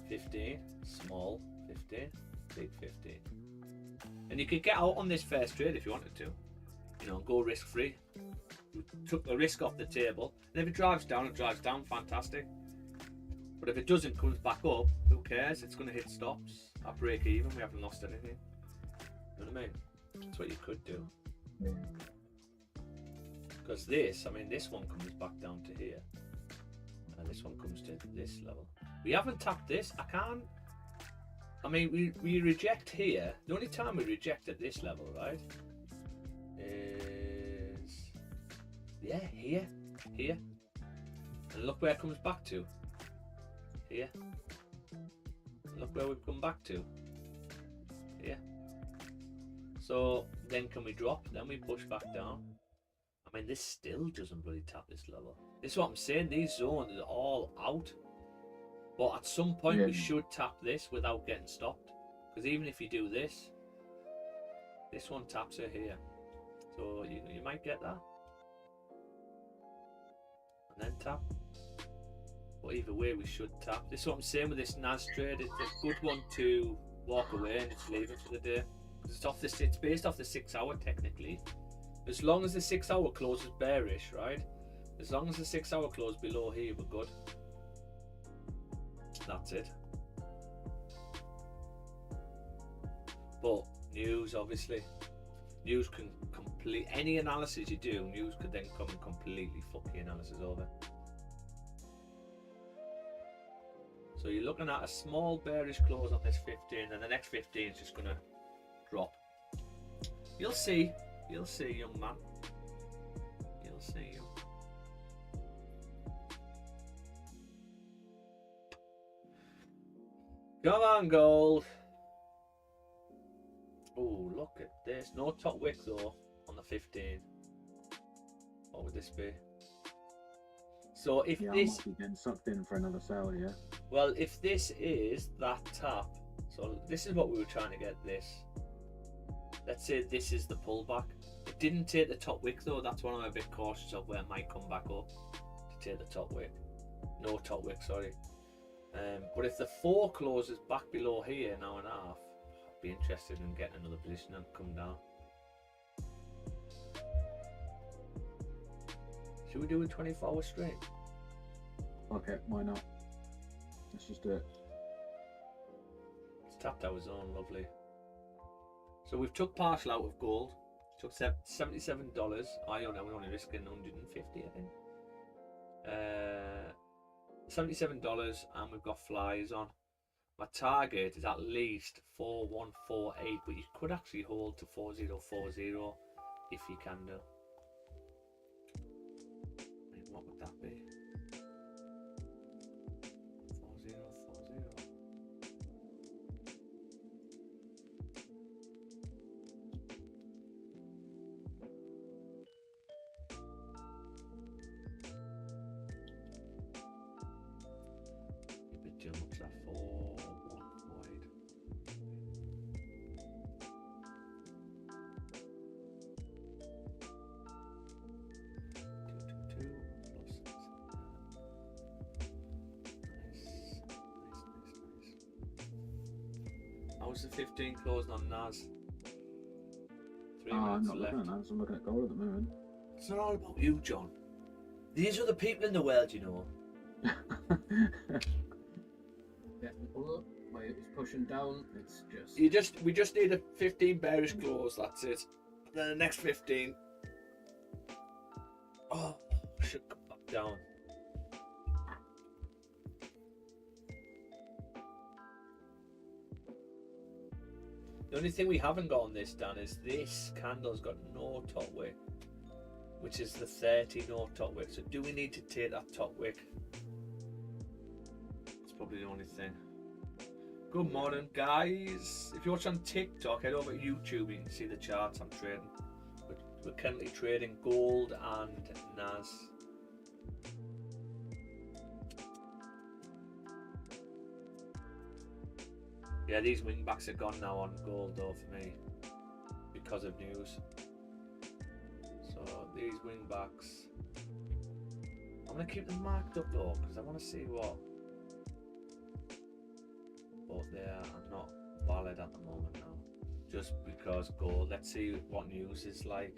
15, small 15, big 15. And you could get out on this first trade if you wanted to. You know, go risk free. You took the risk off the table. And if it drives down, fantastic. But if it doesn't, comes back up, who cares? It's going to hit stops. At break even, we haven't lost anything. You know what I mean? That's what you could do. Because this one comes back down to here. And this one comes to this level. We haven't tapped this. I can't. I mean, we reject here. The only time we reject at this level, right, is here. And look where it comes back to. Here. Look where we've come back to. Here. So then can we drop? Then we push back down. I mean, this still doesn't really tap this level. This is what I'm saying. These zones are all out. But at some point we should tap this without getting stopped. Because even if you do this, this one taps it here. So you might get that. And then tap. But either way we should tap. This is what I'm saying with this NAS trade. It's a good one to walk away and just leave it for the day. Because it's based off the 6 hour technically. As long as the 6 hour closes bearish, right? As long as the 6 hour close below here, we're good. That's it. But news, obviously, news can complete any analysis you do. News could then come and completely fuck the analysis over. So you're looking at a small bearish close on this 15, and the next 15 is just gonna drop. You'll see, young man. You'll see. Come on, gold. Oh, look at this. No top wick though on the 15. What would this be? So if Yeah, this, I might be getting sucked in for another sale here. well, if this is that tap, so this is what we were trying to get. This. Let's say this is the pullback. It didn't take the top wick though. That's one I'm a bit cautious of, where it might come back up to take the top wick. No top wick, sorry. But if the 4 closes back below here, an hour and a half, I'd be interested in getting another position and come down. Should we do a 24 hour straight? Okay, why not? Let's just do it. It's tapped our zone, lovely. So we've took partial out of gold. Took $77. We're only risking 150, I think. $77, and we've got flies on. My target is at least 4148, but you could actually hold to 4040 if you can do. What would that be? 4040. Jumps at 4148. Nice. How's the 15 closing on NAS? 3 I'm minutes not left. looking at that. I'm looking at gold at the moment. It's not all about you, John. These are the people in the world, you know. Getting pull while it's pushing down. It's just. We just need a 15 bearish close. That's it. And then the next 15. Oh, I should come back down. The only thing we haven't got on this, Dan, is this candle's got no top wick, which is the 30 no top wick. So do we need to take that top wick? It's probably the only thing. Good morning, guys. If you watch on TikTok, head over to YouTube. You can see the charts I'm trading. We're currently trading gold and NAS. Yeah, these wingbacks are gone now on gold though for me because of news. So these wingbacks, I'm gonna keep them marked up though because I want to see what. Both there are not valid at the moment now, just because gold. Let's see what news is like.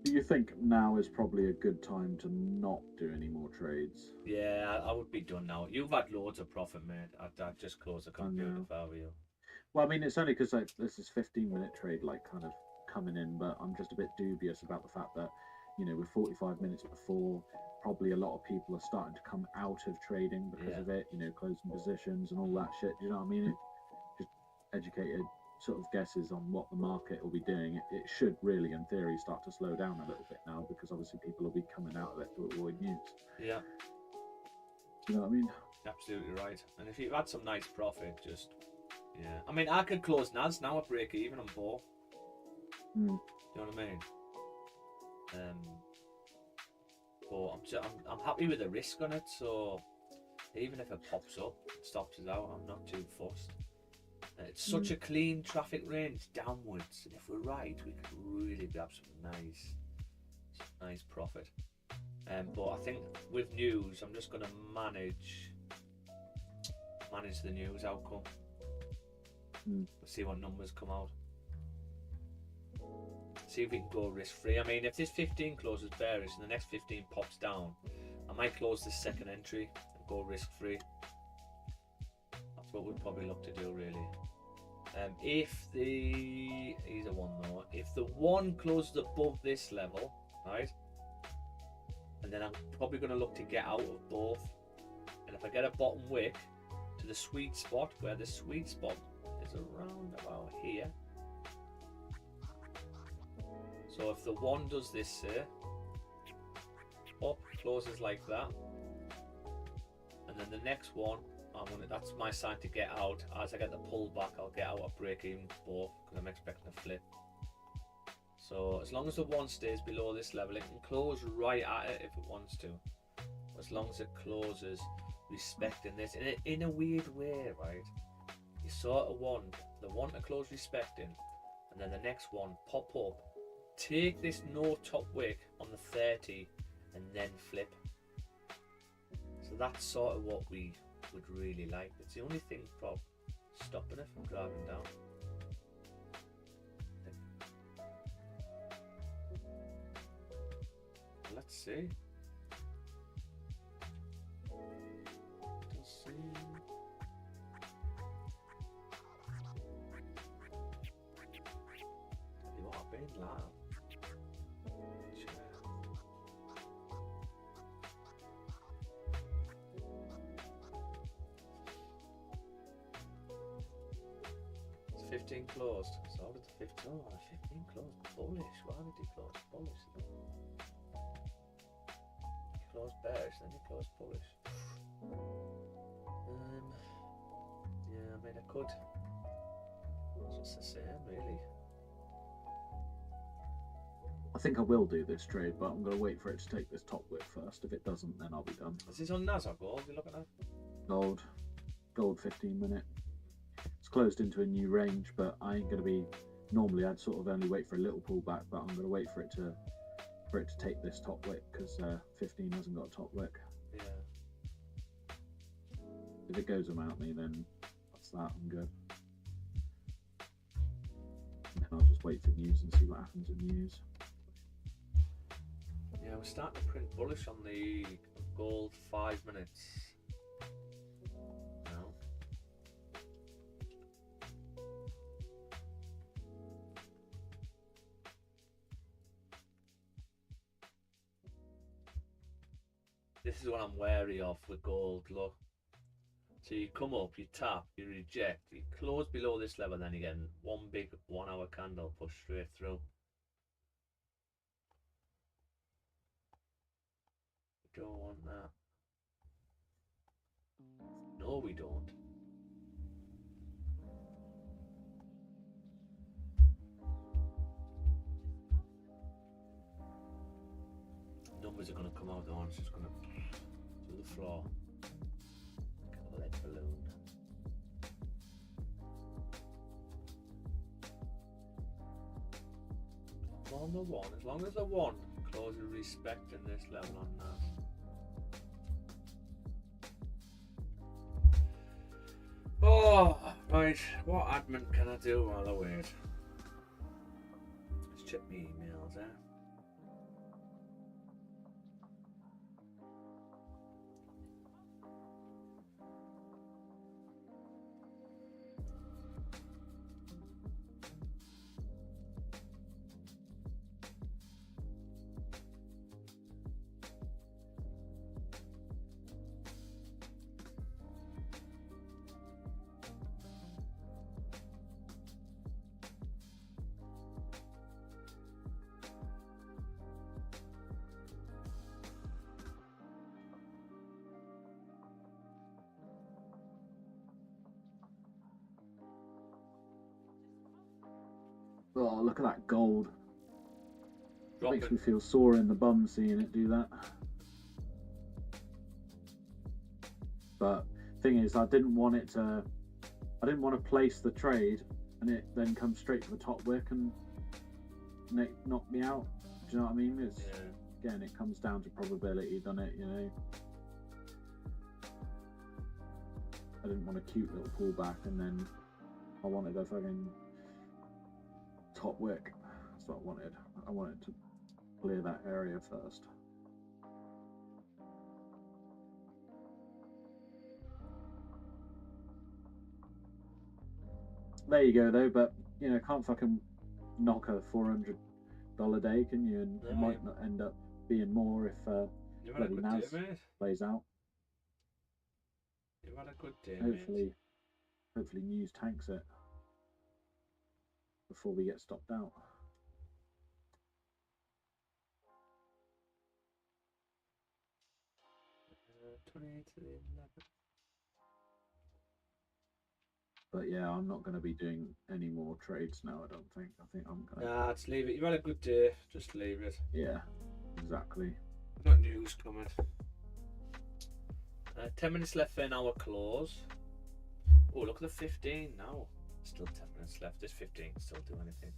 Do you think now is probably a good time to not do any more trades? Yeah, I would be done now. You've had loads of profit, mate. I'd just close the computer if I were you. Well, I mean, it's only because like this is 15-minute trade, like kind of coming in, but I'm just a bit dubious about the fact that with 45 minutes before, probably a lot of people are starting to come out of trading because of it, closing positions and all that shit. Do you know what I mean? Just educated sort of guesses on what the market will be doing. It should really, in theory, start to slow down a little bit now, because obviously people will be coming out of it to avoid news. Yeah. Do you know what I mean? Absolutely right. And if you've had some nice profit, just I mean, I could close NAS now at break even on both. Mm. You know what I mean? But I'm happy with the risk on it. So even if it pops up, it stops us out. I'm not too fussed. It's such a clean traffic range downwards, and if we're right, we could really have some nice profit. But I think with news, I'm just going to manage the news outcome. We'll see what numbers come out. See if we can go risk free. I mean, if this 15 closes bearish and the next 15 pops down, I might close this second entry and go risk free. That's what we'd probably look to do, really. If the either one though, if the one closes above this level, right, and then I'm probably going to look to get out of both. And if I get a bottom wick to the sweet spot, where the sweet spot is around about here. So if the one does this, say, up, closes like that, and then the next one, that's my sign to get out. As I get the pullback, I'll get out at break even both, because I'm expecting a flip. So as long as the one stays below this level, it can close right at it if it wants to. As long as it closes respecting this in a weird way, right? You sort of want the one to close respecting, and then the next one pop up, take this no top wick on the 30, and then flip. So that's sort of what we would really like. It's the only thing probably stopping it from driving down. Let's see. Let's see. Tell you what, I've been loud. It's 15 closed. So how did the 15? Oh, the 15 closed bullish. Why did he close bullish? Close bearish, then you close bullish. Yeah, I mean, I could. It's just the same, really. I think I will do this trade, but I'm going to wait for it to take this top wick first. If it doesn't, then I'll be done. Is this on NAS or gold? You're looking at? Gold 15 minute. It's closed into a new range, but I ain't going to be. Normally, I'd sort of only wait for a little pullback, but I'm going to wait for it to take this top wick, because 15 hasn't got a top wick. Yeah. If it goes without me, then that's that. I'm good. And then I'll just wait for news and see what happens in news. Yeah, we're starting to print bullish on the gold 5 minutes. Now. This is what I'm wary of with gold, look. So you come up, you tap, you reject, you close below this level, then you get one big 1 hour candle push straight through. We don't want that. No, we don't. Numbers are going to come out, though, and it's just going to to the floor. Like a lead balloon. On the one, as long as the one closes respecting this level on that. Oh, right. What admin can I do while I wait? Let's check my emails out. Oh, look at that gold. Drop Makes it. me feel sore in the bum seeing it do that. But thing is, I didn't want to place the trade and it then come straight to the top wick and knock me out. Do you know what I mean? It's Yeah. again, it comes down to probability, doesn't it? You know. I didn't want a cute little pullback, and then I wanted a fucking top wick. That's what I wanted. I wanted to clear that area first. There you go, though. But you know, can't fucking knock a $400 day, can you? And it No, might not end up being more if You've had a bloody good Nas day, mate. plays out. You've had a good day, mate. Hopefully, news tanks it before we get stopped out. Uh, 28 to the 11. But yeah, I'm not going to be doing any more trades now. I don't think. I think I'm going to. Nah, just leave it. You've had a good day. Just leave it. Yeah, exactly. Got news coming. 10 minutes left for an hour close. Oh, look at the 15 now. Still 10 minutes left. This 15 can still do anything.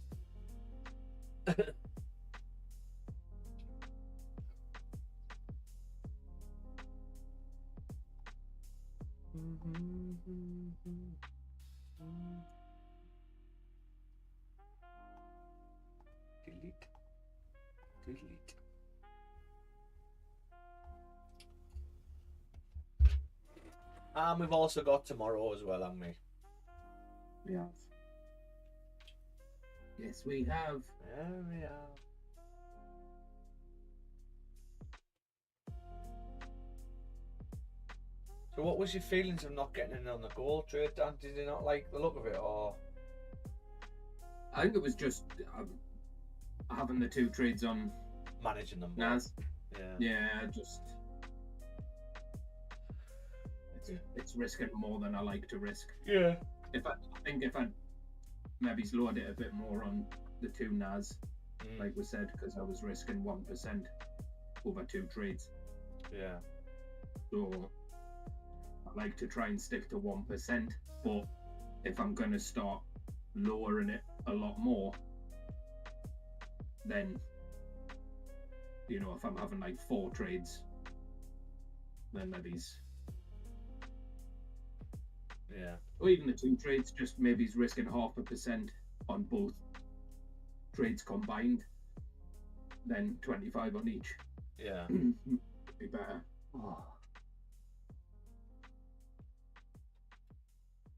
Delete. Delete. And we've also got tomorrow as well, haven't we? Yeah. Yes, we have. Yeah, we are. So what was your feelings of not getting in on the gold trade, Dan? Did you not like the look of it, or? I think it was just having the two trades on Managing them? Nas. Yeah. Yeah, just it's risking more than I like to risk. Yeah. I think if I'd maybe slowed it a bit more on the two Nas, like we said, because I was risking 1% over two trades. Yeah. So I like to try and stick to 1%, but if I'm going to start lowering it a lot more, then, you know, if I'm having like 4 trades, then maybe's, Yeah. or even the 2 trades, just maybe he's risking 0.5% on both trades combined, then 25 on each. Yeah. Be better. Oh,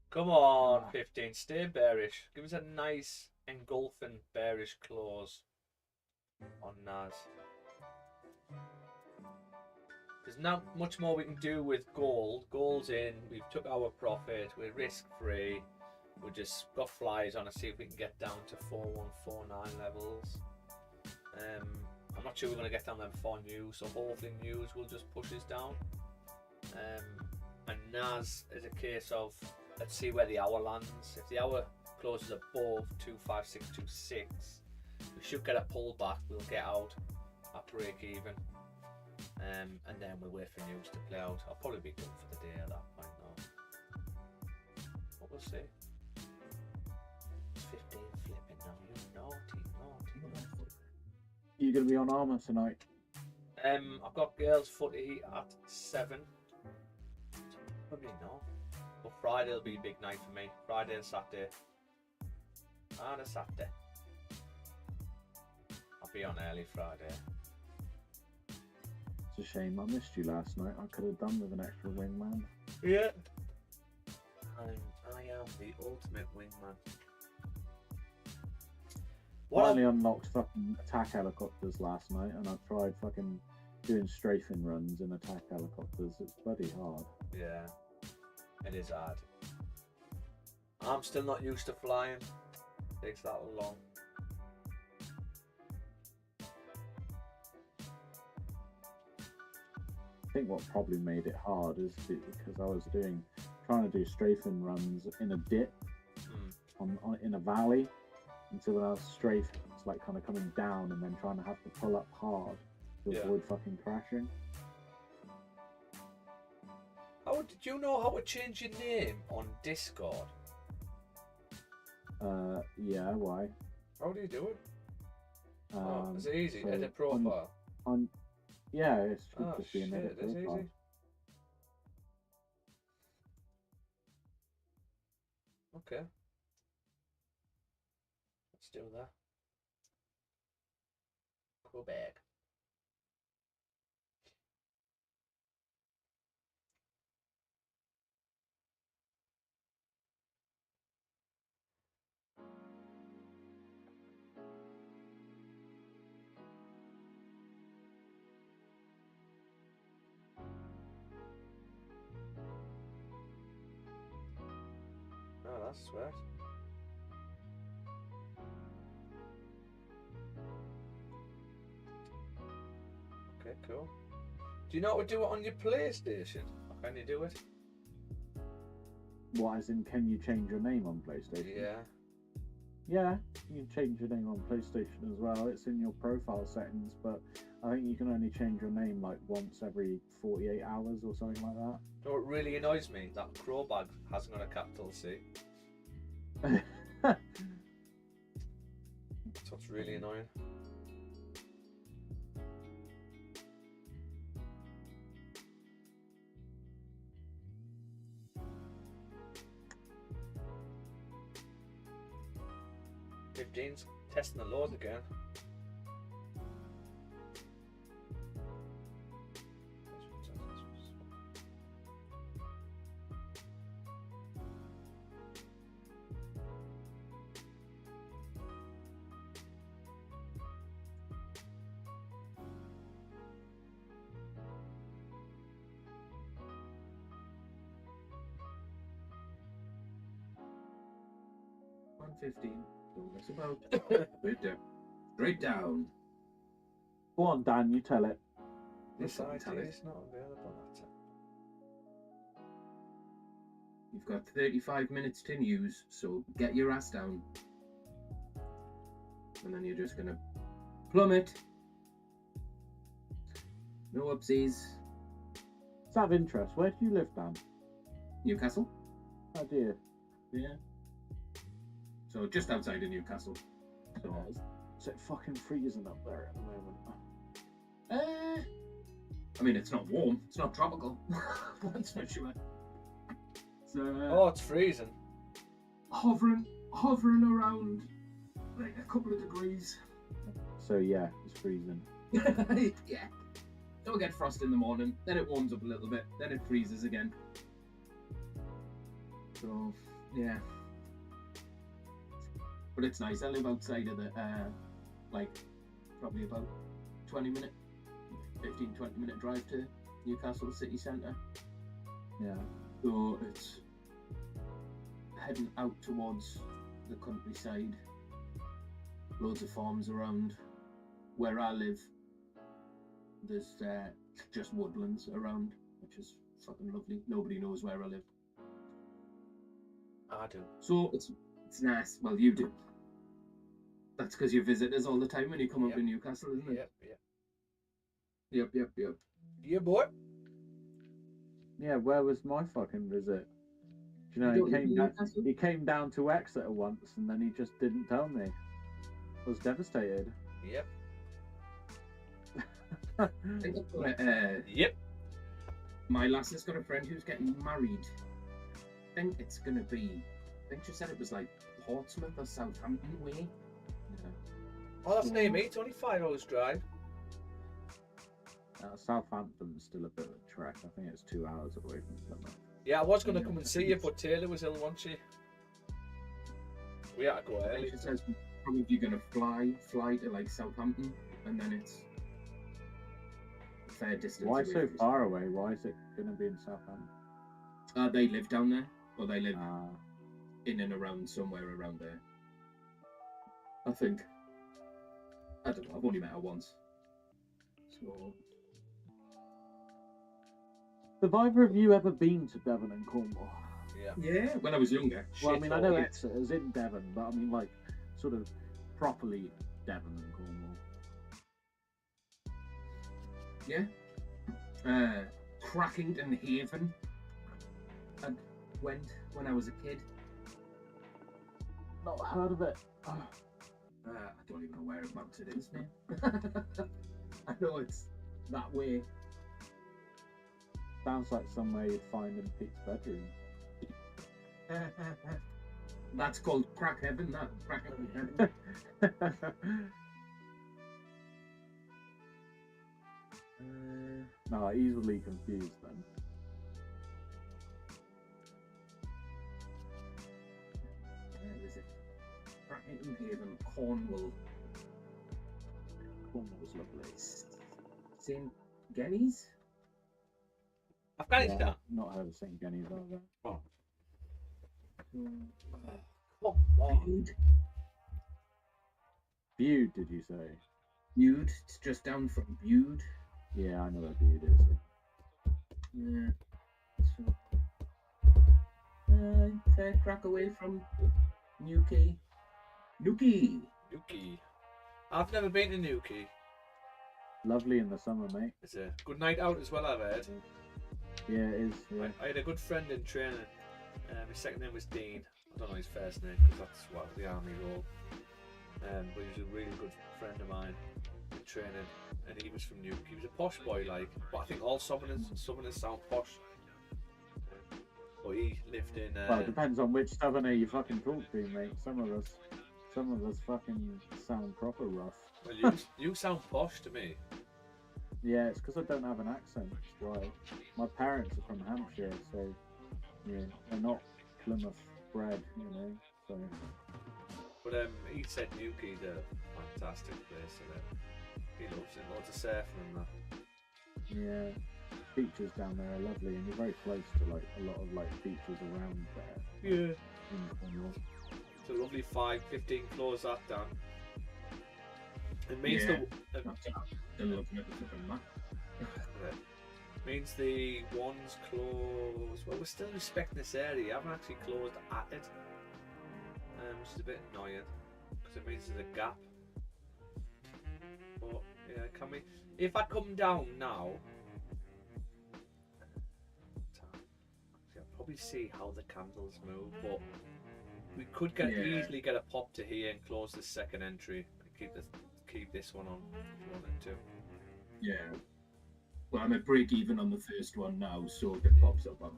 Come on, 15. Stay bearish. Give us a nice engulfing bearish close on Nas. There's not much more we can do with gold. Gold's in. We've took our profit. We're risk free. We just got flies on to see if we can get down to 4149 levels. I'm not sure we're going to get down there before news, so hopefully news will just push us down. And Nas is a case of, let's see where the hour lands. If the hour closes above 25626, we should get a pullback. We'll get out at break even, and then we'll wait for news to play out. I'll probably be good for the day at that point though. But we'll see. 15 flipping now. You naughty. you going to be on Armour tonight? I've got girls footy at 7. Probably not. But Friday will be a big night for me. Friday and Saturday. And a Saturday. I'll be on early Friday. It's a shame I missed you last night. I could have done with an extra wingman. Yeah. I am the ultimate wingman. Finally unlocked fucking attack helicopters last night, and I tried fucking doing strafing runs in attack helicopters. It's bloody hard. Yeah. It is hard. I'm still not used to flying. Takes that long. I think what probably made it hard is because I was trying to do strafing runs in a dip in a valley, until when I was strafing, it's like kind of coming down and then trying to have to pull up hard to Yeah. avoid fucking crashing. How did you know how to change your name on Discord? Yeah, why? How do you do it? Um, Is it easy? so Edit profile. Yeah, it should Oh just be an shit, edit that's profile. easy. Okay. Let's do that. Go back. Oh, that's sweet. Okay, cool. Do you know how to do it on your PlayStation? How can you do it? What, as in, can you change your name on PlayStation? Yeah. Yeah, you can change your name on PlayStation as well. It's in your profile settings, but I think you can only change your name like once every 48 hours or something like that. You know what really annoys me? That crowbag hasn't got a capital C. So it's really annoying. Fifteen's testing the laws again. $1.15. Don't mess about. Straight down. Straight down. Go on, Dan, you tell it. This Fucking tell idea it. is not available. That's it. You've got 35 minutes to use, so get your ass down. And then you're just gonna plummet. No upsies. It's out of interest. Where do you live, Dan? Newcastle? Oh dear. Yeah. So just outside of Newcastle. So Is it fucking freezing up there at the moment? I mean, it's not warm. It's not tropical. That's for sure. So Oh, it's freezing. hovering around like a couple of degrees. So yeah, it's freezing. Yeah. It'll get frost in the morning, then it warms up a little bit, then it freezes again. So yeah. But it's nice. I live outside of the like probably about 15-20 minute drive to Newcastle city centre. Yeah. So it's heading out towards the countryside. Loads of farms around. Where I live, there's just woodlands around, which is fucking lovely. Nobody knows where I live. I do. So it's nice. Well, you do. That's because you visit us all the time when you come Yep. up in Newcastle, isn't it? Yep. Yep. Yeah, boy. Yeah, where was my fucking visit? Do you know, You don't live in Newcastle? he came down to Exeter once and then he just didn't tell me. I was devastated. Yep. I think I've got Yep. my lass has got a friend who's getting married. I think it's going to be, I think she said it was like Portsmouth or Southampton way. Oh, that's near me. It's only 5 hours drive. Southampton's still a bit of a trek. I think it's 2 hours away from Plymouth. Yeah, I was going to come and see you, but Taylor was ill, wasn't she? We had to go I think early. she says probably going to fly to like Southampton, and then it's a fair distance. Why away so from- far away? Why is it going to be in Southampton? They live down there, or they live Ah, in and around somewhere around there. I think. I don't know. I've only met her once. So have either of you ever been to Devon and Cornwall? Yeah. yeah, when I was younger. Well, I mean, I know Shithole. Exeter's in Devon, but I mean, like, sort of properly Devon and Cornwall. Yeah. Crackington Haven. I went when I was a kid. Not heard of it. I don't even know whereabouts it is now. I know it's that way. Sounds like somewhere you'd find in Pete's bedroom. That's called Crack Heaven, that. Crackington Heaven. No, easily confused then. Where is it? Crackington Haven, Cornwall. Cornwall's lovely. St. Genny's? Afghanistan. Yeah, not heard of St. Genny's either. Oh. Hmm. Come on. Bude. Bude, did you say? Bude. It's just down from Bude. Yeah, I know where Bude is. Yeah. So, fair crack away from Newquay. Newquay. Newquay. I've never been to Newquay. Lovely in the summer, mate. It's a good night out as well, I've heard. Yeah, it is. Yeah. I had a good friend in training. His second name was Dean. I don't know his first name because that's what the army role. But he was a really good friend of mine in training, and he was from Newquay. He was a posh boy, like. But I think all Southerners sound posh. But he lived in. Well, it depends on which Southerner you fucking talk to, mate. Some of us fucking sound proper rough. Well, you sound posh to me. Yeah, it's because I don't have an accent. That's why. My parents are from Hampshire, so yeah, they're not Plymouth bred, you know. So But he said Newquay's a fantastic place, and he loves it. Lots of surfing and that. yeah, beaches down there are lovely, and you're very close to like a lot of like beaches around there. Yeah. In Cornwall. It's a lovely 15 floors that down. It means Yeah. the Still looking at the flipping map. means the one's closed. Well, we're still respecting this area. You haven't actually closed at it, which is a bit annoying because it means there's a gap. But yeah, can we? If I come down now, I'll probably see how the candles move. But we could easily get a pop to here and close the second entry and keep this one on if you wanted to. Yeah. Well, I'm at break even on the first one now, so if it pops up, I'm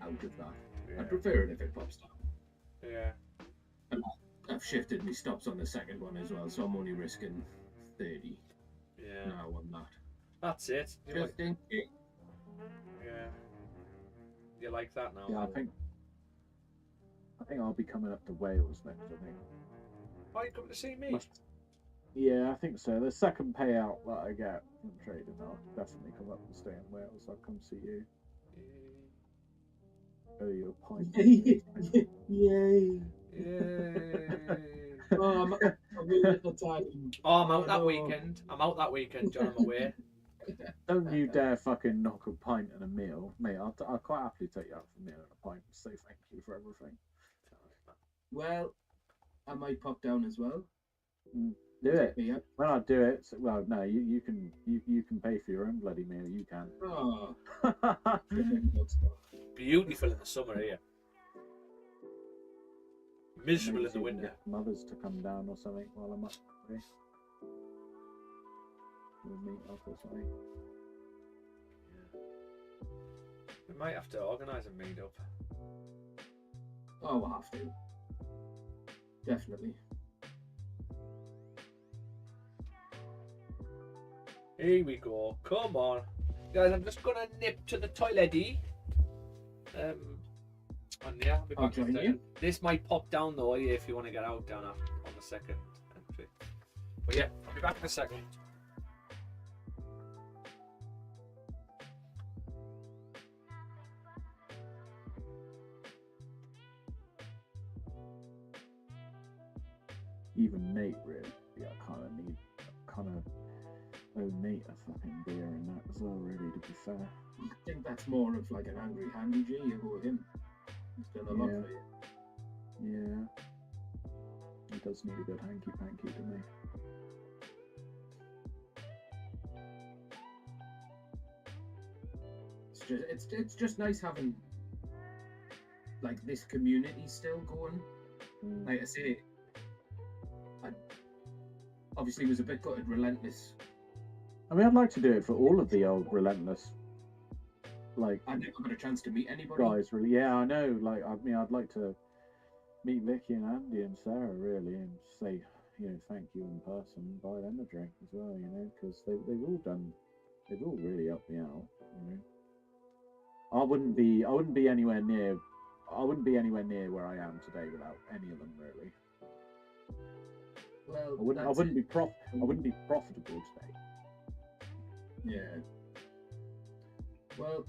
out of that. Yeah. I prefer it if it pops down. Yeah. I've shifted my stops on the second one as well, so I'm only risking 30 Yeah. now on that. That's it. Just in case. Yeah. You like that now? Yeah, I think I'll be coming up to Wales next. I think. Why are you coming to see me? Yeah, I think so. The second payout that I get from trading, I'll definitely come up and stay in Wales. I'll come see you. Oh, you a pint. Yay! Yay. Oh, I'm a little time. Oh, I'm out that weekend. John. I'm away. Don't you dare fucking knock a pint and a meal, mate. I'll quite happily take you out for a meal and a pint and say thank you for everything. Well, I might pop down as well. Do it. Yeah. When I do it, well, no, you can pay for your own bloody meal. You can. Oh, Beautiful in the summer here. Miserable Maybe in the even winter. get mothers to come down or something while I'm up there. We'll meet up or something. We might have to organise a meet-up. oh, we'll have to. Definitely. Here we go. Come on. Guys, I'm just going to nip to the toilet-y. And yeah, I'll be I'll back in a join second. you. This might pop down though if you want to get out down on the second entry. But yeah, I'll be back in a second. Even Nate, really, I kind of owe Nate a fucking beer and that as well, really, to be fair. I think that's more of like an angry handy G. You owe him. He's done a lot for you. Yeah. He does need a good hanky panky to me. It's just nice having like this community still going. Like I say, I obviously was a bit gutted Relentless. I mean, I'd like to do it for all of the old Relentless, like, I never got a chance to meet anybody. guys. Really, yeah, I know. Like, I mean, I'd like to meet Vicky and Andy and Sarah, really, and say, you know, thank you in person, buy them a drink as well, you know, because they've all really helped me out, you know. I wouldn't be anywhere near where I am today without any of them, really. Well, I wouldn't be profitable today. Yeah. Well,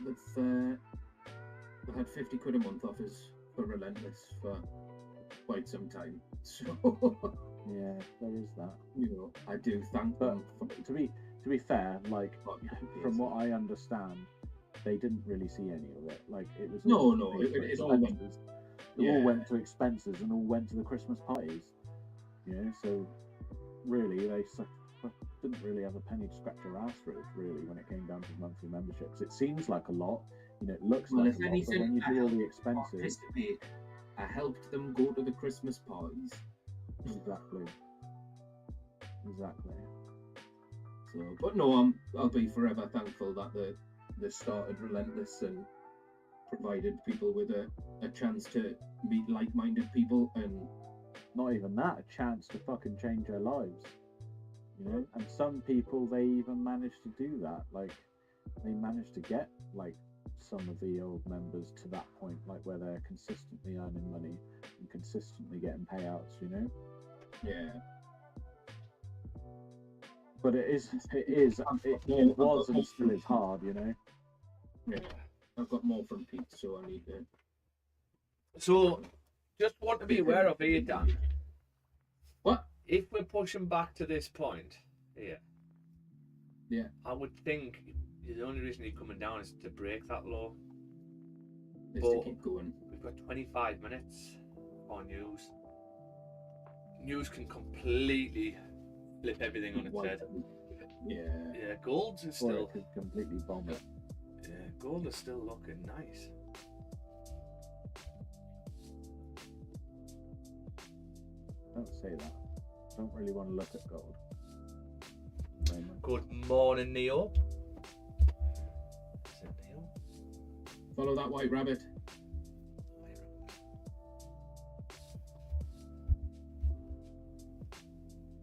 we've had 50 quid a month offers for Relentless for quite some time. So, Yeah, there is that. you know, I do thank But them for to be fair, like, what they from did. what I understand, they didn't really see any of it. Like, it was No, all no, paid for it all went. expenses. It all went to expenses and all went to the Christmas parties. You know, so really they didn't really have a penny to scratch their ass with, really, when it came down to monthly memberships. It seems like a lot, you know, it looks Well, like if a lot, but anything, when you I do all the helped expenses, participate. I helped them go to the Christmas parties. exactly. So, but no, I'll be forever thankful that they started Relentless and provided people with a chance to meet like-minded people. And Not even that, a chance to fucking change their lives, you know. And some people, they even managed to do that. Like, they managed to get like some of the old members to that point, like where they're consistently earning money and consistently getting payouts, you know. yeah, But it was and still is hard, you know. yeah. I've got more from Pete, so I need to. So, just want to be aware of here, Dan. What? If we're pushing back to this point here, Yeah. I would think the only reason you're coming down is to break that law. Is But to keep going. we've got 25 minutes on news. News can completely flip everything on its head. Yeah. Yeah, gold is Or still. it could completely bomb it. Yeah, gold is still looking nice. Don't say that. Don't really want to look at gold. Good morning, Neil. Is it Neil? Follow that white rabbit.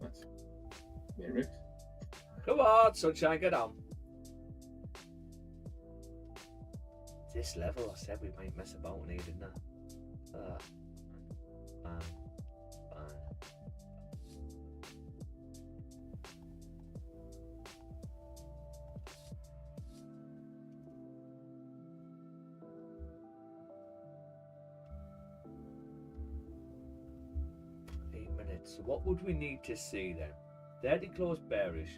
That's Merrick. Come on, sunshine, get on. This level, I said we might mess about on here, didn't I? Bang. 8 minutes. So what would we need to see then? 30 close bearish.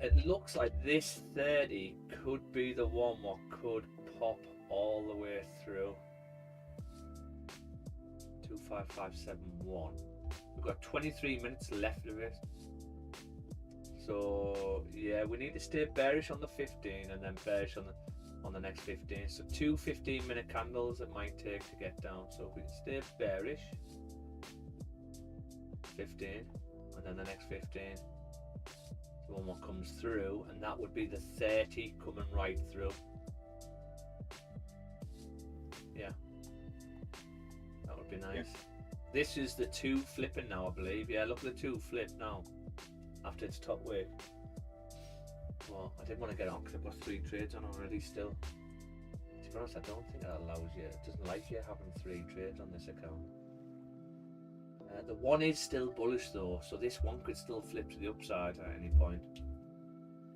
It looks like this 30 could be the one what could pop all the way through. 25571. We've got 23 minutes left of it. So yeah, we need to stay bearish on the 15 and then bearish on the next 15. So two 15-minute candles it might take to get down. So if we stay bearish, 15, and then the next 15. The one what comes through, and that would be the 30 coming right through. Yeah, that would be nice. Yeah. This is the 2 flipping now, I believe. Yeah, look at the 2 flip now after its top wick. Well, I didn't want to get on because I've got 3 trades on already still. To be honest, I don't think that allows you. It doesn't like you having 3 trades on this account. The one is still bullish though, so this one could still flip to the upside at any point.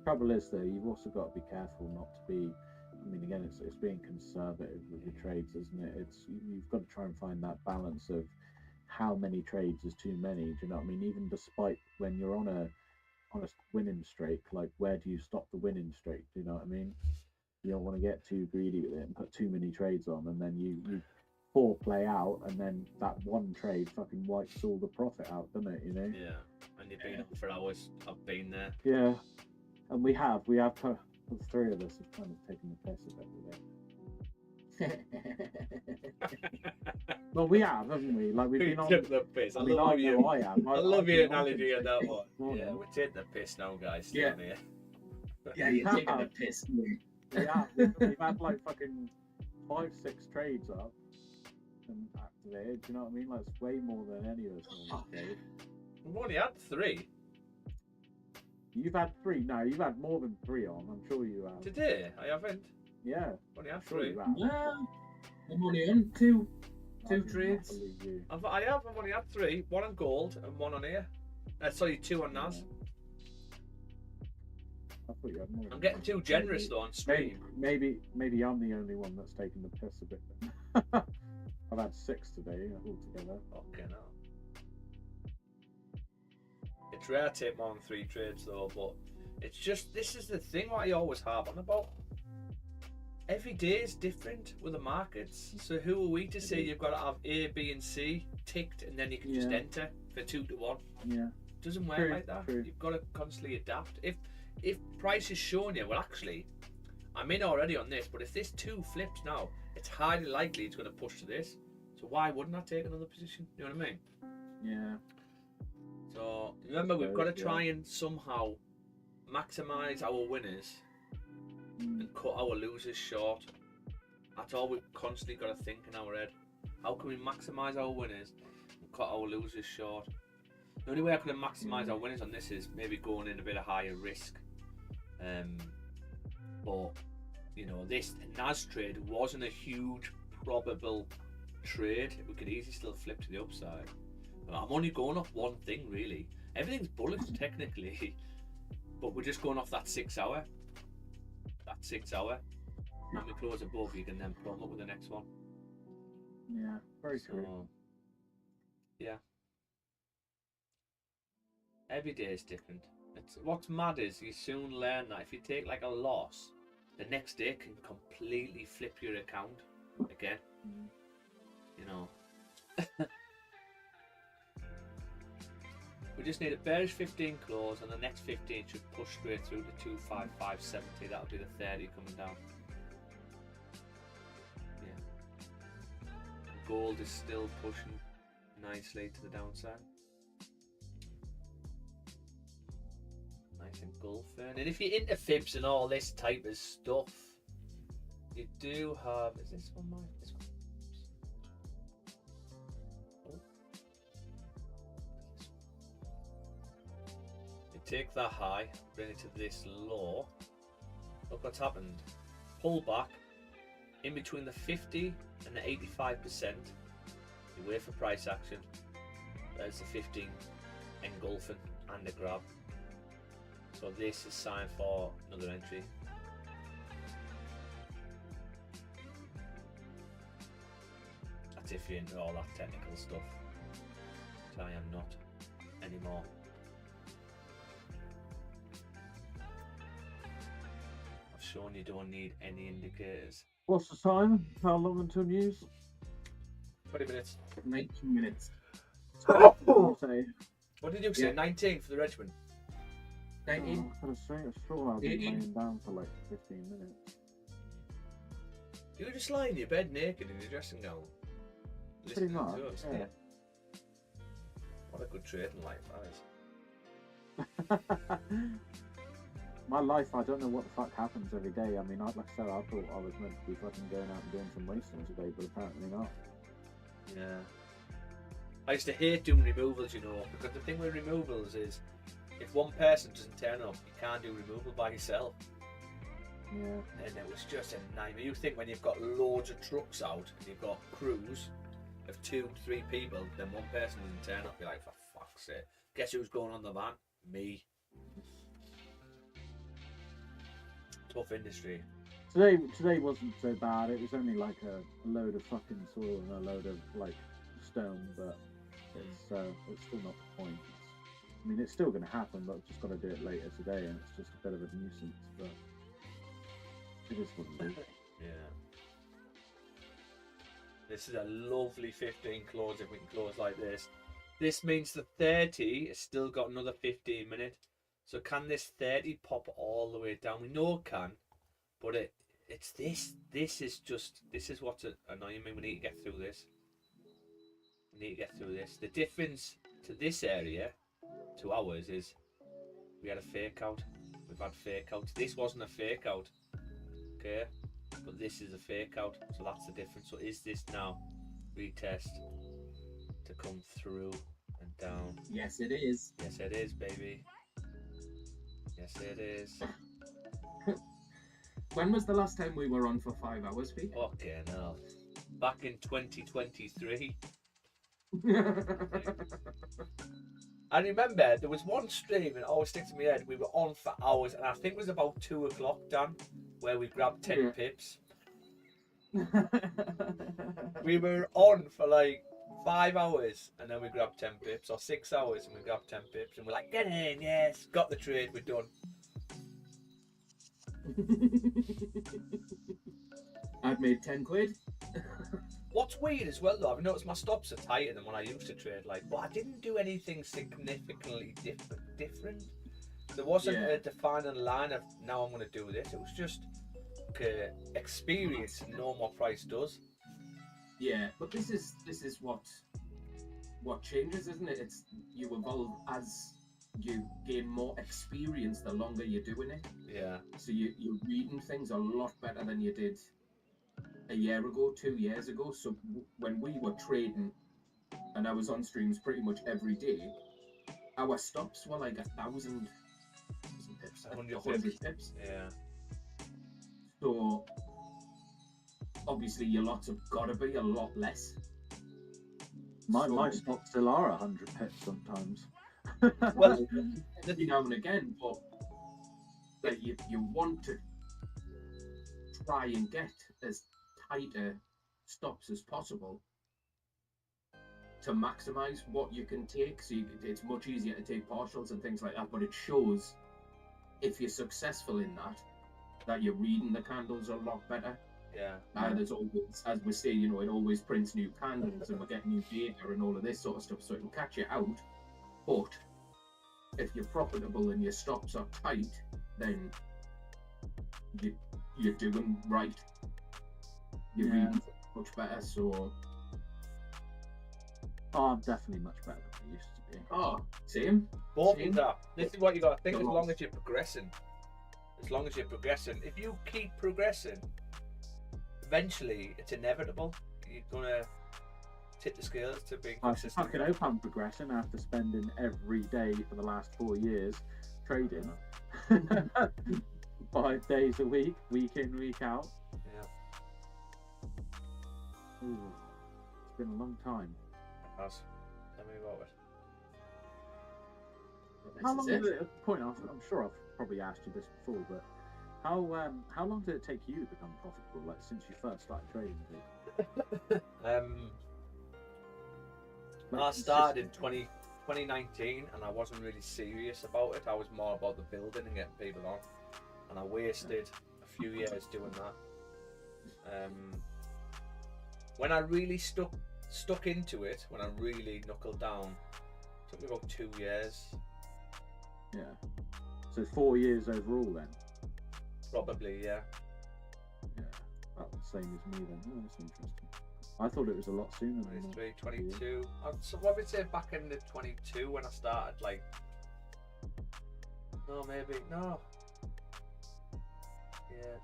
Trouble is though, you've also got to be careful not to be. I mean, again, it's being conservative with your trades, isn't it? You've got to try and find that balance of how many trades is too many. Do you know what I mean? Even despite when you're on a winning streak, like where do you stop the winning streak? Do you know what I mean? You don't want to get too greedy with it and put too many trades on, and then you 4 play out, and then that one trade fucking wipes all the profit out, doesn't it? You know? Yeah, and you've been on for hours. I've been there. Yeah. And we have the 3 of us have kind of taken the piss a bit with it. Well, we have, haven't we? Like we've been on. Took the piss. I I mean, love I you. know I am. I love your I've been on analogy it of that this one. morning. Yeah, we're taking the piss now, guys. Yeah. Down here. Yeah, you're taking a piss. We have. We've had like fucking 5-6 trades up and activated. Do you know what I mean? Like it's way more than any of us on this trade. We've only had 3 You've had 3. No, you've had more than 3 on. I'm sure you have. today. I haven't. Yeah, Only had sure 3. you have. Well, I'm only on two I do not trades. believe you. I've only had 3. 1 on gold and 1 on here. Sorry, 2 on NAS. I thought you had more. I'm getting too generous though on stream. Maybe I'm the only one that's taken the piss a bit. Then. I've had 6 today altogether. Okay, no. It's rare to take more than 3 trades though, but it's just, this is the thing what I always harp on about. Every day is different with the markets. So who are we to say you've got to have A, B, and C ticked and then you can just Yeah. enter for 2 to 1? Yeah. Doesn't work True, like that. true. You've got to constantly adapt. If price is showing you, well, actually, I'm in already on this, but if this 2 flips now, it's highly likely it's going to push to this. So why wouldn't I take another position? You know what I mean? Yeah. So remember, we've got to Yeah. try and somehow maximize our winners and cut our losers short. That's all we've constantly got to think in our head. How can we maximize our winners and cut our losers short? The only way I could maximize our winners on this is maybe going in a bit of higher risk. But you know, this NAS trade wasn't a huge probable trade. We could easily still flip to the upside. I'm only going off one thing really. Everything's bullish technically, but we're just going off that 6 hour. That 6 hour. When we close above, you can then plumb up with the next one. Yeah. Very true. So, yeah. Every day is different. What's mad is you soon learn that if you take like a loss, the next day can completely flip your account again. You know. We just need a bearish 15 close, and the next 15 should push straight through to 25570. That'll be the 30 coming down. Yeah. Gold is still pushing nicely to the downside. Nice engulfing. And if you're into fibs and all this type of stuff, you do have. Is this one mine? This one. Take that high, bring it to this low. Look what's happened. Pull back in between the 50 and the 85%. You wait for price action. There's the 15 engulfing and a grab. So this is sign for another entry. That's if you're into all that technical stuff. Which I am not anymore. Shown you don't need any indicators. What's the time? How long until news? 20 minutes. 19 minutes. Say. What did you say? Yeah. 19 for the regiment? 19. I was sure I've been 18. laying down for like 15 minutes. You were just lying in your bed naked in your dressing gown. Pretty listening much, to us. yeah. What a good trading life that is. My life, I don't know what the fuck happens every day. I mean, like I said, I thought I was meant to be fucking going out and doing some racing today, but apparently not. Yeah. I used to hate doing removals, you know, because the thing with removals is if one person doesn't turn up, you can't do removal by yourself. Yeah. And it was just a nightmare. You think when you've got loads of trucks out and you've got crews of 2, 3 people, then one person doesn't turn up, you're like, for fuck's sake. Guess who's going on the van? Me. Tough industry. Today wasn't so bad. It was only like a load of fucking soil and a load of like stone, but it's still not the point. I mean, it's still going to happen, but I've just got to do it later today, and it's just a bit of a nuisance. But it is what it is. Yeah. This is a lovely 15 close if we can close like this. This means the 30 has still got another 15 minutes. So can this 30 pop all the way down? We know it can, but it's this. This is what's annoying me. We need to get through this. We need to get through this. The difference to this area, to ours, is we had a fake out. We've had fake outs. This wasn't a fake out, okay? But this is a fake out, so that's the difference. So is this now retest to come through and down? Yes, it is. Yes, it is, baby. Yes, it is. When was the last time we were on for 5 hours, Pete? Okay, now back in 2023. I remember there was one stream, and it always sticks in my head. We were on for hours, and I think it was about 2 o'clock, Dan, where we grabbed 10 pips. We were on for like 5 hours, and then we grabbed 10 pips, or 6 hours, and we grabbed 10 pips, and we're like, get in, yes, got the trade, we're done. I've made 10 quid. What's weird as well, though, I've noticed my stops are tighter than when I used to trade, like, but I didn't do anything significantly different. There wasn't a defining line of now I'm going to do this. It was just experience and know what price does. Yeah, but this is what changes, isn't it? It's you evolve as you gain more experience the longer you're doing it. Yeah. So you're reading things a lot better than you did a year ago, 2 years ago. So when we were trading, and I was on streams pretty much every day, our stops were like 1,000 pips, 100 pips. Yeah. So obviously your lots have got to be a lot less. My stops still are 100 pips sometimes. Well, every now and again, but that you want to try and get as tighter stops as possible to maximize what you can take. So it's much easier to take partials and things like that, but it shows if you're successful in that you're reading the candles a lot better. Yeah. There's always, as we say, it always prints new candles and we're getting new data and all of this sort of stuff, so it can catch you out. But if you're profitable and your stops are tight, then you're doing right. You're reading much better, so... Oh, I'm definitely much better than I used to be. Oh, same. Both of that. This is what you got to think. As long as you're progressing, if you keep progressing, eventually it's inevitable. You're gonna tip the scales to being consistent. I fucking hope I'm progressing after spending every day for the last 4 years trading. 5 days a week, week in, week out. Yeah. Ooh, it's been a long time. It has. Tell me about it. How long did it? Point out, I'm sure I've probably asked you this before, but how long did it take you to become profitable? Like since you first started trading? I started in 2019, and I wasn't really serious about it. I was more about the building and getting people on, and I wasted a few years doing that. When I really stuck into it, when I really knuckled down, it took me about 2 years. Yeah. So 4 years overall then? Probably, yeah. Yeah. About the same as me then. Oh, that's interesting. I thought it was a lot sooner than 23, 22. So what would I say back in the 22 when I started, like... No, maybe, no. Yeah.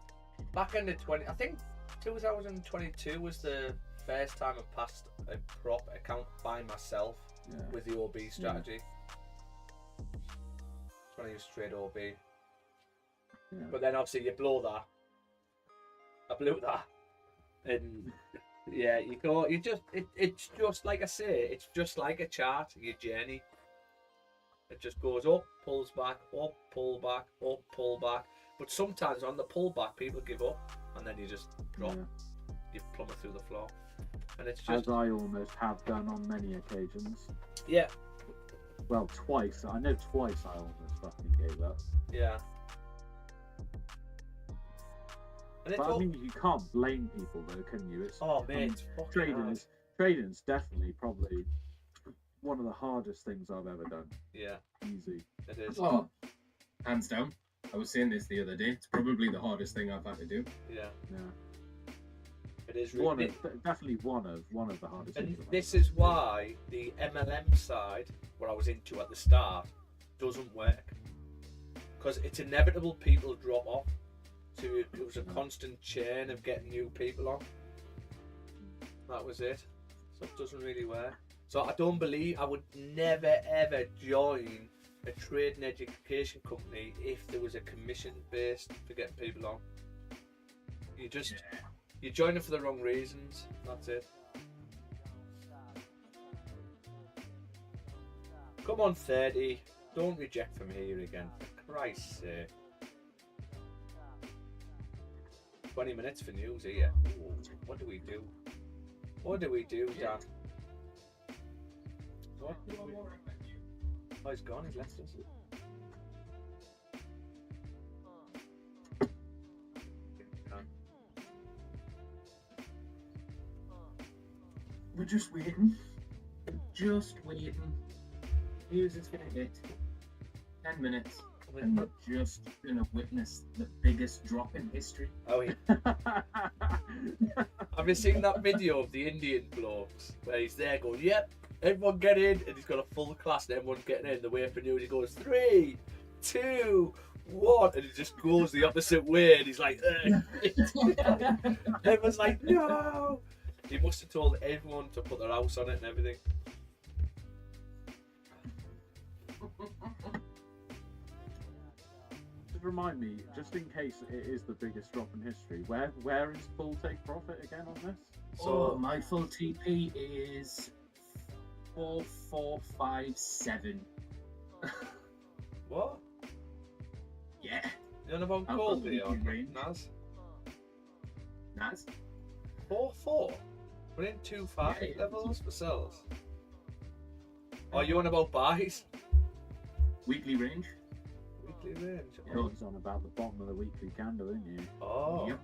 Back in the 20... I think 2022 was the first time I passed a prop account by myself with the OB strategy. That's when I used to trade OB. Yeah. But then obviously you blow that. I blew that. And yeah, it's just like I say, it's just like a chart, your journey. It just goes up, pulls back, up, pull back, up, pull back. But sometimes on the pullback, people give up, and then you just drop. Yeah. You plummet through the floor, and it's just as I almost have done on many occasions. Yeah. Well, twice. I know twice I almost fucking gave up. Yeah. And it's But I all... mean, you can't blame people though, can you? It's Oh, mate, it's fucking hard. trading's definitely probably one of the hardest things I've ever done. Yeah, Easy. it is. Oh, hands down. I was saying this the other day. It's probably the hardest thing I've had to do. Yeah, Yeah. it is. Definitely one of the hardest And things. I've this ever is why the MLM side, what I was into at the start, doesn't work. Because it's inevitable people drop off. So it was a constant chain of getting new people on. That was it. So it doesn't really work. So I don't believe, I would never ever join a trade and education company if there was a commission based for getting people on. You just, you join it for the wrong reasons. That's it. Come on, 30. Don't reject from here again. For Christ's sake. 20 minutes for news here. Ooh, what do we do? What do we do, Dan? What? Oh, he's gone. He's left us. We're just waiting. Just waiting. News is gonna hit. 10 minutes. And we're just gonna witness the biggest drop in history. Oh, yeah. Have you seen that video of the Indian blokes where he's there going, yep, everyone get in, and he's got a full class and everyone's getting in. The way for news, he goes 3, 2, 1, and he just goes the opposite way, and he's like, everyone's like, no. He must have told everyone to put their house on it and everything. Remind me, just in case it is the biggest drop in history, where is full take profit again on this? So my full TP is 4457. What? Yeah. You know about I've gold got the here, range. Naz? Nice. 4-4. We're in 2-5 Yeah, levels for sells. Oh, you on about buys? Weekly range. Weekly range. Yeah, he's on about the bottom of the weekly candle, isn't he? Oh. Yep.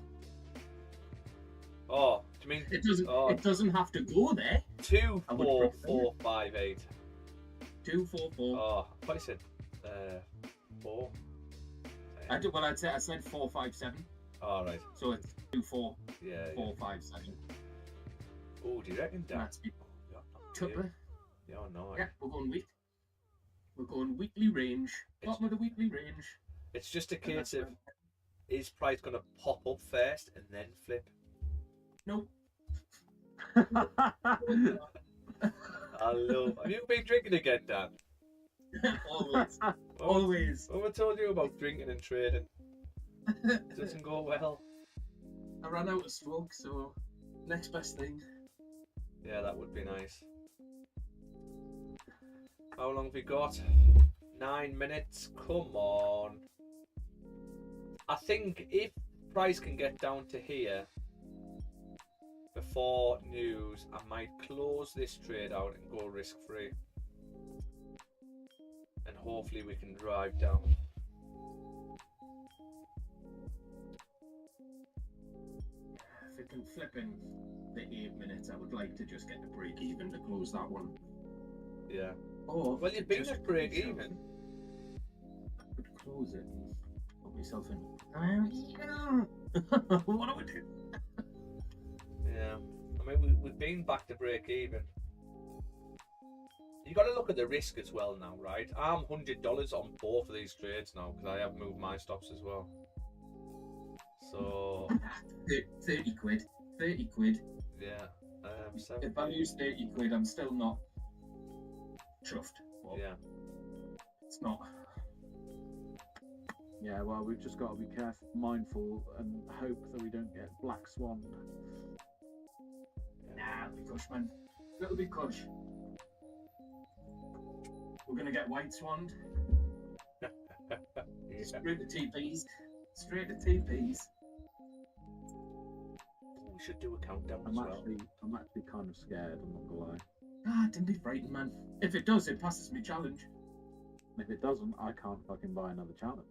Oh, do you mean It doesn't. Oh. It doesn't have to go there. 2, I would 4, prefer 4, 5, 8? 2, 4, 4. Oh, I thought you said 4. Well, I said 4, 5, 7. All right. So it's 2, 4, Yeah. 4, 5, 7. Oh, do you reckon that? That's it. Yeah, Tupper. yeah, no. Yeah, we're going week. We're going weekly range. Bottom of the weekly range. It's just a And case that's of is price going to pop up first and then flip? Nope. Hello. Have you been drinking again, Dan? Always. What Always. What I told you about drinking and trading? It doesn't go well. I ran out of smoke, so next best thing. Yeah, that would be nice. How long have we got? 9 minutes. Come on. I think if price can get down to here before news, I might close this trade out and go risk free. And hopefully we can drive down. If it can flip in the 8 minutes, I would like to just get the break even to close that one. Yeah. Oh, Well, you've been at break even. I could close it and put myself in. What do we do? Yeah. I mean, we've been back to break even. You got to look at the risk as well now, right? I'm $100 on both of these trades now because I have moved my stops as well. So 30 quid. 30 quid. yeah, If I lose 30 quid, I'm still not chuffed. Well, yeah, it's not. Yeah, well, we've just got to be careful, mindful, and hope that we don't get black swan. Nah, it'll be cush, man. It'll be cush. We're gonna get white swanned. yeah. Straight to TPs. Straight to TPs. We should do a countdown as I'm well. actually kind of scared. I'm not gonna lie. Ah, don't be frightened, man. If it does, it passes me challenge. If it doesn't, I can't fucking buy another challenge.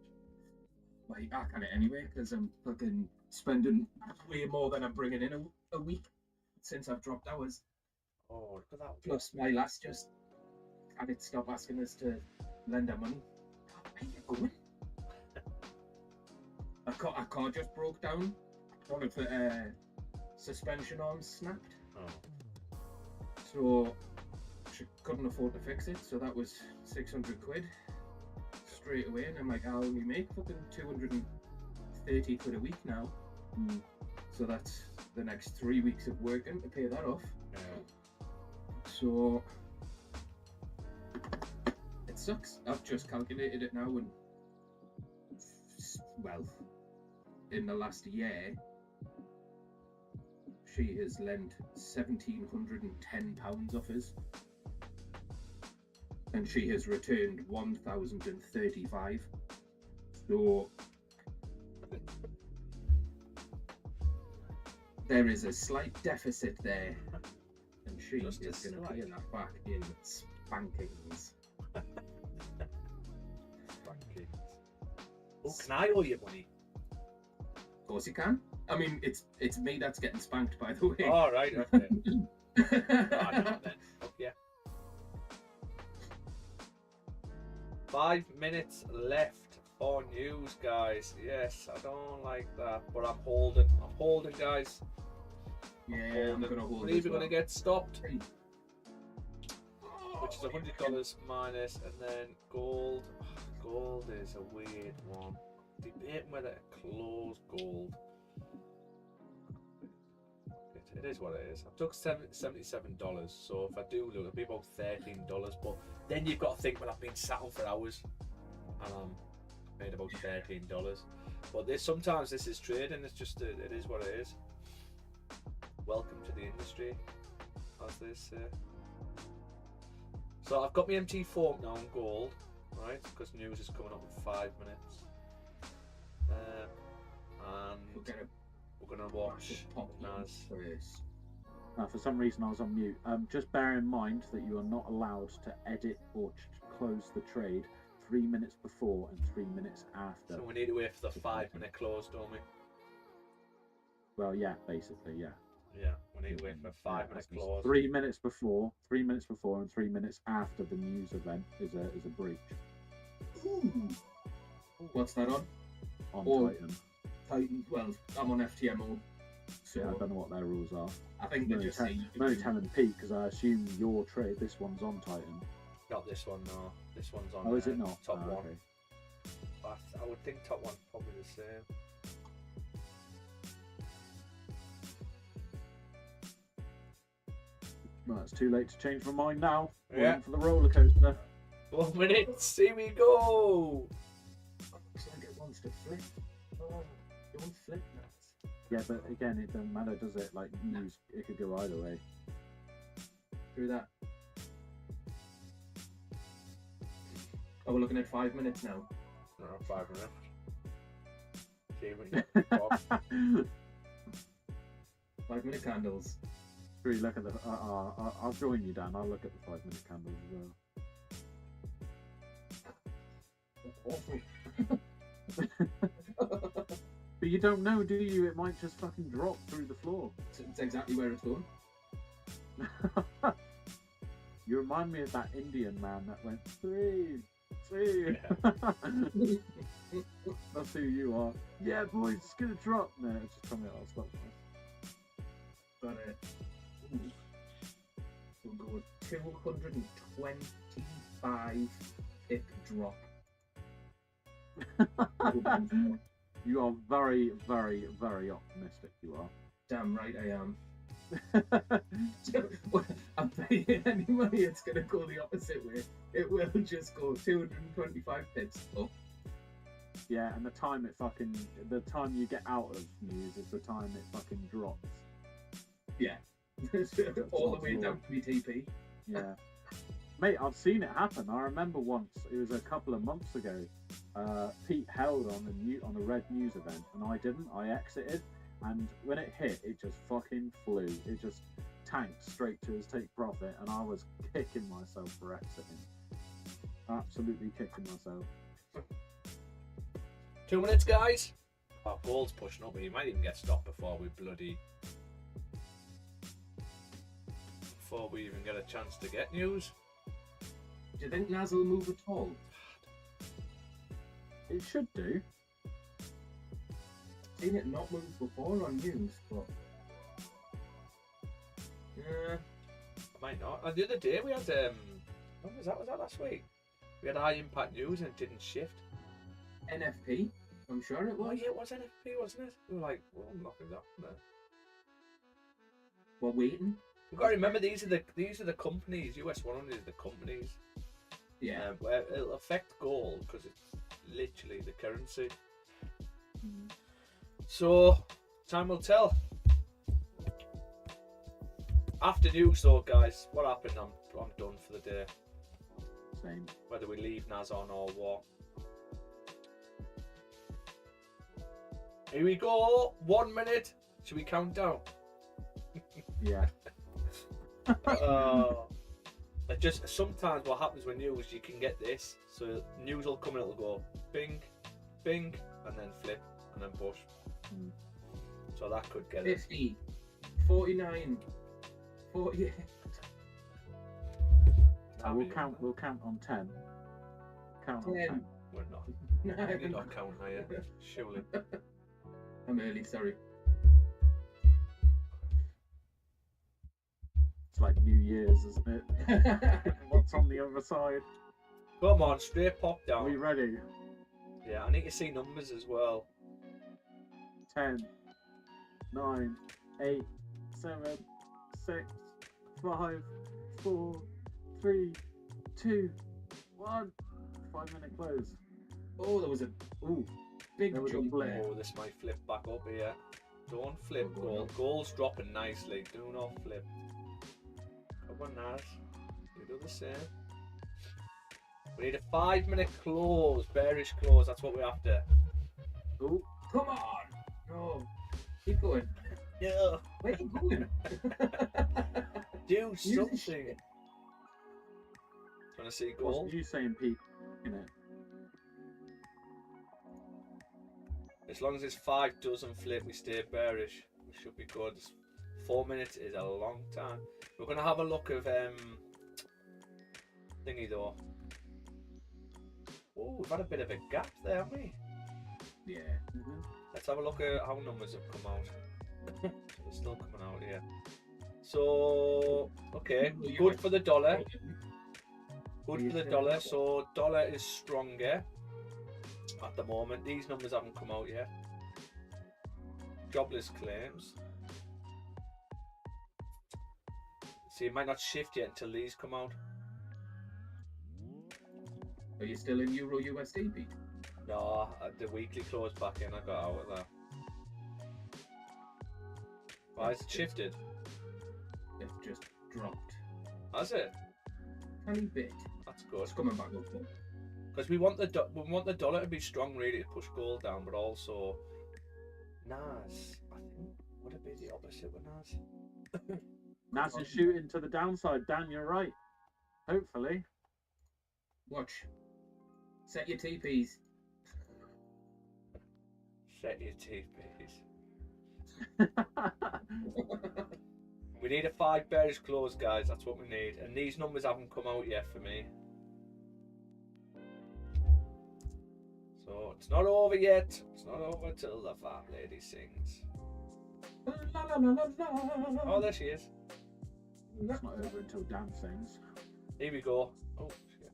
Like, I can it anyway because I'm fucking spending way more than I'm bringing in a week since I've dropped hours. Oh, look at that. Plus, my lass just had it stop asking us to lend her money. Where you going? Our car just broke down. One of the suspension arms snapped. Oh. So she couldn't afford to fix it. So that was 600 quid straight away. And I'm like, I only make fucking 230 quid a week now. Mm. So that's the next 3 weeks of working to pay that off. Yeah. So it sucks. I've just calculated it now, and well, in the last year, she has lent £1,710 off us, and she has returned 1,035. So there is a slight deficit there, and she Just a is going to slight. pay that back in spankings. Spankings. Oh, can I owe you money? Of course you can. I mean, it's me that's getting spanked, by the way. All right, okay. I know then. Oh, yeah. 5 minutes left for news, guys. Yes, I don't like that, but I'm holding. I'm holding, guys. Yeah, I'm gonna hold We're as either well. gonna get stopped, Hey. which is $100 minus, and then gold. Gold is a weird one. Debating whether to close gold. It is what it is. I took $77, so if I do look, it'll be about $13. But then you've got to think, well, I've been sat on for hours, and I'm made about $13. But sometimes this is trading. It's just it is what it is. Welcome to the industry, as they say. So I've got my MT4 now on gold, right? Because news is coming up in 5 minutes. And we're gonna watch Naz. First. For some reason I was on mute. Just bear in mind that you are not allowed to edit or close the trade 3 minutes before and 3 minutes after. So we need to wait for the 5 minute close, don't we? Well, yeah, basically, yeah. Yeah, we need to wait for a 5 minute close. 3 minutes before, 3 minutes before, and 3 minutes after the news event is a breach Ooh. What's that on? on Oh. Titan. Titan. Well, I'm on FTMO, so Yeah, I don't know what their rules are. I think they just say I'm only telling Pete because I assume your trade, this one's on Titan. Not this one, no. This one's on Oh, is it not? top Oh, one. okay. But I would think top one's probably the same. Well, it's too late to change my mind now. We're Yeah. in for the roller coaster. 1 minute, see me go! looks like it wants to flip. Oh, it won't flip now. Yeah, but again, it doesn't matter, does it? Like, news, it could go either way. Through that. Oh, we're looking at 5 minutes now. No, 5 minutes. See me go. 5 minute candles. Really look at the. I'll join you, Dan. I'll look at the 5 minute candles as well. Awful. But you don't know, do you? It might just fucking drop through the floor. It's exactly where it's going. You remind me of that Indian man that went 3, 2. Yeah. That's who you are. Yeah, boys, it's gonna drop. No, it's just coming out of stop. Got it. We'll go with 225 pip drop. You are very, very, very optimistic. You are. Damn right I am. I'm paying any money, it's going to go the opposite way. It will just go 225 pips up. Yeah, and the time you get out of news is the time it fucking drops. Yeah. All the way down to BTP. Yeah. Mate, I've seen it happen. I remember once, it was a couple of months ago, Pete held on a red news event and I didn't. I exited, and when it hit, it just fucking flew. It just tanked straight to his take profit, and I was kicking myself for exiting. Absolutely kicking myself. 2 minutes, guys. Oh, gold's pushing up. We might even get stopped before we even get a chance to get news. Do you think NAS will move at all? It should do. Seen it not move before on news, but Might not. And the other day we had when was that? Was that last week? We had high impact news and it didn't shift. NFP, I'm sure it Oh was. yeah, it was NFP, wasn't it? We were like, well, nothing's happened there. We're waiting. You've got to remember these are the companies. US 100 is the companies. Yeah. Where it'll affect gold because it's literally the currency. So time will tell. After news though, guys, what happened? I'm done for the day. Same. Whether we leave NAS on or what. Here we go. 1 minute. Should we count down? Yeah. It just sometimes what happens with news, you can get this. So news will come and it'll go bing, bing, and then flip, and then push. So that could get it. 50, 49, 48. We'll count on 10. Count on 10. We're not. No, You're not counting, are you? Surely. I'm early, sorry. It's like New Year's, isn't it? What's on the other side? Come on, straight pop Are we down. ready? Yeah, I need to see numbers as well. 10, 9, 8, 7, 6, 5, 4, 3, 2, 1. 5-minute close. Oh, there was a big There was a jump blip. there. Oh, this might flip back up here. Don't flip, Oh, gold. no. Gold's dropping nicely. Do not flip. Come on, Naz. You do the same. We need a 5-minute close, bearish close. That's what we're after. Oh, Come on! No. Keep going. Yeah. Where are you going? Do Use the something. shit. Want to see what's gold? you saying, Pete? You know, As long as this 5 doesn't flip, we stay bearish. We should be good. 4 minutes is a long time. We're gonna have a look of thingy though. Oh, we've had a bit of a gap there, haven't we? Yeah. Let's have a look at how numbers have come out. So they're still coming out here. So okay, good for the dollar. Good for the dollar. So dollar is stronger at the moment. These numbers haven't come out yet. Jobless claims. So you might not shift yet until these come out. Are you still in Euro USD, Pete? No, the weekly close back in. I got out of that. Why has it shifted? It's just dropped. Has it? Tiny bit. That's good. It's coming back up though. Because we want the dollar to be strong, really, to push gold down, but also NAS. I think would it be the opposite with NAS? Nas is shooting to the downside. Dan, you're right. Hopefully. Watch. Set your TPs. Set your TPs. We need a 5 bearish close, guys. That's what we need. And these numbers haven't come out yet for me. So it's not over yet. It's not over till the fat lady sings. La, la, la, la, la. Oh, there she is. It's not over until Dan sings. Here we go. Oh, shit.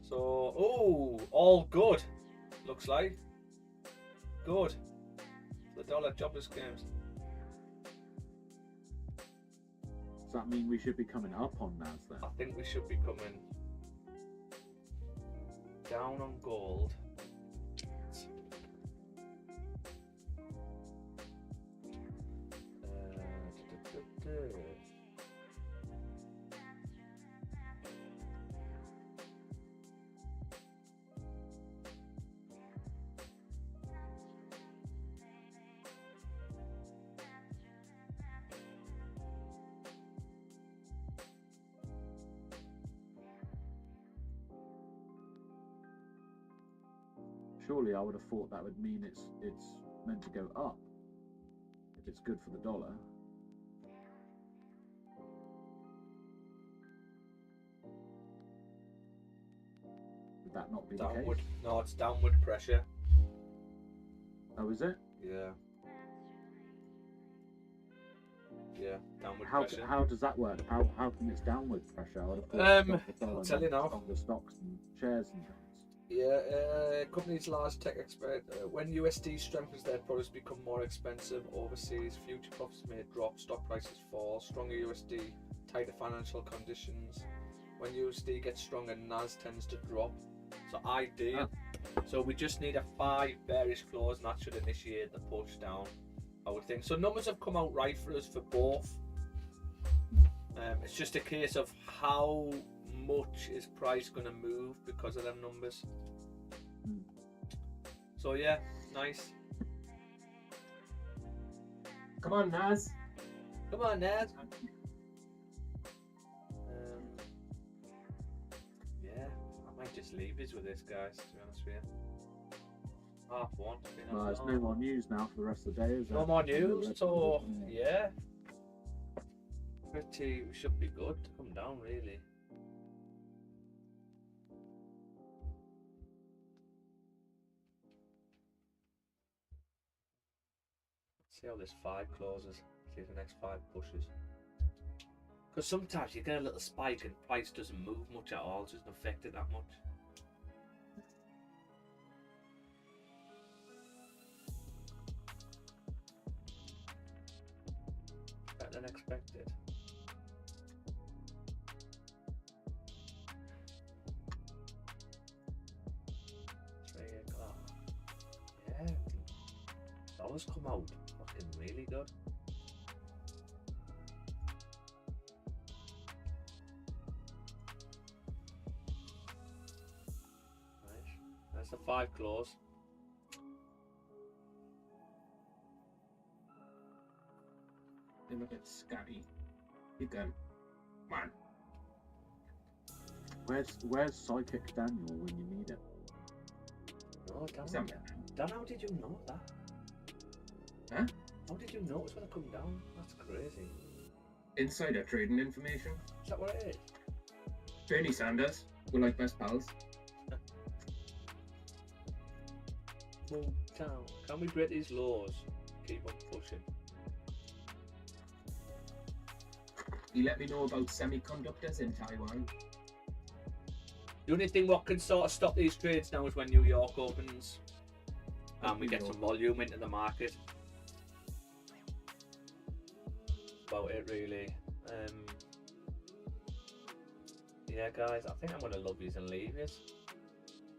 So, oh, all good. Looks like. Good. The dollar jobless claims. Does that mean we should be coming up on Nas then? I think we should be coming down on gold. surely I would have thought that would mean it's meant to go up if it's good for the dollar. Would that not be the Downward. case? No, it's downward pressure. Oh, is it? Yeah. Yeah, downward How pressure. how does that work? How come it's downward pressure? I would have thought the dollar I'll tell you now. stronger stocks and shares and things. Yeah, companies large tech expert when USD strengthens, their products become more expensive overseas. Future profits may drop, stock prices fall. Stronger USD, tighter financial conditions. When USD gets stronger, NAS tends to drop. So ideal. So we just need a 5 bearish close, and that should initiate the push down, I would think. So numbers have come out right for us for both. It's just a case of how much is price going to move because of them numbers. So yeah, nice. Come on, Naz. Come on, Ned. Yeah, I might just leave this with this, guys, to be honest with you. 1:30. There's no more news now for the rest of the day, is there? No more news, so yeah. Pretty should be good to come down, really. See how this 5 closes. See if the next 5 pushes. Because sometimes you get a little spike and price doesn't move much at all, it doesn't affect it that much. Better than expected. Yeah, dollars come out fucking really good. Nice. That's the 5 close. They look at Scotty. You can. Man. Where's Psychic Daniel when you need it? No, Dan, how did you know that? Huh? How did you know it's going to come down? That's crazy. Insider trading information. Is that what it is? Bernie Sanders. We're like best pals. Move down. Can we break these laws? Keep on pushing. He let me know about semiconductors in Taiwan. The only thing what can sort of stop these trades now is when New York opens and we get some volume into the market. About it, really. Yeah, guys, I think I'm going to love yous and leave yous.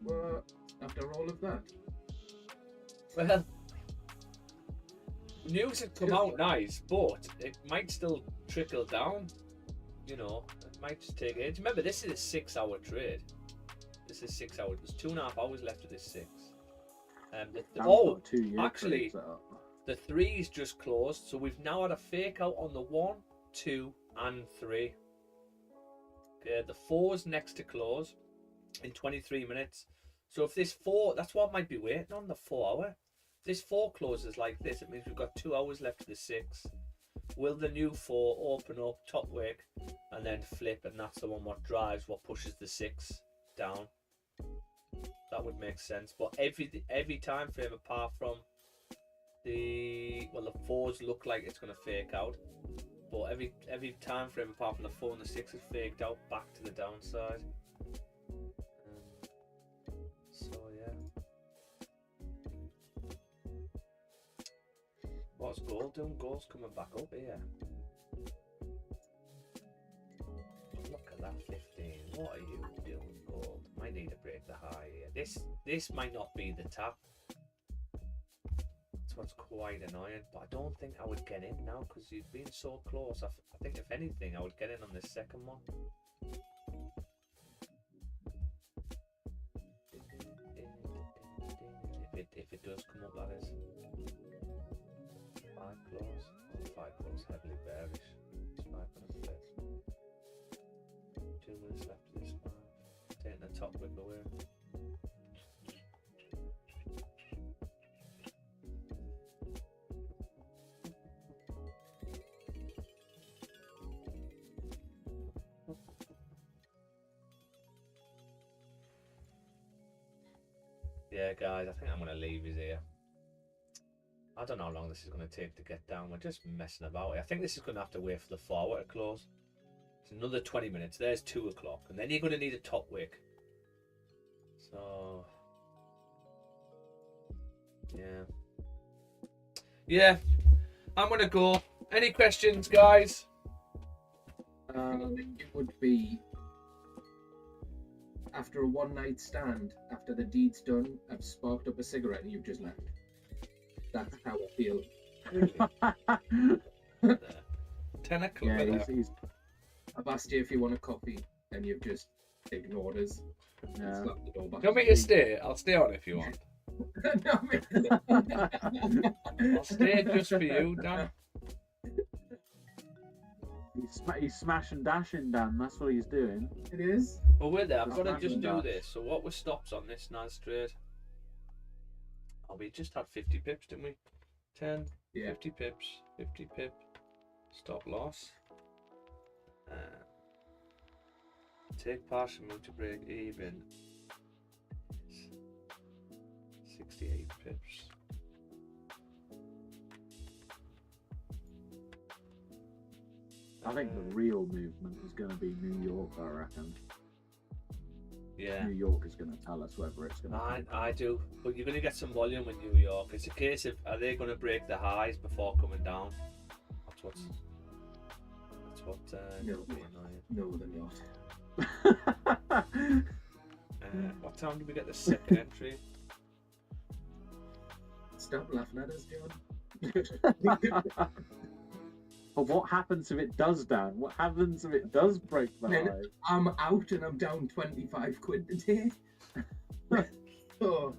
What? After all of that? Well, news had come out nice, but it might still trickle down. You know, it might just take age. Remember, this is a 6-hour trade. This is 6 hours. There's 2.5 hours left of this 6. Actually, the 3's just closed, so we've now had a fake out on the 1, 2, and 3. Okay, the 4's next to close in 23 minutes. So if this 4, that's what I might be waiting on, the 4 hour. If this 4 closes like this, it means we've got 2 hours left of the 6. Will the new 4 open up, top wick, and then flip, and that's the one what drives, what pushes the 6 down? That would make sense. But every time frame apart from the 4s look like it's going to fake out, but every time frame apart from the 4 and the 6 is faked out back to the downside. So yeah. What's gold doing? Gold's coming back up here. Look at that 15. What are you doing, gold? Might need to break the high here. This might not be the tap. That's what's quite annoying. But I don't think I would get in now because you've been so close. I think if anything, I would get in on this second one. If it does come up, that is. 5 close. Oh, 5 close, heavily bearish. It's 5 minutes left. 2 minutes left of this 5. Taking the top wick away. Yeah, guys, I think I'm going to leave it here. I don't know how long this is going to take to get down. We're just messing about. I think this is going to have to wait for the forward to close. It's another 20 minutes. There's 2 o'clock. And then you're going to need a top wick. So, yeah. Yeah, I'm going to go. Any questions, guys? It would be after a one-night stand, after the deed's done, I've sparked up a cigarette and you've just left. That's how I feel. 10 o'clock. Yeah, I've asked you if you want a coffee and you've just ignored us. yeah. Slapped the door back. Do you want me to stay? I'll stay on if you want. I'll stay just for you, Dan. He's smash and dashing, Dan. That's what he's doing. It is. Well, with that, I've got to That's just do nice. this. So what were stops on this nice trade? Oh, we just had 50 pips, didn't we? 10, Yeah. 50 pips, 50 pip, stop loss. Take partial move to break even. 68 pips. I think the real movement is going to be New York, I reckon. Yeah. New York is going to tell us whether it's going to. I do, but you're going to get some volume in New York. It's a case of are they going to break the highs before coming down? That's what. No. could be annoying. No, they're not. What time did we get the second entry? Stop laughing at us, John. But what happens if it does, Dan? What happens if it does break the Then high? I'm out and I'm down 25 quid today. So,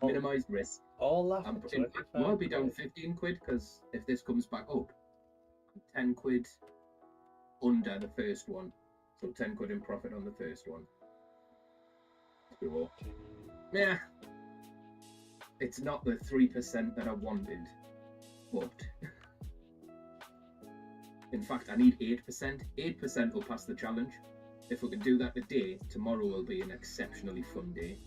minimise risk. All that I'm for in fact, 25 I'll be down quid. 15 quid because if this comes back up, 10 quid under the first one. So 10 quid in profit on the first one. So, yeah. It's not the 3% that I wanted, but in fact, I need 8%. 8% will pass the challenge. If we can do that today, tomorrow will be an exceptionally fun day.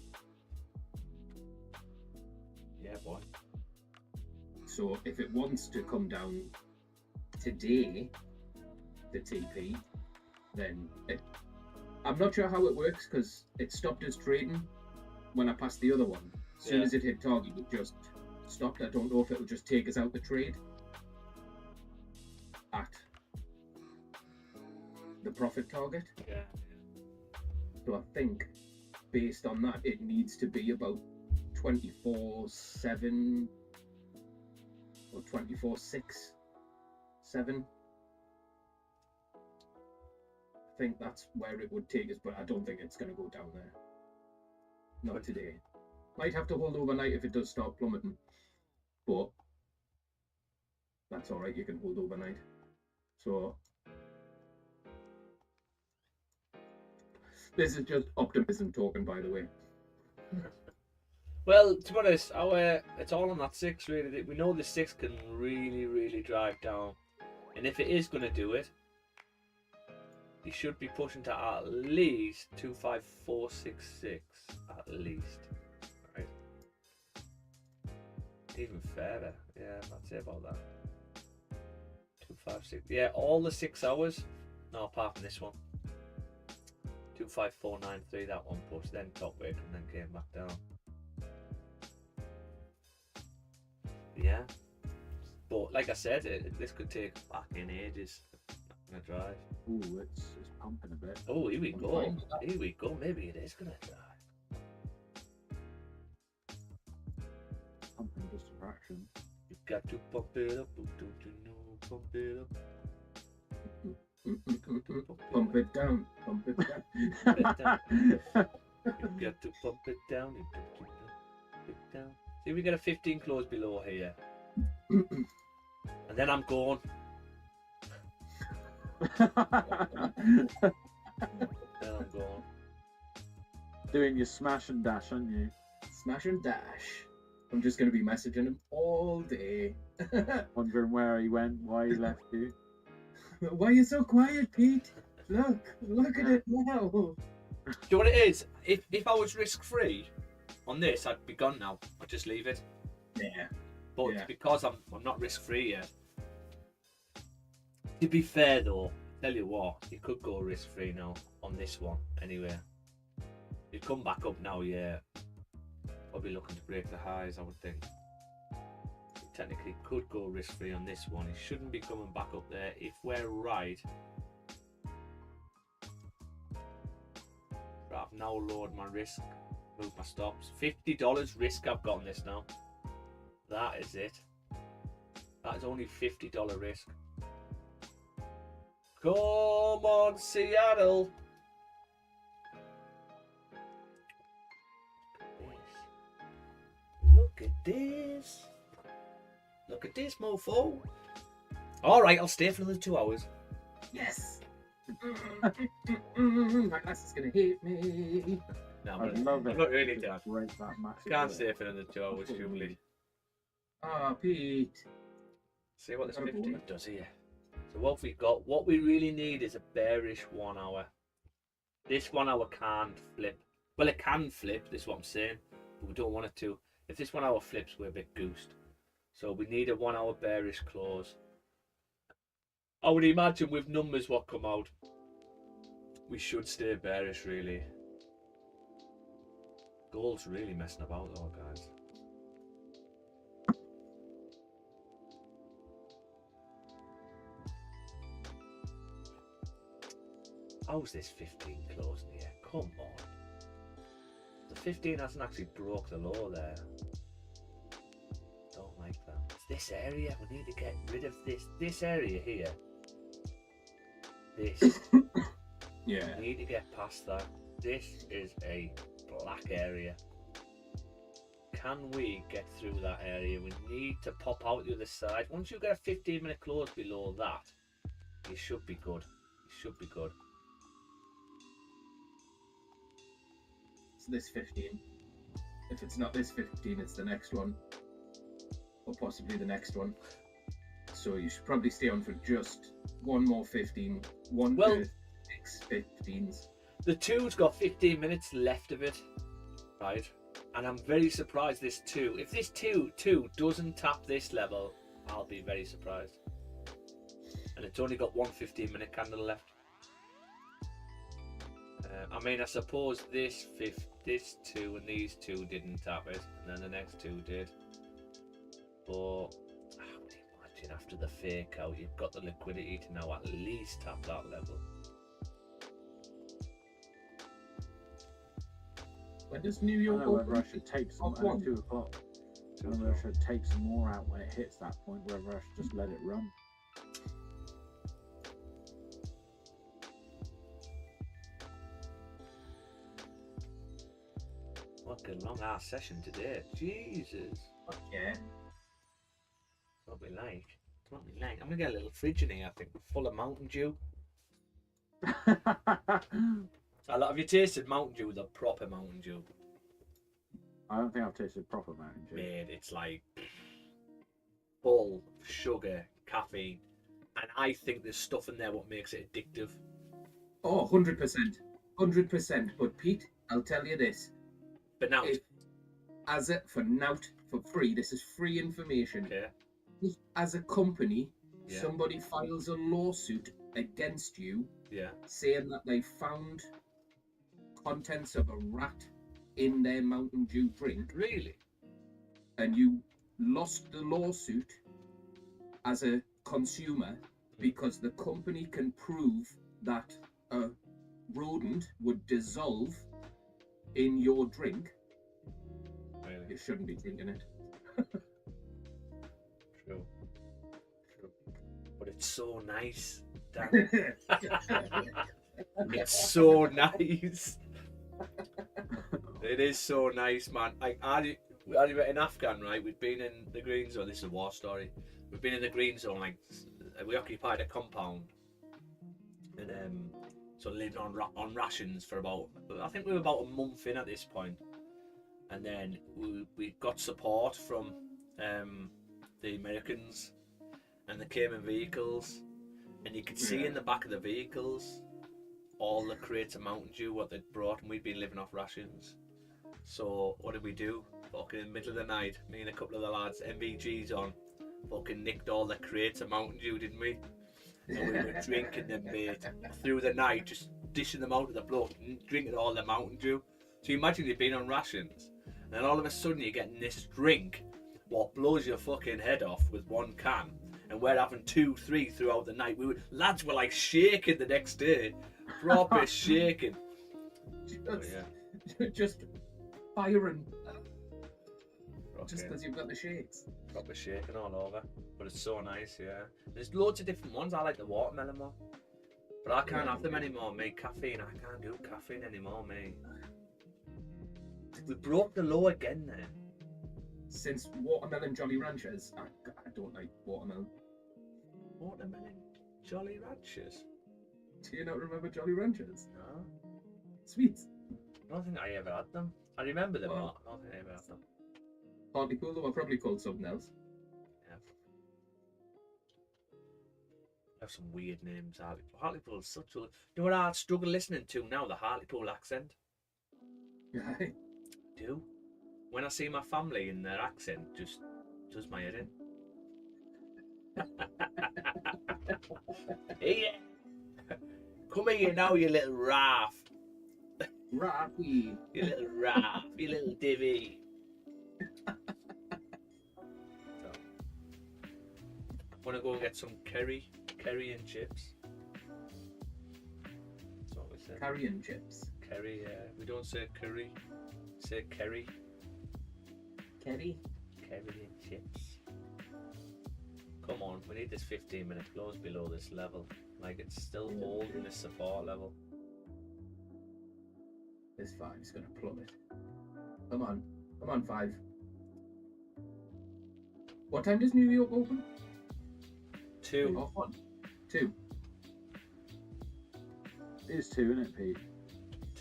Yeah, boy. So if it wants to come down today, the TP, then I'm not sure how it works because it stopped us trading when I passed the other one. As soon as it hit target, it just stopped. I don't know if it will just take us out the trade at the profit target. Yeah. So I think based on that, it needs to be about 24.7 or 24.6.7. I think that's where it would take us, but I don't think it's going to go down there. Not today. Might have to hold overnight if it does start plummeting, but that's all right. You can hold overnight. So this is just optimism talking, by the way. Well, to be honest, it's all on that 6 really. We know the 6 can really, really drive down, and if it is going to do it, you should be pushing to at least 25466 at least. Right. Even further. Yeah, I'd say about that. 256. Yeah, all the 6 hours. No, apart from this one. 25493. That one pushed, then top wick, and then came back down. Yeah, but like I said, this could take fucking ages. Not gonna drive. Ooh, it's pumping a bit. Oh, here we I'm go. fine with that. Here we go. Maybe it is gonna drive. Pumping just a fraction. You got to pump it up, don't you know? Pump it up. Pump it down, pump it down. Pump it down. You got to pump it down, you don't you know? Pump it down. See, we get a 15 close below here, and then I'm going. Then I'm going. Doing your smash and dash, aren't you? Smash and dash. I'm just going to be messaging him all day. Wondering where he went, why he left you. Why are you so quiet, Pete? Look at it now. Do you know what it is? If I was risk free, on this, I'd be gone now. I'd just leave it. Yeah. But Yeah. because I'm not risk free yet. To be fair though, tell you what, you could go risk free now on this one anyway. You come back up now, yeah. Probably looking to break the highs, I would think. You technically could go risk free on this one. It shouldn't be coming back up there if we're right. But I've now lowered my risk, moved my stops. $50 risk I've got on this now. That is it. That is only $50 risk. Come on, Seattle. Look at this. Look at this, mofo. All right, I'll stay for another 2 hours. Yes. My glass is gonna hit me. No, I I'm love it. not really down. Break that massive. Can't wall. stay for another 2 hours, humanly. Oh, Pete. See what this Got a 50 ball. does here. So what we got, what we really need is a bearish 1 hour. This 1 hour can't flip. Well, it can flip, this is what I'm saying, but we don't want it to. If this 1 hour flips, we're a bit goosed. So we need a 1 hour bearish close. I would imagine with numbers what come out, we should stay bearish really. Gold's really messing about though, guys. How's this 15 closing here? Come on. The 15 hasn't actually broke the low there. Don't like that. It's this area. We need to get rid of this area here. This. Yeah. We need to get past that. This is a black area. Can we get through that area? We need to pop out the other side. Once you get a 15-minute close below that, you should be good. You should be good. It's this 15. If it's not this 15, it's the next one. Or possibly the next one. So you should probably stay on for just one more 15. One Well- to 6 15s. The 2's got 15 minutes left of it, right? And I'm very surprised this 2. If this 2 doesn't tap this level, I'll be very surprised. And it's only got one 15-minute candle left. I mean, I suppose this 2 and these 2 didn't tap it, and then the next 2 did. But I would imagine after the fake out, you've got the liquidity to now at least tap that level. When does New I York don't know whether I open? should take some Off at one. 2 o'clock. I don't know whether I should take some more out when it hits that point, whether I should just let it run. Fucking long ass session today. Jesus. Yeah. What we like. What we like. I'm gonna get a little fridge in here, I think, full of Mountain Dew. Have you tasted Mountain Dew, the proper Mountain Dew? I don't think I've tasted proper Mountain Dew. Mate, it's like full of sugar, caffeine, and I think there's stuff in there what makes it addictive. Oh, 100%. 100%. But Pete, I'll tell you this. But now, If, as a, for nout, for free, this is free information. okay, If, as a company, Yeah. somebody files a lawsuit against you yeah, saying that they found contents of a rat in their Mountain Dew drink, really? and you lost the lawsuit as a consumer because the company can prove that a rodent would dissolve in your drink, Really? you shouldn't be drinking it. True. But it's so nice. Dan. It's so nice. It is so nice, man. In Afghan, right? We'd been in the green zone. This is a war story. We've been in the green zone, like we occupied a compound, and so lived on rations for about. I think we were about a month in at this point, and then we got support from the Americans, and they came in vehicles, and you could see in the back of the vehicles all the crates of Mountain Dew what they'd brought, and we'd been living off rations. So what did we do? Fucking in the middle of the night, me and a couple of the lads, MVG's on, fucking nicked all the crates of Mountain Dew, didn't we? And we were drinking them, mate, through the night, just dishing them out of the block, drinking all the Mountain Dew. So you imagine you've been on rations, and then all of a sudden you're getting this drink, what blows your fucking head off with one can, and we're having 2, 3 throughout the night. Lads were like shaking the next day, proper shaking. Just firing. Rocket. Just because you've got the shakes. Proper shaking all over. But it's so nice, yeah. There's loads of different ones. I like the watermelon more. But I can't have them anymore, mate. Caffeine, I can't do caffeine anymore, mate. We broke the law again there. Since watermelon Jolly Ranchers, I don't like watermelon. Watermelon Jolly Ranchers? Do you not remember Jolly Ranchers? No. Sweet. I don't think I ever had them. I remember them, Well, but I don't think I ever had them. Hartlepool, they were probably called something else. Yeah. Have some weird names, Hartlepool. Hartlepool is such a... You know what I struggle listening to now? The Hartlepool accent. Right. Do. When I see my family in their accent, just does my head in. Hey, come here now, you little Ralph. Raffy. You little Ralph, you little divvy. So, wanna go and get some curry and chips. That's what we said. Curry and chips. Curry, yeah. We don't say curry, we say curry. Kerry. Curry and chips. Come on, we need this 15-minute close below this level. Like it's still holding this support level. This 5 is going to plummet. Come on 5. What time does New York open? 2. Off 1. 2. It's 2, isn't it, Pete?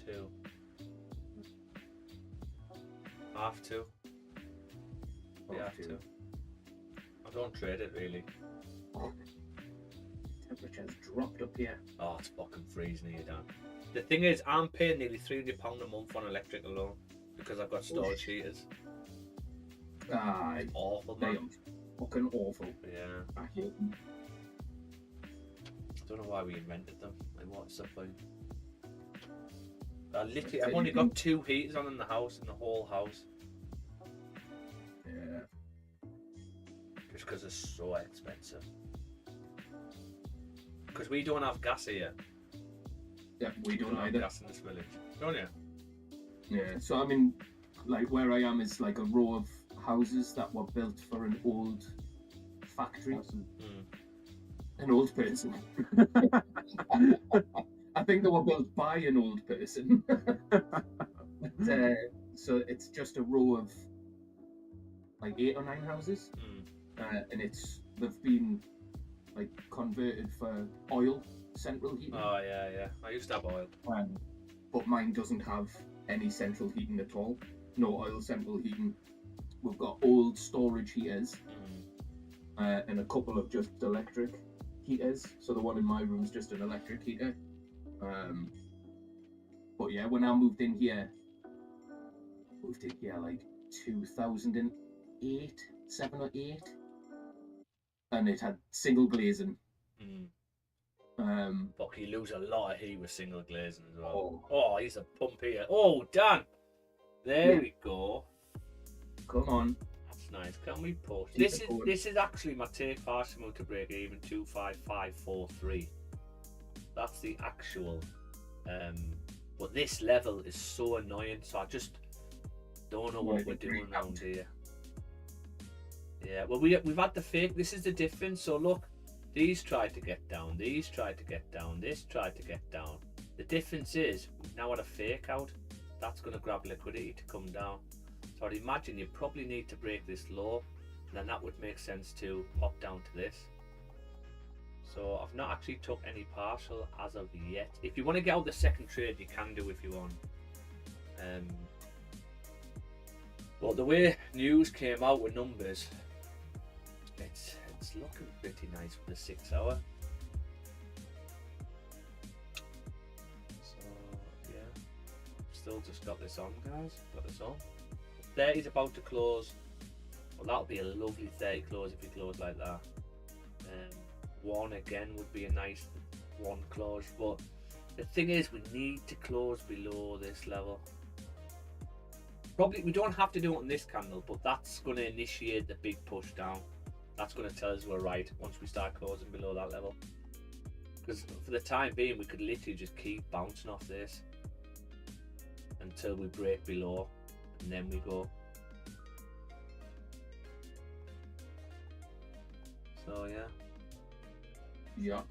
2. Half 2. Yeah, Half 2. 2. I don't trade it really. Temperature's dropped up here. Oh, it's fucking freezing here, Dan. The thing is, I'm paying nearly £300 a month on electric alone because I've got storage heaters. Aye. It's awful, They man. are fucking awful. Yeah. I hate them. I don't know why we invented them. Like, what's the point? I've only got 2 heaters on in the house, in the whole house. Yeah. Just because it's so expensive. Because we don't have gas here. Yeah, we don't have either. gas in this village. Don't you? Yeah, so I mean, like where I am is like a row of houses that were built for an old factory, an old person. I think they were built by an old person. So it's just a row of like 8 or 9 houses, and they've been like converted for oil central heating. Oh yeah. I used to have oil. But mine doesn't have any central heating at all. No oil central heating. We've got old storage heaters and a couple of just electric heaters. So the one in my room is just an electric heater. But yeah, when I moved in here like 2008, 7 or 8, and it had single glazing. Fuck, you lose a lot of heat with single glazing as well. Oh. Oh, he's a pump here. Oh, Dan! There we go. Come on. That's nice. Can we push? Keep This it going. is actually my take partial to break even 25543. That's the actual. But this level is so annoying, so I just don't know what we're doing around here. Yeah, well we've had the fake. This is the difference. So look, these tried to get down, these tried to get down, this tried to get down. The difference is we've now had a fake out. That's going to grab liquidity to come down. So I'd imagine you probably need to break this low, and then that would make sense to pop down to this. So I've not actually took any partial as of yet. If you want to get out the second trade, you can do if you want. But the way news came out with numbers, it's looking pretty nice for the 6 hour. So yeah, Still just got this on, guys. Got this on. 30's about to close. Well, that'll be a lovely 30 close if you close like that. 1 again would be a nice 1 close, but the thing is, we need to close below this level. Probably we don't have to do it on this candle, but that's going to initiate the big push down. That's going to tell us we're right once we start closing below that level. Because for the time being, we could literally just keep bouncing off this until we break below, and then we go. So yeah. Yeah.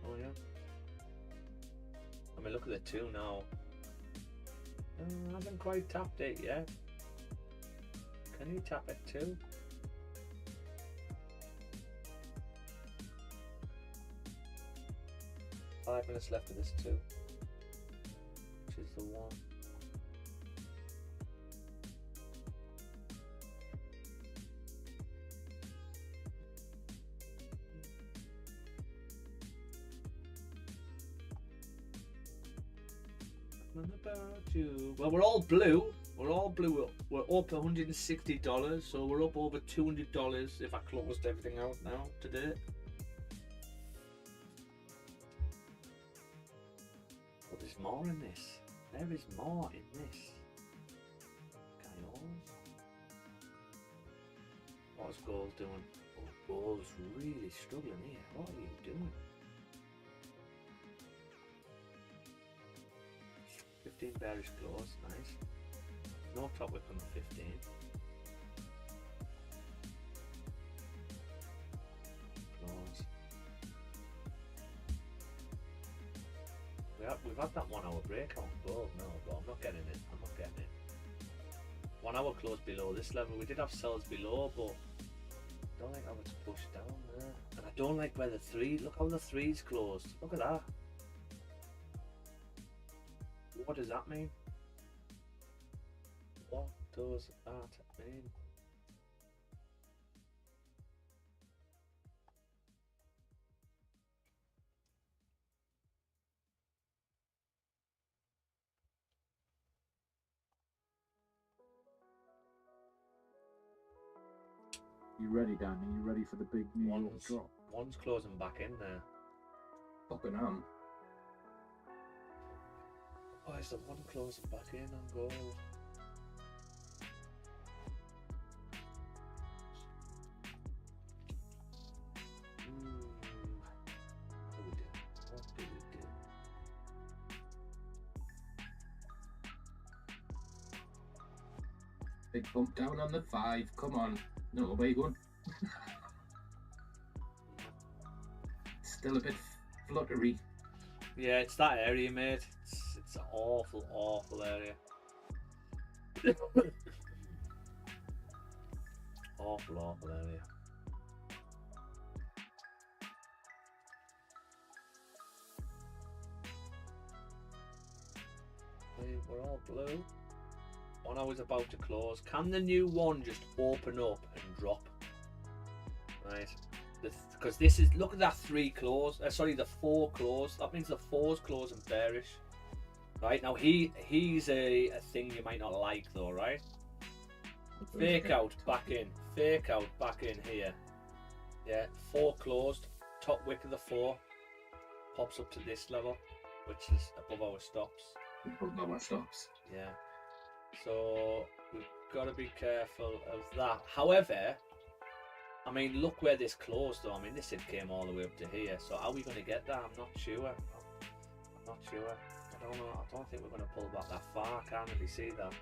Oh yeah. I mean, look at the 2 now. Hasn't quite tapped it yet. Can you tap it 2? Five minutes left of this 2, which is the 1. About you. Well, we're all blue. We're all blue. We're up $160, so we're up over $200 if I closed everything out now today. But there's more in this. There is more in this. What's gold doing? Oh, gold's really struggling here. What are you doing? 15 bearish close, nice. No top wick on the 15. Close. We've had that 1 hour break on gold now, but I'm not getting it. I'm not getting it. 1 hour close below this level. We did have sells below, but I don't like how it's pushed down there. And I don't like where the 3, look how the 3's closed. Look at that. What does that mean? What does that mean? You ready, Dan? Are you ready for the big New York drop? One's closing back in there. Fucking am. Why is the one closing back in on gold? What do we do? What do we do? Big bump down on the 5. Come on. No, where you going? Still a bit fluttery. Yeah, it's that area, mate. It's an awful, awful area. Awful, awful area. We're all blue. 1 hour's about to close. Can the new one just open up and drop? Right. Because this is, look at that 3 close. Sorry, the 4 close. That means the 4's closing bearish. Right now, he's a thing you might not like though, right? Fake out back in. Fake out back in here. Yeah, 4 closed. Top wick of the 4 pops up to this level, which is above our stops. Above our stops. Yeah. So we've got to be careful of that. However, I mean, look where this closed though. I mean, this came all the way up to here. So are we going to get that? I'm not sure. I'm not sure. I don't know. I don't think we're going to pull back that far. I can't really see that.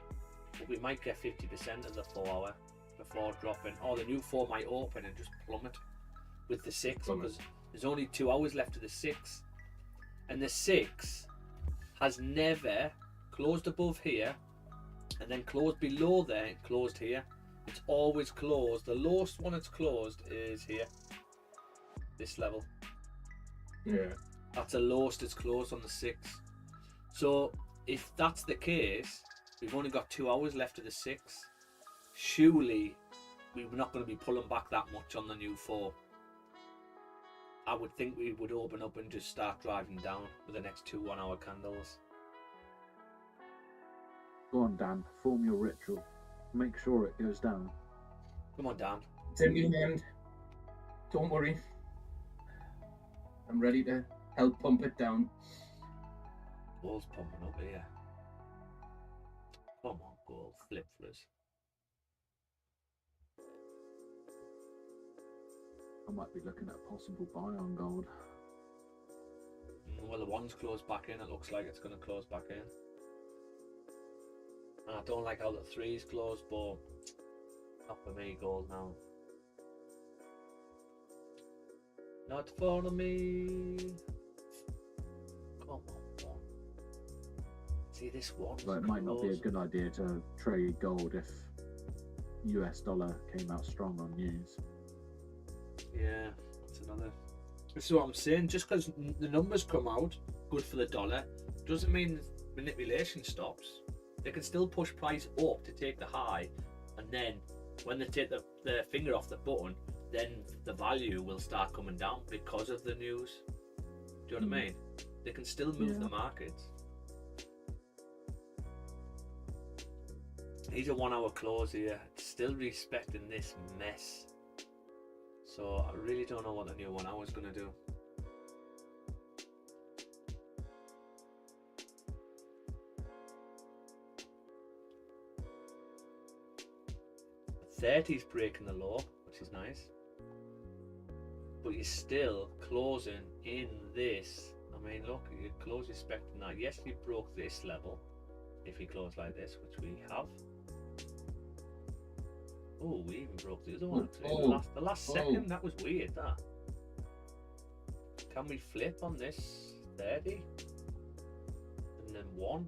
But we might get 50% of the 4 hour before dropping. Or the new 4 might open and just plummet with the 6 because there's only 2 hours left of the 6. And the 6 has never closed above here and then closed below there and closed here. It's always closed. The lowest one it's closed is here. This level. Yeah. That's the lowest it's closed on the 6. So if that's the case, we've only got 2 hours left of the 6. Surely we're not going to be pulling back that much on the new 4. I would think we would open up and just start driving down with the next 2 1 hour candles. Go on, Dan. Perform your ritual. Make sure it goes down. Come on, Dan. It's in my hand. Don't worry. I'm ready to help pump it down. Gold's pumping up here. Come on, gold. Flip for us. I might be looking at a possible buy on gold. Well, the one's closed back in. It looks like it's going to close back in. And I don't like how the three's closed, but not for me, gold now. Not for me. Come on, one. See this one. But it might not be a good idea to trade gold if US dollar came out strong on news. Yeah, that's another. This is what I'm saying. Just because the numbers come out good for the dollar, doesn't mean manipulation stops. They can still push price up to take the high, and then when they take their finger off the button, then the value will start coming down because of the news. Do you know what I mean? They can still move the markets. He's a 1 hour close here, still respecting this mess. So I really don't know what the new 1 hour is going to do. The 30's breaking the law, which is nice. But you're still closing in this. I mean, look, you close respecting that. Yes, you broke this level. If you close like this, which we have. Oh, we even broke the other one. The last second, that was weird, that. Can we flip on this 30? And then 1?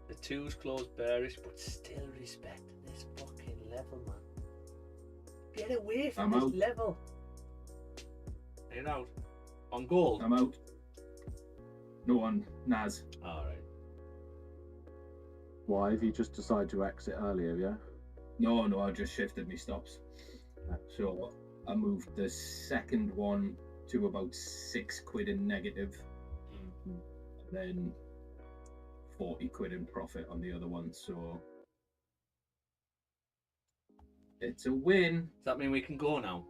The 2's closed bearish, but still respecting this fucking level, man. Get away from this level. You're out. On gold? I'm out. No one. Naz. Alright. Why have you just decided to exit earlier, yeah? No, I just shifted my stops. So I moved the second one to about £6 in negative, and then 40 quid in profit on the other one. So it's a win. Does that mean we can go now?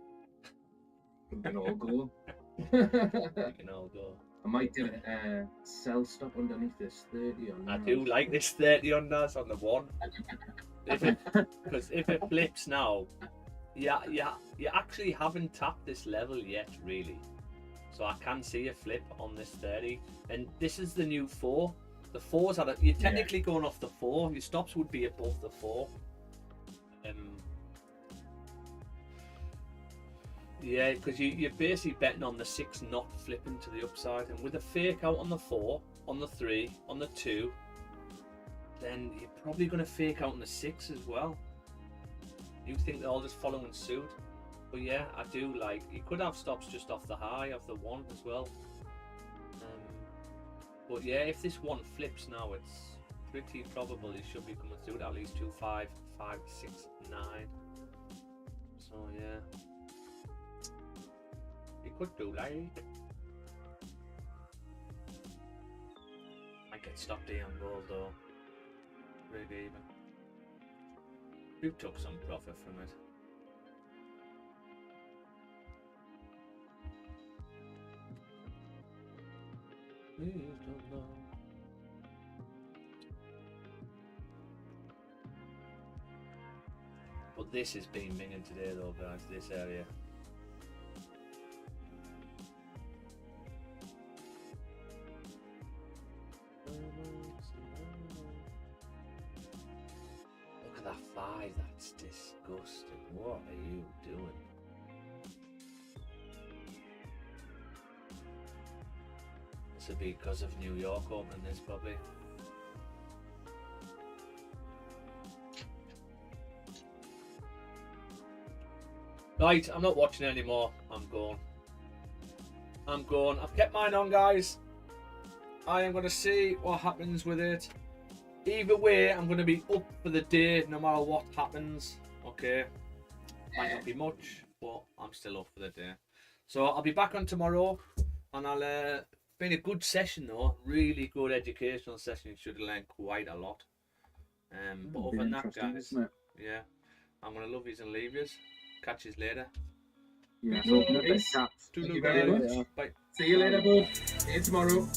We can all go. We can all go. I might do a sell stop underneath this 30 on I Naz. do like this 30 on Naz on the 1. Because if it flips now, you actually haven't tapped this level yet, really. So I can see a flip on this 30. And this is the new 4. The 4's are you're technically going off the 4. Your stops would be above the 4. Yeah, because you're basically betting on the 6 not flipping to the upside, and with a fake out on the 4, on the 3, on the 2, then you're probably going to fake out on the 6 as well. You think they're all just following suit, but yeah, I do like. You could have stops just off the high of the 1 as well. But yeah, if this 1 flips now, it's pretty probable it should be coming through at least 2, 5, 5, 6, 9. So yeah. Could do like. I get stopped here on gold though. Break even. You took some profit from it. Please don't know. But this has been minging today though, guys, this area. Look at that 5, that's disgusting. What are you doing? This would be because of New York opening this, probably. Right, I'm not watching anymore. I'm going. I've kept mine on, guys. I am going to see what happens with it. Either way, I'm going to be up for the day no matter what happens. Okay. Might not be much, but I'm still up for the day. So I'll be back on tomorrow, and I'll Been a good session though, really good educational session. You should have learned quite a lot. But other than that, Interesting, guys, isn't it? yeah, I'm gonna love yous and leave yous. Catch yous later. Yeah. No So, worries. chaps. Thank you Toodaloo, very guys. much. Bye. See you later, bud. See you tomorrow.